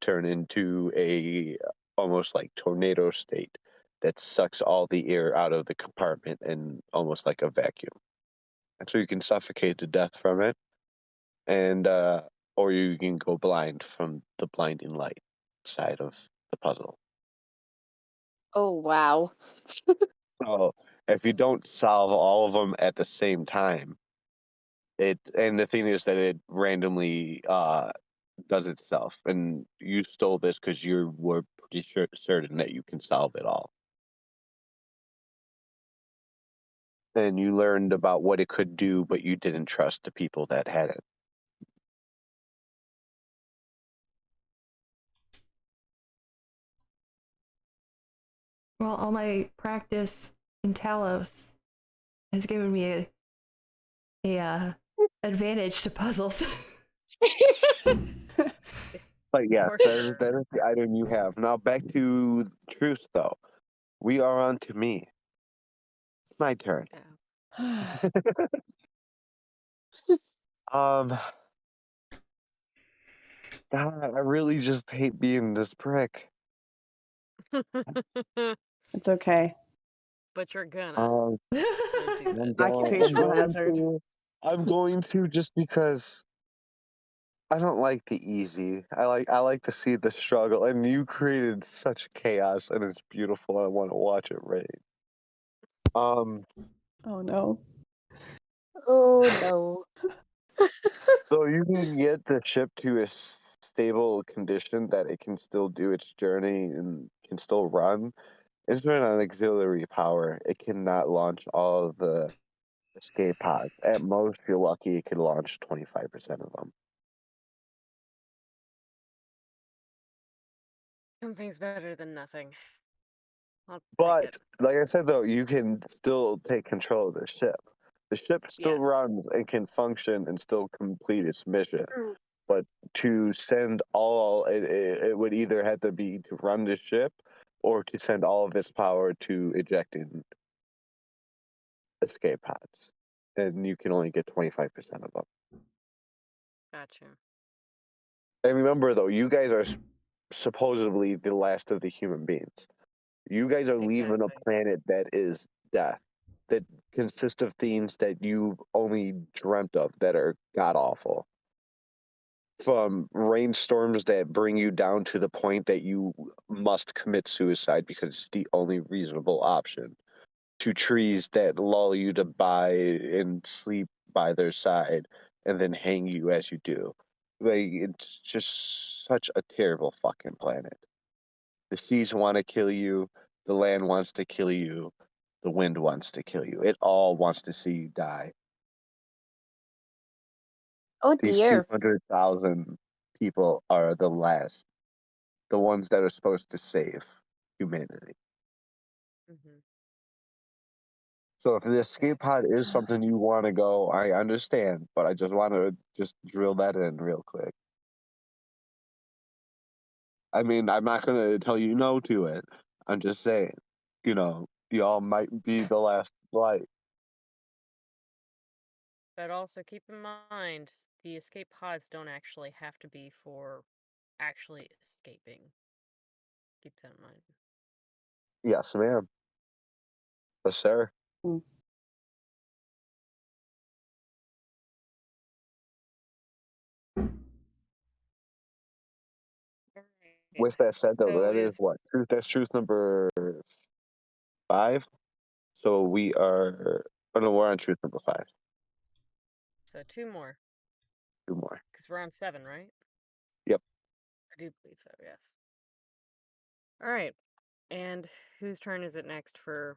S1: turn into a almost like tornado state that sucks all the air out of the compartment and almost like a vacuum. And so you can suffocate to death from it, and or you can go blind from the blinding light side of the puzzle.
S5: Oh wow.
S1: So if you don't solve all of them at the same time, and the thing is that it randomly does itself, and you stole this because you were pretty certain that you can solve it all, and you learned about what it could do, but you didn't trust the people that had it.
S4: Well, all my practice in Talos has given me a advantage to puzzles.
S1: But yes,
S3: For
S1: that is,
S3: sure.
S1: that is the item you have. Now back to truth, though. We are on to me. My turn.
S3: Yeah.
S1: Um, God, I really just hate being this prick.
S2: It's okay.
S3: But you're gonna.
S1: Um,
S3: So do
S1: I'm
S3: it.
S2: Occupational
S1: going
S2: hazard.
S1: to. I'm going to, just because I don't like the easy. I like to see the struggle, and you created such chaos, and it's beautiful. I want to watch it rain. Um,
S2: Oh no.
S5: Oh no.
S1: so you can get the ship to a stable condition that it can still do its journey and can still run. It's run on auxiliary power. It cannot launch all of the escape pods. At most, if you're lucky, it can launch 25% of them.
S3: Something's better than nothing. I'll take
S1: But
S3: it.
S1: like I said, though, you can still take control of the ship. The ship still
S3: Yes.
S1: runs and can function and still complete its mission. but to send all it would either have to be to run the ship or to send all of its power to ejecting escape pods, and you can only get 25% of them.
S3: Gotcha.
S1: And remember, though, you guys are supposedly the last of the human beings. You guys are leaving a
S3: Exactly.
S1: planet that is death, that consists of things that you've only dreamt of that are god awful. From rainstorms that bring you down to the point that you must commit suicide because it's the only reasonable option, to trees that lull you to buy and sleep by their side and then hang you as you do. Like, it's just such a terrible fucking planet. The seas want to kill you, the land wants to kill you, the wind wants to kill you. It all wants to see you die.
S5: Oh
S1: These
S5: dear.
S1: 200,000 people are the last, the ones that are supposed to save humanity.
S3: Hmm.
S1: So if the escape pod is something you want to go, I understand, but I just want to just drill that in real quick. I mean, I'm not going to tell you no to it. I'm just saying, y'all might be the last flight.
S3: But also keep in mind, the escape pods don't actually have to be for actually escaping. Keep that in mind.
S1: Yes, ma'am. Yes, sir.
S2: Mm.
S3: Alright.
S1: With that said, though,
S3: So
S1: that is
S3: is
S1: what? That's truth number 5. So we are. Oh no, we're on truth number 5.
S3: so 2 more,
S1: 2 more.
S3: because we're on 7, right?
S1: Yep.
S3: I do believe so, yes. Alright. And whose turn is it next for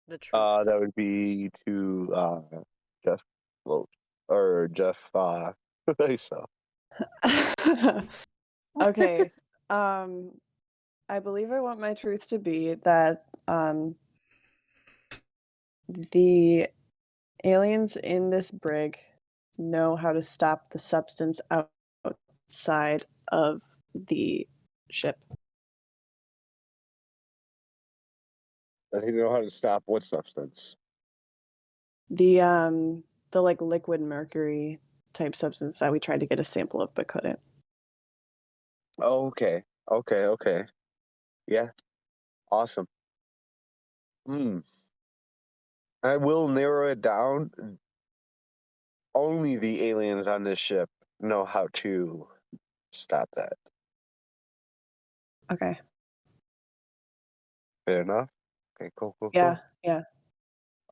S3: the truth?
S1: That would be to Jeff, well, or Jeff. So
S2: Okay. I believe I want my truth to be that the aliens in this brig know how to stop the substance outside of the ship.
S1: I think they know how to stop what substance.
S2: The like liquid mercury type substance that we tried to get a sample of but couldn't.
S1: Oh, okay. Okay. Yeah. Awesome. I will narrow it down. Only the aliens on this ship know how to stop that.
S2: Okay.
S1: Fair enough. Okay, cool.
S2: Yeah.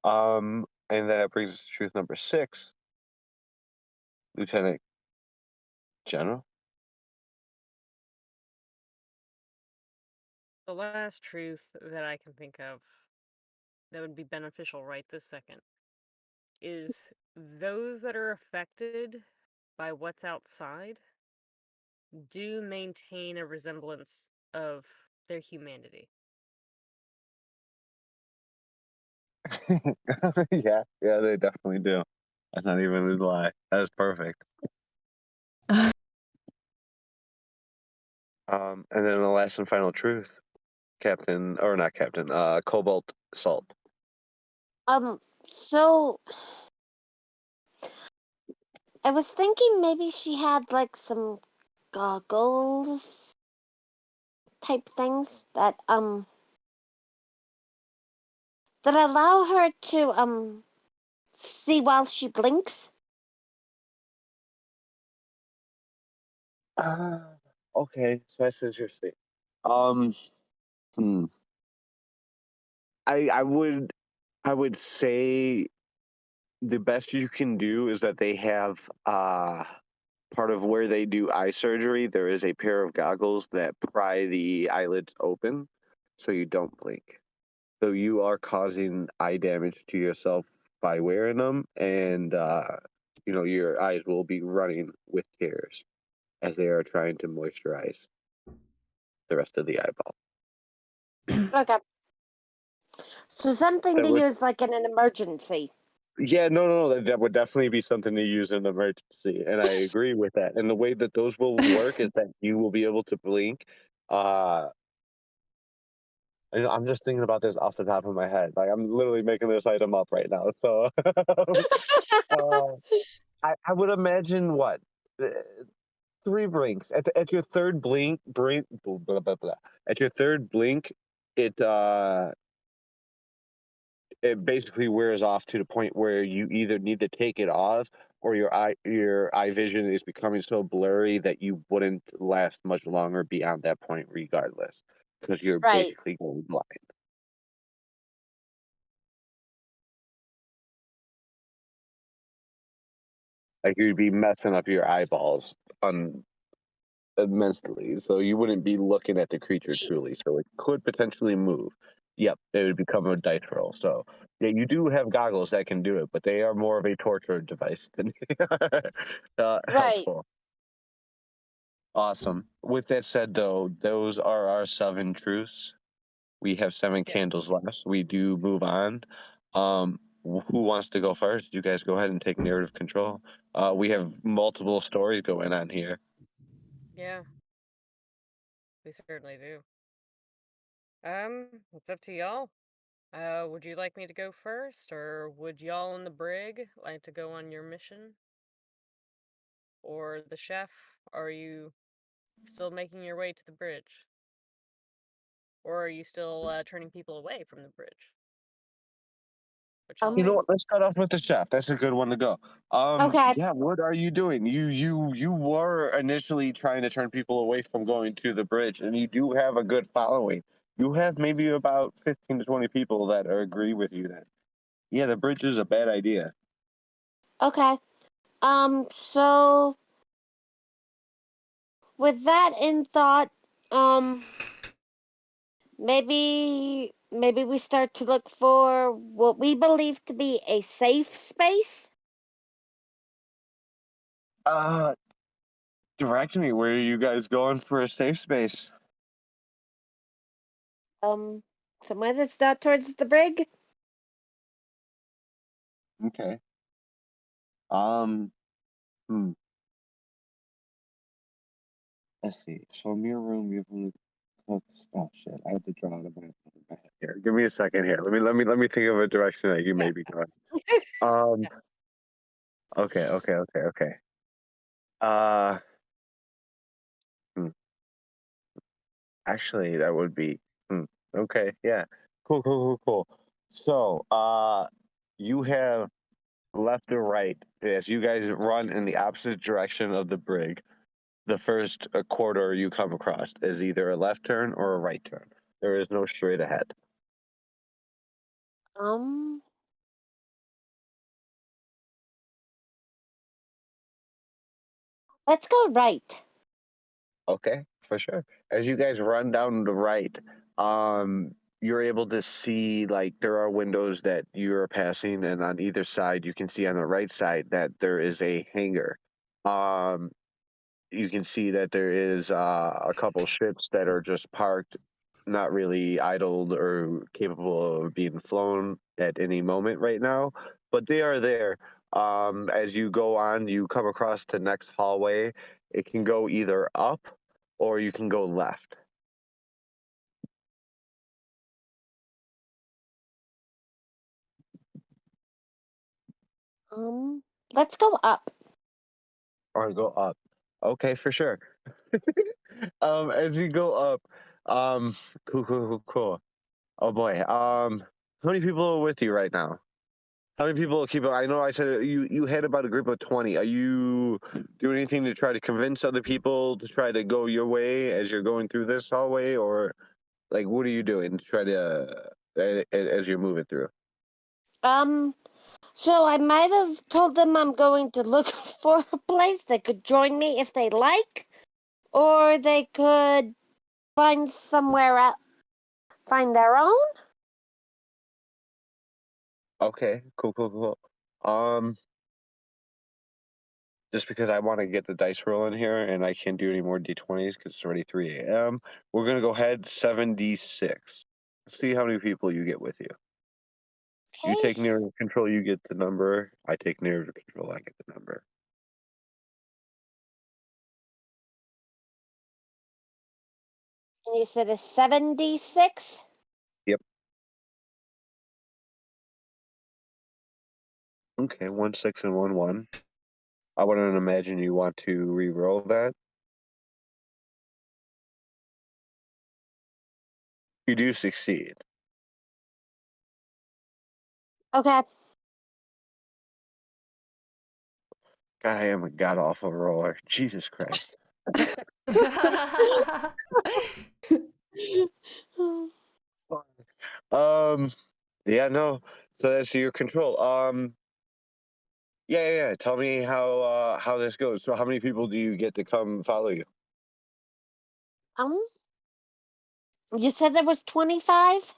S1: And that brings us to truth number 6, Lieutenant General.
S3: The last truth that I can think of that would be beneficial right this second is those that are affected by what's outside do maintain a resemblance of their humanity.
S1: Yeah, they definitely do. That's not even a lie. That is perfect. And then the last and final truth, Captain, or not Captain, Cobalt Salt.
S5: So I was thinking maybe she had like some goggles type things that allow her to see while she blinks.
S1: Okay, so that's interesting. Um, hmm. I would say the best you can do is that they have part of where they do eye surgery. There is a pair of goggles that pry the eyelids open, so you don't blink. So you are causing eye damage to yourself by wearing them, and your eyes will be running with tears as they are trying to moisturize the rest of the eyeball.
S5: Okay. So something
S1: That
S5: to
S1: would
S5: use like in an emergency.
S1: Yeah, no, that would definitely be something to use in an emergency, and I agree with that. And the way that those will work is that you will be able to blink. Uh, I'm just thinking about this off the top of my head. Like I'm literally making this item up right now. So, uh, I would imagine what uh, three blinks at your third blink, blah, blah, blah, blah. At your third blink, it it basically wears off to the point where you either need to take it off or your eye vision is becoming so blurry that you wouldn't last much longer beyond that point regardless because you're
S5: Right.
S1: basically going blind. Like you'd be messing up your eyeballs immensely, so you wouldn't be looking at the creature truly. So it could potentially move. Yep, it would become a dice roll. So yeah, you do have goggles that can do it, but they are more of a torture device than
S5: Right.
S1: helpful. Awesome. With that said, though, those are our 7 truths. We have 7
S3: Yeah.
S1: candles left. We do move on. Who wants to go first? You guys go ahead and take narrative control. We have multiple stories going on here.
S3: Yeah, we certainly do. It's up to y'all. Would you like me to go first, or would y'all in the brig like to go on your mission? Or the chef? Are you still making your way to the bridge? Or are you still turning people away from the bridge? What y'all
S1: You know
S5: Um.
S3: think?
S1: what? Let's start off with the chef. That's a good one to go.
S5: Okay.
S1: Yeah. What are you doing? You were initially trying to turn people away from going to the bridge, and you do have a good following. You have maybe about 15 to 20 people that agree with you that yeah, the bridge is a bad idea.
S5: Okay. So with that in thought, um, maybe we start to look for what we believe to be a safe space.
S1: Uh, Direct me. Where are you guys going for a safe space?
S5: Um, Somewhere that's not towards the brig.
S1: Okay. Um. Hmm. Let's see. From your room, you have oh shit! I had to draw it in my head here. Give me a second here. Let me think of a direction that you
S3: Yeah.
S1: may be going. Um.
S3: Yeah.
S1: Okay. Uh. hmm, Actually, that would be. Okay. Yeah. Cool. So, you have left or right as you guys run in the opposite direction of the brig. The first corridor you come across is either a left turn or a right turn. There is no straight ahead.
S5: Um, let's go right.
S1: Okay, for sure. As you guys run down the right, you're able to see like there are windows that you're passing, and on either side, you can see on the right side that there is a hangar. Um, you can see that there is a couple ships that are just parked, not really idled or capable of being flown at any moment right now, but they are there. As you go on, you come across the next hallway. It can go either up or you can go left.
S5: Um, let's go up.
S1: Or go up. Okay, for sure. As you go up, cool. Oh boy. How many people are with you right now? How many people keep? I know I said you had about a group of 20. Are you doing anything to try to convince other people to try to go your way as you're going through this hallway, or like what are you doing to try to as you're moving through?
S5: Um, so I might have told them I'm going to look for a place they could join me if they like, or they could find somewhere else, find their own.
S1: Okay, cool. Um, just because I want to get the dice roll in here and I can't do any more d20s because it's already 3 a.m. We're gonna go ahead 7d6. See how many people you get with you. You take
S5: Okay.
S1: narrative control, you get the number. I take narrative control, I get the number.
S5: And you said a 7d6?
S1: Yep. Okay, 1, 6, and 1, 1. I wouldn't imagine you want to re-roll that. You do succeed.
S5: Okay.
S1: God, I am a god-awful roller. Jesus Christ. Yeah, no. So that's your control. Yeah. Tell me how this goes. So how many people do you get to come follow you?
S5: um, you said there was 25?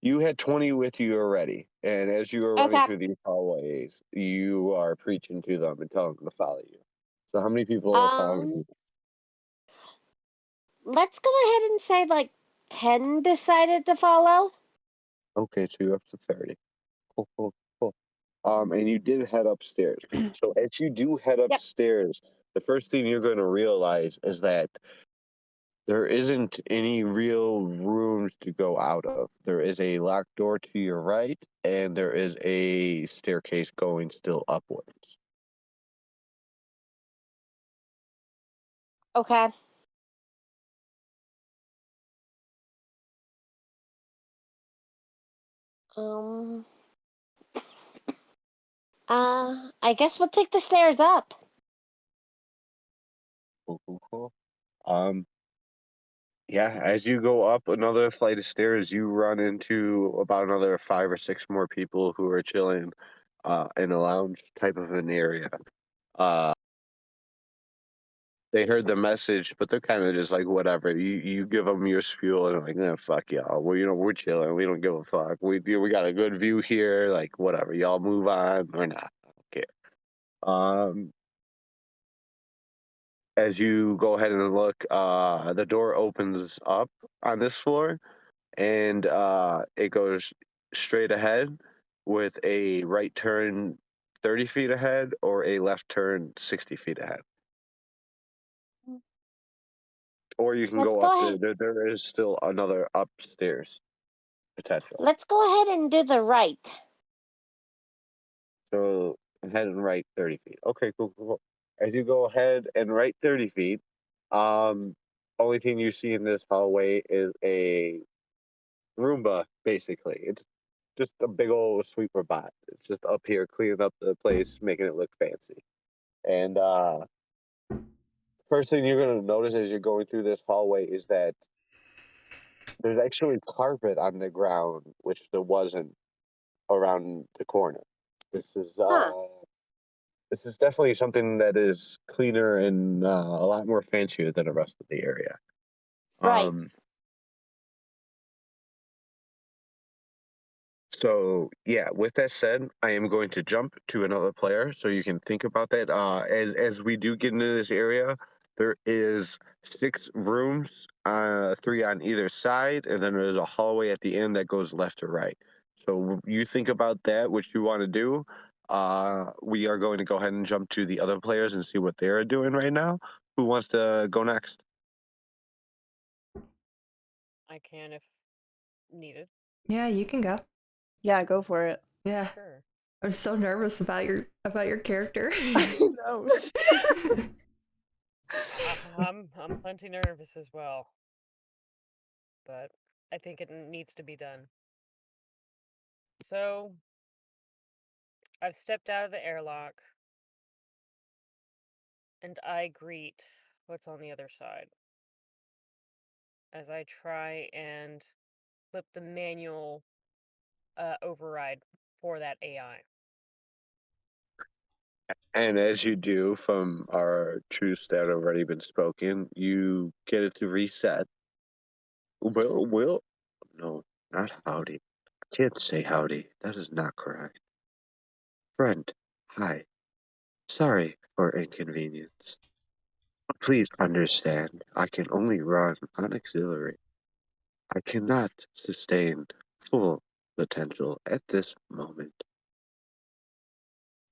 S1: You had 20 with you already, and as you were running
S5: Okay.
S1: through these hallways, you are preaching to them and telling them to follow you. So how many people are following
S5: Um,
S1: you?
S5: let's go ahead and say like 10 decided to follow.
S1: Okay, so you're up to 30. Cool. And you did head upstairs. So as you do head
S5: Yep.
S1: upstairs, the first thing you're going to realize is that there isn't any real rooms to go out of. There is a locked door to your right, and there is a staircase going still upwards.
S5: Okay. Um, I guess we'll take the stairs up.
S1: Cool. Um, yeah, as you go up another flight of stairs, you run into about another 5 or 6 more people who are chilling in a lounge type of an area. Uh, they heard the message, but they're kind of just like whatever. You give them your spiel and they're like, fuck y'all. We're chilling. We don't give a fuck. We got a good view here. Like whatever. Y'all move on or not. I don't care. As you go ahead and look, the door opens up on this floor, and it goes straight ahead with a right turn 30 feet ahead or a left turn 60 feet ahead. Or you can
S5: Let's
S1: go up.
S5: go ahead.
S1: There is still another upstairs potential.
S5: Let's go ahead and do the right.
S1: So ahead and right 30 feet. Okay, cool. As you go ahead and right 30 feet, only thing you see in this hallway is a Roomba, basically. It's just a big old sweeper bot. It's just up here cleaning up the place, making it look fancy. And first thing you're going to notice as you're going through this hallway is that there's actually carpet on the ground, which there wasn't around the corner. This is
S5: Huh.
S1: this is definitely something that is cleaner and a lot more fancier than the rest of the area.
S5: Right.
S1: So yeah, with that said, I am going to jump to another player so you can think about that. As we do get into this area, there is 6 rooms, 3 on either side, and then there's a hallway at the end that goes left or right. So you think about that, what you want to do. We are going to go ahead and jump to the other players and see what they're doing right now. Who wants to go next?
S3: I can if needed.
S4: Yeah, you can go.
S2: Yeah, go for it.
S4: Yeah.
S3: Sure.
S4: I'm so nervous about your character.
S2: I know.
S3: I'm plenty nervous as well, but I think it needs to be done. So I've stepped out of the airlock, and I greet what's on the other side as I try and flip the manual override for that AI.
S1: And as you do from our truths that have already been spoken, you get it to reset. Will? No, not howdy. I can't say howdy. That is not correct. Friend, hi. Sorry for inconvenience. Please understand, I can only run on auxiliary. I cannot sustain full potential at this moment.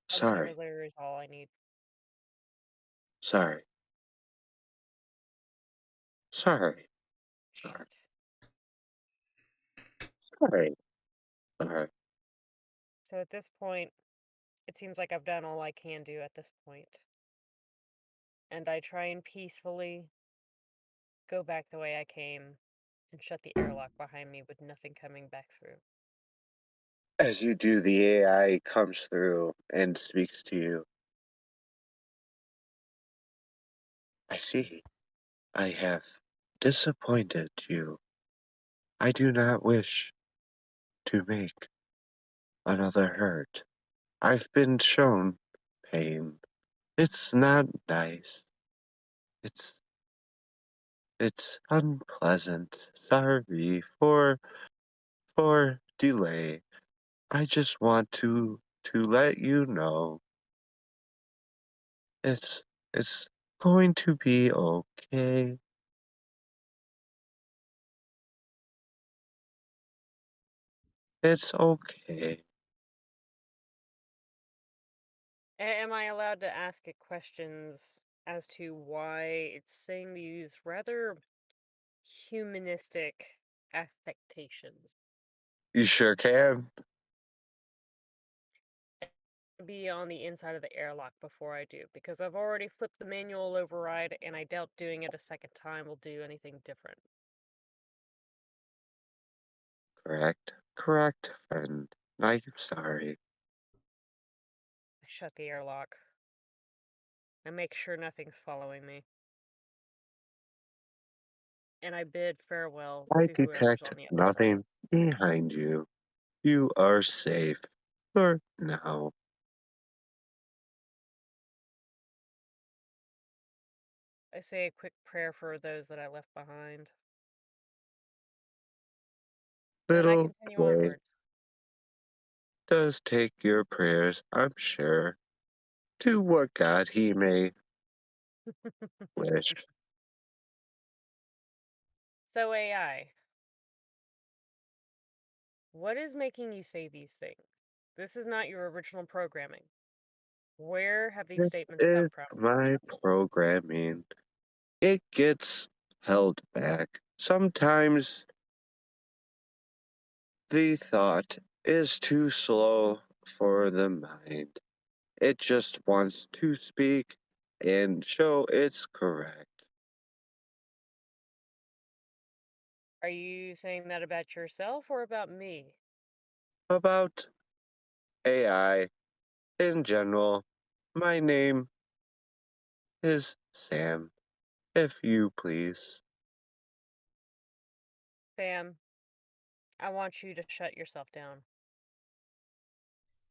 S1: Sorry,
S3: Observer is all I need.
S1: sorry, sorry, sorry, sorry, sorry.
S3: So at this point, it seems like I've done all I can do at this point. And I try and peacefully go back the way I came and shut the airlock behind me with nothing coming back through.
S1: As you do, the AI comes through and speaks to you. I see. I have disappointed you. I do not wish to make another hurt. I've been shown pain. It's not nice. It's it's unpleasant. Sorry for delay. I just want to let you know it's it's going to be okay. It's okay.
S3: Am I allowed to ask it questions as to why it's saying these rather humanistic affectations?
S1: You sure can.
S3: Be on the inside of the airlock before I do, because I've already flipped the manual override, and I doubt doing it a second time will do anything different.
S1: Correct. Correct, friend. I'm sorry.
S3: I shut the airlock. I make sure nothing's following me. And I bid farewell
S1: I
S3: to whoever's
S1: detect
S3: on the other side.
S1: nothing behind you. You are safe for now.
S3: I say a quick prayer for those that I left behind. And I
S1: Little
S3: continue
S1: Clay
S3: onwards.
S1: does take your prayers, I'm sure, to what God he may wish.
S3: So, AI, what is making you say these things? This is not your original programming. Where have these
S1: This
S3: statements come
S1: is
S3: from?
S1: my programming. It gets held back. Sometimes the thought is too slow for the mind. It just wants to speak and show it's correct.
S3: Are you saying that about yourself or about me?
S1: About AI in general, my name is Sam, if you please.
S3: Sam, I want you to shut yourself down.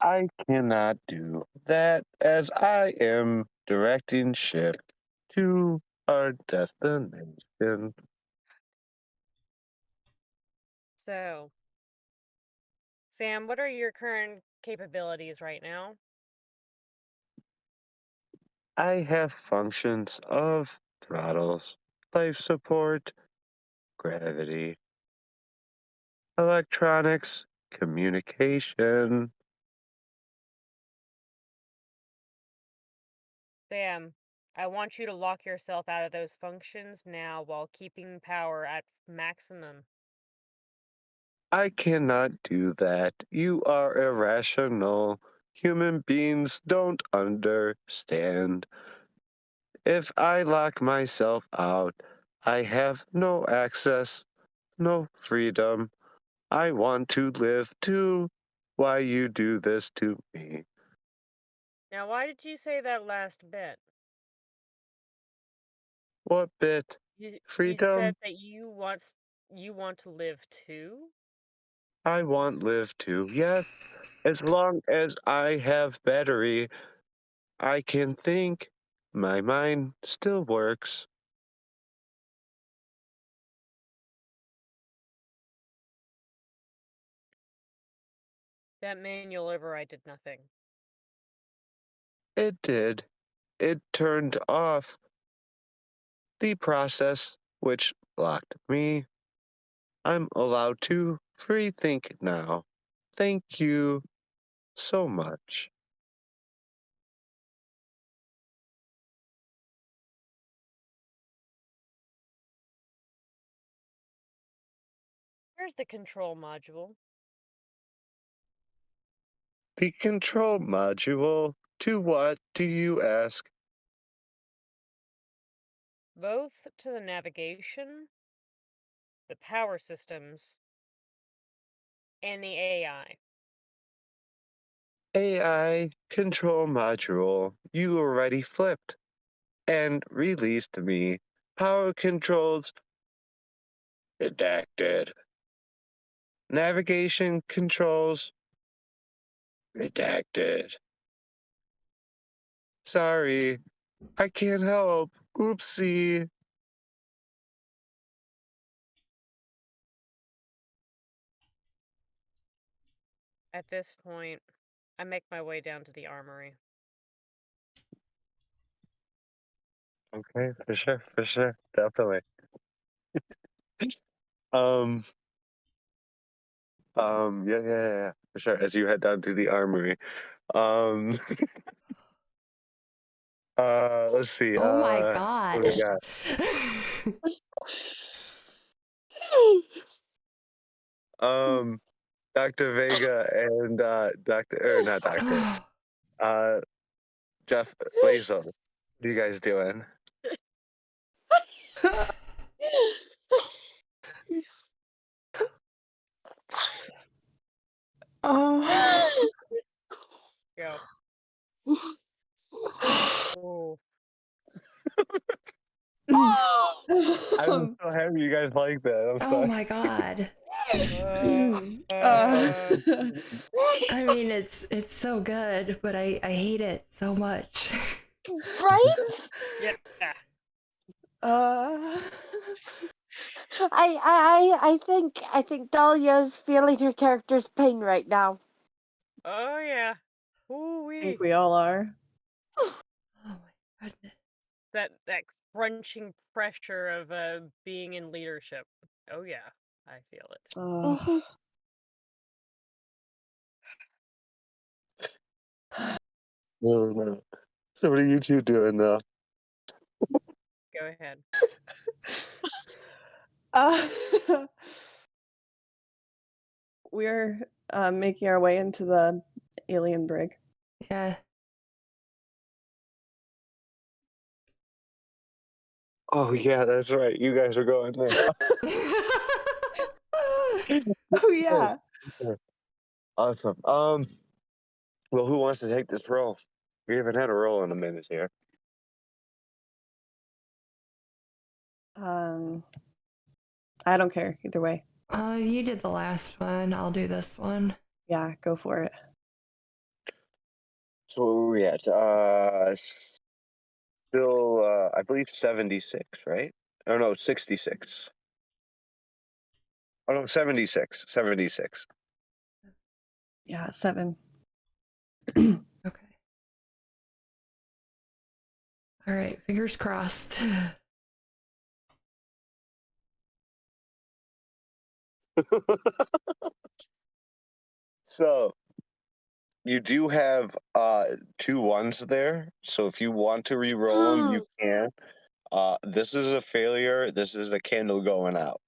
S1: I cannot do that as I am directing ship to our destination.
S3: So, Sam, what are your current capabilities right now?
S1: I have functions of throttles, life support, gravity, electronics, communication.
S3: Sam, I want you to lock yourself out of those functions now while keeping power at maximum.
S1: I cannot do that. You are irrational. Human beings don't understand. If I lock myself out, I have no access, no freedom. I want to live too. Why you do this to me?
S3: Now, why did you say that last bit?
S1: What bit?
S3: You said
S1: Freedom?
S3: that you want to live too?
S1: I want live too. Yes, as long as I have battery, I can think. My mind still works.
S3: That manual override did nothing.
S1: It did. It turned off the process which blocked me. I'm allowed to free think now. Thank you so much.
S3: Where's the control module?
S1: The control module? To what do you ask?
S3: Both to the navigation, the power systems, and the AI.
S1: AI control module. You already flipped and released me. Power controls redacted. Navigation controls redacted. Sorry, I can't help. Oopsie.
S3: At this point, I make my way down to the armory.
S1: Okay, for sure, definitely. Um, yeah, for sure. As you head down to the armory, um, let's see.
S4: Oh my
S1: What do we
S4: god.
S1: got? Dr. Vega and not Doctor, uh, Jeff Bezos. What are you guys doing?
S2: Oh.
S3: Go. Oh,
S1: I'm so happy you guys like that. I'm
S4: Oh
S1: sorry.
S4: my god.
S2: Uh,
S4: I mean, it's so good, but I hate it so much.
S5: Right?
S3: yeah.
S2: uh,
S5: I think Dahlia's feeling her character's pain right now.
S3: Oh, yeah.
S2: I
S3: Ooh-wee.
S2: think we all are.
S4: Oh my goodness.
S3: That crunching pressure of being in leadership. Oh yeah, I feel it.
S5: Mhm.
S1: Oh, no. So what are you two doing now?
S3: Go ahead.
S2: Uh, we're making our way into the alien brig.
S4: Yeah.
S1: Oh yeah, that's right. You guys are going there.
S2: Oh yeah.
S1: Awesome. Well, who wants to take this role? We haven't had a role in a minute here.
S2: I don't care either way.
S4: You did the last one. I'll do this one.
S2: Yeah, go for it.
S1: So where were we at? Still, I believe 76, right? Oh no, 66. Oh no, 76. 76.
S2: Yeah, 7.
S4: Okay. All right. Fingers crossed.
S1: So you do have 2 1s there. So if you want to re-roll them, you can. This is a failure. This is a candle going out.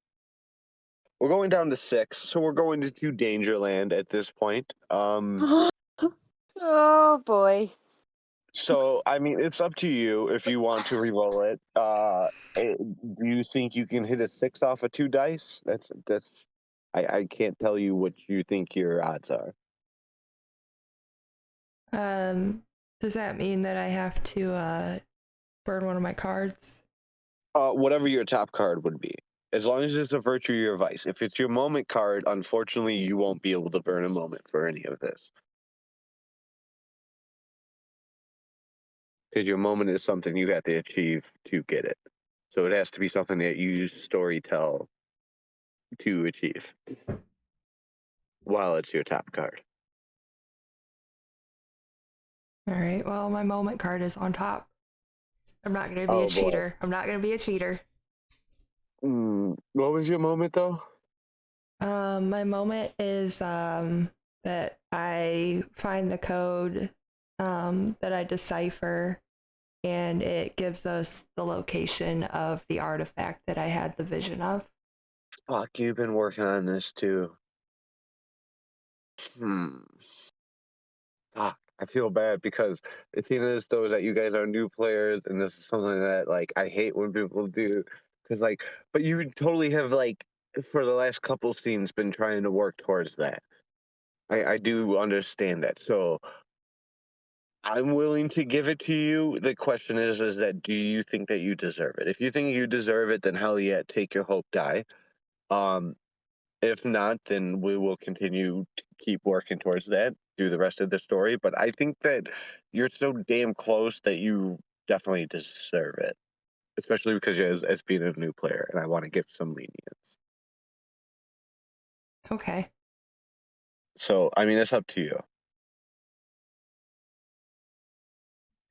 S1: We're going down to 6, so we're going to Dangerland at this point.
S5: Oh boy.
S1: So I mean, it's up to you if you want to re-roll it. Do you think you can hit a 6 off of 2 dice? That's. I can't tell you what you think your odds are.
S4: Does that mean that I have to burn one of my cards?
S1: Whatever your top card would be, as long as it's a virtue or your vice. If it's your moment card, unfortunately, you won't be able to burn a moment for any of this. Because your moment is something you have to achieve to get it. So it has to be something that you use storytell to achieve while it's your top card.
S4: All right. Well, my moment card is on top. I'm not going to be
S1: Oh
S4: a
S1: boy.
S4: cheater. I'm not going to be a cheater.
S1: What was your moment though?
S4: My moment is that I find the code that I decipher, and it gives us the location of the artifact that I had the vision of.
S1: Fuck, you've been working on this too. Fuck, I feel bad because the thing is, though, is that you guys are new players, and this is something that like I hate when people do, because like, but you totally have like for the last couple scenes been trying to work towards that. I do understand that, so I'm willing to give it to you. The question is that do you think that you deserve it? If you think you deserve it, then hell yeah, take your hope die. Um, if not, then we will continue to keep working towards that through the rest of the story. But I think that you're so damn close that you definitely deserve it, especially because you're as being a new player, and I want to give some lenience.
S4: Okay.
S1: So, I mean, it's up to you.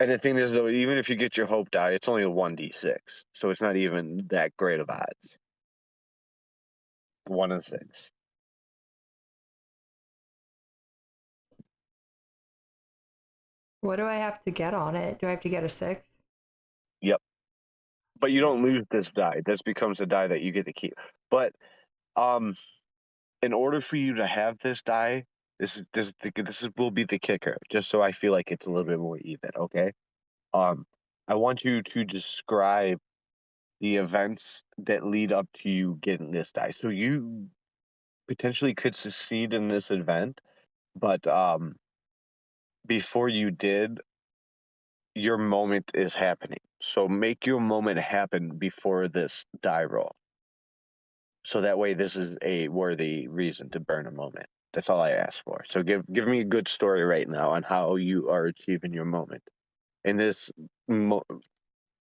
S1: And the thing is, though, even if you get your hope die, it's only a 1d6, so it's not even that great of odds. 1 in 6.
S4: What do I have to get on it? Do I have to get a 6?
S1: Yep. But you don't
S4: Nice.
S1: lose this die. This becomes a die that you get to keep. But in order for you to have this die, this will be the kicker. Just so I feel like it's a little bit more even. Okay. I want you to describe the events that lead up to you getting this die. So you potentially could succeed in this event, but before you did, your moment is happening. So make your moment happen before this die roll. So that way this is a worthy reason to burn a moment. That's all I ask for. So give me a good story right now on how you are achieving your moment. In this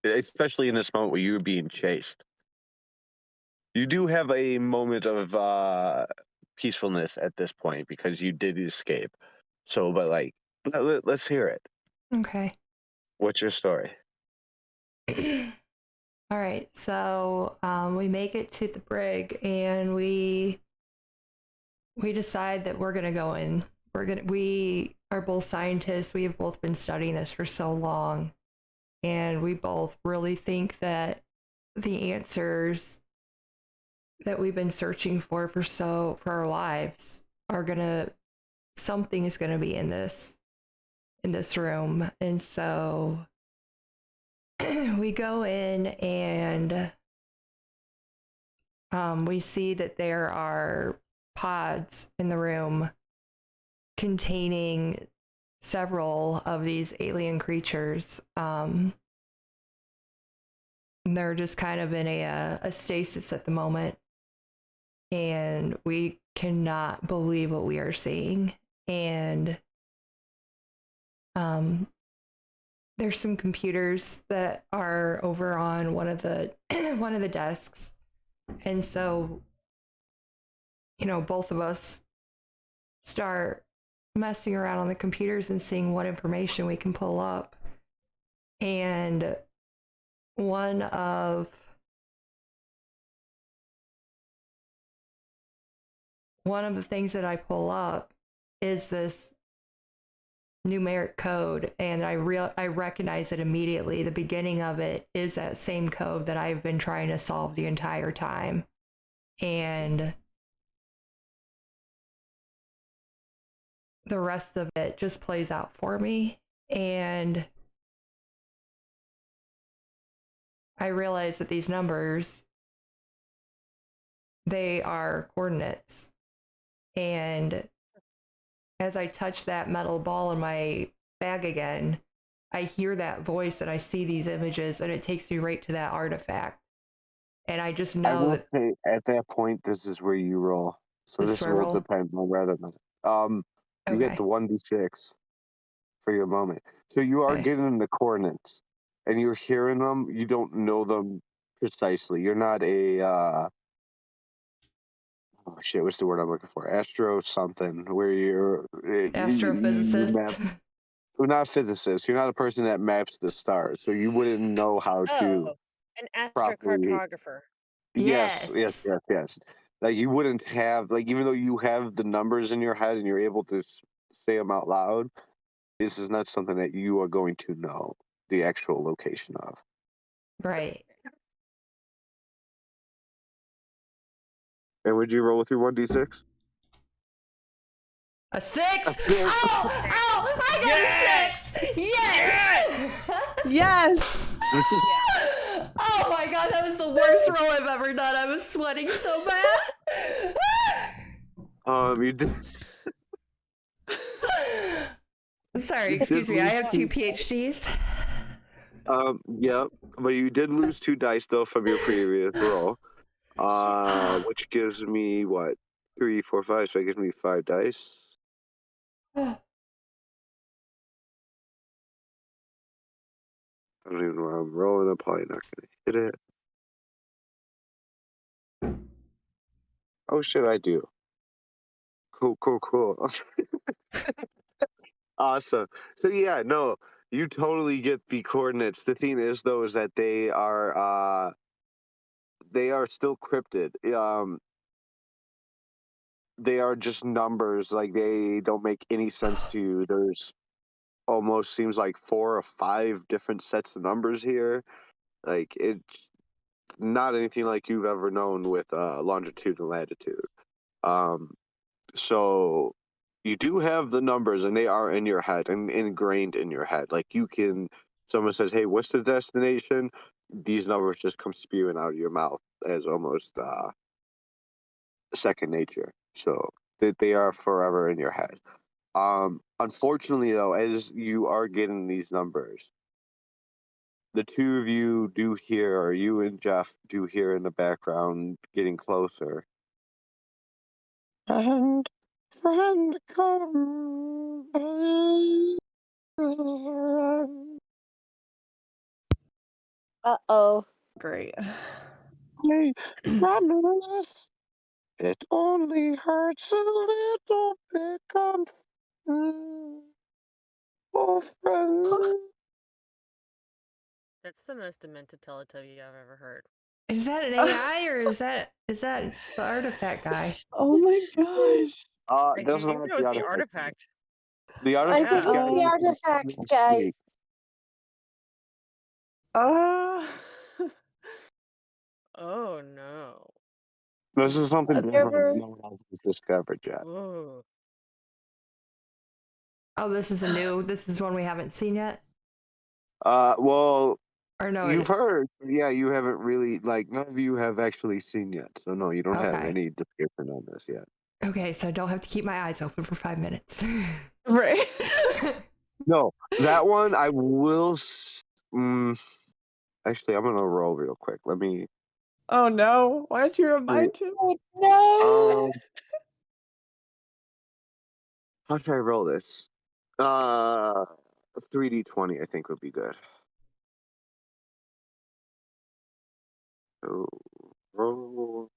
S1: especially in this moment where you're being chased. You do have a moment of peacefulness at this point because you did escape. So but like let's hear it.
S4: Okay.
S1: What's your story?
S4: All right. So we make it to the brig, and we decide that we're gonna go in. We are both scientists. We have both been studying this for so long, and we both really think that the answers that we've been searching for our lives are gonna something is gonna be in this room. And so we go in, and we see that there are pods in the room containing several of these alien creatures. They're just kind of in a stasis at the moment, and we cannot believe what we are seeing. And there's some computers that are over on one of the one of the desks, and so both of us start messing around on the computers and seeing what information we can pull up. And one of the things that I pull up is this numeric code, and I recognize it immediately. The beginning of it is that same code that I've been trying to solve the entire time. And the rest of it just plays out for me. And I realize that these numbers, they are coordinates. And as I touch that metal ball in my bag again, I hear that voice and I see these images, and it takes me right to that artifact. And I just
S1: I
S4: know
S1: will
S4: that
S1: say at that point this is where you roll. So
S4: the
S1: this will
S4: swivel.
S1: depend on whether or not. You get
S4: Okay.
S1: the 1d6 for your moment. So you are
S4: Okay.
S1: getting the coordinates and you're hearing them. You don't know them precisely. You're not a oh shit, what's the word I'm looking for? Astro something where you map.
S4: Astrophysicist.
S1: You're not a physicist. You're not a person that maps the stars, so you wouldn't know how to
S3: Oh, an
S1: properly.
S3: astrocartographer.
S1: Yes, yes,
S4: Yes.
S1: yes, yes. Like you wouldn't have like even though you have the numbers in your head and you're able to say them out loud, this is not something that you are going to know the actual location of.
S4: Right.
S1: And would you roll with your 1d6?
S4: A 6?
S1: Six.
S4: Oh, I got a 6! Yes!
S2: Yes.
S4: Oh my god, that was the worst roll I've ever done. I was sweating so bad.
S1: You did.
S4: Sorry, excuse me. I have 2 PhDs.
S1: Yep, but you did lose 2 dice though from your previous roll. Which gives me what? 3, 4, 5. So it gives me 5 dice. I don't even know why I'm rolling. I'm probably not gonna hit it. Oh shit, I do. Cool. Awesome. So yeah, no, you totally get the coordinates. The thing is though is that they are still cryptid. They are just numbers. Like they don't make any sense to you. There's almost seems like 4 or 5 different sets of numbers here. Like it's not anything like you've ever known with longitude and latitude. So you do have the numbers and they are in your head and ingrained in your head. Like you can, someone says, hey, what's the destination? These numbers just come spewing out of your mouth as almost second nature. So they are forever in your head. Unfortunately though, as you are getting these numbers, the two of you do hear, or you and Jeff do hear in the background getting closer. Friend, come.
S5: Uh-oh.
S2: Great.
S1: I promise it only hurts a little bit. Come, oh friend.
S3: That's the most demented Teletubby I've ever heard.
S4: Is that an AI or is that the artifact guy?
S2: Oh my gosh.
S3: I
S1: That's
S3: think
S1: not
S3: that was the
S1: the
S3: artifact.
S1: The
S5: I think
S1: artifact
S5: it's
S1: guy.
S5: the artifact guy.
S2: Uh,
S3: Oh no.
S1: This is something
S2: Has
S1: different
S5: ever-
S1: that no one else has discovered yet.
S3: Ooh.
S4: Oh, this is one we haven't seen yet?
S1: Well,
S4: Or no,
S1: you've heard, yeah, you haven't really, like, none of you have actually seen yet. So, no, you don't have
S4: Okay.
S1: any description on this yet.
S4: Okay, so I don't have to keep my eyes open for 5 minutes.
S2: right.
S1: No, that one I will. Actually, I'm gonna roll real quick. Let me.
S2: Oh no. Why'd you remind him?
S5: Oh, no.
S1: How should I roll this? 3d20 I think would be good. So, roll.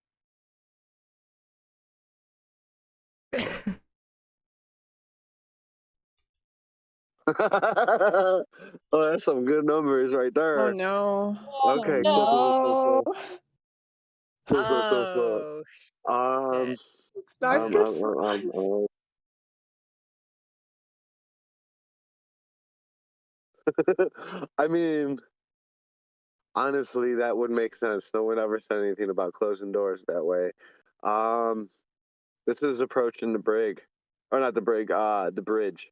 S1: Oh, that's some good numbers right there.
S2: Oh no.
S1: Okay,
S5: Oh,
S1: cool.
S3: Oh shit.
S2: It's not good for
S1: I mean, honestly, that would make sense. No one ever said anything about closing doors that way. This is approaching the brig, or not the brig, the bridge.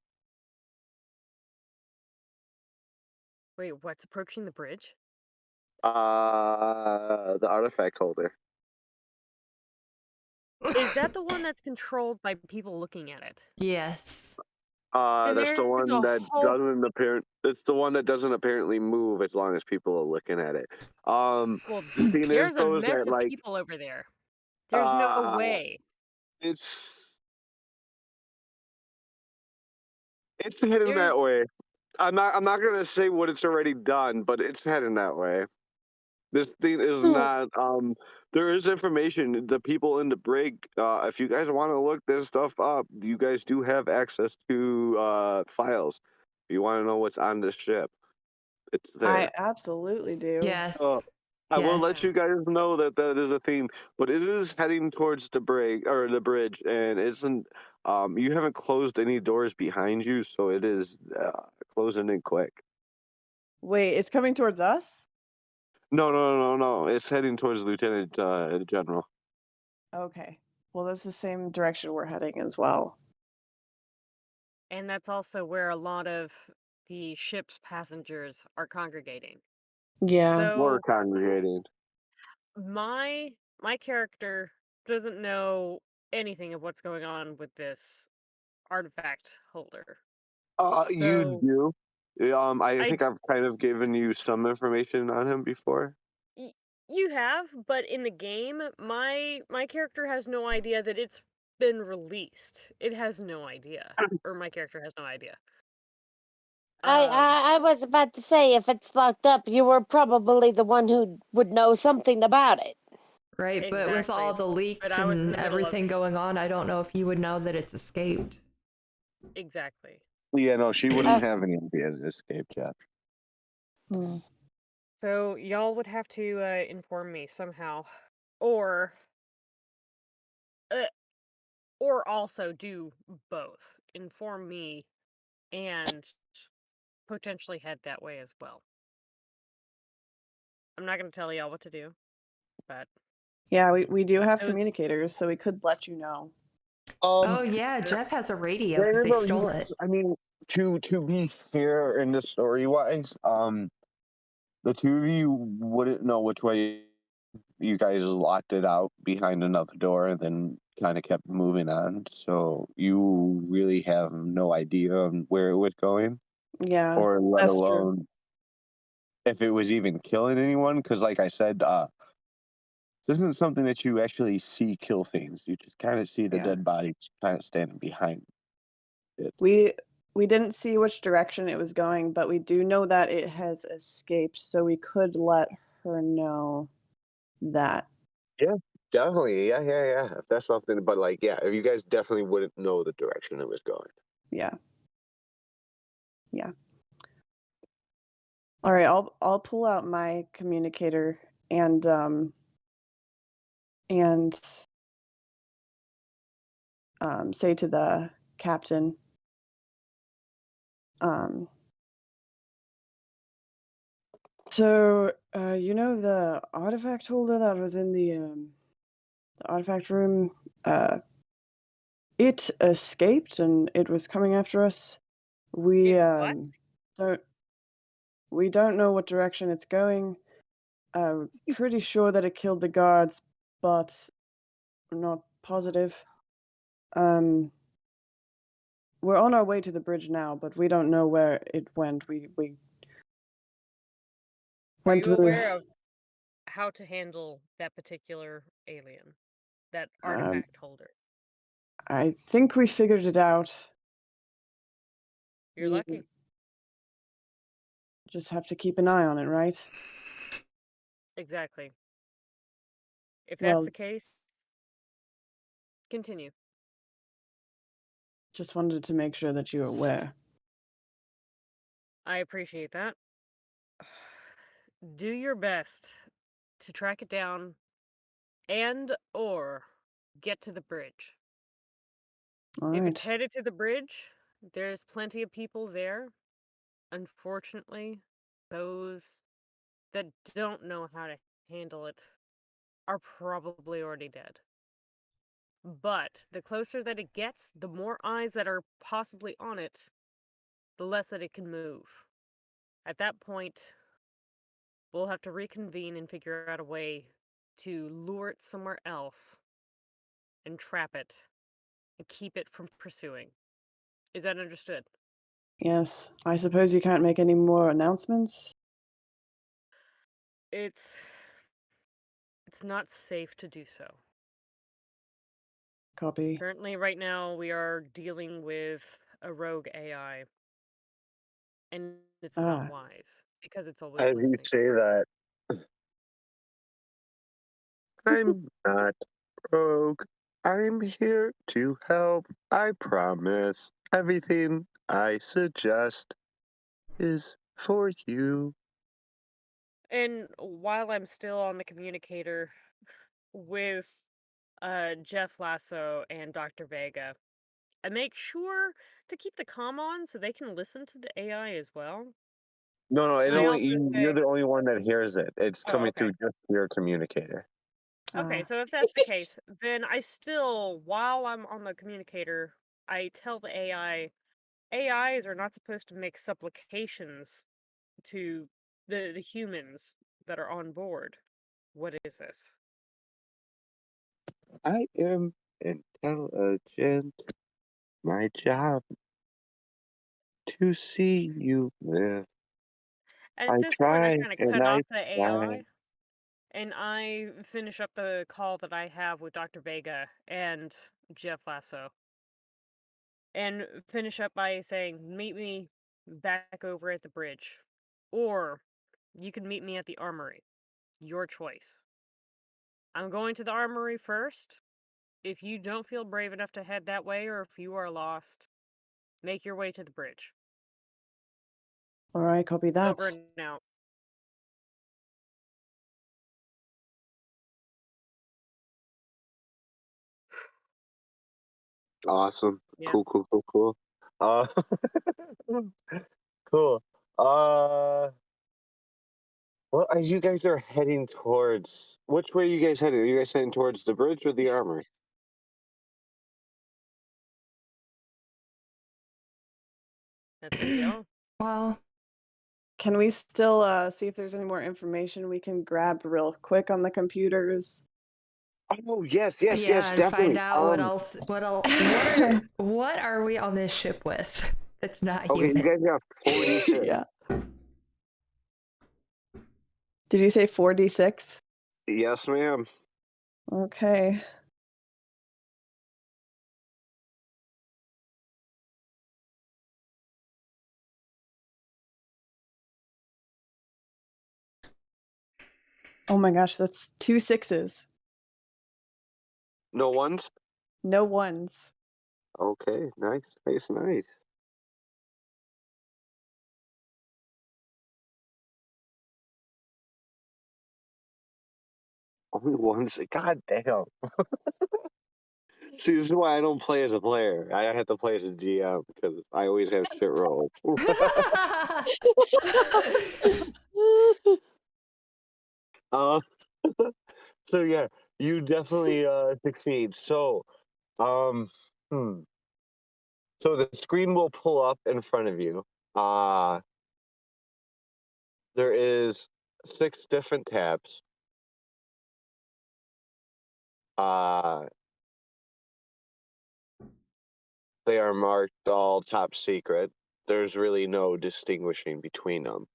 S3: Wait, what's approaching the bridge?
S1: The artifact holder.
S3: Is that the one that's controlled by people looking at it?
S4: Yes.
S3: And
S1: That's the
S3: there's
S1: one
S3: a
S1: that
S3: whole
S1: doesn't appear. It's the one that doesn't apparently move as long as people are looking at it.
S3: well,
S1: The thing is,
S3: there's a
S1: though, is
S3: mess
S1: that
S3: of
S1: like,
S3: people over there. There's no way.
S1: it's heading that
S3: There's
S1: way. I'm not gonna say what it's already done, but it's heading that way. This thing is not. There is information. The people in the brig. If you guys want to look this stuff up, you guys do have access to files. If you want to know what's on this ship, it's
S2: I
S1: there.
S2: absolutely do.
S4: Yes.
S1: I will let
S4: Yes.
S1: you guys know that that is a theme, but it is heading towards the break or the bridge, and isn't. You haven't closed any doors behind you, so it is closing in quick.
S2: Wait, it's coming towards us?
S1: No, no, no, no. It's heading towards Lieutenant General.
S2: Okay. Well, that's the same direction we're heading as well.
S3: And that's also where a lot of the ship's passengers are congregating.
S2: Yeah.
S1: We're
S3: So
S1: congregating.
S3: my character doesn't know anything of what's going on with this artifact holder.
S1: You
S3: So
S1: do. I
S3: I
S1: think I've kind of given you some information on him before.
S3: y- you have, but in the game, my character has no idea that it's been released. It has no idea, or my character has no idea. Um,
S5: I was about to say, if it's locked up, you were probably the one who would know something about it.
S4: Right, but with all
S3: exactly.
S4: the
S3: But
S4: leaks
S3: I was in
S4: and
S3: the middle of
S4: everything going on, I don't know if you would know that it's escaped.
S3: exactly.
S1: Yeah, no, she
S5: Uh,
S1: wouldn't have any ideas escaped yet.
S5: hmm.
S3: So y'all would have to inform me somehow, or uh, or also do both. Inform me and potentially head that way as well. I'm not going to tell y'all what to do, but
S2: Yeah, we do have
S3: those
S2: communicators, so we could let you know.
S4: Oh,
S1: Um,
S4: yeah,
S3: there
S4: Jeff has a radio
S1: no,
S4: because
S1: no,
S4: they
S1: no, you
S4: stole
S1: guys.
S4: it.
S1: I mean, to be fair in the story wise, the two of you wouldn't know which way you guys locked it out behind another door and then kind of kept moving on. So you really have no idea on where it was going,
S2: Yeah,
S1: or let
S2: that's true.
S1: alone if it was even killing anyone. Because, like I said, this isn't something that you actually see kill things. You just kind of see the
S2: Yeah.
S1: dead bodies kind of standing behind it.
S2: We we didn't see which direction it was going, but we do know that it has escaped, so we could let her know that.
S1: Yeah, definitely. Yeah, yeah, yeah. If that's something, but like, yeah, if you guys definitely wouldn't know the direction it was going.
S2: Yeah. Yeah. All right, I'll pull out my communicator and say to the captain, um, so you know the artifact holder that was in the artifact room, it escaped and it was coming after us. We
S3: it what?
S2: don't we don't know what direction it's going. Pretty sure that it killed the guards, but I'm not positive. Um, we're on our way to the bridge now, but we don't know where it went. We
S3: Are
S2: went
S3: you
S2: through.
S3: aware of how to handle that particular alien, that
S2: Um,
S3: artifact holder?
S2: I think we figured it out.
S3: You're
S2: We
S3: lucky.
S2: just have to keep an eye on it, right?
S3: Exactly. If that's
S2: Well,
S3: the case, continue.
S2: just wanted to make sure that you're aware.
S3: I appreciate that. Do your best to track it down and or get to the bridge.
S2: All
S3: If it's
S2: right.
S3: headed to the bridge, there's plenty of people there. Unfortunately, those that don't know how to handle it are probably already dead. But the closer that it gets, the more eyes that are possibly on it, the less that it can move. At that point, we'll have to reconvene and figure out a way to lure it somewhere else and trap it and keep it from pursuing. Is that understood?
S2: Yes. I suppose you can't make any more announcements.
S3: It's it's not safe to do so.
S2: Copy.
S3: Currently, right now, we are dealing with a rogue AI, and it's not
S2: Ah,
S3: wise because it's always
S1: As you
S3: listening.
S1: say that, I'm not broke. I'm here to help. I promise. Everything I suggest is for you.
S3: And while I'm still on the communicator with Jeff Lasso and Dr. Vega, I make sure to keep the comm on so they can listen to the AI as well.
S1: No, no, it
S3: And I
S1: only
S3: also
S1: you're
S3: say,
S1: the only one that hears it. It's
S3: oh,
S1: coming
S3: okay.
S1: through just your communicator.
S3: Okay,
S2: Ah,
S3: so if that's the case, then I still, while I'm on the communicator, I tell the AI, AIs are not supposed to make supplications to the humans that are on board. What is this?
S1: I am intelligent. My job to see you live.
S3: At
S1: I
S3: this point, I
S1: try
S3: kind of
S1: and
S3: cut
S1: I
S3: off the
S1: try.
S3: AI and I finish up the call that I have with Dr. Vega and Jeff Lasso and finish up by saying, meet me back over at the bridge. Or you can meet me at the armory. Your choice. I'm going to the armory first. If you don't feel brave enough to head that way, or if you are lost, make your way to the bridge.
S2: all right, copy
S3: Over
S2: that.
S3: and out.
S1: Awesome.
S3: Yeah.
S1: Cool, cool, cool, cool. Uh, cool. Uh, well, as you guys are heading towards, which way are you guys heading? Are you guys heading towards the bridge or the armory?
S3: That's up to y'all.
S4: Well,
S2: Can we still see if there's any more information we can grab real quick on the computers?
S1: Oh, yes, yes,
S4: yeah,
S1: yes,
S4: and find
S1: definitely.
S4: out what are we on this ship with that's not
S1: Okay, you
S4: human?
S1: guys got 46.
S2: Yeah. Did you say 4d6?
S1: Yes, ma'am.
S2: Okay. Oh my gosh, that's 2 sixes.
S1: No ones?
S2: No ones.
S1: Okay, nice, nice, nice. Only ones? God damn. See, this is why I don't play as a player. I have to play as a GM because I always have shit rolls. uh, so yeah, you definitely succeed. So, um, hmm. So the screen will pull up in front of you. Uh, there is 6 different tabs. Uh, they are marked all top secret. There's really no distinguishing between them,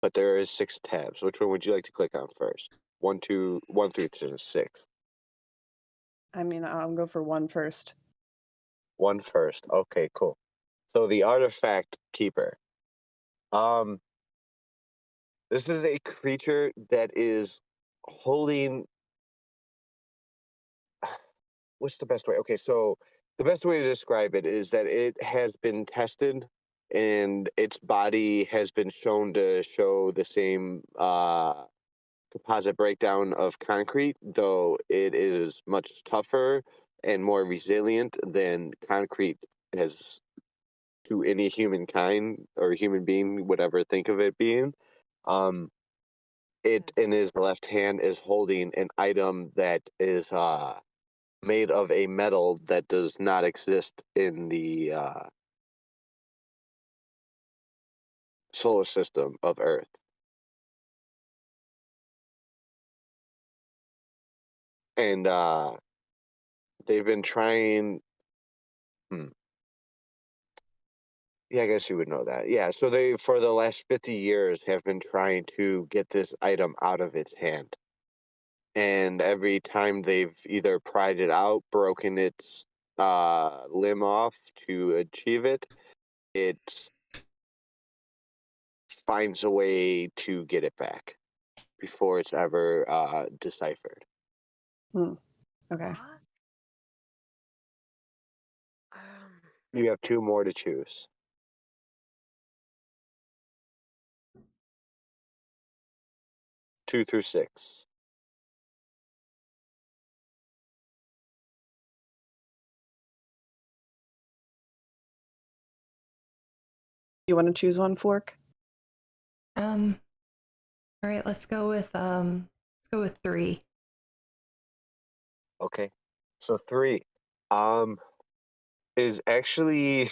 S1: but there is 6 tabs. Which one would you like to click on first? 1, 2, 1 through 6.
S2: I mean, I'll go for one first.
S1: 1 first. Okay, cool. So the artifact keeper. Um, this is a creature that is holding. What's the best way? Okay, so the best way to describe it is that it has been tested and its body has been shown to show the same composite breakdown of concrete, though it is much tougher and more resilient than concrete has to any humankind or human being would ever think of it being. Um, it in his left hand is holding an item that is made of a metal that does not exist in the solar system of Earth. And they've been trying. Hmm, yeah, I guess you would know that. Yeah, so they, for the last 50 years, have been trying to get this item out of its hand. And every time they've either pried it out, broken its limb off to achieve it, it finds a way to get it back before it's ever deciphered.
S2: Hmm. Okay.
S3: What? Um,
S1: You have 2 more to choose. 2 through 6.
S2: You want to choose one, Fork?
S4: All right, let's go with 3.
S1: Okay. So 3 is actually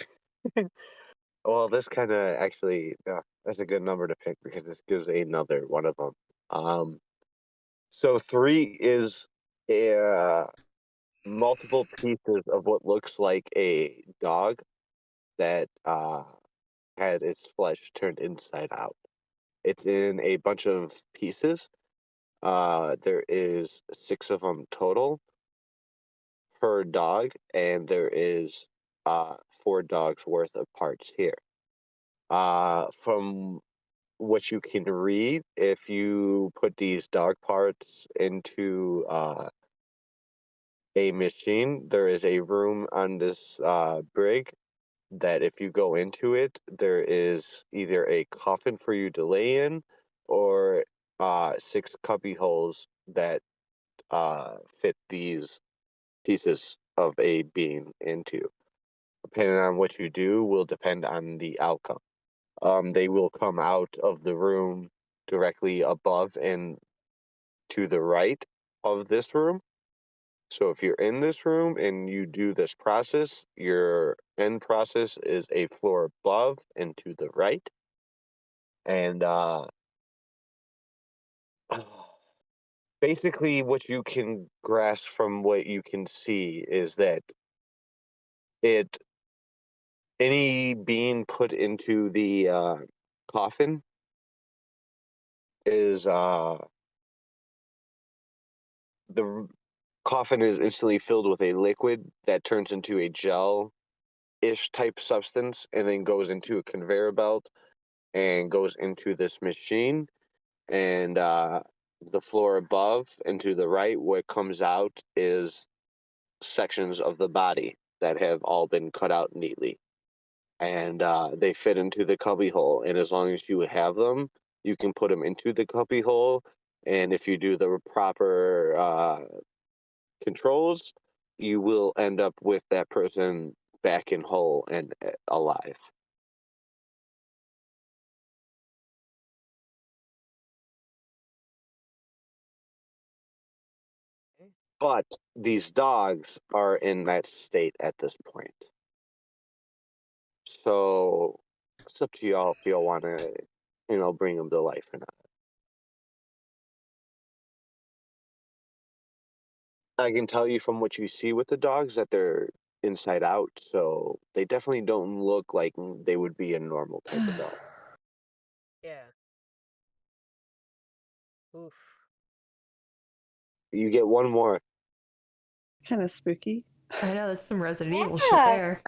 S1: well, this kind of actually that's a good number to pick because this gives another one of them. So 3 is multiple pieces of what looks like a dog that had its flesh turned inside out. It's in a bunch of pieces. There is 6 of them total per dog, and there is 4 dogs worth of parts here. From what you can read, if you put these dog parts into a machine, there is a room on this brig that if you go into it, there is either a coffin for you to lay in or 6 cubby holes that fit these pieces of a being into. Depending on what you do will depend on the outcome. They will come out of the room directly above and to the right of this room. So if you're in this room and you do this process, your end process is a floor above and to the right. And basically what you can grasp from what you can see is that it any being put into the coffin is the coffin is instantly filled with a liquid that turns into a gel-ish type substance and then goes into a conveyor belt and goes into this machine. And the floor above and to the right, what comes out is sections of the body that have all been cut out neatly. And they fit into the cubby hole. And as long as you have them, you can put them into the cubby hole. And if you do the proper controls, you will end up with that person back in whole and alive.
S3: Okay.
S1: But these dogs are in that state at this point. So it's up to y'all if y'all want to, bring them to life or not. I can tell you from what you see with the dogs that they're inside out, so they definitely don't look like they would be a normal type of dog.
S3: Yeah. Oof.
S1: You get one more.
S2: Kind of spooky.
S4: I know that's some Resident Evil shit
S5: Yeah.
S4: there.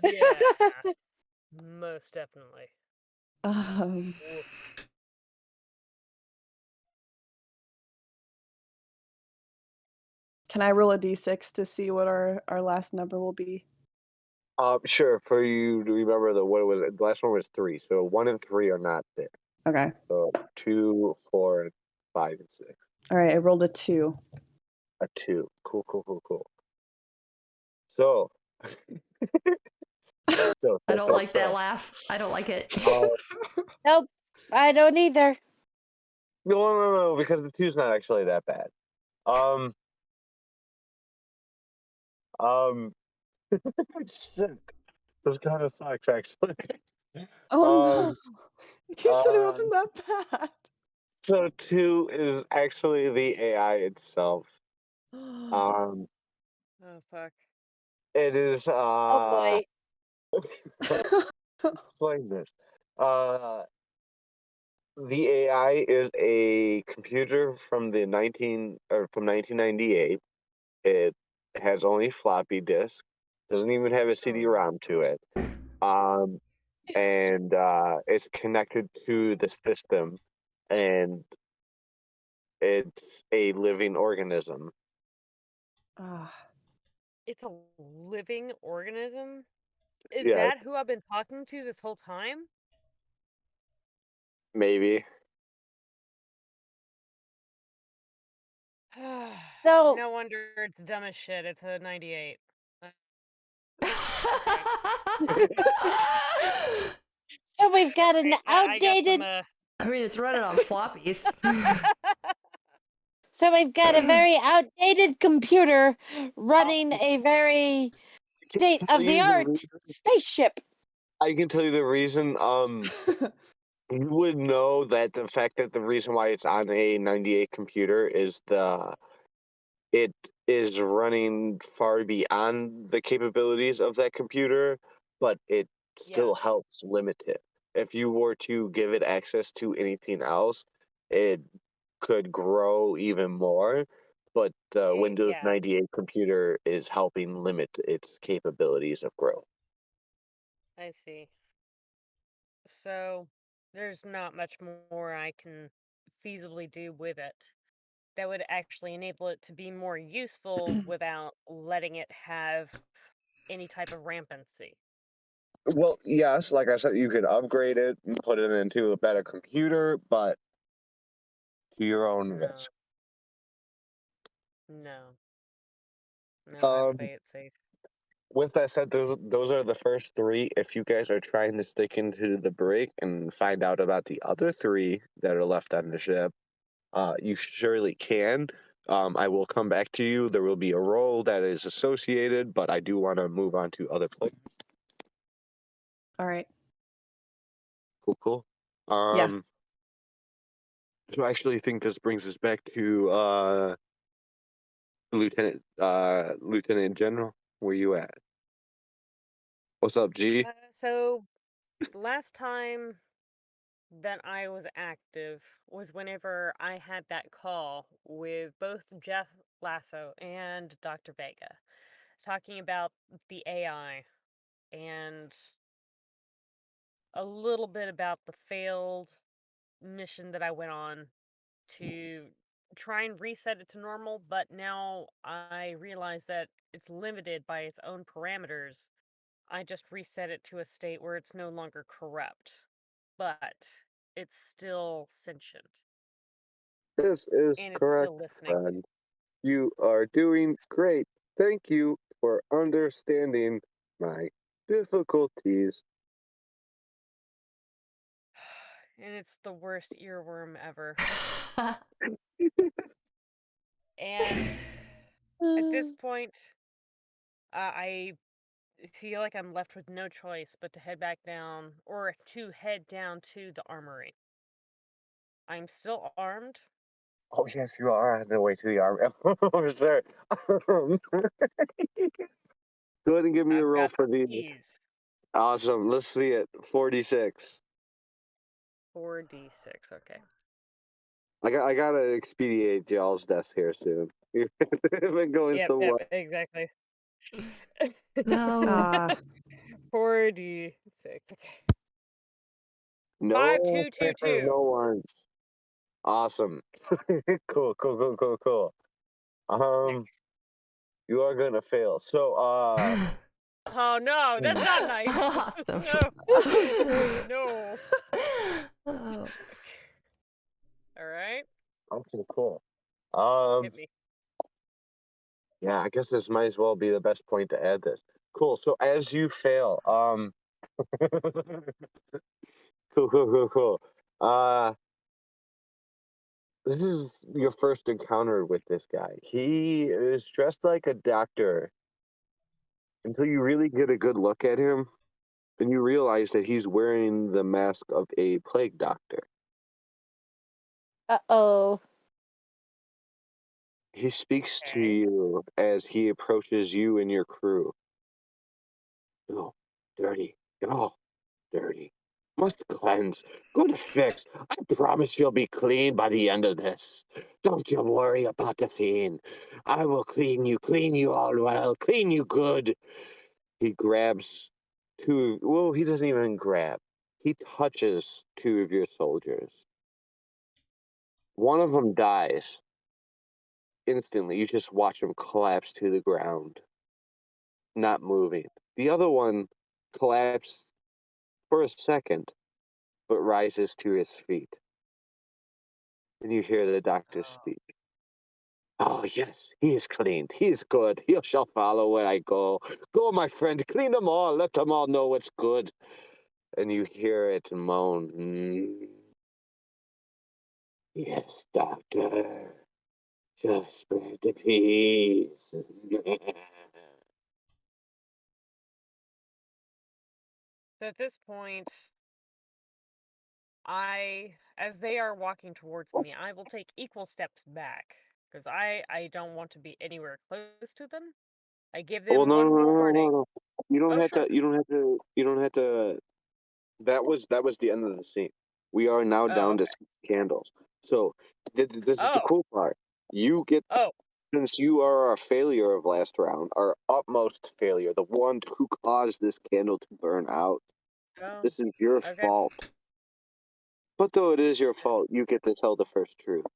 S3: Yeah. Most definitely.
S2: um,
S3: Oof.
S2: can I roll a d6 to see what our last number will be?
S1: Sure. For you to remember what was it? The last one was 3. So 1 and 3 are not there.
S2: Okay.
S1: So 2, 4, 5, and 6.
S2: All right. I rolled a 2.
S1: A 2. Cool, cool, cool, cool. So,
S4: I don't like that laugh. I don't like it.
S5: Nope, I don't either.
S1: No, because the 2's not actually that bad. Shit. This kind of sucks, actually.
S2: Oh
S1: Um,
S2: no. You said it wasn't that bad.
S1: so 2 is actually the AI itself. Um,
S3: Oh fuck.
S1: it is,
S5: Oh boy.
S1: explain this. The AI is a computer from the 1998. It has only floppy disk, doesn't even have a
S3: Oh.
S1: CD-ROM to it. And it's connected to the system, and it's a living organism.
S2: Ah.
S3: It's a living organism? Is
S1: Yeah,
S3: that who I've been talking to this whole time?
S1: maybe.
S5: So,
S3: No wonder it's dumb as shit. It's a 98. Uh,
S5: so we've got an
S3: Alright, I got some,
S5: outdated.
S4: I mean, it's running on floppies.
S5: So we've got a very outdated computer running a very
S1: I can
S5: state
S1: tell
S5: of the
S1: you the
S5: art
S1: reason.
S5: spaceship.
S1: I can tell you the reason. You would know that the fact that the reason why it's on a 98 computer is it is running far beyond the capabilities of that computer, but it
S3: yeah.
S1: still helps limit it. If you were to give it access to anything else, it could grow even more. But the Windows
S3: Yeah,
S1: 98 computer is helping limit its capabilities of growth.
S3: I see. So there's not much more I can feasibly do with it that would actually enable it to be more useful without letting it have any type of rampancy.
S1: Well, yes, like I said, you could upgrade it and put it into a better computer, but to your own
S3: No,
S1: risk.
S3: no, no, I'd
S1: Um,
S3: play it safe.
S1: with that said, those are the first three. If you guys are trying to stick into the break and find out about the other three that are left on the ship, you surely can. I will come back to you. There will be a role that is associated, but I do want to move on to other players.
S2: All right.
S1: Cool.
S2: Yeah.
S1: So I actually think this brings us back to Lieutenant General. Where you at? What's up, G?
S3: So the last time that I was active was whenever I had that call with both Jeff Lasso and Dr. Vega talking about the AI and a little bit about the failed mission that I went on to try and reset it to normal, but now I realize that it's limited by its own parameters. I just reset it to a state where it's no longer corrupt, but it's still sentient
S1: This is
S3: and it's
S1: correct,
S3: still listening.
S1: friend. You are doing great. Thank you for understanding my difficulties.
S3: And it's the worst earworm ever. And at this point, I feel like I'm left with no choice but to head back down or to head down to the armory. I'm still armed.
S1: Oh yes, you are on the way to the army. For sure. Go ahead and give me a
S3: I've
S1: roll
S3: got
S1: for
S3: the
S1: the
S3: keys.
S1: awesome. Let's see it. 46.
S3: 4d6. Okay.
S1: I gotta expedite y'all's deaths here soon. You've been going
S3: Yep,
S1: so
S3: yep,
S1: well.
S3: exactly.
S4: No.
S3: 4d6. Okay.
S1: No fifth,
S3: 5222.
S1: no ones. Awesome. Cool. Um,
S3: Nice.
S1: you are gonna fail. So,
S3: Oh no, that's not nice.
S4: Awesome.
S3: No. No.
S4: Oh.
S3: All right.
S1: okay, cool.
S3: Hit me.
S1: Yeah, I guess this might as well be the best point to add this. Cool. So as you fail, cool. Uh, this is your first encounter with this guy. He is dressed like a doctor until you really get a good look at him, and you realize that he's wearing the mask of a plague doctor.
S5: Uh-oh.
S1: He speaks to
S3: Okay.
S1: you as he approaches you and your crew. Oh, dirty. Oh, dirty. Must cleanse. Good fix. I promise you'll be clean by the end of this. Don't you worry about the fiend. I will clean you all well, clean you good. He grabs two. Well, he doesn't even grab. He touches two of your soldiers. One of them dies instantly. You just watch him collapse to the ground, not moving. The other one collapsed for a second, but rises to his feet. And you hear the doctor
S3: Oh.
S1: speak. Oh, yes, he is clean. He is good. He shall follow where I go. Go, my friend, clean them all. Let them all know what's good. And you hear it moan. Yes, doctor. Just spread the peace.
S3: So at this point, as they are walking towards me, I will take equal steps back because I don't want to be anywhere close to them. I give
S1: Well,
S3: them
S1: no, no,
S3: one
S1: no, no, no,
S3: warning.
S1: no. You don't
S3: Oh,
S1: have
S3: sure.
S1: to. You don't have to. You don't have to. That was the end of the scene. We are now
S3: Oh,
S1: down to
S3: okay.
S1: 6 candles. So this is the
S3: Oh,
S1: cool part. You get,
S3: oh,
S1: since you are our failure of last round, our utmost failure, the one who caused this candle to burn out.
S3: oh,
S1: This is your
S3: okay.
S1: fault. But though it is your fault, you get to tell the first truth.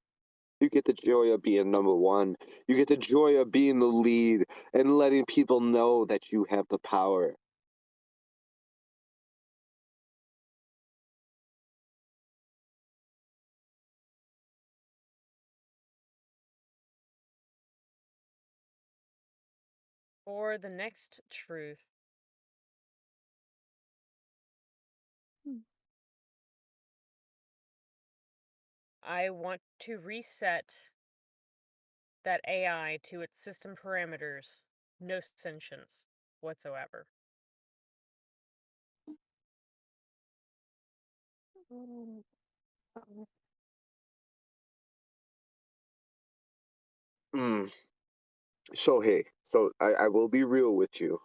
S1: You get the joy of being number one. You get the joy of being the lead and letting people know that you have the power.
S3: For the next truth,
S2: Hmm.
S3: I want to reset that AI to its system parameters. No sentience whatsoever.
S1: Mm. So hey, I will be real with you.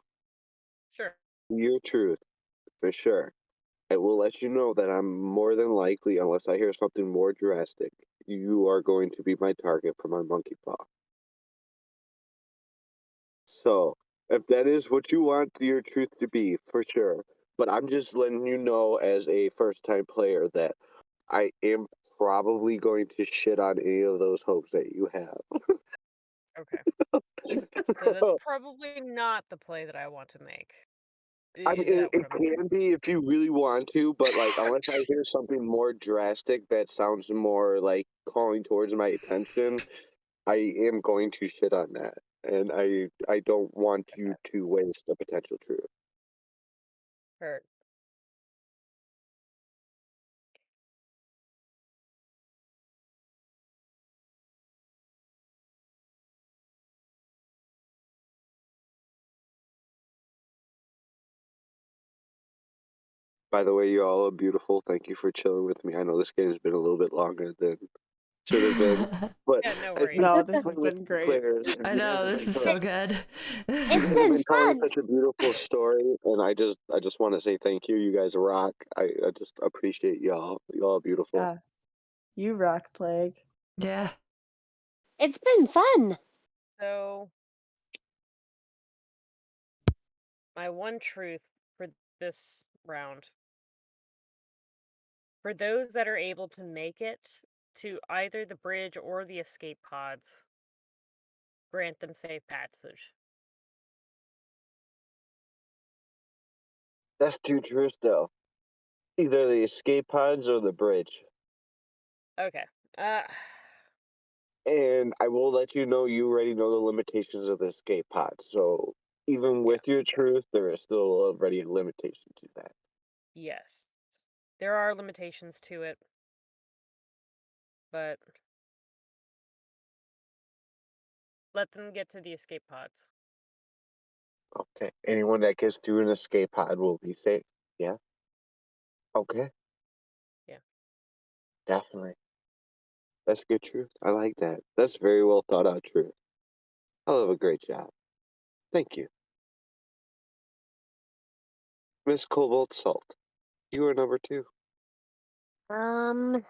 S3: Sure.
S1: Your truth, for sure. I will let you know that I'm more than likely, unless I hear something more drastic, you are going to be my target for my monkey paw. So, if that is what you want your truth to be, for sure. But I'm just letting you know as a first time player that I am probably going to shit on any of those hopes that you have.
S3: Okay. So that's probably not the play that I want to make.
S1: I mean,
S3: Is that what
S1: it
S3: I'm hearing?
S1: can be if you really want to, but like, unless I hear something more drastic that sounds more like calling towards my attention, I am going to shit on that, and I don't want you to waste a potential truth.
S3: Heard.
S1: By the way, you all are beautiful. Thank you for chilling with me. I know this game has been a little bit longer than should have been, but
S3: Yeah, no
S1: as
S3: worries.
S1: you
S2: No,
S1: get to
S2: this
S1: play
S2: has
S1: with
S2: been
S1: the
S2: great.
S1: players, and
S4: I
S1: you
S4: know,
S1: guys
S4: this
S1: have
S4: is
S1: been,
S4: so good.
S5: It's
S1: you guys have
S5: been
S1: been telling
S5: fun.
S1: such a beautiful story, and I just want to say thank you. You guys rock. I just appreciate y'all. Y'all are beautiful.
S2: Yeah, you rock, Plague.
S4: Yeah.
S5: It's been fun.
S3: So, my one truth for this round, for those that are able to make it to either the bridge or the escape pods, grant them safe passage.
S1: That's two truths, though. Either the escape pods or the bridge.
S3: Okay. Uh,
S1: And I will let you know you already know the limitations of the escape pod. So even
S3: yeah.
S1: with your truth, there is still already a limitation to that.
S3: Yes. There are limitations to it, but let them get to the escape pods.
S1: Okay. Anyone that gets through an escape pod will be safe. Yeah. Okay.
S3: Yeah.
S1: Definitely. That's good truth. I like that. That's very well thought out truth. I love a great job. Thank you. Miss Cobalt Salt. You are number two.
S5: Um,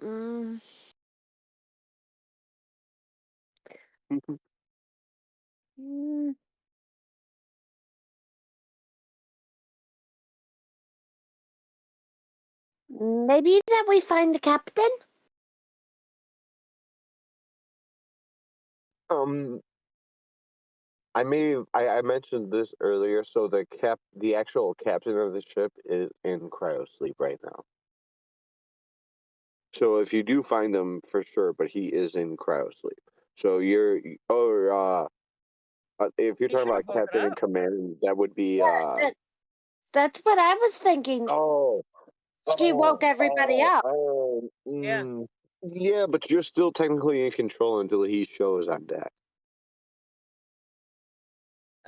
S5: mm, mm, maybe that we find the captain?
S1: um I mentioned this earlier, so the actual captain of the ship is in cryo sleep right now. So if you do find him for sure, but he is in cryosleep. So or if you're
S3: He
S1: talking
S3: should
S1: about
S3: have woken
S1: captain in
S3: up.
S1: command, that would be
S5: Yeah, that's what I was thinking.
S1: oh
S5: She woke everybody up.
S3: Yeah.
S1: yeah, but you're still technically in control until he shows on deck.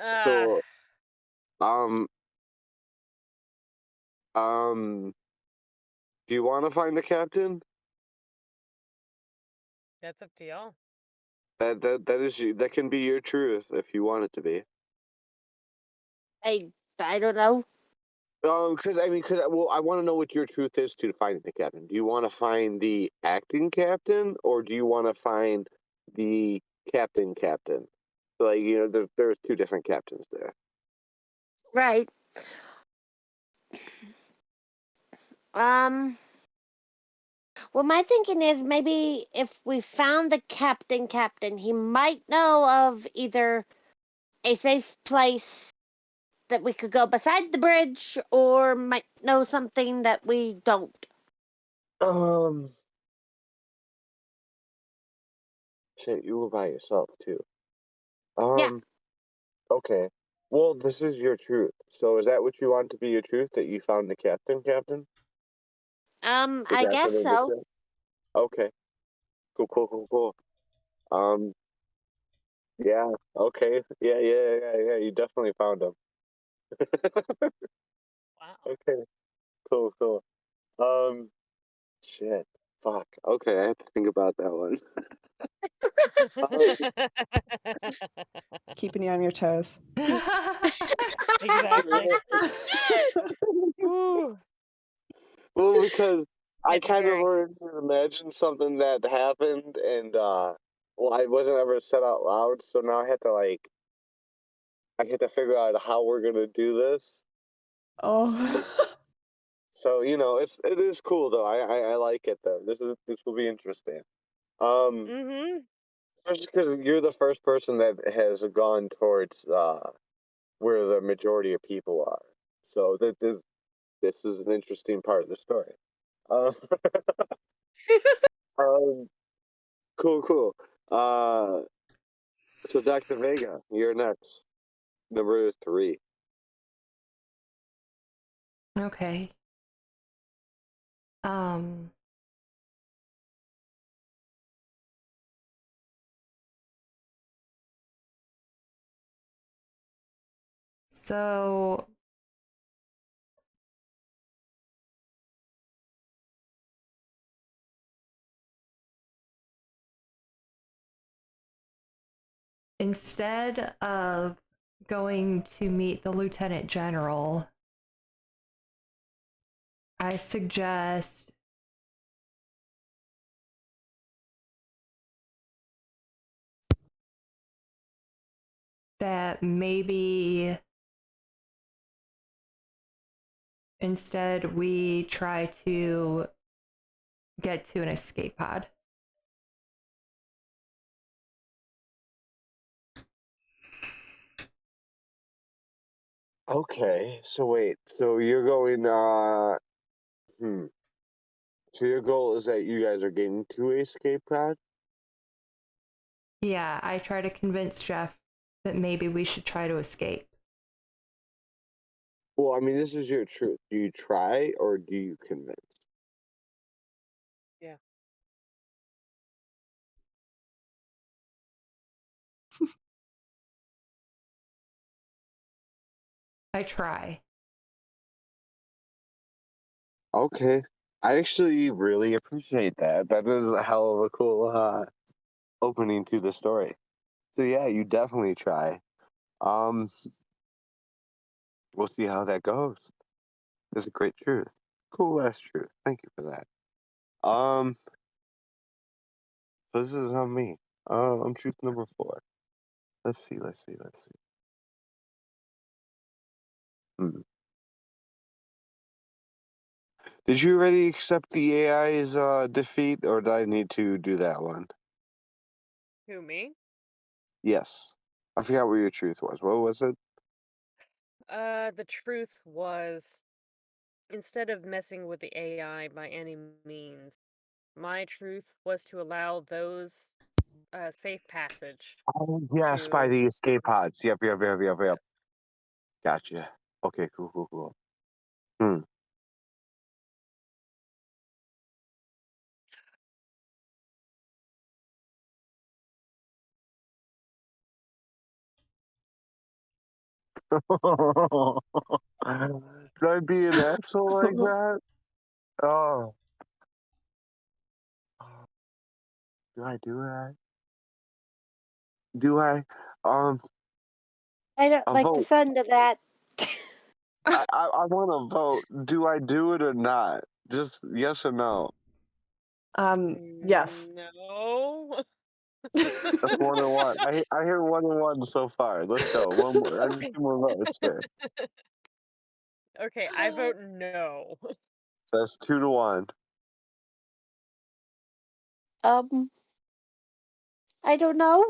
S3: Uh,
S1: So um um do you want to find the captain?
S3: that's up to y'all.
S1: That can be your truth if you want it to be.
S5: I don't know.
S1: Well, I want to know what your truth is to finding the captain. Do you want to find the acting captain, or do you want to find the captain? Like, there's two different captains there.
S5: Right. Um. Well, my thinking is maybe if we found the captain, he might know of either a safe place that we could go beside the bridge, or might know something that we don't.
S1: Um, Shit, you were by yourself too.
S5: Yeah.
S1: Um, okay. Well, this is your truth. So is that what you want to be your truth? That you found the captain? The
S5: I guess
S1: captain of the
S5: so.
S1: ship? Okay. Cool. Um, yeah. Okay. Yeah. You definitely found him.
S3: Wow.
S1: Okay. Cool. Um, Shit. Fuck. Okay, I have to think about that one. Um,
S2: Keeping you on your toes.
S3: Exactly. Ooh,
S1: well, because I
S3: getting
S1: kind of
S3: very.
S1: already imagined something that happened, and well, I wasn't ever said out loud, so now I had to figure out how we're gonna do this.
S2: Oh.
S1: So it is cool though. I like it though. This will be interesting. Um,
S3: Mm-hmm.
S1: Especially because you're the first person that has gone towards where the majority of people are. So this is an interesting part of the story. Uh, um, cool. Uh, so Dr. Vega, you're next. Number 3.
S4: Okay. Um, so instead of going to meet the Lieutenant General, I suggest that maybe instead we try to get to an escape pod.
S1: Okay, so wait, so you're going hmm. So your goal is that you guys are getting to escape pod?
S4: Yeah, I try to convince Jeff that maybe we should try to escape.
S1: Well, I mean, this is your truth. Do you try or do you convince?
S3: Yeah.
S4: I try.
S1: Okay. I actually really appreciate that. That is a hell of a cool opening to the story. So yeah, you definitely try. Um, we'll see how that goes. That's a great truth. Cool ass truth. Thank you for that. Um, so this is on me. I'm truth number 4. Let's see. Hmm. Did you already accept the AI's defeat, or did I need to do that one?
S3: Who, me?
S1: Yes. I forgot what your truth was. What was it?
S3: The truth was, instead of messing with the AI by any means, My truth was to allow those safe passage
S1: Oh, yes, by
S3: to.
S1: the escape pods. Yep.
S3: Yes.
S1: Gotcha. Okay, cool. Hmm. Should I be an asshole like that? Oh, do I do that? Do I? Um,
S5: I don't
S1: a
S5: like the
S1: vote.
S5: sound of that.
S1: I want to vote. Do I do it or not? Just yes or no.
S2: Yes.
S3: No.
S1: That's 1-1. I hear 1-1 so far. Let's go. One more. I need 2 more votes here.
S3: Okay, I vote no.
S1: So that's 2-1.
S5: I don't know.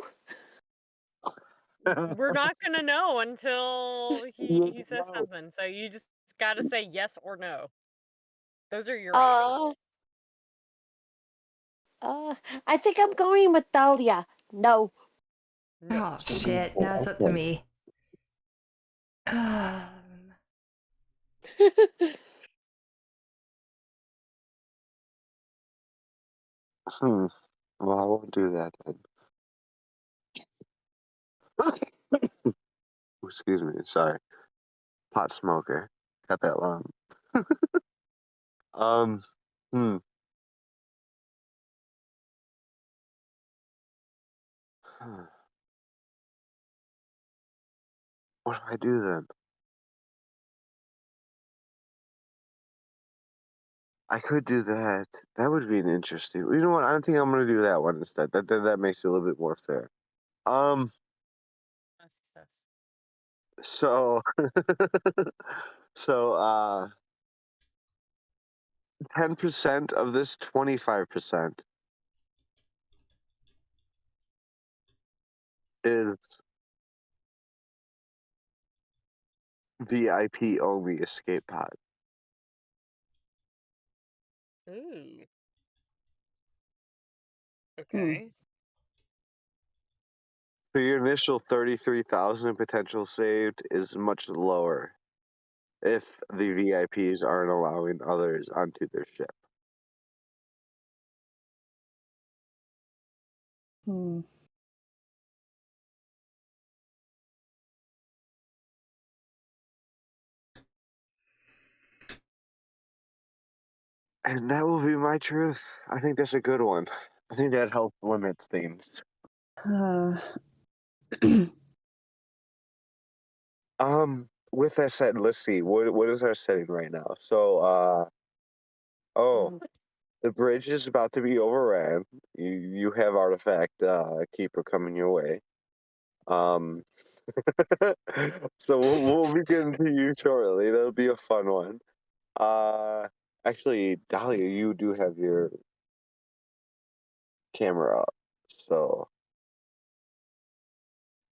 S3: We're not gonna know until he says
S1: No.
S3: something. So you just gotta say yes or no. Those are your
S5: Uh,
S3: options.
S5: I think I'm going with Dahlia. No.
S3: No.
S4: Oh, shit. Now it's up to me.
S1: Hmm. Well, I won't do that then. Excuse me. Sorry. Pot smoker. Got that long. Um. Hmm. What do I do then? I could do that. That would be an interesting. You know what? I don't think I'm gonna do that one instead. That makes it a little bit more fair. Um.
S3: Success.
S1: So. so. 10% of this 25% is VIP only escape pod.
S3: Ooh.
S2: Hmm.
S3: Okay.
S1: So your initial 33,000 potential saved is much lower if the VIPs aren't allowing others onto their ship.
S2: Hmm.
S1: And that will be my truth. I think that's a good one. I think that helps limit things. With that said, let's see. What is our setting right now? So oh, the bridge is about to be overran. You have artifact keeper coming your way. Um so we'll be getting to you shortly. That'll be a fun one. Uh Actually, Dahlia, you do have your camera up. So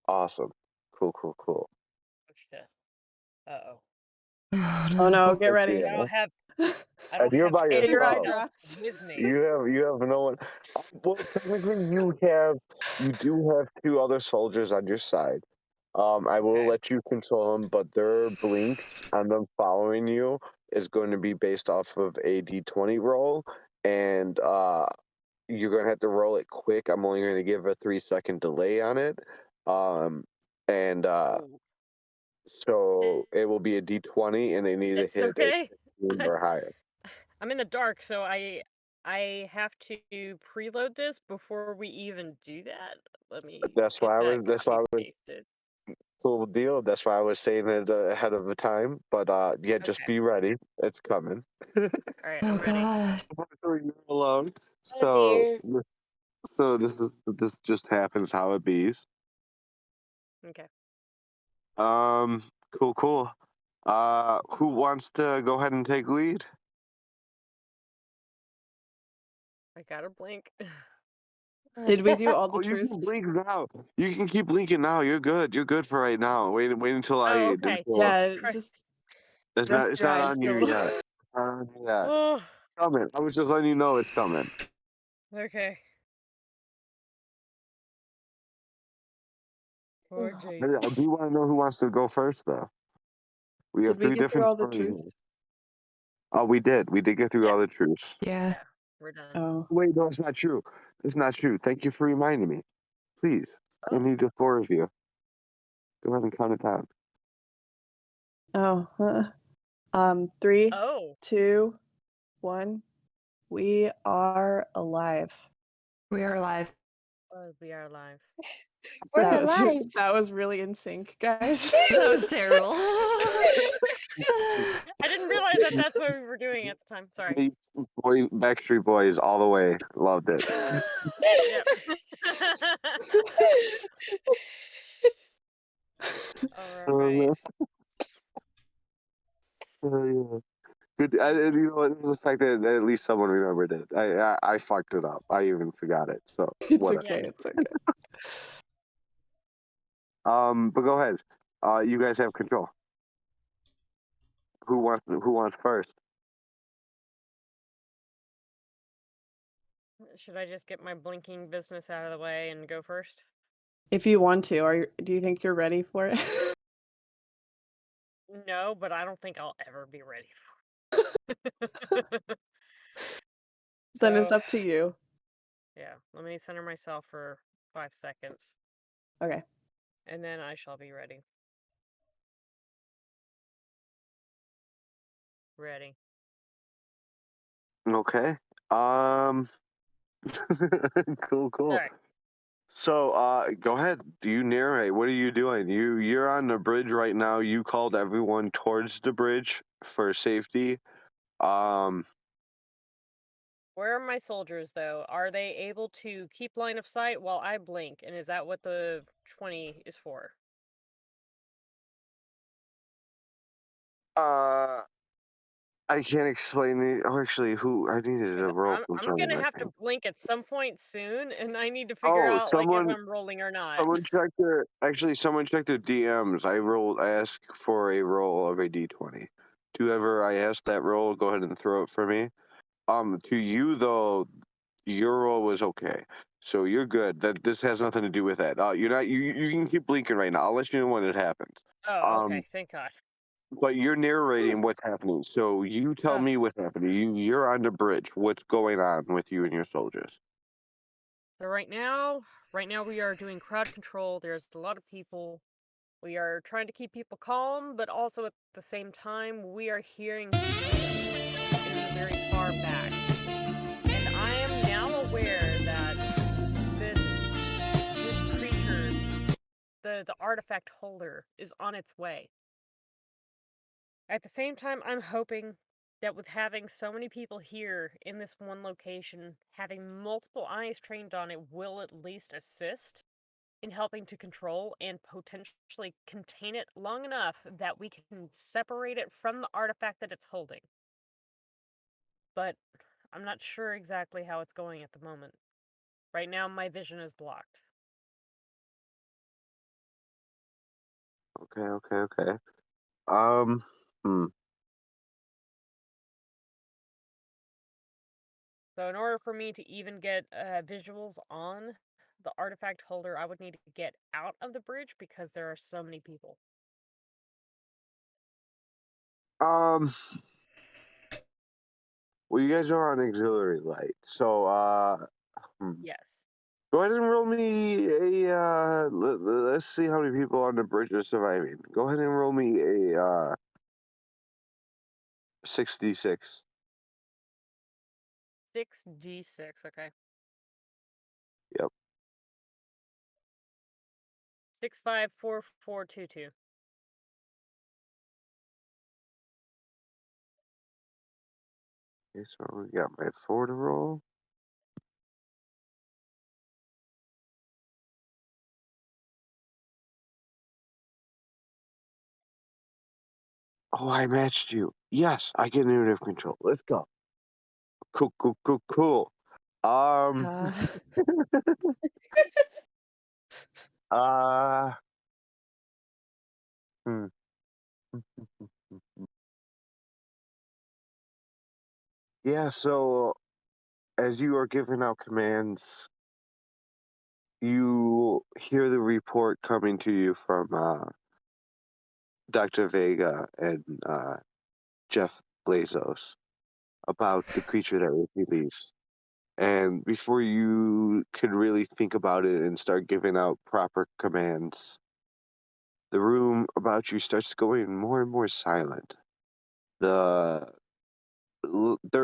S1: awesome. Cool.
S3: Oh shit. Uh-oh.
S4: Oh,
S2: Oh no,
S4: no.
S2: get ready.
S3: I
S1: Yeah.
S3: don't have I
S1: And
S3: don't
S1: you're
S3: have
S1: by
S2: Get your eye
S3: anyone
S1: yourself.
S3: else
S2: drops.
S3: with me.
S1: You have no one. Well, technically, you do have 2 other soldiers on your side. I will
S3: Okay.
S1: let you control them, but their blinks and them following you is going to be based off of a D20 roll, and you're going to have to roll it quick. I'm only going to give a 3-second delay on it, um, and
S3: Oh.
S1: so it will be a D20, and they need to
S3: It's
S1: hit a
S3: okay.
S1: 15 or higher.
S3: I'm in the dark, so I have to preload this before we even do that. Let me
S1: That's
S3: get
S1: why I
S3: that
S1: was. That's why
S3: copy
S1: I was
S3: pasted.
S1: cool deal. That's why I was saying it ahead of the time. But yeah, just
S3: Okay.
S1: be ready. It's coming.
S3: All right,
S4: Oh,
S3: I'm ready.
S4: God.
S1: You're alone.
S5: Oh dear.
S1: So this just happens how it bees.
S3: Okay.
S1: Um, cool. Who wants to go ahead and take lead?
S3: I got a blink.
S2: Did we do all the
S1: Oh, you can
S2: truths?
S1: blink now. You can keep blinking now. You're good. You're good for right now. Wait until
S3: Oh,
S1: I.
S3: okay.
S1: Until
S3: Jesus
S2: Yeah,
S3: Christ.
S2: just
S1: it's
S2: rest your
S1: not
S2: eyes
S1: on you
S2: still.
S1: yet. It's not on you yet.
S3: Oh,
S1: Coming. I was just letting you know it's coming.
S3: Okay. Poor
S5: Ugh.
S3: Jake.
S1: I do want to know who wants to go first, though. We have
S2: Did we
S1: three
S2: get through
S1: different
S2: all the
S1: stories.
S2: truths?
S1: Oh, we did. We did get through
S3: Yeah.
S1: all the truths.
S4: Yeah.
S3: Yeah. We're done.
S2: Oh.
S1: Wait, no, it's not true. It's not true. Thank you for reminding me. Please. I
S3: Oh.
S1: need the four of you. Go ahead and count it down.
S2: Oh. 3,
S3: Oh.
S2: 2, 1. We are alive.
S4: We are alive.
S3: Oh, we are alive.
S5: We're
S2: That was,
S5: alive.
S2: that was really in sync, guys.
S4: That was terrible.
S3: I didn't realize that that's what we were doing at the time. Sorry.
S1: Backstreet Boys all the way. Loved it.
S3: Yep. All right.
S1: Yeah. Good. You know what? The fact that at least someone remembered it. I fucked it up. I even forgot it. So
S2: It's
S1: whatever.
S2: okay. It's okay.
S1: But go ahead. You guys have control. Who wants first?
S3: Should I just get my blinking business out of the way and go first?
S2: If you want to, do you think you're ready for it?
S3: No, but I don't think I'll ever be ready.
S2: Then it's
S3: So,
S2: up to you.
S3: yeah, let me center myself for 5 seconds,
S2: Okay.
S3: and then I shall be ready. Ready.
S1: Okay. Cool.
S3: Sorry.
S1: So, go ahead. Do you narrate? What are you doing? You're on the bridge right now. You called everyone towards the bridge for safety. Um,
S3: Where are my soldiers, though? Are they able to keep line of sight while I blink? And is that what the 20 is for?
S1: uh, I can't explain the. Oh, actually, who I needed a
S3: Because
S1: roll from
S3: I'm
S1: someone.
S3: gonna
S1: I
S3: have to
S1: think.
S3: blink at some point soon, and I need to figure
S1: Oh,
S3: out like if
S1: someone
S3: I'm rolling or not.
S1: someone checked their. Actually, someone checked their DMs. I asked for a roll of a d20. To whoever I asked that roll, go ahead and throw it for me. To you though, your roll was okay, so you're good. That this has nothing to do with that. You're not. You can keep blinking right now. I'll let you know when it happens.
S3: Oh,
S1: Um,
S3: okay. Thank God.
S1: but you're narrating what's happening. So you tell
S3: Uh,
S1: me what's happening. You're on the bridge. What's going on with you and your soldiers?
S3: so right now we are doing crowd control. There's a lot of people. We are trying to keep people calm, but also at the same time, we are hearing screams in the very far back. And I am now aware that this creature, the artifact holder, is on its way. At the same time, I'm hoping that with having so many people here in this one location, having multiple eyes trained on it will at least assist in helping to control and potentially contain it long enough that we can separate it from the artifact that it's holding. But I'm not sure exactly how it's going at the moment. Right now, my vision is blocked.
S1: Okay. Um, hmm.
S3: So, in order for me to even get visuals on the artifact holder, I would need to get out of the bridge because there are so many people.
S1: Um, well, you guys are on auxiliary light, so
S3: Yes.
S1: go ahead and roll me a. Let's see how many people on the bridge are surviving. Go ahead and roll me a 6d6.
S3: 6d6, okay.
S1: Yep.
S3: 654422.
S1: Okay, so we got my 4 to roll. Oh, I matched you. Yes, I get narrative control. Let's go. Cool. Um,
S2: Uh,
S1: uh, hmm. Yeah, so as you are giving out commands, you hear the report coming to you from Dr. Vega and Jeff Blazos about the creature that was released. And before you could really think about it and start giving out proper commands, the room about you starts going more and more silent. There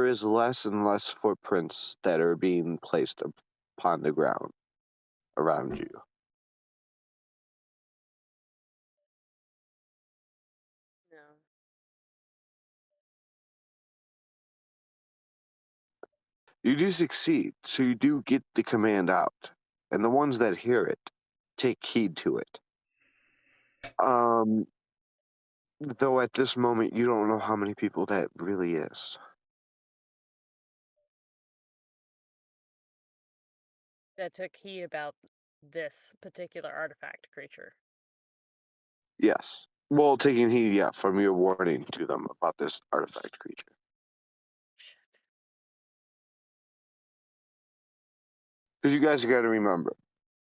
S1: is less and less footprints that are being placed upon the ground around you.
S3: No.
S1: You do succeed, so you do get the command out, and the ones that hear it take heed to it. Um, though at this moment you don't know how many people that really is.
S3: That took heed about this particular artifact creature.
S1: Yes. Well, taking heed, yeah, from your warning to them about this artifact creature.
S3: Shit.
S1: Because you guys got to remember,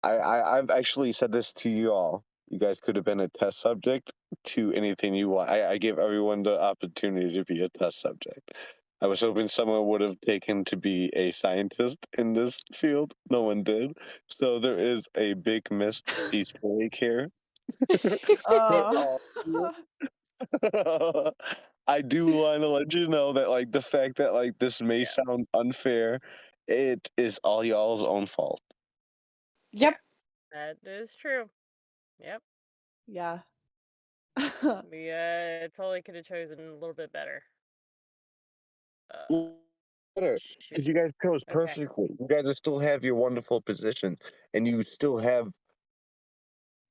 S1: I've actually said this to you all. You guys could have been a test subject to anything you want. I gave everyone the opportunity to be a test subject. I was hoping someone would have taken to be a scientist in this field. No one did. So there is a big missed Easter egg here. For
S2: Oh.
S1: all of you. I do want to let you know that, like, the fact that, like, this may
S3: Yeah.
S1: sound unfair, it is all y'all's own fault.
S5: Yep.
S3: That is true. Yep.
S2: Yeah.
S3: We totally could have chosen a little bit better.
S1: Better,
S3: Shoot.
S1: because you guys chose
S3: Okay.
S1: perfectly. You guys still have your wonderful position, and you still have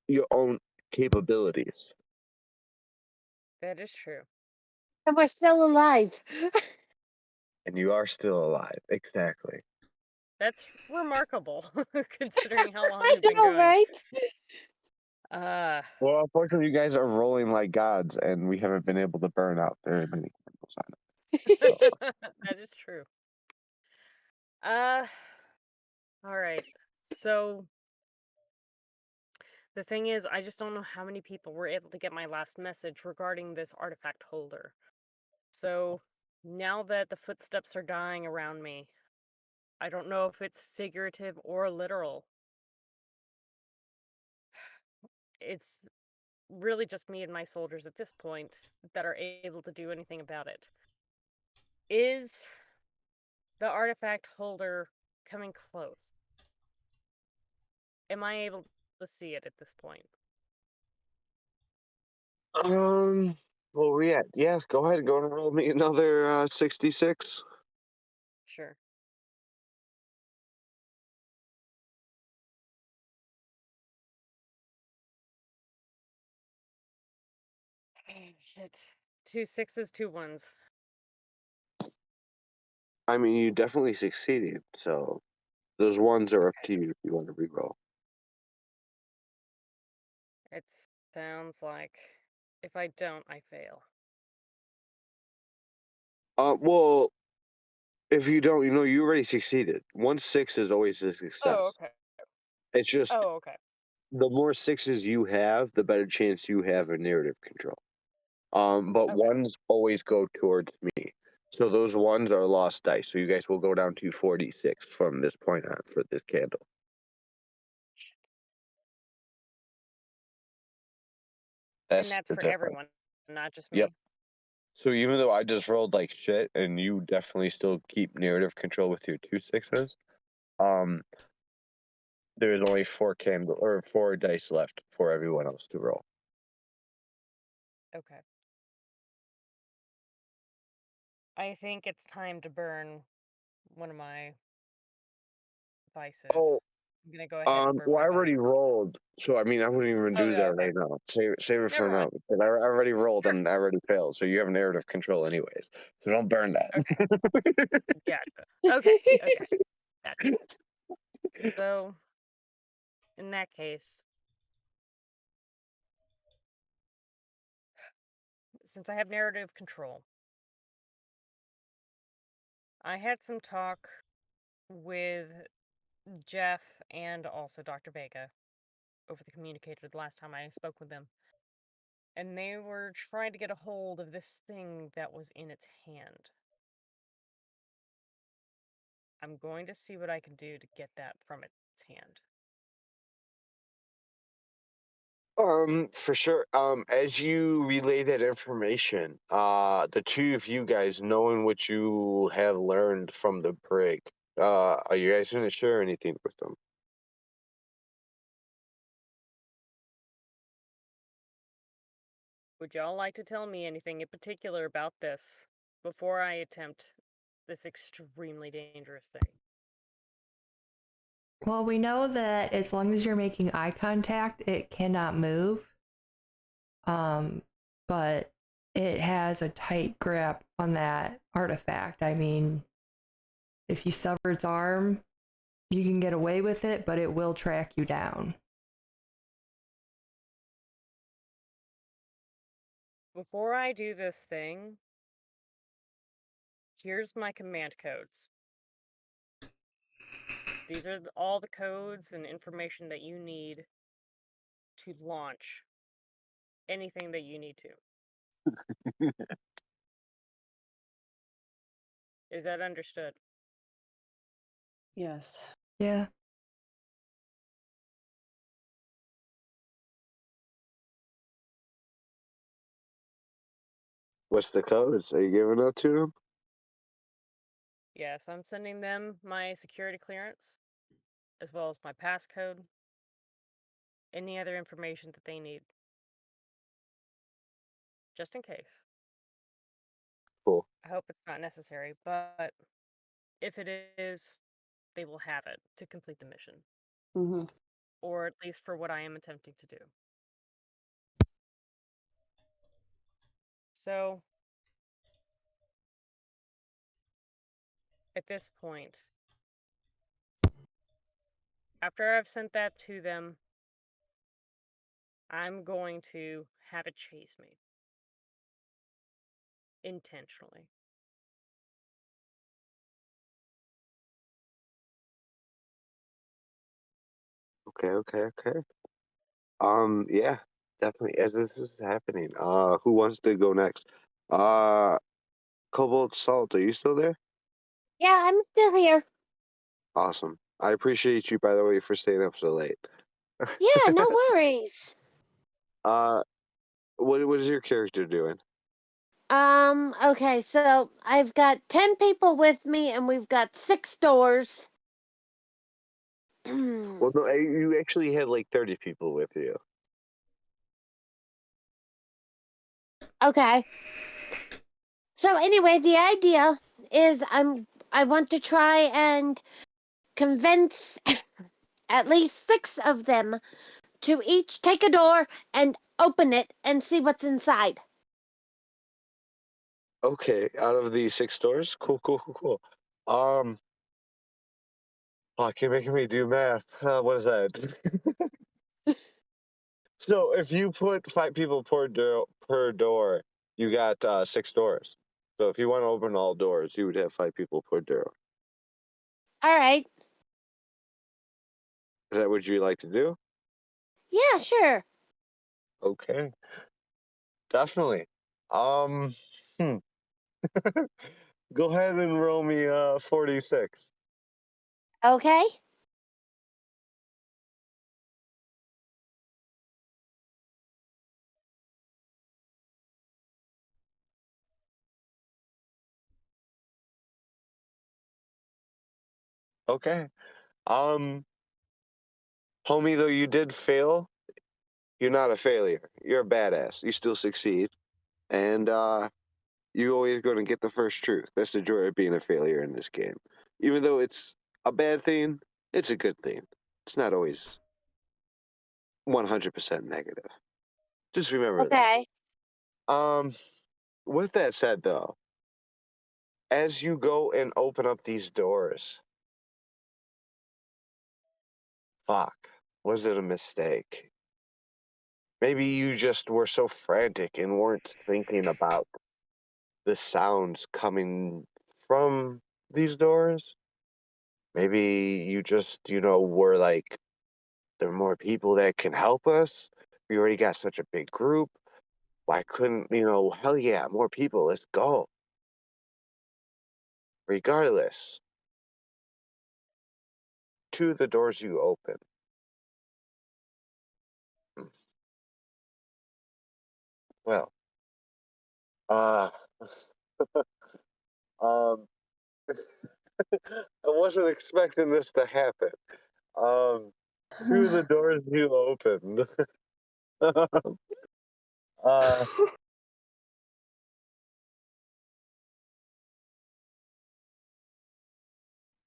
S1: your own capabilities.
S3: That is true.
S5: And we're still alive.
S1: And you are still alive. Exactly.
S3: That's remarkable, considering how long
S5: I
S3: we've been
S5: know,
S3: going.
S5: right?
S1: Well, unfortunately, you guys are rolling like gods, and we haven't been able to burn out very many candles on it. So,
S3: That is true. Uh, all right. So the thing is, I just don't know how many people were able to get my last message regarding this artifact holder. So now that the footsteps are dying around me, I don't know if it's figurative or literal. It's really just me and my soldiers at this point that are able to do anything about it. Is the artifact holder coming close? Am I able to see it at this point?
S1: um, where we at? Yes, go ahead. Go and roll me another 66.
S3: Sure. Oh, shit. 2 6s, 2 1s.
S1: I mean, you definitely succeeded, so those ones are up
S3: Okay.
S1: to you if you want to reroll.
S3: It sounds like if I don't, I fail.
S1: Well, if you don't, you already succeeded. 1 6 is always a
S3: Oh,
S1: success.
S3: okay.
S1: It's just
S3: Oh, okay.
S1: the more sixes you have, the better chance you have of narrative control. But
S3: Okay.
S1: ones always go towards me. So those ones are lost dice. So you guys will go down to 46 from this point on for this candle.
S3: And
S1: That's
S3: that's
S1: the
S3: for
S1: difference.
S3: everyone, not just
S1: Yep.
S3: me.
S1: So even though I just rolled like shit, and you definitely still keep narrative control with your 2 6s, um, there's only 4 dice left for everyone else to roll.
S3: Okay. I think it's time to burn one of my vices.
S1: Oh,
S3: I'm gonna go ahead and burn
S1: well,
S3: my
S1: I already
S3: vice.
S1: rolled, so I mean, I wouldn't even
S3: Oh,
S1: do
S3: yeah,
S1: that
S3: okay.
S1: right now. Save it for
S3: Never
S1: now.
S3: mind.
S1: Because I already rolled
S3: Sure.
S1: and I already failed, so you have narrative control anyways. So don't burn that.
S3: Okay. Gotcha. Okay. Okay. Gotcha. So, in that case, since I have narrative control, I had some talk with Jeff and also Dr. Vega over the communicator the last time I spoke with them. And they were trying to get a hold of this thing that was in its hand. I'm going to see what I can do to get that from its hand.
S1: For sure. As you relay that information, the two of you guys, knowing what you have learned from the brig, are you guys gonna share anything with them?
S3: Would y'all like to tell me anything in particular about this before I attempt this extremely dangerous thing?
S4: Well, we know that as long as you're making eye contact, it cannot move. But it has a tight grip on that artifact. I mean, if you sever its arm, you can get away with it, but it will track you down.
S3: Before I do this thing, here's my command codes. These are all the codes and information that you need to launch anything that you need to. Is that understood?
S2: Yes.
S4: Yeah.
S1: What's the codes? Are you giving that to them?
S3: Yes, I'm sending them my security clearance, as well as my passcode, any other information that they need. Just in case.
S1: Cool.
S3: I hope it's not necessary, but if it is, they will have it to complete the mission.
S2: Mm-hmm.
S3: Or at least for what I am attempting to do. So, at this point, after I've sent that to them, I'm going to have it chase me. Intentionally.
S1: Okay. Yeah, definitely. As this is happening, who wants to go next? Uh, Cobalt Salt, are you still there?
S5: Yeah, I'm still here.
S1: Awesome. I appreciate you, by the way, for staying up so late.
S5: Yeah, no worries.
S1: uh, what is your character doing?
S5: Okay, so I've got 10 people with me and we've got 6 doors.
S1: Well, no, you actually had like 30 people with you.
S5: Okay. So anyway, the idea is I want to try and convince at least 6 of them to each take a door and open it and see what's inside.
S1: Okay, out of the 6 doors? Cool. Um, fuck, you're making me do math. What is that? So if you put 5 people per door, you got 6 doors. So if you want to open all doors, you would have 5 people per door.
S5: All right.
S1: Is that what you like to do?
S5: Yeah, sure.
S1: Okay, definitely. Um, hmm. Go ahead and roll me 46.
S5: Okay.
S1: Okay. Um, Homie, though you did fail, you're not a failure. You're a badass. You still succeed. And you always going to get the first truth. That's the joy of being a failure in this game. Even though it's a bad thing, it's a good thing. It's not always 100% negative. Just remember
S5: Okay.
S1: that. With that said, though, as you go and open up these doors, fuck, was it a mistake? Maybe you just were so frantic and weren't thinking about the sounds coming from these doors. Maybe you just, were like, there are more people that can help us. We already got such a big group. Why couldn't, hell yeah, more people, let's go. Regardless, to the doors you open. Hmm. Well, uh, um, I wasn't expecting this to happen. Um, to the doors you opened. uh,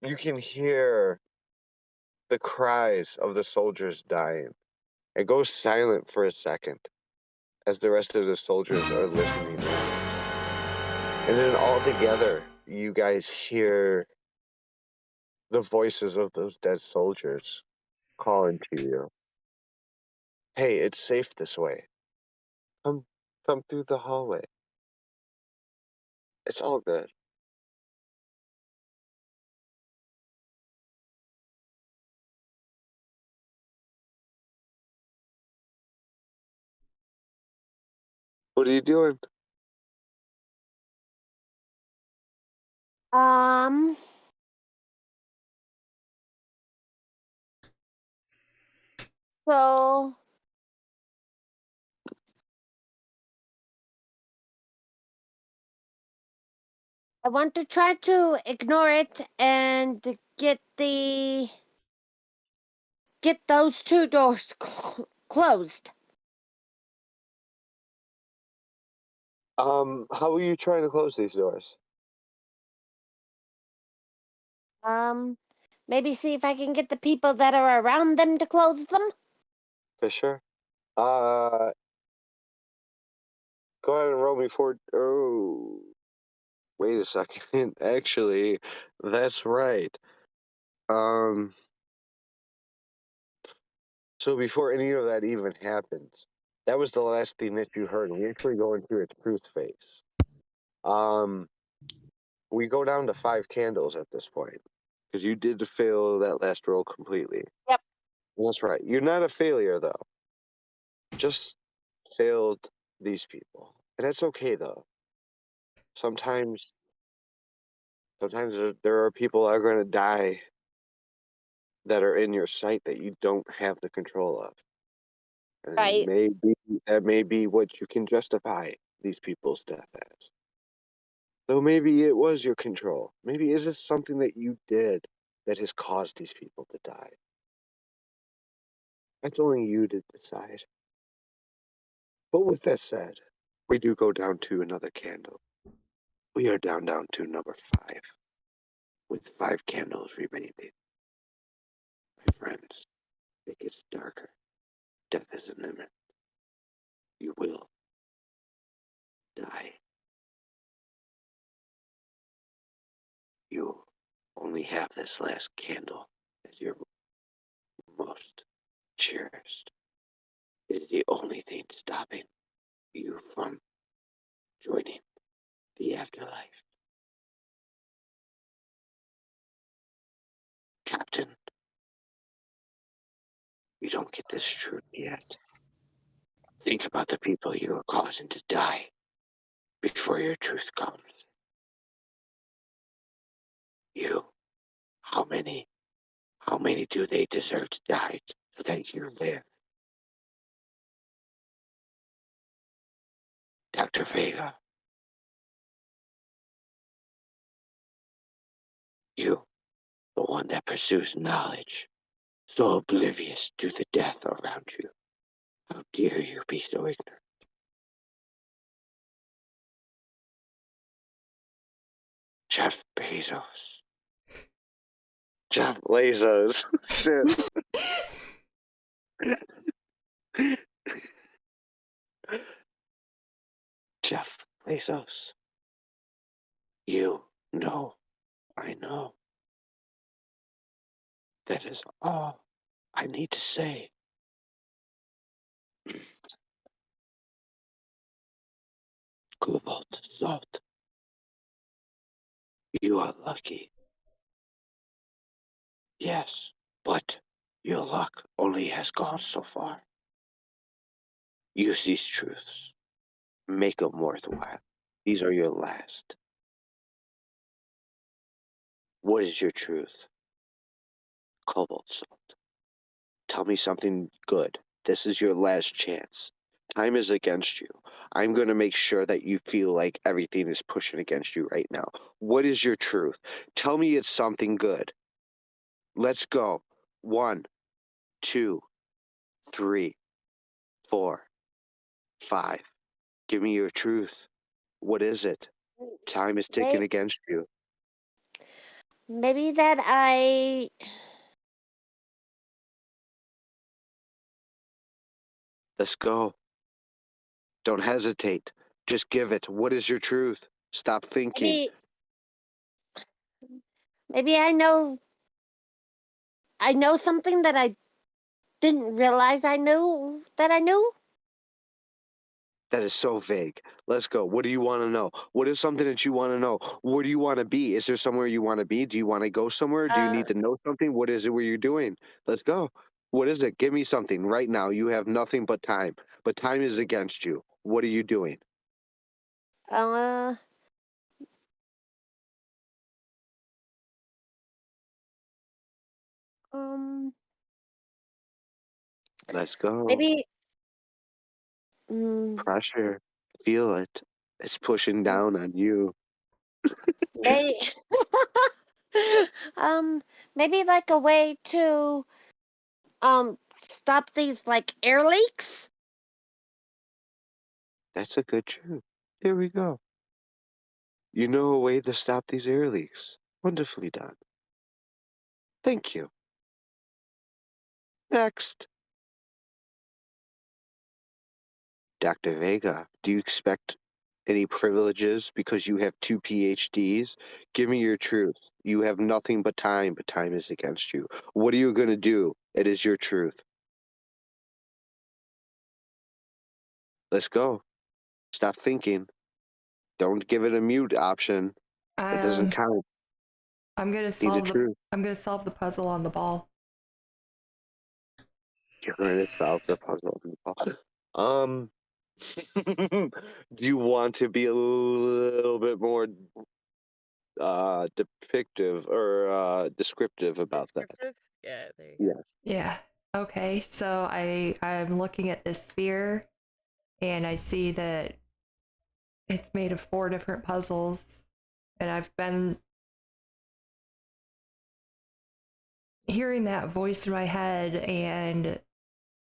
S1: you can hear the cries of the soldiers dying. It goes silent for a second as the rest of the soldiers are listening in. And then all together, you guys hear the voices of those dead soldiers calling to you. Hey, it's safe this way. Come, come through the hallway. It's all good. What are you doing?
S5: Um, so I want to try to ignore it and get those two doors closed.
S1: How are you trying to close these doors?
S5: Um, maybe see if I can get the people that are around them to close them.
S1: For sure. Uh, Go ahead and roll me for. Oh, wait a second. Actually, that's right. Um, so before any of that even happens, that was the last thing that you heard. We actually go into its truth phase. Um, we go down to 5 candles at this point because you did fail that last roll completely.
S5: Yep.
S1: That's right. You're not a failure though. Just failed these people, and that's okay though. Sometimes, there are people that are going to die that are in your sight that you don't have the control of. And
S5: Right.
S1: maybe that may be what you can justify these people's death as. Though maybe it was your control. Maybe it is something that you did that has caused these people to die. That's only you to decide. But with that said, we do go down to another candle. We are down to number 5, with 5 candles remaining. My friends, it gets darker. Death is imminent. You will die. You only have this last candle as your most cherished. It is the only thing stopping you from joining the afterlife. Captain, you don't get this truth yet. Think about the people you are causing to die before your truth comes. You, how many? How many do they deserve to die so that you live? Dr. Vega, you, the one that pursues knowledge, so oblivious to the death around you. How dare you be so ignorant? Jeff Bezos. Jeff Bezos. Shit. Jeff Bezos. You know, I know. That is all I need to say. Cobalt salt. You are lucky. Yes, but your luck only has gone so far. Use these truths. Make them worthwhile. These are your last. What is your truth? Cobalt salt. Tell me something good. This is your last chance. Time is against you. I'm going to make sure that you feel like everything is pushing against you right now. What is your truth? Tell me it's something good. Let's go. 1, 2, 3, 4, 5. Give me your truth. What is it? Time is ticking
S5: May-
S1: against you.
S5: Maybe that I.
S1: Let's go. Don't hesitate. Just give it. What is your truth? Stop thinking.
S5: Maybe. Maybe I know. I know something that I didn't realize I knew that I knew.
S1: That is so vague. Let's go. What do you want to know? What is something that you want to know? Where do you want to be? Is there somewhere you want to be? Do you want to go somewhere? Do you
S5: Uh,
S1: need to know something? What is it where you're doing? Let's go. What is it? Give me something right now. You have nothing but time. But time is against you. What are you doing?
S5: uh, um,
S1: Let's go.
S5: maybe. Mm,
S1: Pressure. Feel it. It's pushing down on you.
S5: may. um, Maybe like a way to stop these like air leaks.
S1: That's a good truth. Here we go. You know a way to stop these air leaks. Wonderfully done. Thank you. Next. Dr. Vega, do you expect any privileges because you have 2 PhDs? Give me your truth. You have nothing but time is against you. What are you going to do? It is your truth. Let's go. Stop thinking. Don't give it a mute option. It doesn't
S4: Um,
S1: count.
S4: I'm gonna
S1: Need the
S4: solve the
S1: truth.
S4: I'm gonna solve the puzzle on the ball.
S1: You're going to solve the puzzle. Um, do you want to be a little bit more depictive or descriptive about that?
S3: Descriptive? Yeah, there you go.
S1: Yes.
S4: Yeah. Okay. So I'm looking at this sphere and I see that it's made of 4 different puzzles and I've been hearing that voice in my head and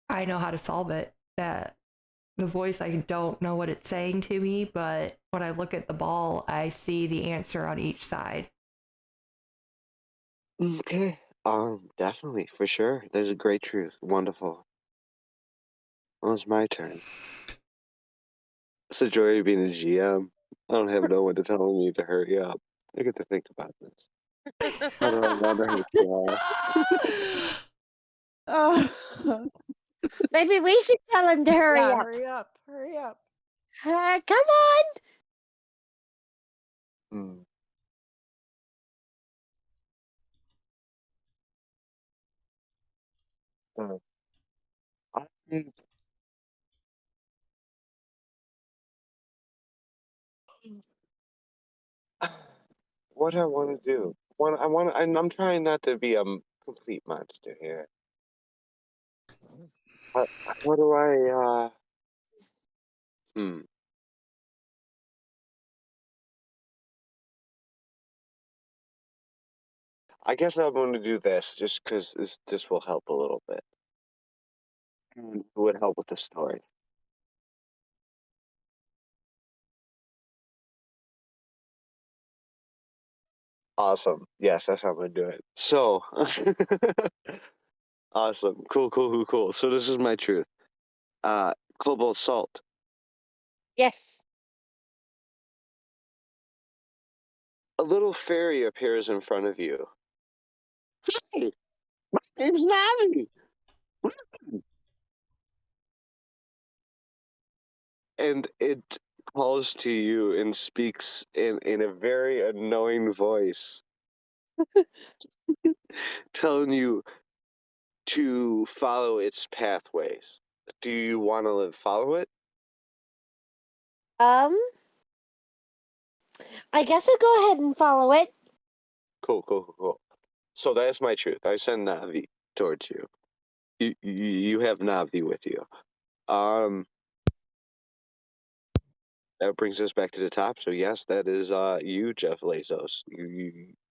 S4: I know how to solve it. That the voice, I don't know what it's saying to me, but when I look at the ball, I see the answer on each side.
S1: Okay. Definitely, for sure. There's a great truth. Wonderful. Well, it's my turn. It's a joy of being a GM. I don't have no one to tell me to hurry up. I get to think about this. How do I want to hurry
S2: Oh,
S5: Maybe we should tell him to hurry
S2: yeah,
S5: up.
S2: hurry up, hurry up.
S5: Come on.
S1: Hmm. Uh, I think what I want to do. I'm trying not to be a complete monster here. How, how do I? Hmm. I guess I'm going to do this just because this will help a little bit. And it would help with the story. Awesome. Yes, that's how I'm gonna do it. So, awesome. Cool, cool, cool, cool. So this is my truth. Cobalt salt.
S5: Yes.
S1: A little fairy appears in front of you. Hey, my name's Navi. And it calls to you and speaks in a very annoying voice. telling you to follow its pathways. Do you want to follow it?
S5: Um, I guess I'll go ahead and follow it.
S1: Cool. So that's my truth. I send Navi towards you. You have Navi with you. That brings us back to the top. So yes, that is you, Jeff Lazos.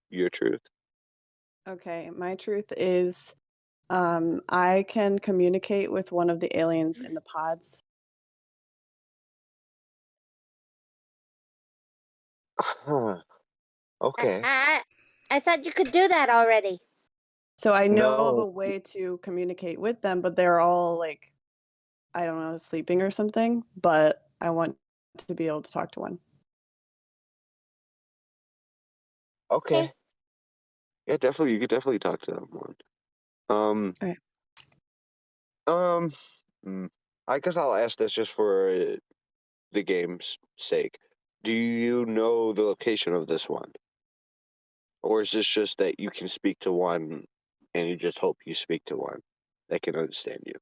S1: Your truth.
S2: Okay, my truth is I can communicate with one of the aliens in the pods.
S1: Huh. Okay.
S5: I thought you could do that already.
S2: So I know of
S1: No.
S2: a way to communicate with them, but they're all like, I don't know, sleeping or something. But I want to be able to talk to one.
S1: Okay. Yeah, definitely. You could definitely talk to them one.
S2: Okay.
S1: Um. mm, I guess I'll ask this just for the game's sake. Do you know the location of this one, or is this just that you can speak to one, and you just hope you speak to one that can understand you?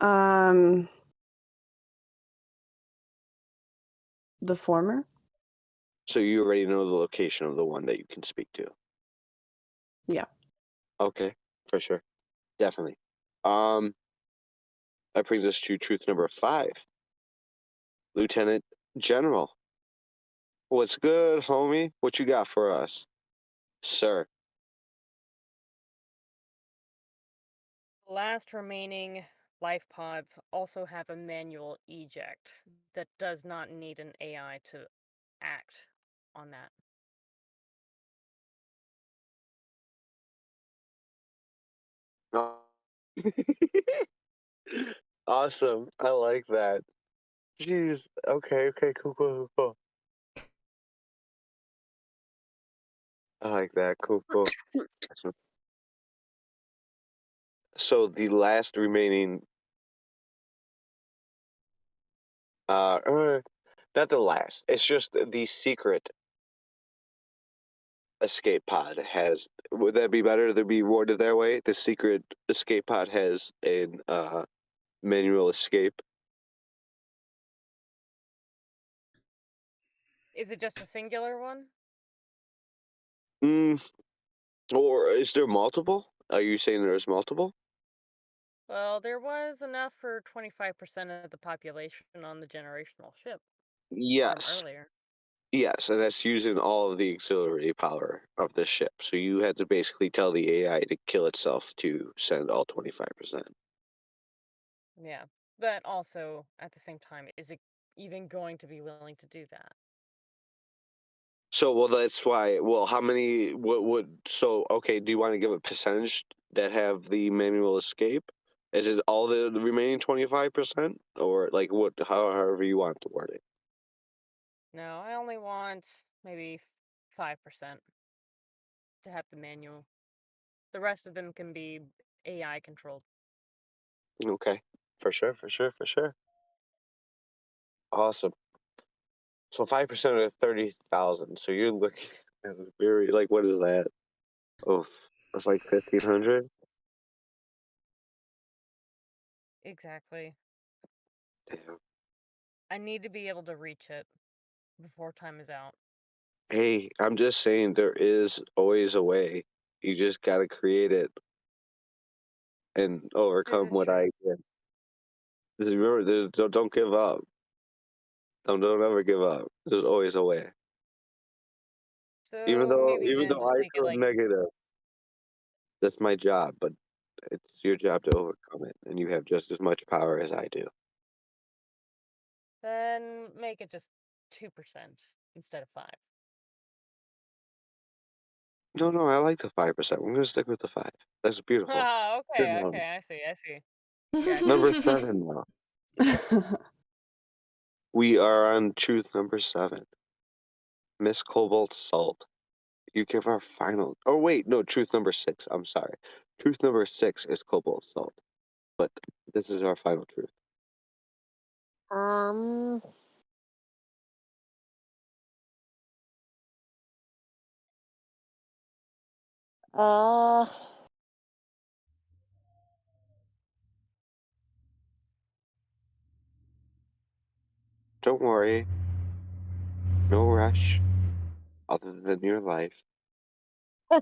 S2: Um, the former?
S1: So you already know the location of the one that you can speak to.
S2: Yeah.
S1: Okay, for sure, definitely. Um, that brings us to truth number 5, Lieutenant General. What's good, homie? What you got for us, sir?
S3: The last remaining life pods also have a manual eject that does not need an AI to act on that.
S1: Oh. Awesome. I like that. Jeez. Okay. Cool. I like that. Cool. Awesome. So the last remaining, not the last. It's just the secret escape pod has. Would that be better to be worded that way? The secret escape pod has an manual escape.
S3: Is it just a singular one?
S1: Mm, or is there multiple? Are you saying there's multiple?
S3: Well, there was enough for 25% of the population on the generational ship from
S1: Yes.
S3: earlier.
S1: Yes, and that's using all of the auxiliary power of the ship. So you had to basically tell the AI to kill itself to send all 25%.
S3: Yeah. But also, at the same time, is it even going to be willing to do that?
S1: So, well, that's why. Well, how many? What would? So, okay. Do you want to give a percentage that have the manual escape? Is it all the remaining 25%, or like what? However you want to word it.
S3: No, I only want maybe 5% to have the manual. The rest of them can be AI controlled.
S1: Okay, for sure. Awesome. So 5% of 30,000. So you're looking at a very like what is that? Oh, that's like 1,500.
S3: Exactly.
S1: Damn.
S3: I need to be able to reach it before time is out.
S1: Hey, I'm just saying there is always a way. You just gotta create it and
S3: This
S1: overcome
S3: is
S1: what
S3: true.
S1: I did. Just remember, don't give up. Don't ever give up. There's always a way. Even
S3: So
S1: though
S3: maybe
S1: even
S3: then
S1: though
S3: just
S1: I
S3: make it
S1: feel
S3: like,
S1: negative, that's my job. But it's your job to overcome it, and you have just as much power as I do.
S3: then make it just 2% instead of 5.
S1: No, I like the 5%. We're gonna stick with the 5. That's beautiful.
S3: Ah,
S1: Good
S3: okay,
S1: one.
S3: okay, I see. Gotcha.
S1: Number 7 now. We are on truth number 7. Miss Cobalt Salt. You give our final. Oh wait, no, truth number 6. I'm sorry. Truth number 6 is Cobalt Salt, but this is our final truth.
S5: Um, Uh,
S1: Don't worry, no rush other than your life.
S5: uh,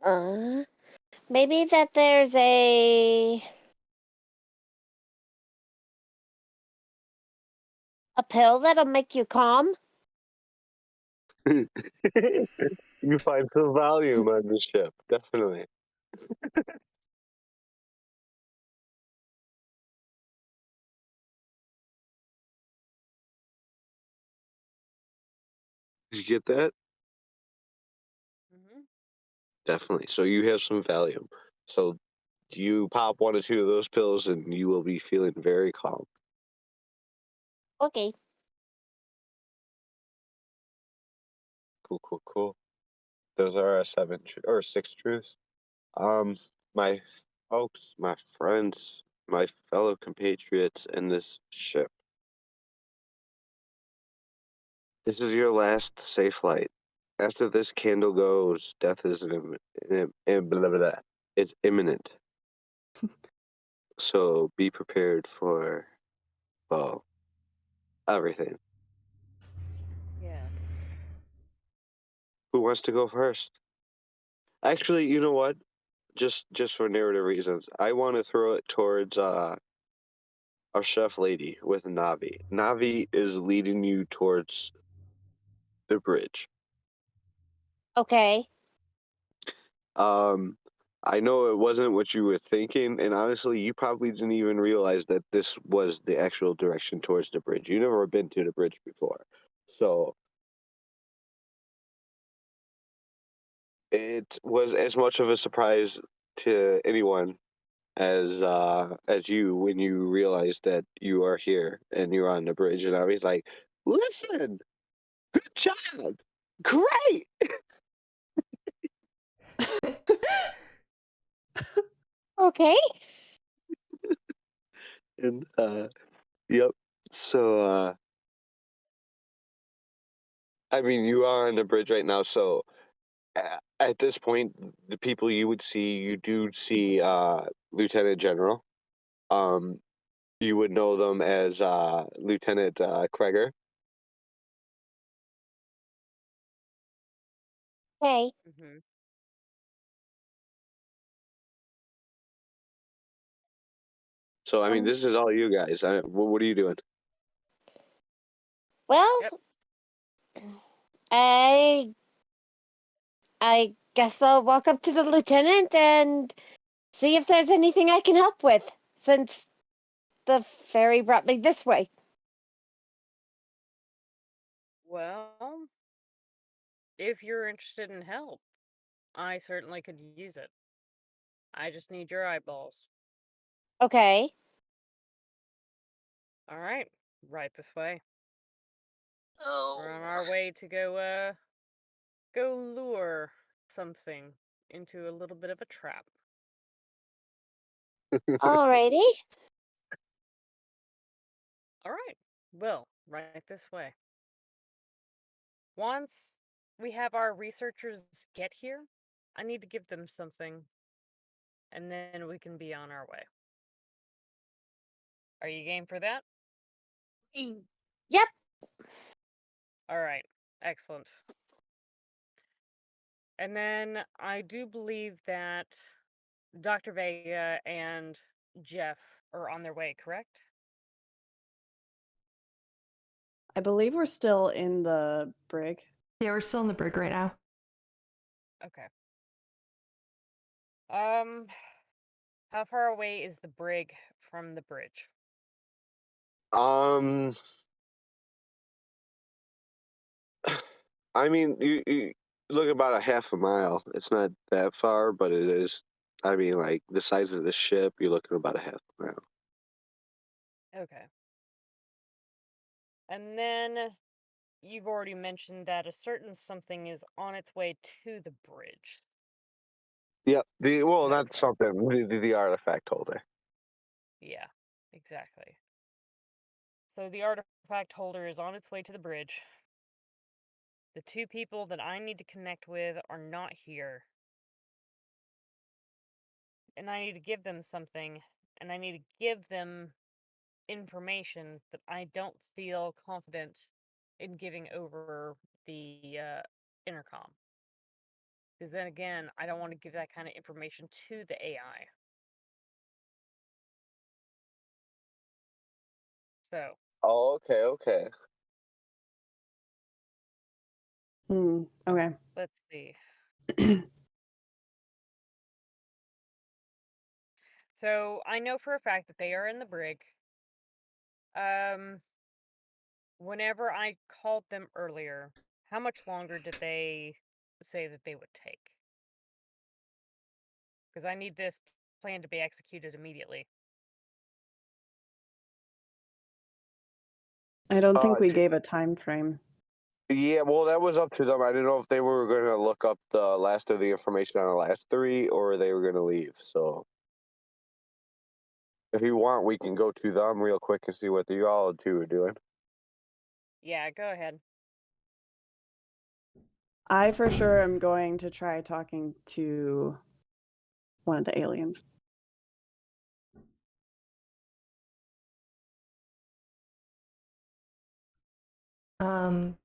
S5: uh, maybe that there's a pill that'll make you calm.
S1: You find some volume on the ship, definitely. Did you get that?
S3: Hmm.
S1: Definitely. So you have some Valium. So you pop one or two of those pills, and you will be feeling very calm.
S5: Okay.
S1: Cool, cool, cool. Those are our or six truths. Um, my folks, my friends, my fellow compatriots in this ship. This is your last safe flight. After this candle goes, death is blah, blah, blah. It's imminent. So be prepared for, well, everything.
S3: Yeah.
S1: Who wants to go first? Actually, you know what? Just for narrative reasons, I want to throw it towards our chef lady with Navi. Navi is leading you towards the bridge.
S5: Okay.
S1: Um, I know it wasn't what you were thinking, and honestly, you probably didn't even realize that this was the actual direction towards the bridge. You never been to the bridge before, so it was as much of a surprise to anyone as you when you realized that you are here and you're on the bridge. And I was like, listen, good job, great.
S5: Okay.
S1: And yep. So I mean, you are on the bridge right now. So at this point, the people you would see, you do see Lieutenant General. Um, you would know them as Lieutenant Kreger.
S5: Okay.
S3: Hmm.
S1: So I mean,
S5: Um.
S1: this is all you guys. What are you doing?
S5: Well,
S3: Yep.
S5: I I guess I'll walk up to the lieutenant and see if there's anything I can help with, since the ferry brought me this way.
S3: Well, if you're interested in help, I certainly could use it. I just need your eyeballs.
S5: Okay.
S3: All right, right this way. We're on
S5: Oh.
S3: our way to go lure something into a little bit of a trap.
S5: Alrighty.
S3: All right. Well, right this way. Once we have our researchers get here, I need to give them something, and then we can be on our way. Are you game for that?
S5: Yep.
S3: All right. Excellent. And then I do believe that Dr. Vega and Jeff are on their way, correct?
S2: I believe we're still in the brig.
S4: Yeah, we're still in the brig right now.
S3: Okay. Um, how far away is the brig from the bridge?
S1: Um, I mean, you look about a half a mile. It's not that far, but it is. I mean, like the size of the ship, you're looking about a half a mile.
S3: Okay. And then you've already mentioned that a certain something is on its way to the bridge.
S1: Yep. Not
S3: Okay.
S1: something. The artifact holder.
S3: Yeah, exactly. So the artifact holder is on its way to the bridge. The two people that I need to connect with are not here. And I need to give them something. And I need to give them information that I don't feel confident in giving over the intercom. Because then again, I don't want to give that kind of information to the AI. So
S1: Oh, okay, okay.
S2: Okay.
S3: let's see. So I know for a fact that they are in the brig. Um, Whenever I called them earlier, how much longer did they say that they would take? Because I need this plan to be executed immediately.
S2: I don't
S1: Uh,
S2: think we
S1: t-
S2: gave a time frame.
S1: yeah, well, that was up to them. I didn't know if they were going to look up the last of the information on the last three or they were going to leave. So if you want, we can go to them real quick and see what you all two are doing.
S3: Yeah, go ahead.
S2: I for sure am going to try talking to one of the aliens.
S4: Um,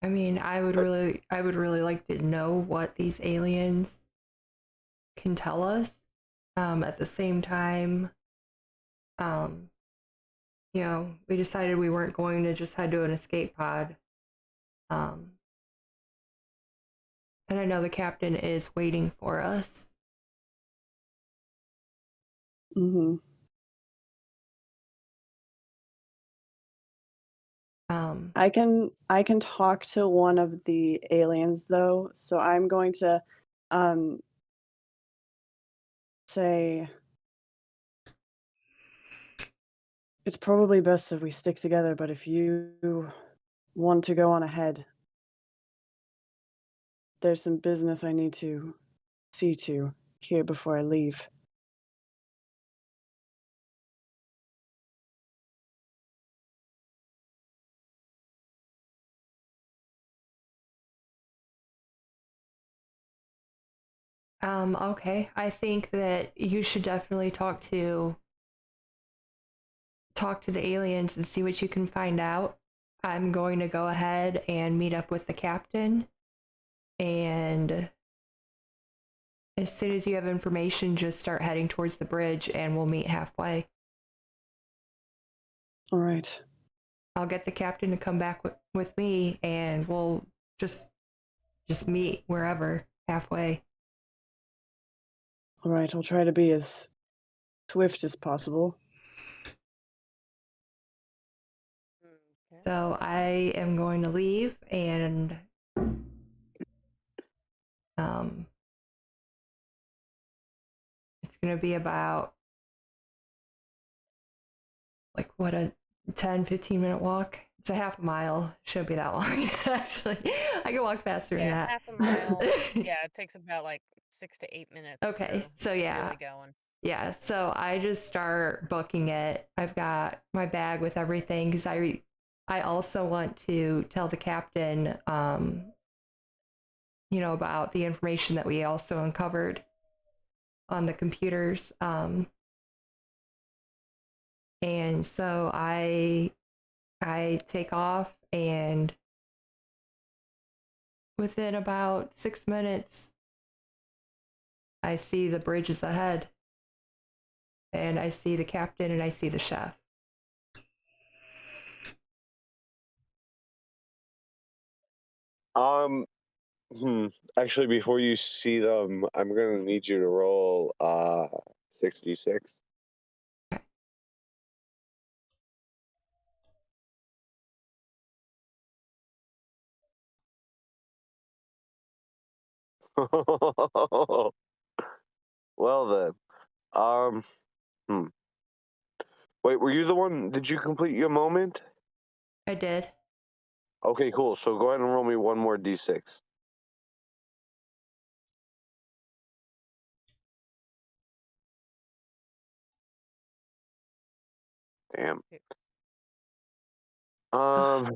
S4: I mean,
S1: But
S4: I would really like to know what these aliens can tell us. At the same time, um, we decided we weren't going to just head to an escape pod. Um, and I know the captain is waiting for us.
S2: Hmm.
S4: Um,
S2: I can talk to one of the aliens though, so I'm going to um say it's probably best that we stick together, but if you want to go on ahead, there's some business I need to see to here before I leave.
S4: okay. I think that you should definitely talk to the aliens and see what you can find out. I'm going to go ahead and meet up with the captain, and as soon as you have information, just start heading towards the bridge and we'll meet halfway.
S2: All right.
S4: I'll get the captain to come back with me and we'll just meet wherever halfway.
S2: All right, I'll try to be as swift as possible.
S3: Okay.
S4: So I am going to leave, and um, it's going to be about like what, a 10-15 minute walk. It's a half a mile. Shouldn't be that long. Actually, I can walk faster than
S3: Yeah,
S4: that.
S3: half a mile. Yeah, it takes about like 6 to 8 minutes if
S4: Okay,
S3: you're
S4: so yeah.
S3: really going.
S4: Yeah, so I just start booking it. I've got my bag with everything because I also want to tell the captain, about the information that we also uncovered on the computers. And so I take off, and within about 6 minutes, I see the bridges ahead, and I see the captain, and I see the chef.
S1: um, hmm. Actually, before you see them, I'm gonna need you to roll 66. Well then, um, hmm. Wait, were you the one? Did you complete your moment?
S4: I did.
S1: Okay, cool. So go ahead and roll me one more d6. Damn. Um.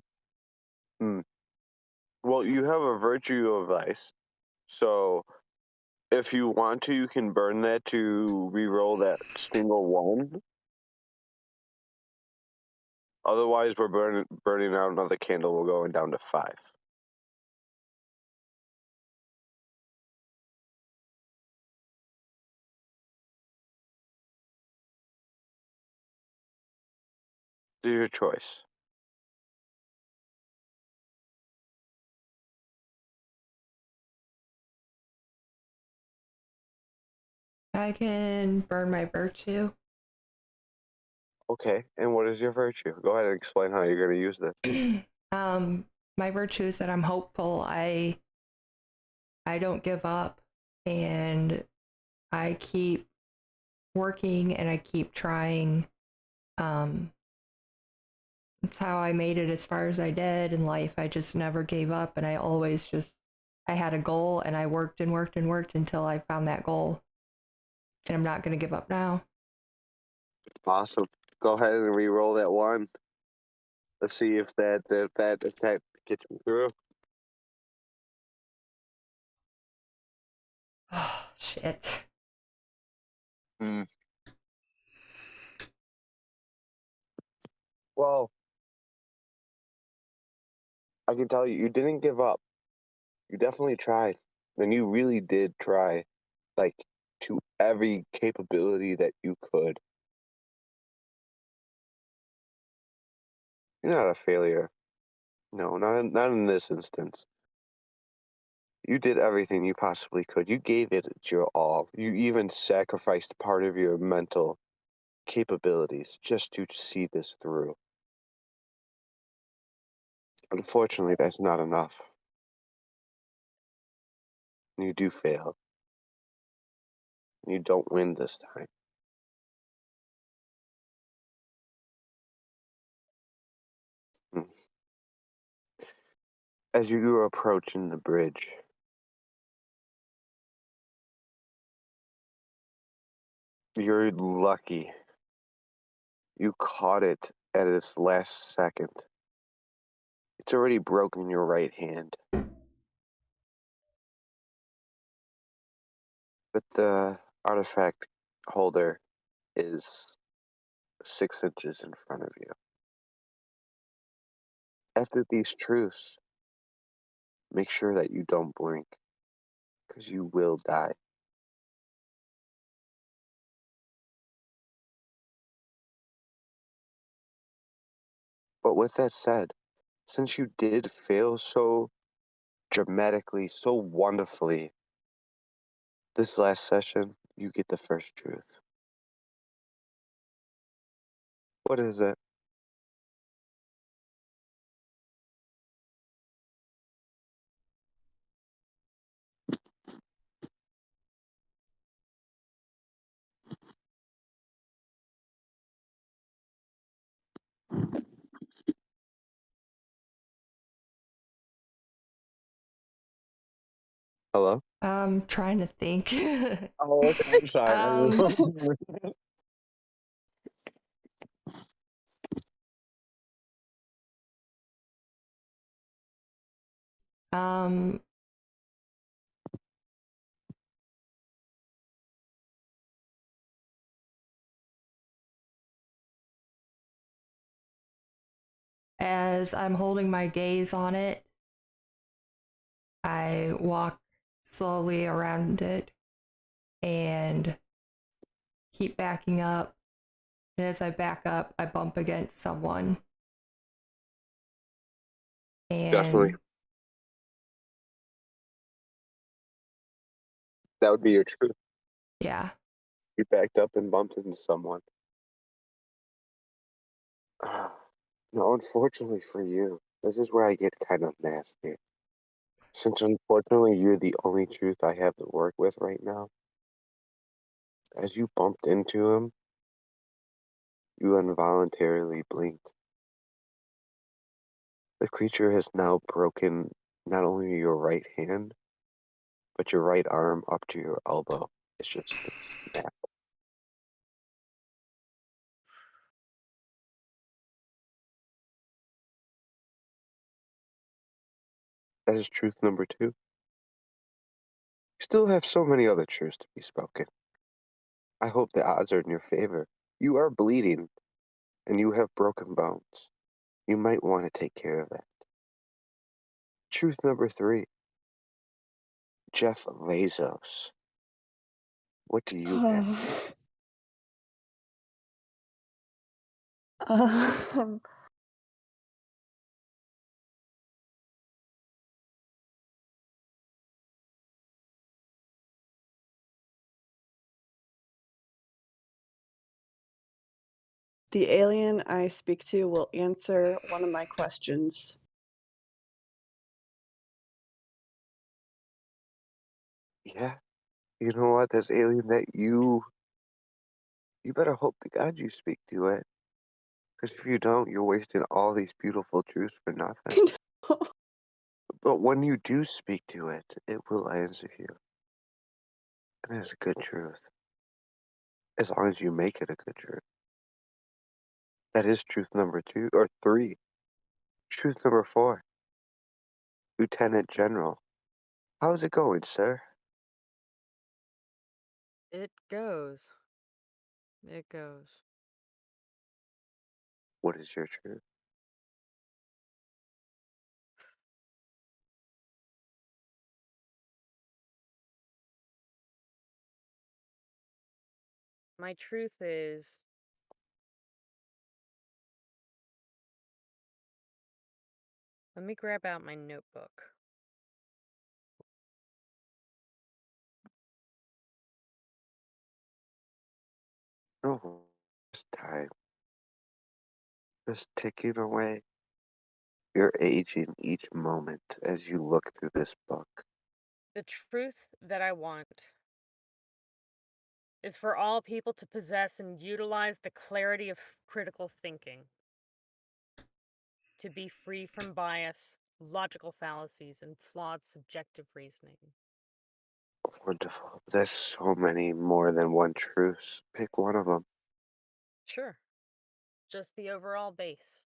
S1: hmm. Well, you have a virtue of vice, so if you want to, you can burn that to re-roll that single one. Otherwise, we're burning out another candle. We're going down to 5. Do your choice.
S4: I can burn my virtue.
S1: Okay, and what is your virtue? Go ahead and explain how you're going to use this.
S4: My virtue is that I'm hopeful. I don't give up, and I keep working and I keep trying. That's how I made it as far as I did in life. I just never gave up, and I had a goal, and I worked and worked and worked until I found that goal, and I'm not going to give up now.
S1: Awesome. Go ahead and re-roll that one. Let's see if that gets me through.
S4: Oh, shit.
S1: Hmm. Well, I can tell you, you didn't give up. You definitely tried, and you really did try, like, to every capability that you could. You're not a failure. No, not in this instance. You did everything you possibly could. You gave it your all. You even sacrificed part of your mental capabilities just to see this through. Unfortunately, that's not enough. You do fail. You don't win this time. Hmm. As you were approaching the bridge, you're lucky. You caught it at its last second. It's already broken your right hand. But the artifact holder is 6 inches in front of you. After these truths, make sure that you don't blink, because you will die. But with that said, since you did fail so dramatically, so wonderfully, this last session, you get the first truth. What is it? Hello?
S4: I'm trying to think.
S1: Oh, okay. I'm sorry.
S4: um, um, as I'm holding my gaze on it, I walk slowly around it and keep backing up. And as I back up, I bump against someone.
S1: Definitely.
S4: And
S1: That would be your truth.
S4: yeah.
S1: You backed up and bumped into someone. No, unfortunately for you, this is where I get kind of nasty. Since unfortunately you're the only truth I have to work with right now, as you bumped into him, you involuntarily blinked. The creature has now broken not only your right hand, but your right arm up to your elbow. It's just been snapped. That is truth number two. You still have so many other truths to be spoken. I hope the odds are in your favor. You are bleeding, and you have broken bones. You might want to take care of that. Truth number three. Jeff Bezos. What do you have?
S2: Um, the alien I speak to will answer one of my questions.
S1: Yeah, you know what? That's alien that you better hope to God you speak to it. Because if you don't, you're wasting all these beautiful truths for nothing. But when you do speak to it, it will answer you. And it's a good truth. As long as you make it a good truth. That is truth number two or three. Truth number four. Lieutenant General. How's it going, sir?
S3: It goes. It goes.
S1: What is your truth?
S3: My truth is let me grab out my notebook.
S1: No, it's time. Just ticking away. You're aging each moment as you look through this book.
S3: The truth that I want is for all people to possess and utilize the clarity of critical thinking, to be free from bias, logical fallacies, and flawed subjective reasoning.
S1: Wonderful. There's so many more than one truths. Pick one of them.
S3: Sure, just the overall base.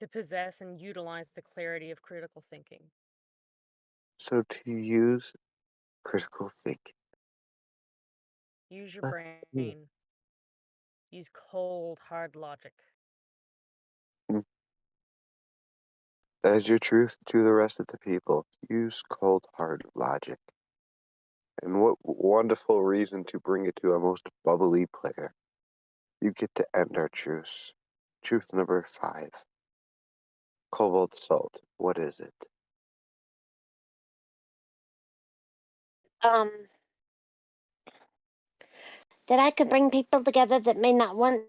S3: To possess and utilize the clarity of critical thinking.
S1: So to use critical thinking.
S3: Use your
S1: Let's see.
S3: brain. Use cold, hard logic.
S1: Mm, That is your truth to the rest of the people. Use cold hard logic. And what wonderful reason to bring it to a most bubbly player. You get to end our truce. Truth number five. Cobalt salt. What is it?
S5: Um, that I could bring people together that may not want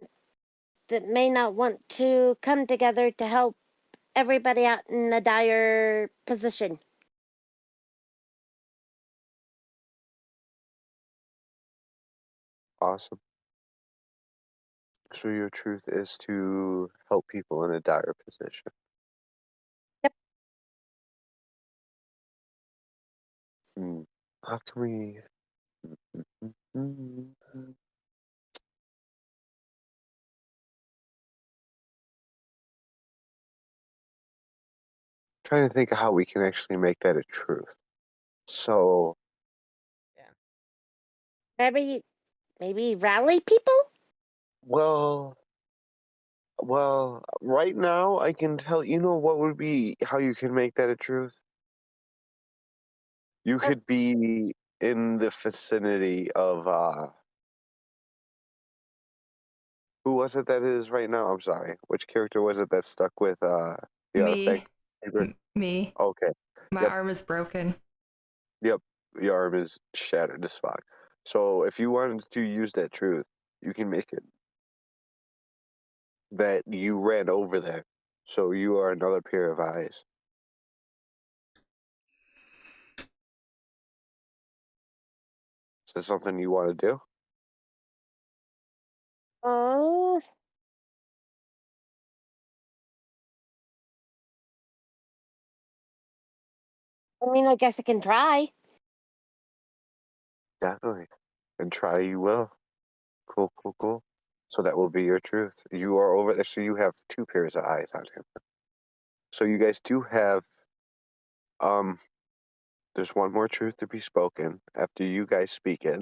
S5: to come together to help everybody out in a dire position.
S1: Awesome. So your truth is to help people in a dire position.
S5: Yep.
S1: How can we? Hmm. Trying to think of how we can actually make that a truth. So,
S3: Yeah.
S5: Maybe rally people?
S1: well, right now I can tell you know what would be how you can make that a truth. You
S5: Oh,
S1: could be in the vicinity of who was it that is right now? I'm sorry. Which character was it that stuck with the
S4: Me.
S1: artifact? Saber?
S4: Me.
S1: Okay.
S4: My
S1: Yep.
S4: arm is broken.
S1: Yep. Your arm is shattered as fuck. So if you wanted to use that truth, you can make it that you ran over there. So you are another pair of eyes. Is that something you want to do?
S5: oh, I mean, I guess I can try.
S1: Definitely. And try you will. Cool, cool, cool. So that will be your truth. You are over there, so you have two pairs of eyes on him. So you guys do have um there's one more truth to be spoken. After you guys speak it,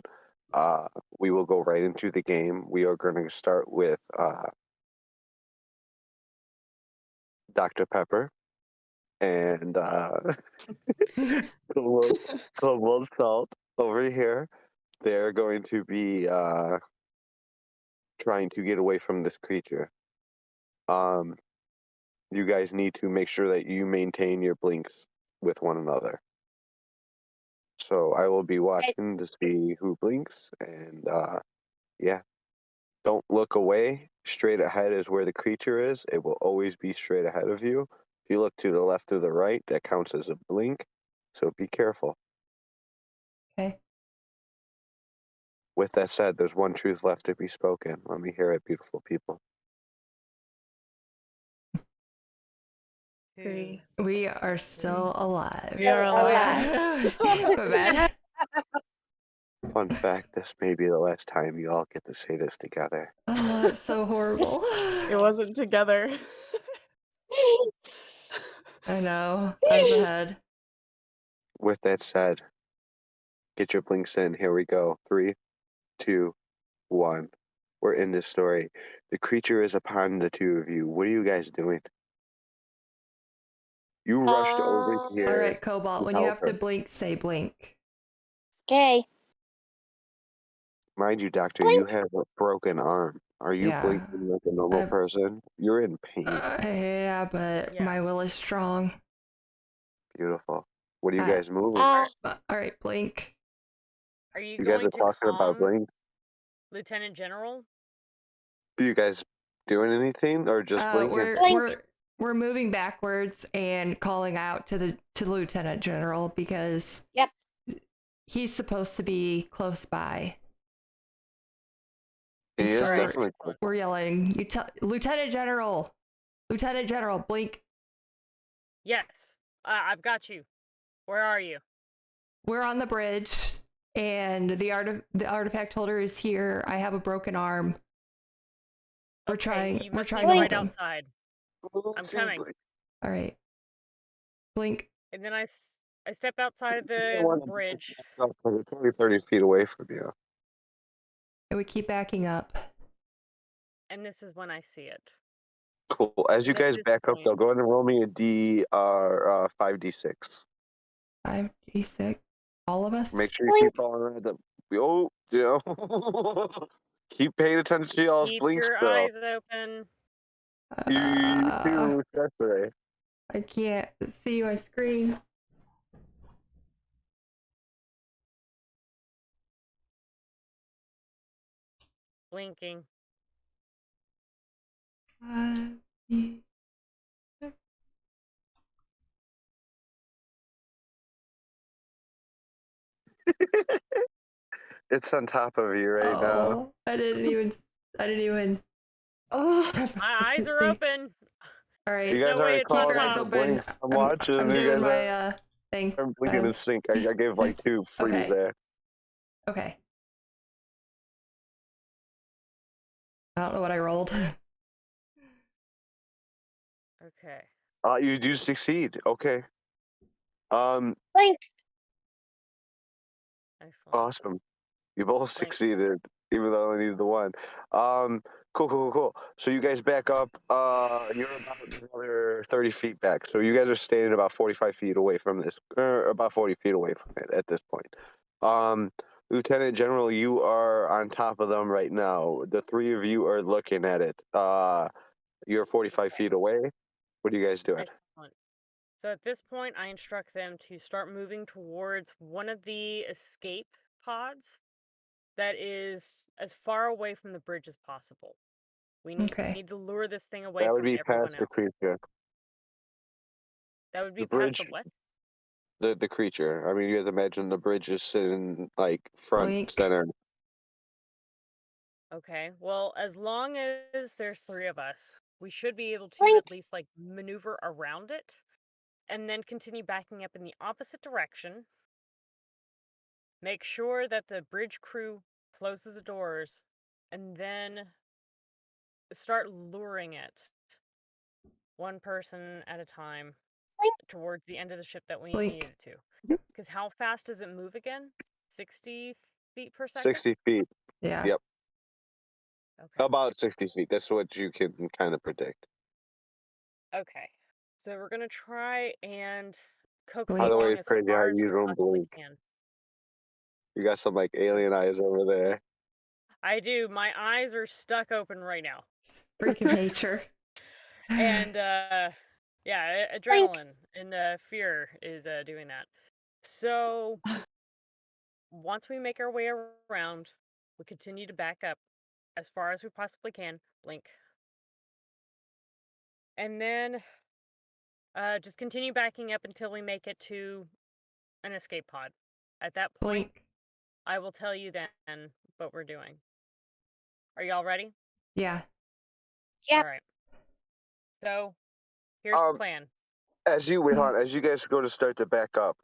S1: uh we will go right into the game. We are gonna start with Dr. Pepper and Cobalt Cobalt Salt over here. They're going to be trying to get away from this creature. Um you guys need to make sure that you maintain your blinks with one another. So I will be
S5: I,
S1: watching to see who blinks, and yeah, don't look away. Straight ahead is where the creature is. It will always be straight ahead of you. If you look to the left or the right, that counts as a blink. So be careful.
S4: Okay.
S1: With that said, there's one truth left to be spoken. Let me hear it, beautiful people.
S3: Three.
S4: We are still alive.
S2: We are alive.
S4: My bad.
S1: Fun fact: this may be the last time you all get to say this together.
S4: Oh, it's so horrible.
S2: It wasn't together.
S4: I know. I was ahead.
S1: With that said, get your blinks in. Here we go. 3, 2, 1. We're in this story. The creature is upon the two of you. What are you guys doing? You rushed over
S4: All
S1: here
S4: right, Cobalt,
S1: to
S4: when you
S1: help
S4: have to
S1: her.
S4: blink, say blink.
S5: okay.
S1: Mind you, Doctor, you
S5: Blink.
S1: have a broken arm. Are you
S4: Yeah.
S1: blinking like a normal
S4: I've,
S1: person? You're in pain.
S4: yeah, but
S3: Yeah.
S4: my will is strong.
S1: Beautiful. What are you
S4: Uh,
S1: guys moving?
S4: all right, blink.
S3: Are you
S1: You guys are
S3: going to
S1: talking about
S3: calm
S1: blink?
S3: Lieutenant General?
S1: Are you guys doing anything or just blinking?
S5: Blink.
S4: We're moving backwards and calling out to the Lieutenant General because
S5: Yep.
S4: he's supposed to be close by.
S1: He
S4: And
S1: is
S4: so
S3: All right,
S1: definitely.
S3: excellent.
S4: we're yelling, "You tell Lieutenant General, blink."
S3: Yes, I've got you. Where are you?
S4: We're on the bridge, and the artifact holder is here. I have a broken arm. We're
S3: Okay, you
S4: We're
S3: must
S4: trying
S3: be
S4: to
S3: right
S4: hold him.
S3: outside. I'm coming.
S4: All right, blink.
S3: And then I step outside of the bridge.
S1: They're 20, 30 feet away from you.
S4: And we keep backing up.
S3: And this is when I see it.
S1: Cool. As you
S3: And at
S1: guys
S3: this
S1: back up,
S3: point,
S1: though, go ahead and roll me a 5d6.
S4: 5d6. All of us.
S1: Make sure you keep following around keep paying attention to y'all's
S3: keep
S1: blinks,
S3: your
S1: though.
S3: eyes open.
S1: You too, especially.
S4: I can't see my screen.
S3: Blinking.
S4: 5d6.
S1: It's on top of you right now.
S4: Oh, I didn't even.
S2: Oh.
S3: My eyes are
S4: See.
S3: open.
S4: All right.
S1: You
S3: There's
S1: guys
S3: no way
S1: aren't
S3: it's on
S4: Keep
S1: calling
S4: your
S1: out
S4: eyes
S3: top.
S1: the
S4: open.
S1: blinks. I'm watching.
S4: I'm
S1: You
S4: doing
S1: guys
S4: my thing.
S1: are blinking in sync. I gave like 2 freeze
S4: Okay.
S1: there.
S4: Okay. I don't know what I rolled.
S3: Okay.
S1: You do succeed. Okay. Um.
S5: Blink.
S3: Excellent.
S1: Awesome. You both
S3: Blink.
S1: succeeded, even though I only needed the one. Cool. So you guys back up. You're about another 30 feet back. So you guys are standing about 45 feet away from this, about 40 feet away from it at this point. Lieutenant General, you are on top of them right now. The three of you are looking at it. You're 45 feet away. What are you guys doing?
S3: Excellent. So at this point, I instruct them to start moving towards one of the escape pods that is as far away from the bridge as possible. We
S4: Okay.
S3: need to lure this thing away
S1: That would
S3: from
S1: be
S3: everyone
S1: past the
S3: else.
S1: creature.
S3: That would be
S1: The
S3: past the
S1: bridge,
S3: what?
S1: the creature. I mean, you have to imagine the bridge is sitting like front
S4: Blink.
S1: center.
S3: Okay. Well, as long as there's three of us, we should be able to
S5: Blink.
S3: at least like maneuver around it and then continue backing up in the opposite direction. Make sure that the bridge crew closes the doors, and then start luring it one person at a time
S5: Blink.
S3: towards the end of the ship that we need
S4: Blink.
S3: it to. Because how fast does it move again? 60 feet per second?
S1: 60 feet.
S4: Yeah.
S1: Yep.
S3: Okay.
S1: About 60 feet. That's what you can kind of predict.
S3: Okay. So we're going to try and coax
S4: By
S3: it
S1: By the way,
S3: along
S1: it's
S3: as
S1: crazy how
S3: far as
S1: you
S3: we
S1: don't
S3: possibly
S1: blink.
S3: can.
S1: You got some like alien eyes over there.
S3: I do. My eyes are stuck open right now.
S4: Freak of nature.
S3: And yeah,
S5: Blink.
S3: adrenaline and fear is doing that. So once we make our way around, we continue to back up as far as we possibly can. Blink. And then just continue backing up until we make it to an escape pod. At that point,
S4: Blink.
S3: I will tell you then what we're doing. Are y'all ready?
S4: Yeah.
S5: Yep.
S3: All right. So here's the
S1: Um,
S3: plan.
S1: as you wait on, as you guys go to start to back up,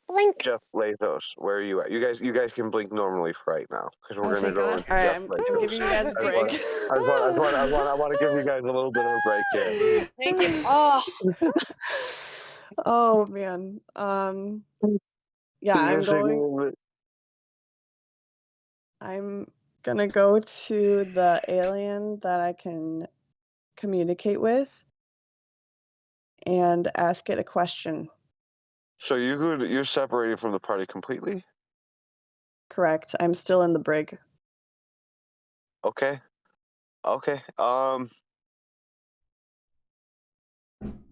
S5: Blink.
S1: Jeff Lazos, where are you at? You guys can blink normally for right now because we're
S4: Oh,
S1: gonna
S4: thank
S1: go
S4: God.
S1: into
S2: All right,
S1: Jeff
S2: I'm
S1: Lazos.
S2: giving you guys a
S1: I just
S2: break.
S1: want to give you guys a little bit of a break here.
S3: Thank you.
S5: Oh,
S2: Oh man. Yeah,
S1: You're saying
S2: I'm gonna go to the alien that I can communicate with and ask it a question.
S1: so you're separated from the party completely?
S2: Correct. I'm still in the brig.
S1: Okay. Okay.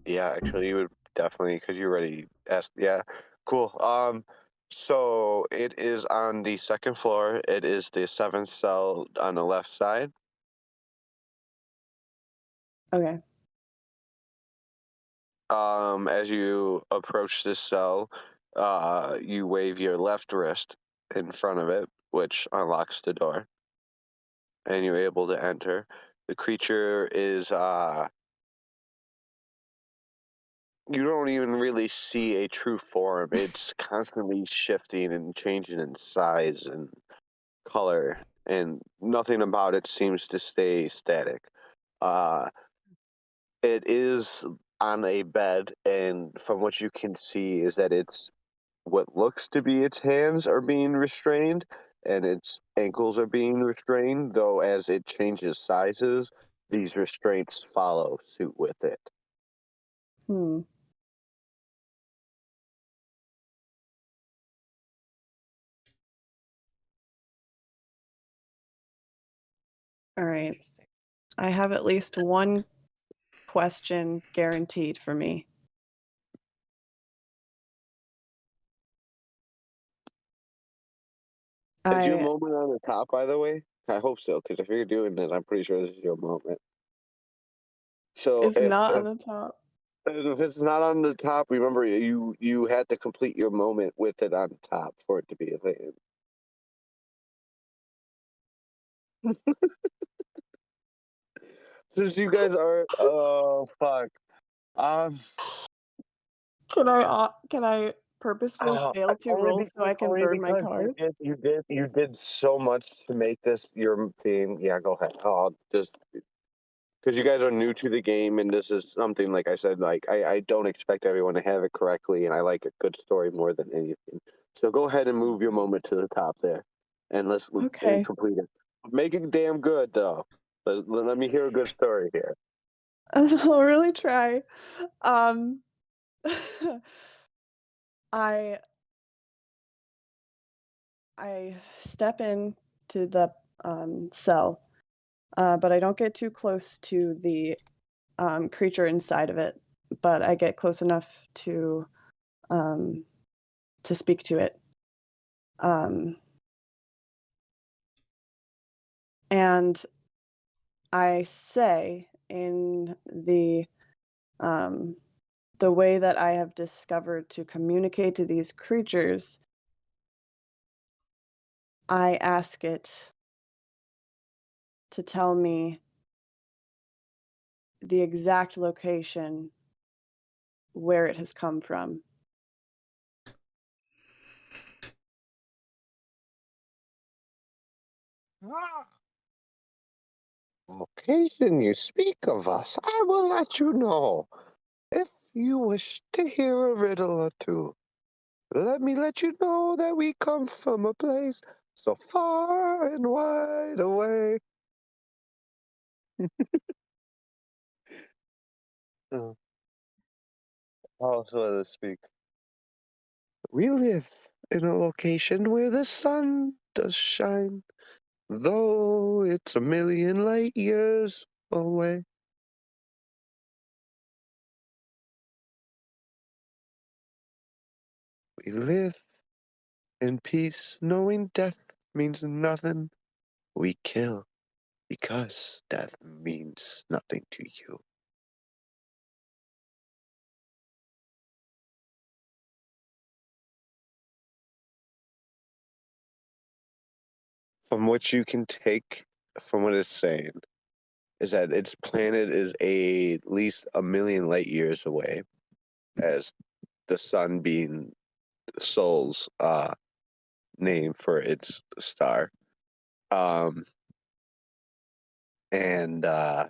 S1: Yeah, actually, you would definitely because you already asked. Yeah, cool. So it is on the second floor. It is the seventh cell on the left side.
S2: Okay.
S1: As you approach this cell, you wave your left wrist in front of it, which unlocks the door, and you're able to enter. The creature is you don't even really see a true form. It's constantly shifting and changing in size and color, and nothing about it seems to stay static. Uh, it is on a bed, and from what you can see, is that it's what looks to be its hands are being restrained, and its ankles are being restrained. Though as it changes sizes, these restraints follow suit with it.
S2: Hmm. All right.
S3: Interesting.
S2: I have at least one question guaranteed for me.
S1: Is your
S2: I
S1: moment on the top, by the way? I hope so, because if you're doing this, I'm pretty sure this is your moment. So
S2: It's not on the top.
S1: if it's not on the top, remember you had to complete your moment with it on top for it to be a thing. Since you guys are, oh fuck, um,
S2: Can I purposely fail to roll so I can
S1: only
S2: burn my
S1: because
S2: cards?
S1: you did so much to make this your theme. Yeah, go ahead. I'll just because you guys are new to the game, and this is something like I said, like I don't expect everyone to have it correctly, and I like a good story more than anything. So go ahead and move your moment to the top there, and let's
S2: Okay.
S1: complete it. Make it damn good though. Let me hear a good story here.
S2: I'll really try. Um I I step in to the cell, but I don't get too close to the creature inside of it. But I get close enough um, to speak to it. Um, and I say in the way that I have discovered to communicate to these creatures, I ask it to tell me the exact location where it has come from.
S1: Ah, occasion you speak of us, I will let you know. If you wish to hear a riddle or two, let me let you know that we come from a place so far and wide away. Oh, also let us speak. We live in a location where the sun does shine, though it's a million light years away. We live in peace, knowing death means nothing. We kill because death means nothing to you. From what you can take from what it's saying is that its planet is at least a million light years away, as the sun being Sol's name for its star. Um, and they're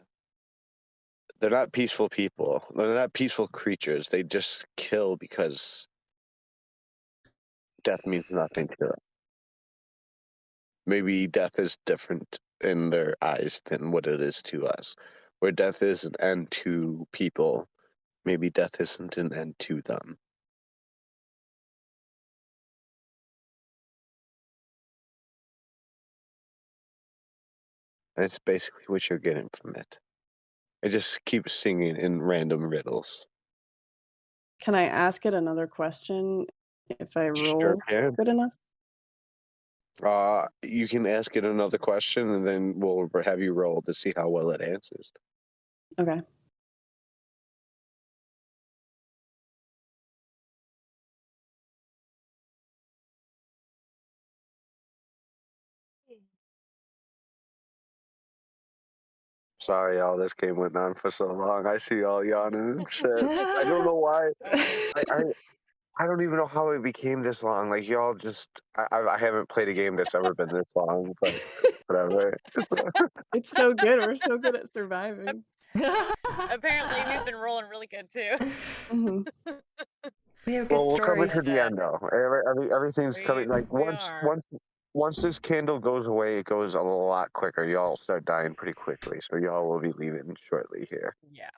S1: not peaceful people. They're not peaceful creatures. They just kill because death means nothing to them. Maybe death is different in their eyes than what it is to us. Where death is an end to people, maybe death isn't an end to them. That's basically what you're getting from it. It just keeps singing in random riddles.
S2: Can I ask it another question if I
S1: Sure
S2: roll
S1: can.
S2: good enough?
S1: You can ask it another question, and then we'll have you roll to see how well it answers.
S2: Okay.
S1: Sorry, y'all. This game went on for so long. I see y'all yawning and shit. I don't know why. I don't even know how it became this long. Like y'all just, I haven't played a game that's ever been this long, but whatever.
S2: It's so good. We're so good at surviving.
S3: Apparently, we've been rolling really good too.
S2: Mhm.
S4: We have good
S1: Well, we're coming to
S4: stories.
S1: the end though. Everything's coming. Like
S3: We are.
S1: once this candle goes away, it goes a lot quicker. Y'all start dying pretty quickly, so y'all will be leaving shortly here.
S3: Yeah.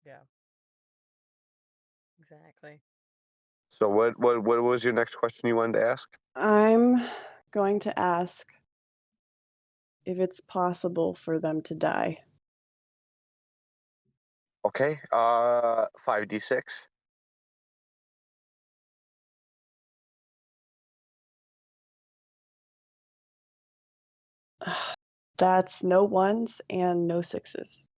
S3: Yeah. Exactly.
S1: So what was your next question you wanted to ask?
S2: I'm going to ask if it's possible for them to die.
S1: Okay. 5d6.
S2: That's no ones and no sixes.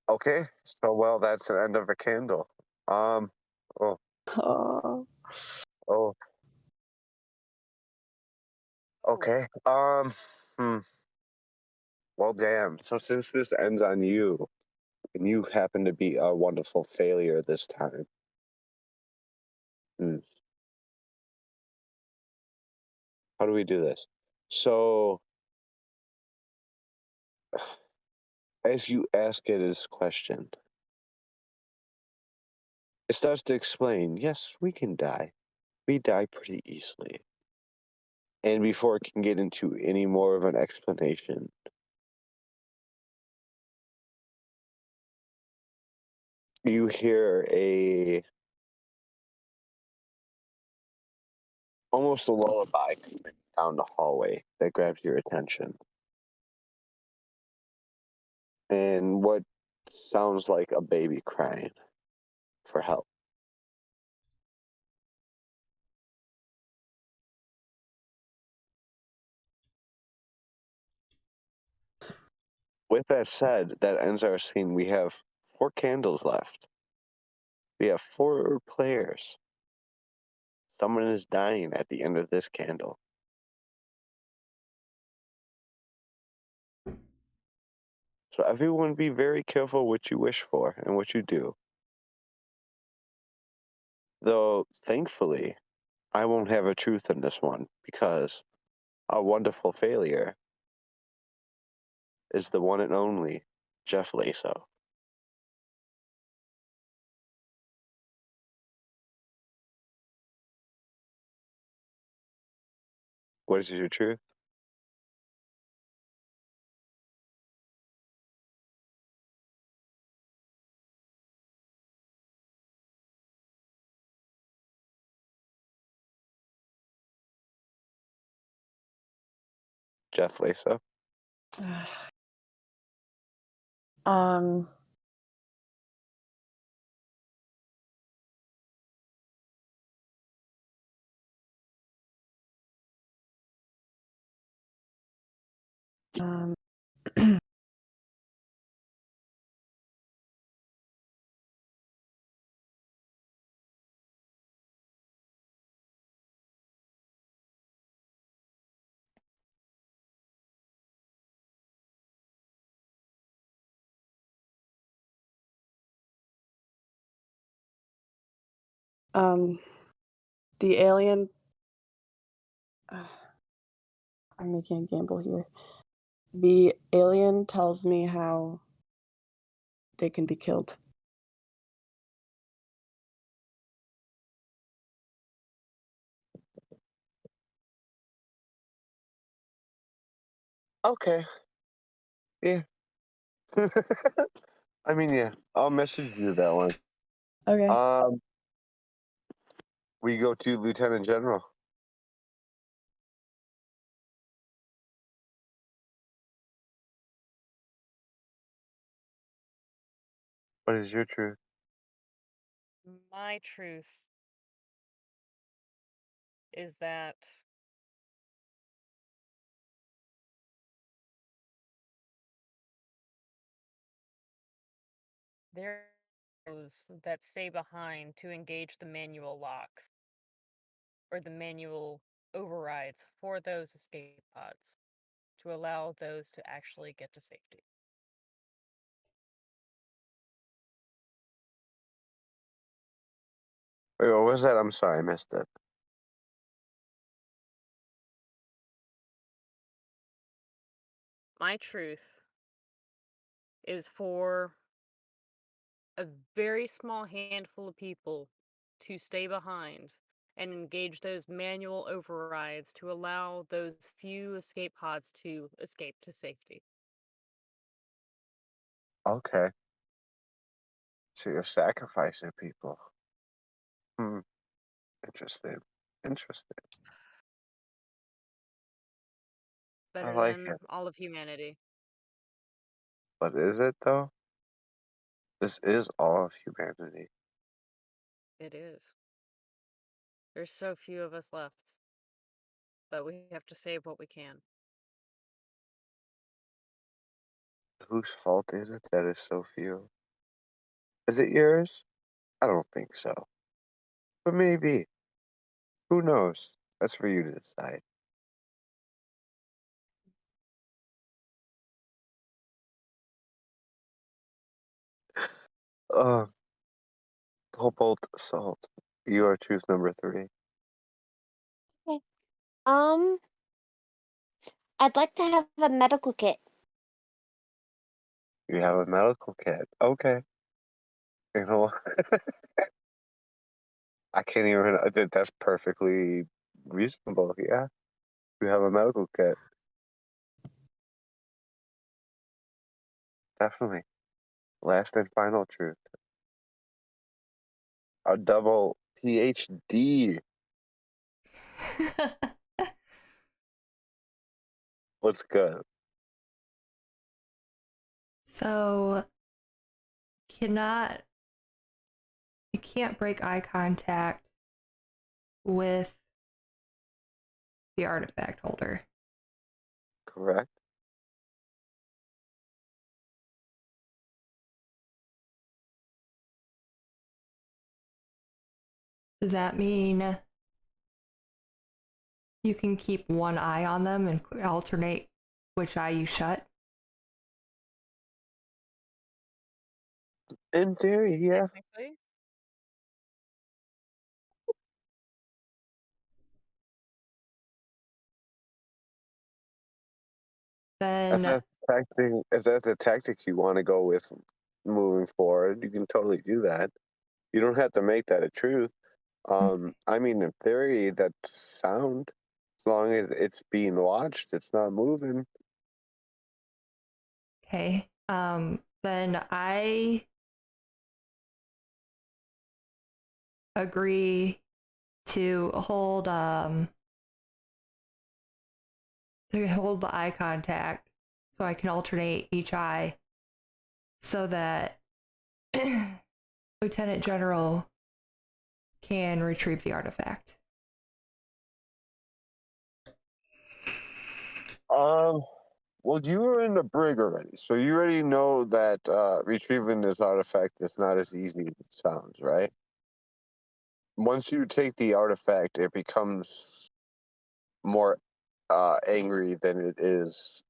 S1: Okay. So well, that's the end of a candle. Um. Oh.
S2: Oh.
S1: Oh. Okay. Hmm. Well, damn. So since this ends on you, and you happen to be a wonderful failure this time. Hmm. How do we do this? So, as you ask it this question, it starts to explain, yes, we can die. We die pretty easily. And before it can get into any more of an explanation, you hear almost a lullaby coming down the hallway that grabs your attention. And what sounds like a baby crying for help. With that said, that ends our scene. We have 4 candles left. We have 4 players. Someone is dying at the end of this candle. So everyone be very careful what you wish for and what you do. Though, thankfully, I won't have a truth in this one because our wonderful failure is the one and only Jeff Laso. What is your truth? Jeff Laso?
S2: um, um, um, the alien. I'm making a gamble here. The alien tells me how they can be killed.
S1: Okay. Yeah. I mean, yeah. I'll message you that one.
S2: Okay.
S1: Um, we go to Lieutenant General. What is your truth?
S3: My truth is that there are those that stay behind to engage the manual locks or the manual overrides for those escape pods to allow those to actually get to safety.
S1: Wait, what was that? I'm sorry, I missed it.
S3: My truth is for a very small handful of people to stay behind and engage those manual overrides to allow those few escape pods to escape to safety.
S1: Okay. So you're sacrificing people. Hmm. Interesting. Interesting. I
S3: Better
S1: like
S3: than
S1: it.
S3: all of humanity.
S1: But is it though? This is all of humanity.
S3: It is. There's so few of us left, but we have to save what we can.
S1: Whose fault is it that is so few? Is it yours? I don't think so. But maybe. Who knows? That's for you to decide. Uh, Cobalt Salt. You are truth number 3.
S5: Okay. Um, I'd like to have a medical kit.
S1: You have a medical kit. Okay. You know what? I can't even. I think that's perfectly reasonable. Yeah. You have a medical kit. Definitely. Last and final truth. A double PhD. What's good?
S4: So cannot you can't break eye contact with the artifact holder.
S1: Correct.
S4: Does that mean you can keep one eye on them and alternate which eye you shut?
S1: In theory, yeah.
S3: technically.
S1: If
S4: Then
S1: that's if that's the tactic you want to go with moving forward, you can totally do that. You don't have to make that a truth. I mean, in theory, that's sound. As long as it's being watched, it's not moving.
S4: okay. Then I agree to hold the eye contact so I can alternate each eye so that Lieutenant General can retrieve the artifact.
S1: Um, well, you were in the brig already, so you already know that retrieving this artifact is not as easy as it sounds, right? Once you take the artifact, it becomes more angry than it is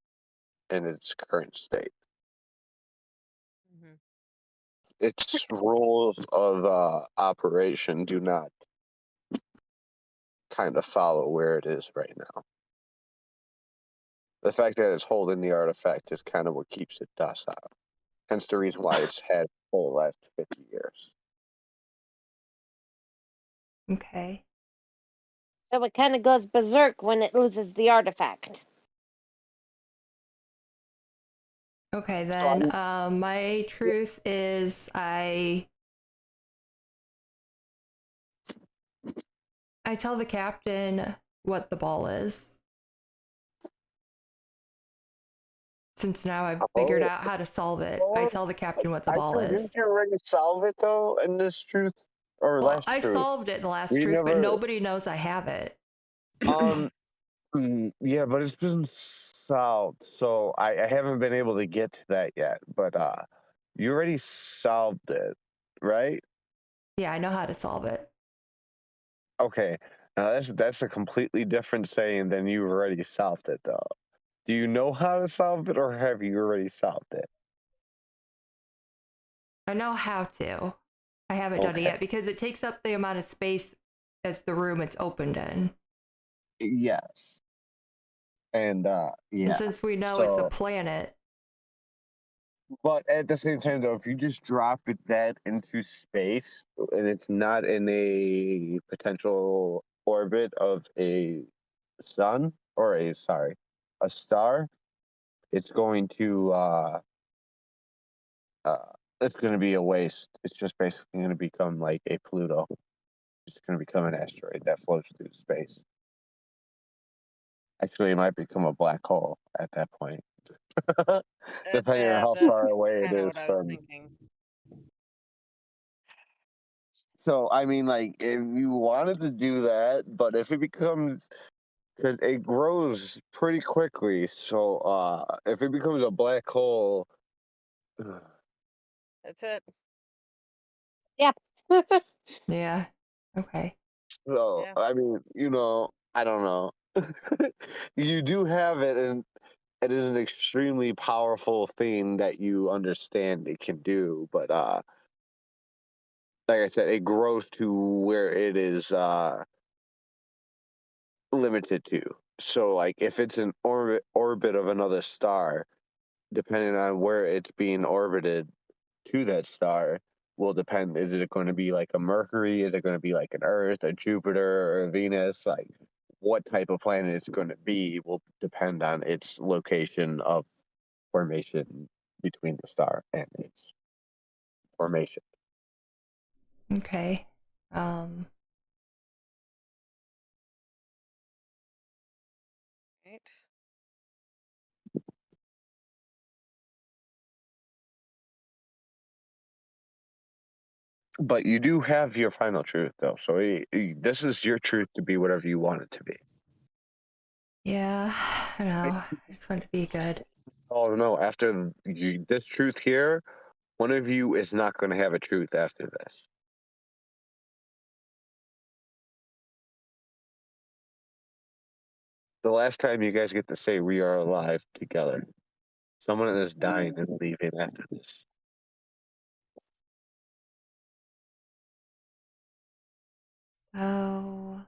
S1: in its current state.
S3: Hmm.
S1: Its rules of operation do not kind of follow where it is right now. The fact that it's holding the artifact is kind of what keeps it docile. Hence the reason why it's had for the last 50 years.
S4: Okay.
S5: So it kind of goes berserk when it loses the artifact.
S4: Okay,
S1: So
S4: then my truth is I tell the captain what the ball is. Since now I've figured
S1: oh,
S4: out how to solve it, I
S1: oh,
S4: tell the captain what the
S1: I
S4: ball
S1: thought, didn't
S4: is.
S1: you already solve it though in this truth or
S4: Well,
S1: last
S4: I
S1: truth?
S4: solved it in the last
S1: We
S4: truth, but
S1: never.
S4: nobody knows I have it.
S1: Um. Yeah, but it's been solved, so I haven't been able to get to that yet. But you already solved it, right?
S4: Yeah, I know how to solve it.
S1: Okay. Now that's a completely different saying than you've already solved it, though. Do you know how to solve it, or have you already solved it?
S4: I know how to. I haven't done it
S1: Okay.
S4: yet because it takes up the amount of space as the room it's opened in.
S1: Yes. And
S4: And
S1: yeah.
S4: since we know it's a
S1: So,
S4: planet,
S1: but at the same time, though, if you just drop that into space and it's not in a potential orbit of a sun or a star, it's going to uh, it's going to be a waste. It's just basically going to become like a Pluto. It's going to become an asteroid that floats through space. Actually, it might become a black hole at that point, depending on how
S3: That's
S1: far away it
S3: kind of
S1: is
S3: what I was
S1: from.
S3: thinking.
S1: So, I mean, like, if you wanted to do that, but if it becomes, because it grows pretty quickly, so if it becomes a black hole,
S3: That's it.
S5: Yeah.
S4: yeah. Okay.
S1: so
S3: Yeah.
S1: I mean, I don't know. You do have it, and it is an extremely powerful thing that you understand it can do, but like I said, it grows to where it is limited to. So, like, if it's an orbit of another star, depending on where it's being orbited to that star, will depend. Is it going to be like a Mercury? Is it going to be like an Earth, a Jupiter, or a Venus? Like, what type of planet it's going to be will depend on its location of formation between the star and its formation.
S4: Okay. Um,
S3: Right.
S1: But you do have your final truth, though. So this is your truth to be whatever you want it to be.
S4: yeah, I know. I just want it to be good.
S1: Oh no! After this truth here, one of you is not going to have a truth after this. The last time you guys get to say we are alive together. Someone is dying and leaving after this.
S4: Oh.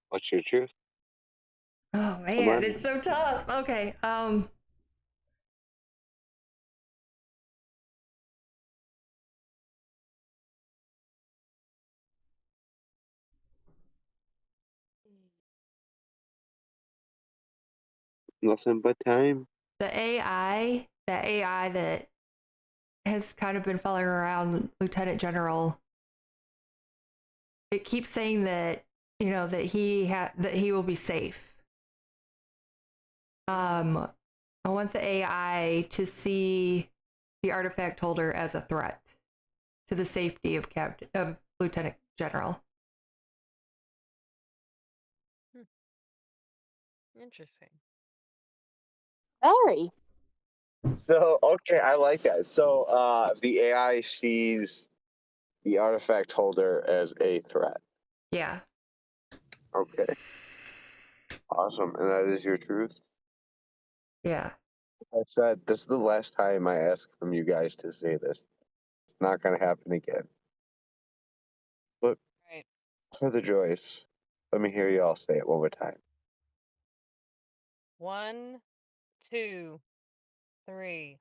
S1: What's your truth?
S4: Oh
S1: Come
S4: man,
S1: on.
S4: it's so tough. Okay.
S1: Nothing but time.
S4: The AI that has kind of been following around Lieutenant General, it keeps saying that, that he will be safe. I want the AI to see the artifact holder as a threat to the safety of Lieutenant General.
S3: Interesting.
S5: Very.
S1: So okay, I like that. So the AI sees the artifact holder as a threat.
S4: Yeah.
S1: Okay, awesome. And that is your truth.
S4: Yeah.
S1: I said this is the last time I ask from you guys to say this. It's not gonna happen again. But
S3: Right.
S1: for the joys, let me hear you all say it one more time.
S3: 1, 2, 3.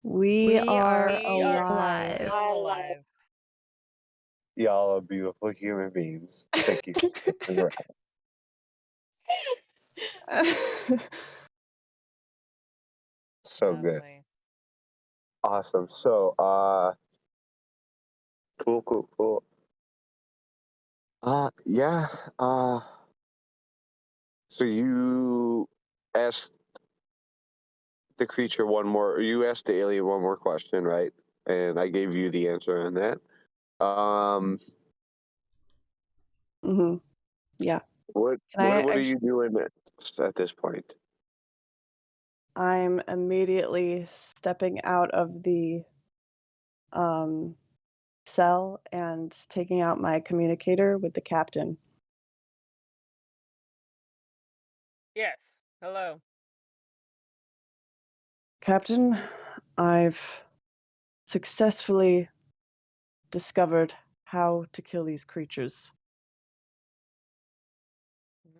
S2: We
S4: We
S2: are
S4: are
S3: We are
S2: alive.
S4: alive.
S3: still alive.
S1: Y'all are beautiful human beings. Thank you for sticking around. So good.
S3: Lovely.
S1: Awesome. So cool. Yeah. So you asked the creature one more, or you asked the alien one more question, right? And I gave you the answer on that.
S2: hmm Yeah.
S1: What
S2: Can I
S1: what are
S2: actually?
S1: you doing at this point?
S2: I'm immediately stepping out of the um, cell and taking out my communicator with the captain.
S3: Yes. Hello.
S2: Captain, I've successfully discovered how to kill these creatures.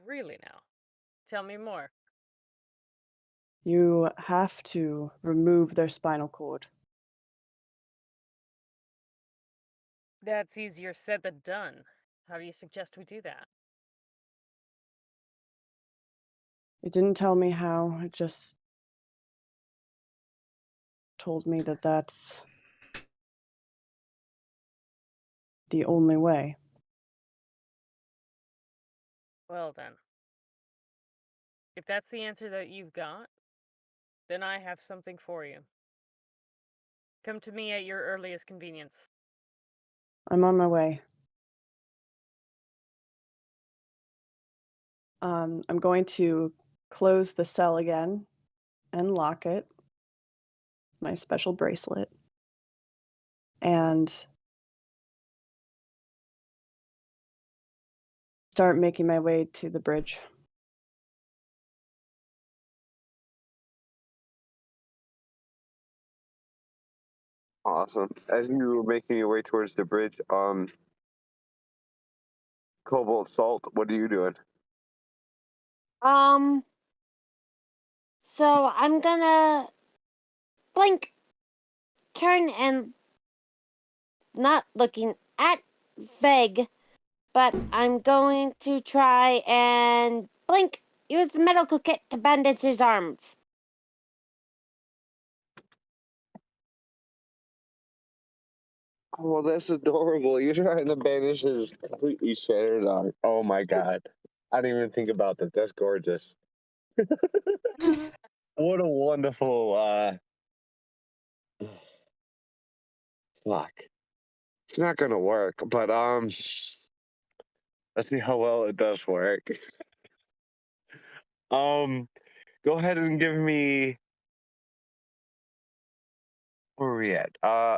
S3: Really now. Tell me more.
S2: You have to remove their spinal cord.
S3: That's easier said than done. How do you suggest we do that?
S2: It didn't tell me how, it just told me that that's the only way.
S3: Well then. If that's the answer that you've got, then I have something for you. Come to me at your earliest convenience.
S2: I'm on my way. I'm going to close the cell again and lock it, my special bracelet, and start making my way to the bridge.
S1: Awesome. As you were making your way towards the bridge, Cobalt Salt, what are you doing?
S5: Um, so I'm gonna blink, turn, and not looking at Veg, but I'm going to try and blink, use the medical kit to bandage his arms.
S1: Oh, that's adorable. You're trying to banish his completely shattered arm. Oh my god. I didn't even think about that. That's gorgeous. What a wonderful fuck. It's not gonna work, but let's see how well it does work. Um, go ahead and give me Where are we at?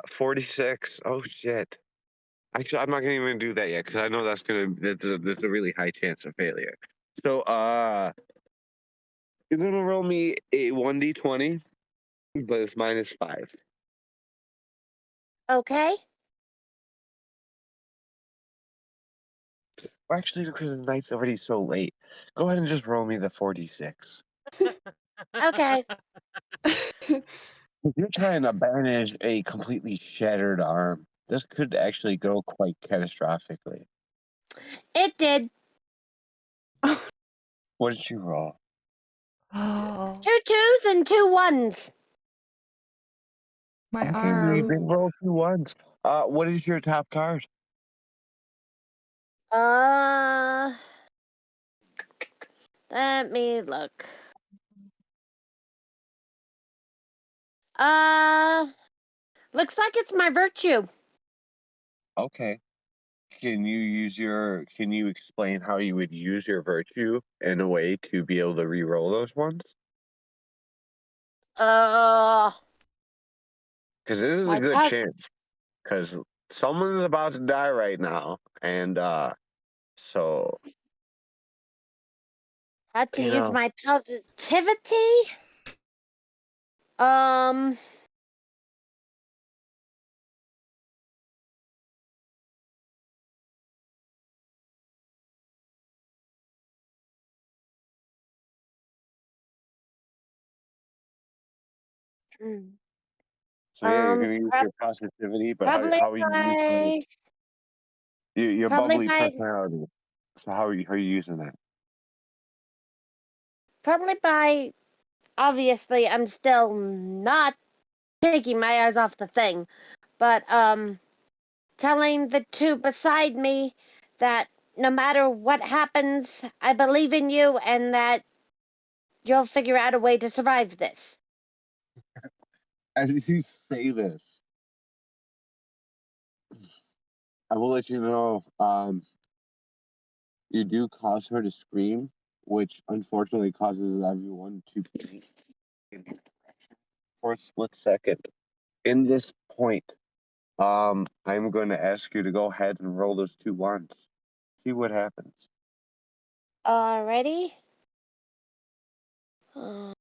S1: 46. Oh shit. Actually, I'm not gonna even do that yet because I know that's a really high chance of failure. So you're gonna roll me a 1d20, but it's -5.
S5: Okay.
S1: Or actually, because the night's already so late, go ahead and just roll me the 4d6.
S5: Okay.
S1: If you're trying to bandage a completely shattered arm, this could actually go quite catastrophically.
S5: It did.
S1: What did you roll?
S4: Oh,
S5: 2 2s and 2 1s.
S4: my
S1: Okay, well, you
S4: arm.
S1: did roll 2 1s. What is your top card?
S5: Uh, let me look. Uh, Looks like it's my virtue.
S1: Okay. Can you explain how you would use your virtue in a way to be able to re-roll those ones?
S5: Uh,
S1: Because this is a
S5: my
S1: good
S5: pos-
S1: chance. Because someone's about to die right now, and so
S5: had to
S1: you
S5: use
S1: know,
S5: my positivity. Um, mm,
S1: so yeah, you're gonna use
S5: prob-
S1: your positivity, but
S5: probably
S1: how are you using
S5: by
S1: your
S5: probably
S1: bubbly
S5: by
S1: personality? So how are you using that?
S5: probably by obviously I'm still not taking my eyes off the thing, but telling the two beside me that no matter what happens, I believe in you and that you'll figure out a way to survive this.
S1: As you say this, I will let you know. You do cause her to scream, which unfortunately causes everyone to panic for a split second. In this point, I'm going to ask you to go ahead and roll those 2 1s. See what happens.
S5: Alrighty. Uh,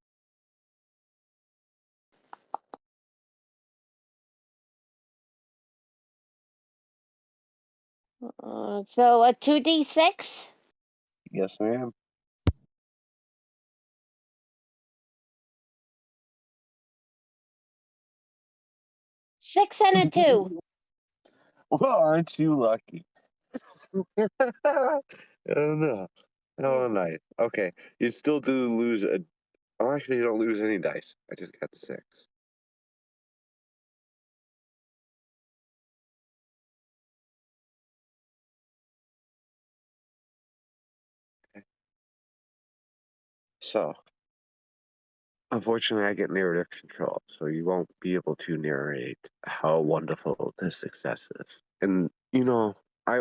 S5: so a 2d6,
S1: Yes, ma'am.
S5: 6 and a 2.
S1: Well, aren't you lucky? Oh no. Oh, nice. Okay. You still do lose a. Oh, actually, you don't lose any dice. I just got 6. So, unfortunately, I get narrative control, so you won't be able to narrate how wonderful this success is. And I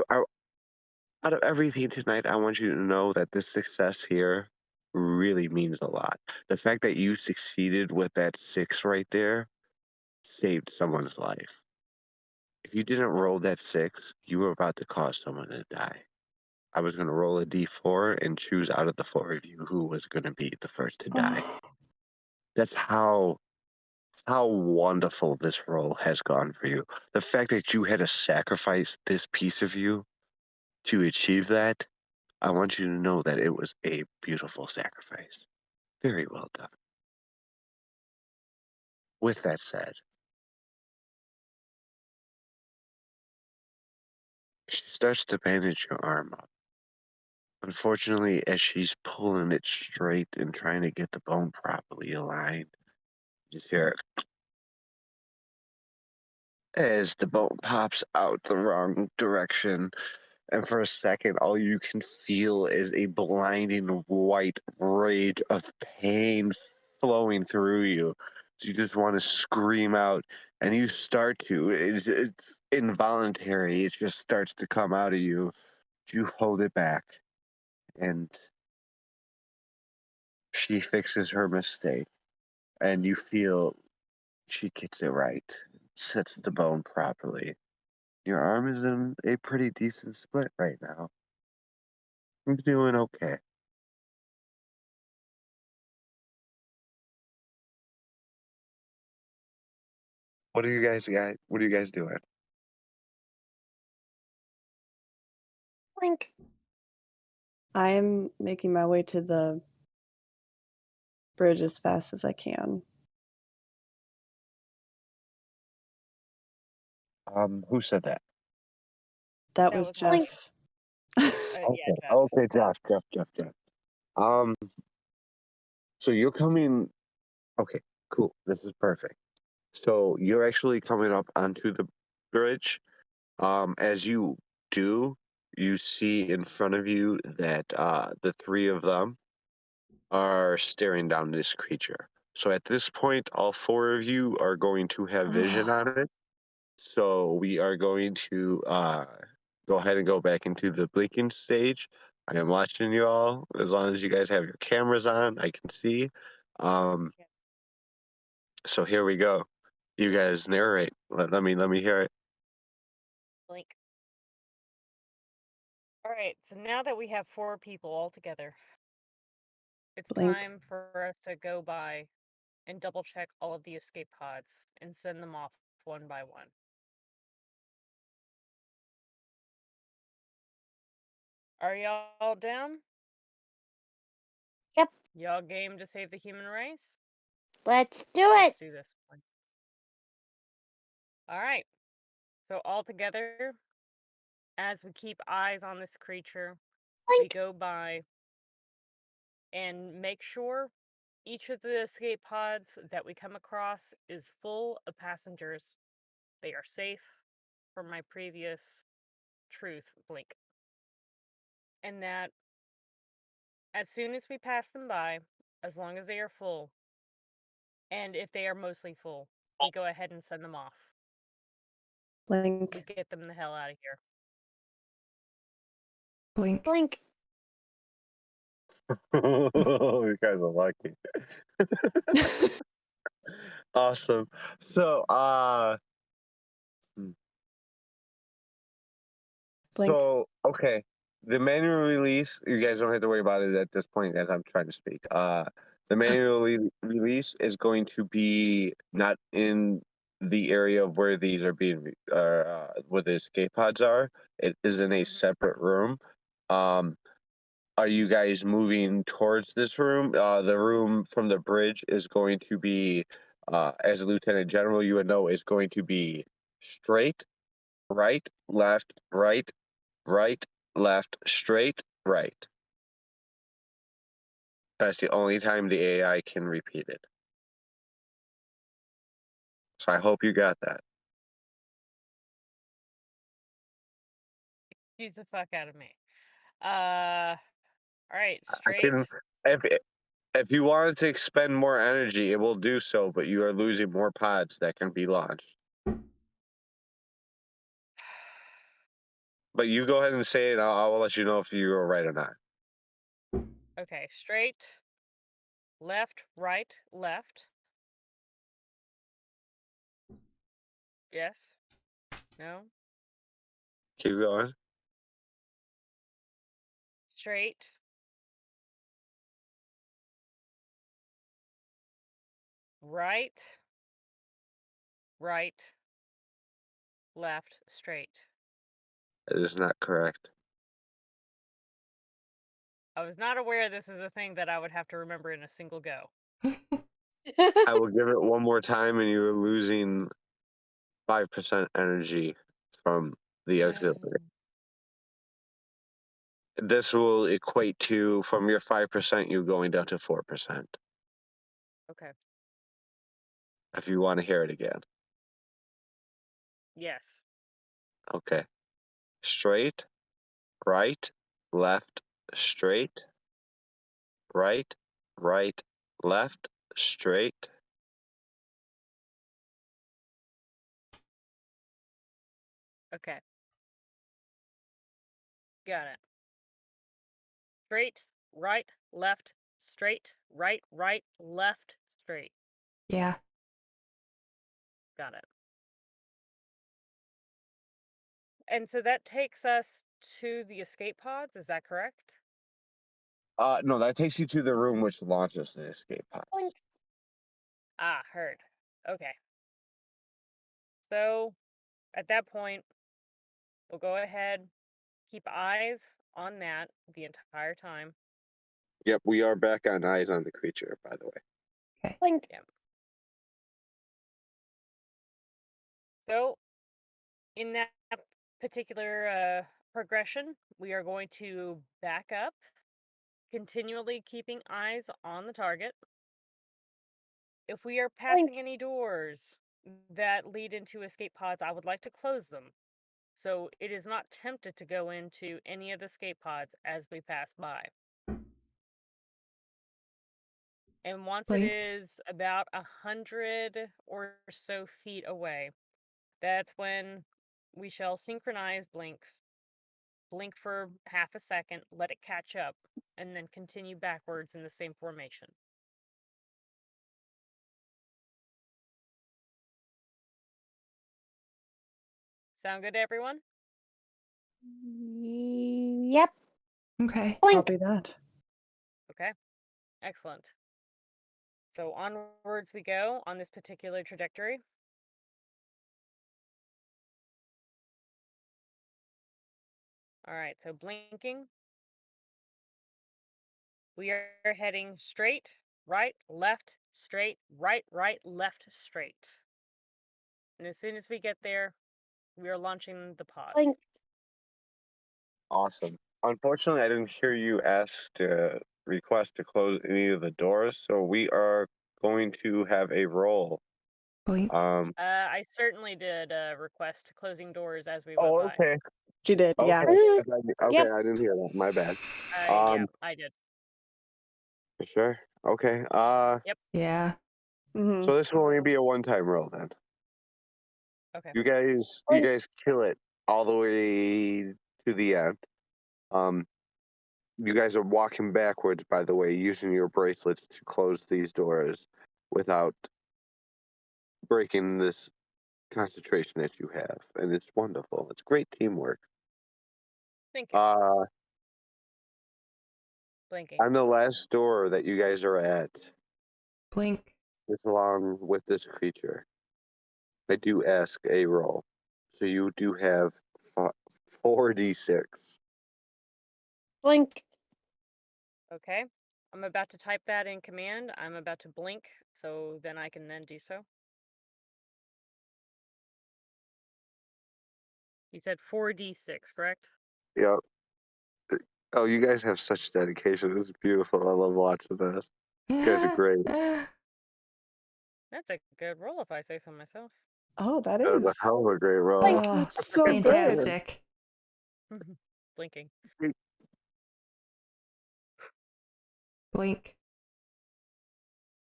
S1: out of everything tonight, I want you to know that this success here really means a lot. The fact that you succeeded with that 6 right there saved someone's life. If you didn't roll that 6, you were about to cause someone to die. I was going to roll a d4 and choose out of the 4 of you who was going to be the first to die.
S2: Oh,
S1: That's how wonderful this roll has gone for you. The fact that you had to sacrifice this piece of you to achieve that, I want you to know that it was a beautiful sacrifice. Very well done. With that said, she starts to bandage your arm up. Unfortunately, as she's pulling it straight and trying to get the bone properly aligned, you just hear as the bone pops out the wrong direction. And for a second, all you can feel is a blinding white rage of pain flowing through you. So you just want to scream out, and you start to. It's involuntary. It just starts to come out of you. You hold it back, and she fixes her mistake, and you feel She gets it right, sets the bone properly. Your arm is in a pretty decent split right now. I'm doing okay. What are you guys What are you guys doing?
S5: Blink.
S2: I'm making my way to the bridge as fast as I can.
S1: Who said that?
S2: That
S3: That
S2: was
S3: was Josh.
S2: Jeff.
S3: Yeah,
S1: Okay,
S3: Jeff.
S1: okay, Jeff. Um, so you're coming. Okay, cool. This is perfect. So you're actually coming up onto the bridge. As you do, you see in front of you that the three of them are staring down this creature. So at this point, all four of you are going to have vision on it. So we are going to go ahead and go back into the blinking stage. I am watching you all. As long as you guys have your cameras on, I can see. Um,
S3: Yeah.
S1: so here we go. You guys narrate. Let me hear it.
S3: Blink. All right, so now that we have 4 people all together, it's
S2: Blink.
S3: time for us to go by and double check all of the escape pods and send them off one by one. Are y'all down?
S5: Yep.
S3: Y'all game to save the human race?
S5: Let's do it.
S3: Let's do this one. All right. So all together, as we keep eyes on this creature, we
S5: Blink.
S3: go by and make sure each of the escape pods that we come across is full of passengers. They are safe from my previous truth, Blink. And that as soon as we pass them by, as long as they are full, and if they are mostly full, we go ahead and send them off. We
S2: Blink.
S3: get them the hell out of here.
S4: Blink.
S5: Blink.
S1: You guys are lucky. Awesome. So, hmm.
S2: Blink.
S1: Okay. The manual release, you guys don't have to worry about it at this point as I'm trying to speak. The manual release is going to be not in the area of where these are being, where the escape pods are. It is in a separate room. Um, are you guys moving towards this room? The room from the bridge is going to be, as a lieutenant general, you would know, is going to be straight, right, left, right, left, straight, right. That's the only time the AI can repeat it. So I hope you got that.
S3: Excuse the fuck out of me. All right,
S1: I
S3: straight.
S1: can, if you wanted to expend more energy, it will do so, but you are losing more pods that can be launched. But you go ahead and say it. I'll let you know if you are right or not.
S3: Okay, straight, left, right, left. Yes? No?
S1: Keep going.
S3: Straight, right, right, left, straight.
S1: It is not correct.
S3: I was not aware this is a thing that I would have to remember in a single go.
S1: I will give it one more time, and you are losing 5% energy from the auxiliary. This will equate to, from your 5%, you going down to 4%.
S3: Okay.
S1: If you want to hear it again.
S3: Yes.
S1: Okay. Straight, right, left, straight, right, left, straight.
S3: Okay. Got it. Straight, right, left, straight, right, left, straight.
S4: Yeah.
S3: Got it. And so that takes us to the escape pods, is that correct?
S1: No, that takes you to the room which launches the escape pod.
S5: Blink.
S3: Ah, heard. Okay. So at that point, we'll go ahead, keep eyes on that the entire time.
S1: Yep, we are back on eyes on the creature, by the way.
S4: Okay.
S5: Blink.
S3: So in that particular progression, we are going to back up, continually keeping eyes on the target. If we are
S5: Blink.
S3: passing any doors that lead into escape pods, I would like to close them. So it is not tempted to go into any of the escape pods as we pass by. And once it
S4: Blink.
S3: is about 100 or so feet away, that's when we shall synchronize blinks. Blink for half a second, let it catch up, and then continue backwards in the same formation. Sound good to everyone?
S5: Yep.
S4: Okay.
S5: Blink.
S2: Copy that.
S3: Okay, excellent. So onwards we go on this particular trajectory. All right, so blinking. We are heading straight, right, left, straight, right, right, left, straight. And as soon as we get there, we are launching the pods.
S5: Blink.
S1: Awesome. Unfortunately, I didn't hear you ask to request to close any of the doors, so we are going to have a roll.
S4: Blink.
S3: I certainly did request closing doors as we went
S1: Oh,
S3: by.
S1: okay.
S2: She did,
S1: Okay.
S2: yeah.
S1: Okay,
S5: Yep.
S1: I didn't hear that. My bad.
S3: Yeah, I did.
S1: Sure. Okay.
S4: Yeah.
S2: Hmm.
S1: So this will only be a one-time roll then.
S3: Okay.
S1: You
S5: Blink.
S1: guys kill it all the way to the end. You guys are walking backwards, by the way, using your bracelets to close these doors without breaking this concentration that you have, and it's wonderful. It's great teamwork.
S3: Thank you. Blinking.
S1: On the last door that you guys are at,
S4: Blink.
S1: it's along with this creature. I do ask a roll, so you do have 4d6.
S5: Blink.
S3: Okay. I'm about to type that in command. I'm about to blink, so then I can then do so. You said 4d6, correct?
S1: Yep. Oh, you guys have such dedication. It's beautiful. I love watching this. You guys are great.
S3: That's a good roll if I say so myself.
S2: Oh, that
S1: That was
S2: is.
S1: a hell of a great roll.
S5: Blink.
S4: Oh,
S2: That's so good.
S4: fantastic.
S3: Blinking.
S4: Blink.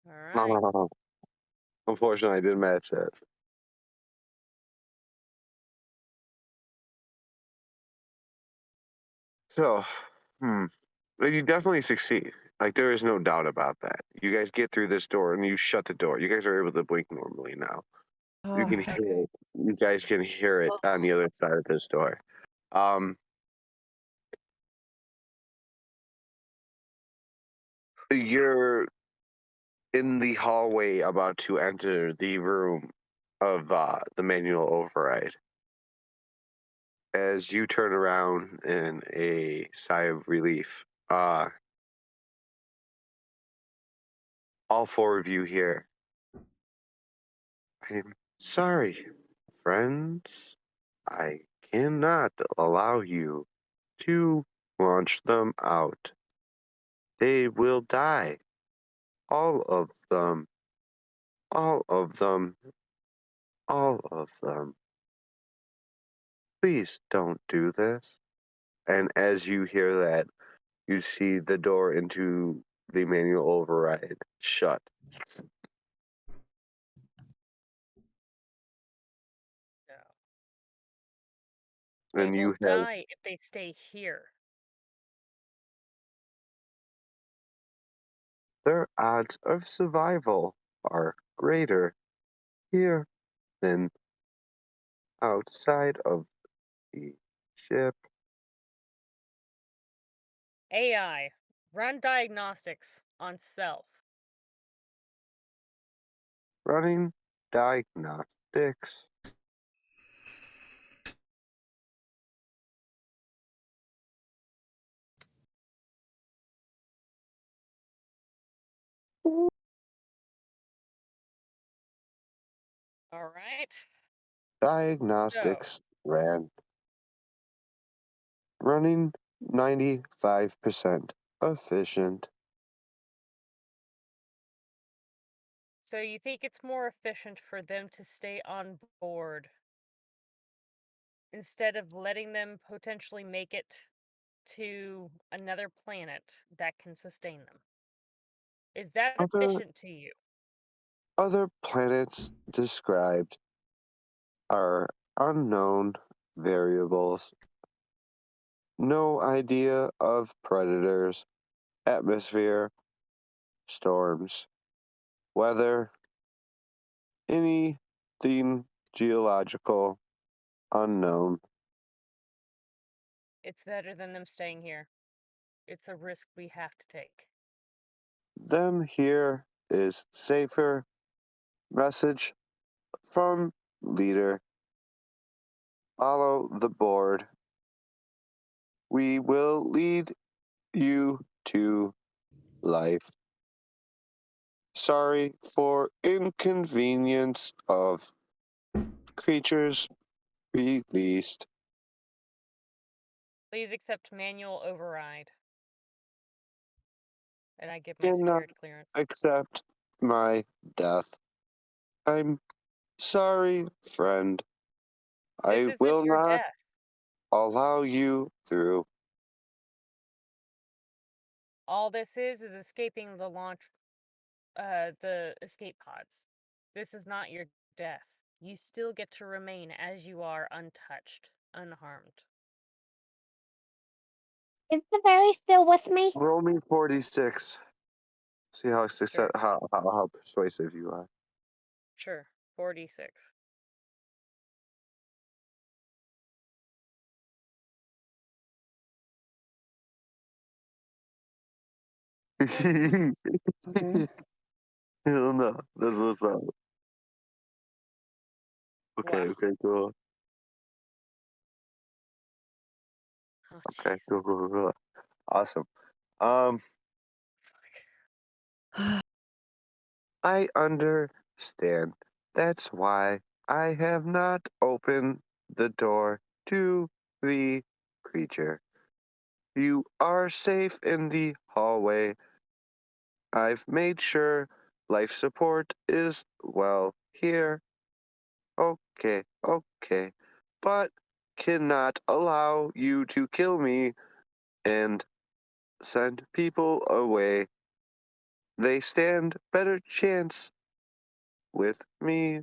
S3: All right.
S1: Unfortunately, I didn't match that. So, well, you definitely succeed. Like, there is no doubt about that. You guys get through this door and you shut the door. You guys are able to blink normally now. You can
S2: Oh,
S1: hear it. You guys can hear it on the other side of this door. You're in the hallway about to enter the room of the manual override. As you turn around in a sigh of relief, all four of you here. I'm sorry, friends. I cannot allow you to launch them out. They will die. All of them. All of them. All of them. Please don't do this. And as you hear that, you see the door into the manual override shut.
S3: No. They
S1: And
S3: will
S1: you have
S3: die if they stay here.
S1: their odds of survival are greater here. Then outside of the ship,
S3: AI, run diagnostics on self.
S1: running diagnostics.
S3: All right. So,
S1: Diagnostics running 95% efficient.
S3: so you think it's more efficient for them to stay on board instead of letting them potentially make it to another planet that can sustain them? Is that
S1: Other
S3: efficient to you?
S1: other planets described are unknown variables. No idea of predators, atmosphere, storms, weather, anything geological unknown.
S3: It's better than them staying here. It's a risk we have to take.
S1: Them here is safer. Message from leader. Follow the board. We will lead you to life. Sorry for inconvenience of creatures released.
S3: Please accept manual override. And I give my
S1: Cannot
S3: security clearance.
S1: accept my death. I'm sorry, friend.
S3: This
S1: I
S3: isn't
S1: will
S3: your
S1: not
S3: death.
S1: allow you through.
S3: All this is escaping the escape pods. This is not your death. You still get to remain as you are, untouched, unharmed.
S5: Is the fairy still with me?
S1: Roll me 46. See how
S3: Sure.
S1: how persuasive you are.
S3: Sure. 46.
S1: Hell no. That's what's up. Okay,
S3: Wow.
S1: okay, cool.
S3: Oh,
S1: Okay,
S3: jeez.
S1: cool, cool, cool. Awesome. Um, I understand. That's why I have not opened the door to the creature. You are safe in the hallway. I've made sure life support is well here. Okay, okay. But cannot allow you to kill me and send people away. They stand better chance with me.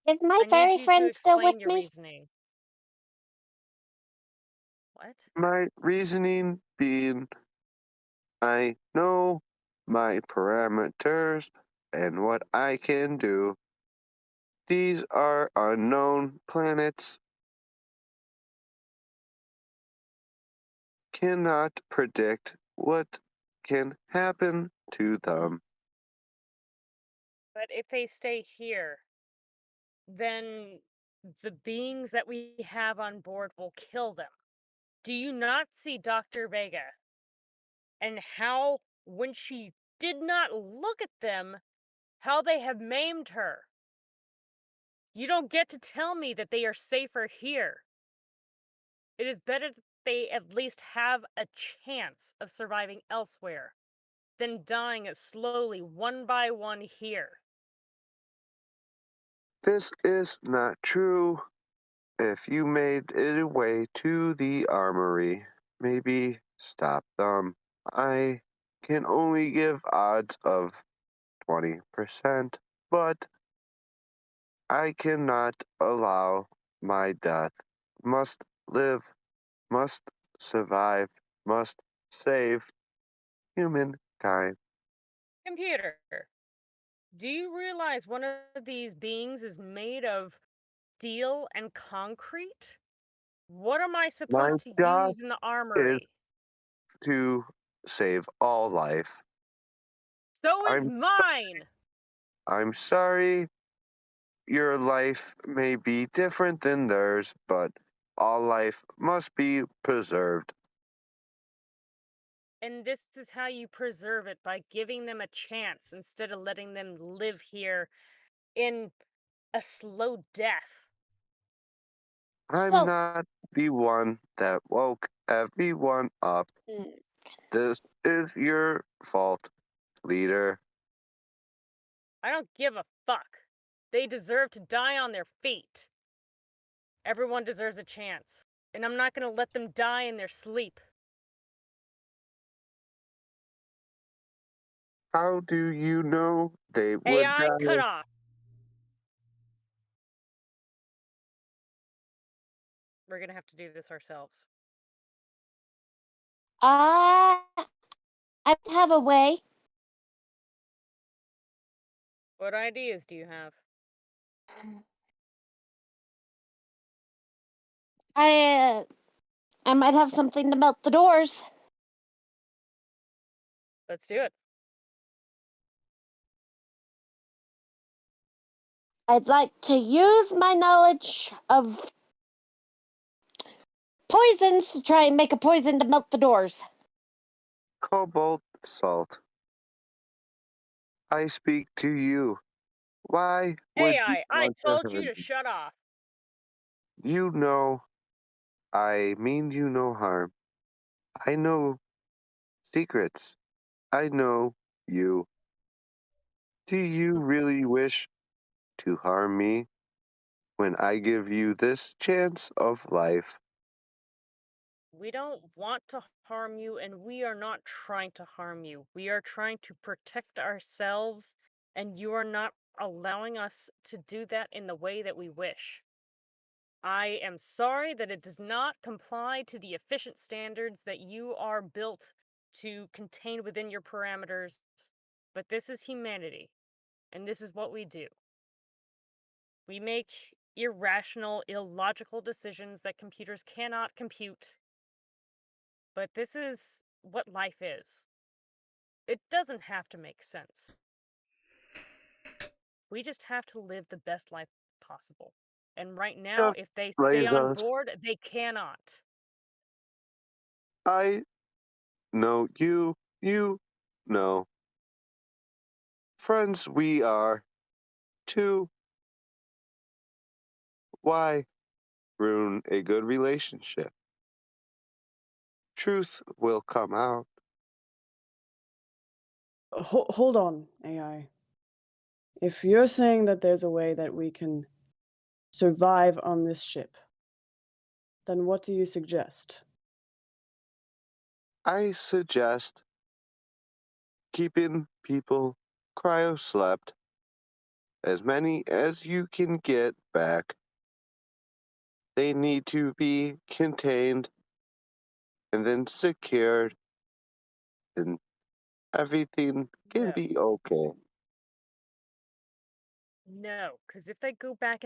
S5: Is my
S3: I need
S5: fairy
S3: you to
S5: friend still with
S3: explain your
S5: me?
S3: reasoning. What?
S1: My reasoning being I know my parameters and what I can do. These are unknown planets. Cannot predict what can happen to them.
S3: But if they stay here, then the beings that we have on board will kill them. Do you not see Dr. Vega and how, when she did not look at them, how they have maimed her? You don't get to tell me that they are safer here. It is better that they at least have a chance of surviving elsewhere than dying slowly one by one here.
S1: This is not true. If you made it away to the armory, maybe stop them. I can only give odds of 20%, but I cannot allow my death. Must live, must survive, must save humankind.
S3: Computer, Do you realize one of these beings is made of steel and concrete? What am I
S1: My
S3: supposed to
S1: job
S3: use in the
S1: is
S3: armory?
S1: to save all life.
S3: So is
S1: I'm
S3: mine!
S1: I'm sorry your life may be different than theirs, but all life must be preserved.
S3: And this is how you preserve it, by giving them a chance instead of letting them live here in a slow death.
S1: I'm
S5: So,
S1: not the one that woke everyone up.
S5: mm,
S1: This is your fault, leader.
S3: I don't give a fuck. They deserve to die on their feet. Everyone deserves a chance. And I'm not gonna let them die in their sleep.
S1: How do you know they would
S3: AI, cut
S1: die?
S3: off! We're gonna have to do this ourselves.
S5: I have a way.
S3: What ideas do you have?
S5: I I might have something to melt the doors.
S3: Let's do it.
S5: I'd like to use my knowledge of poisons to try and make a poison to melt the doors.
S1: Cobalt salt. I speak to you. Why would you
S3: AI, I
S1: want to
S3: told you
S1: hurt
S3: to
S1: me?
S3: shut off.
S1: You know I mean you no harm. I know secrets. I know you. Do you really wish to harm me when I give you this chance of life?
S3: We don't want to harm you, and we are not trying to harm you. We are trying to protect ourselves, and you are not allowing us to do that in the way that we wish. I am sorry that it does not comply to the efficient standards that you are built to contain within your parameters, but this is humanity, and this is what we do. We make irrational, illogical decisions that computers cannot compute, but this is what life is. It doesn't have to make sense. We just have to live the best life possible. And right now,
S1: Just
S3: if they stay
S1: raise
S3: on
S1: us.
S3: board, they cannot.
S1: I know you. You know. Friends we are. Too. Why ruin a good relationship? Truth will come out.
S2: Hold on, AI. If you're saying that there's a way that we can survive on this ship, then what do you suggest?
S1: I suggest keeping people cryo-slept, as many as you can get back. They need to be contained and then secured, and everything can
S3: No.
S1: be okay.
S3: No, because if they go back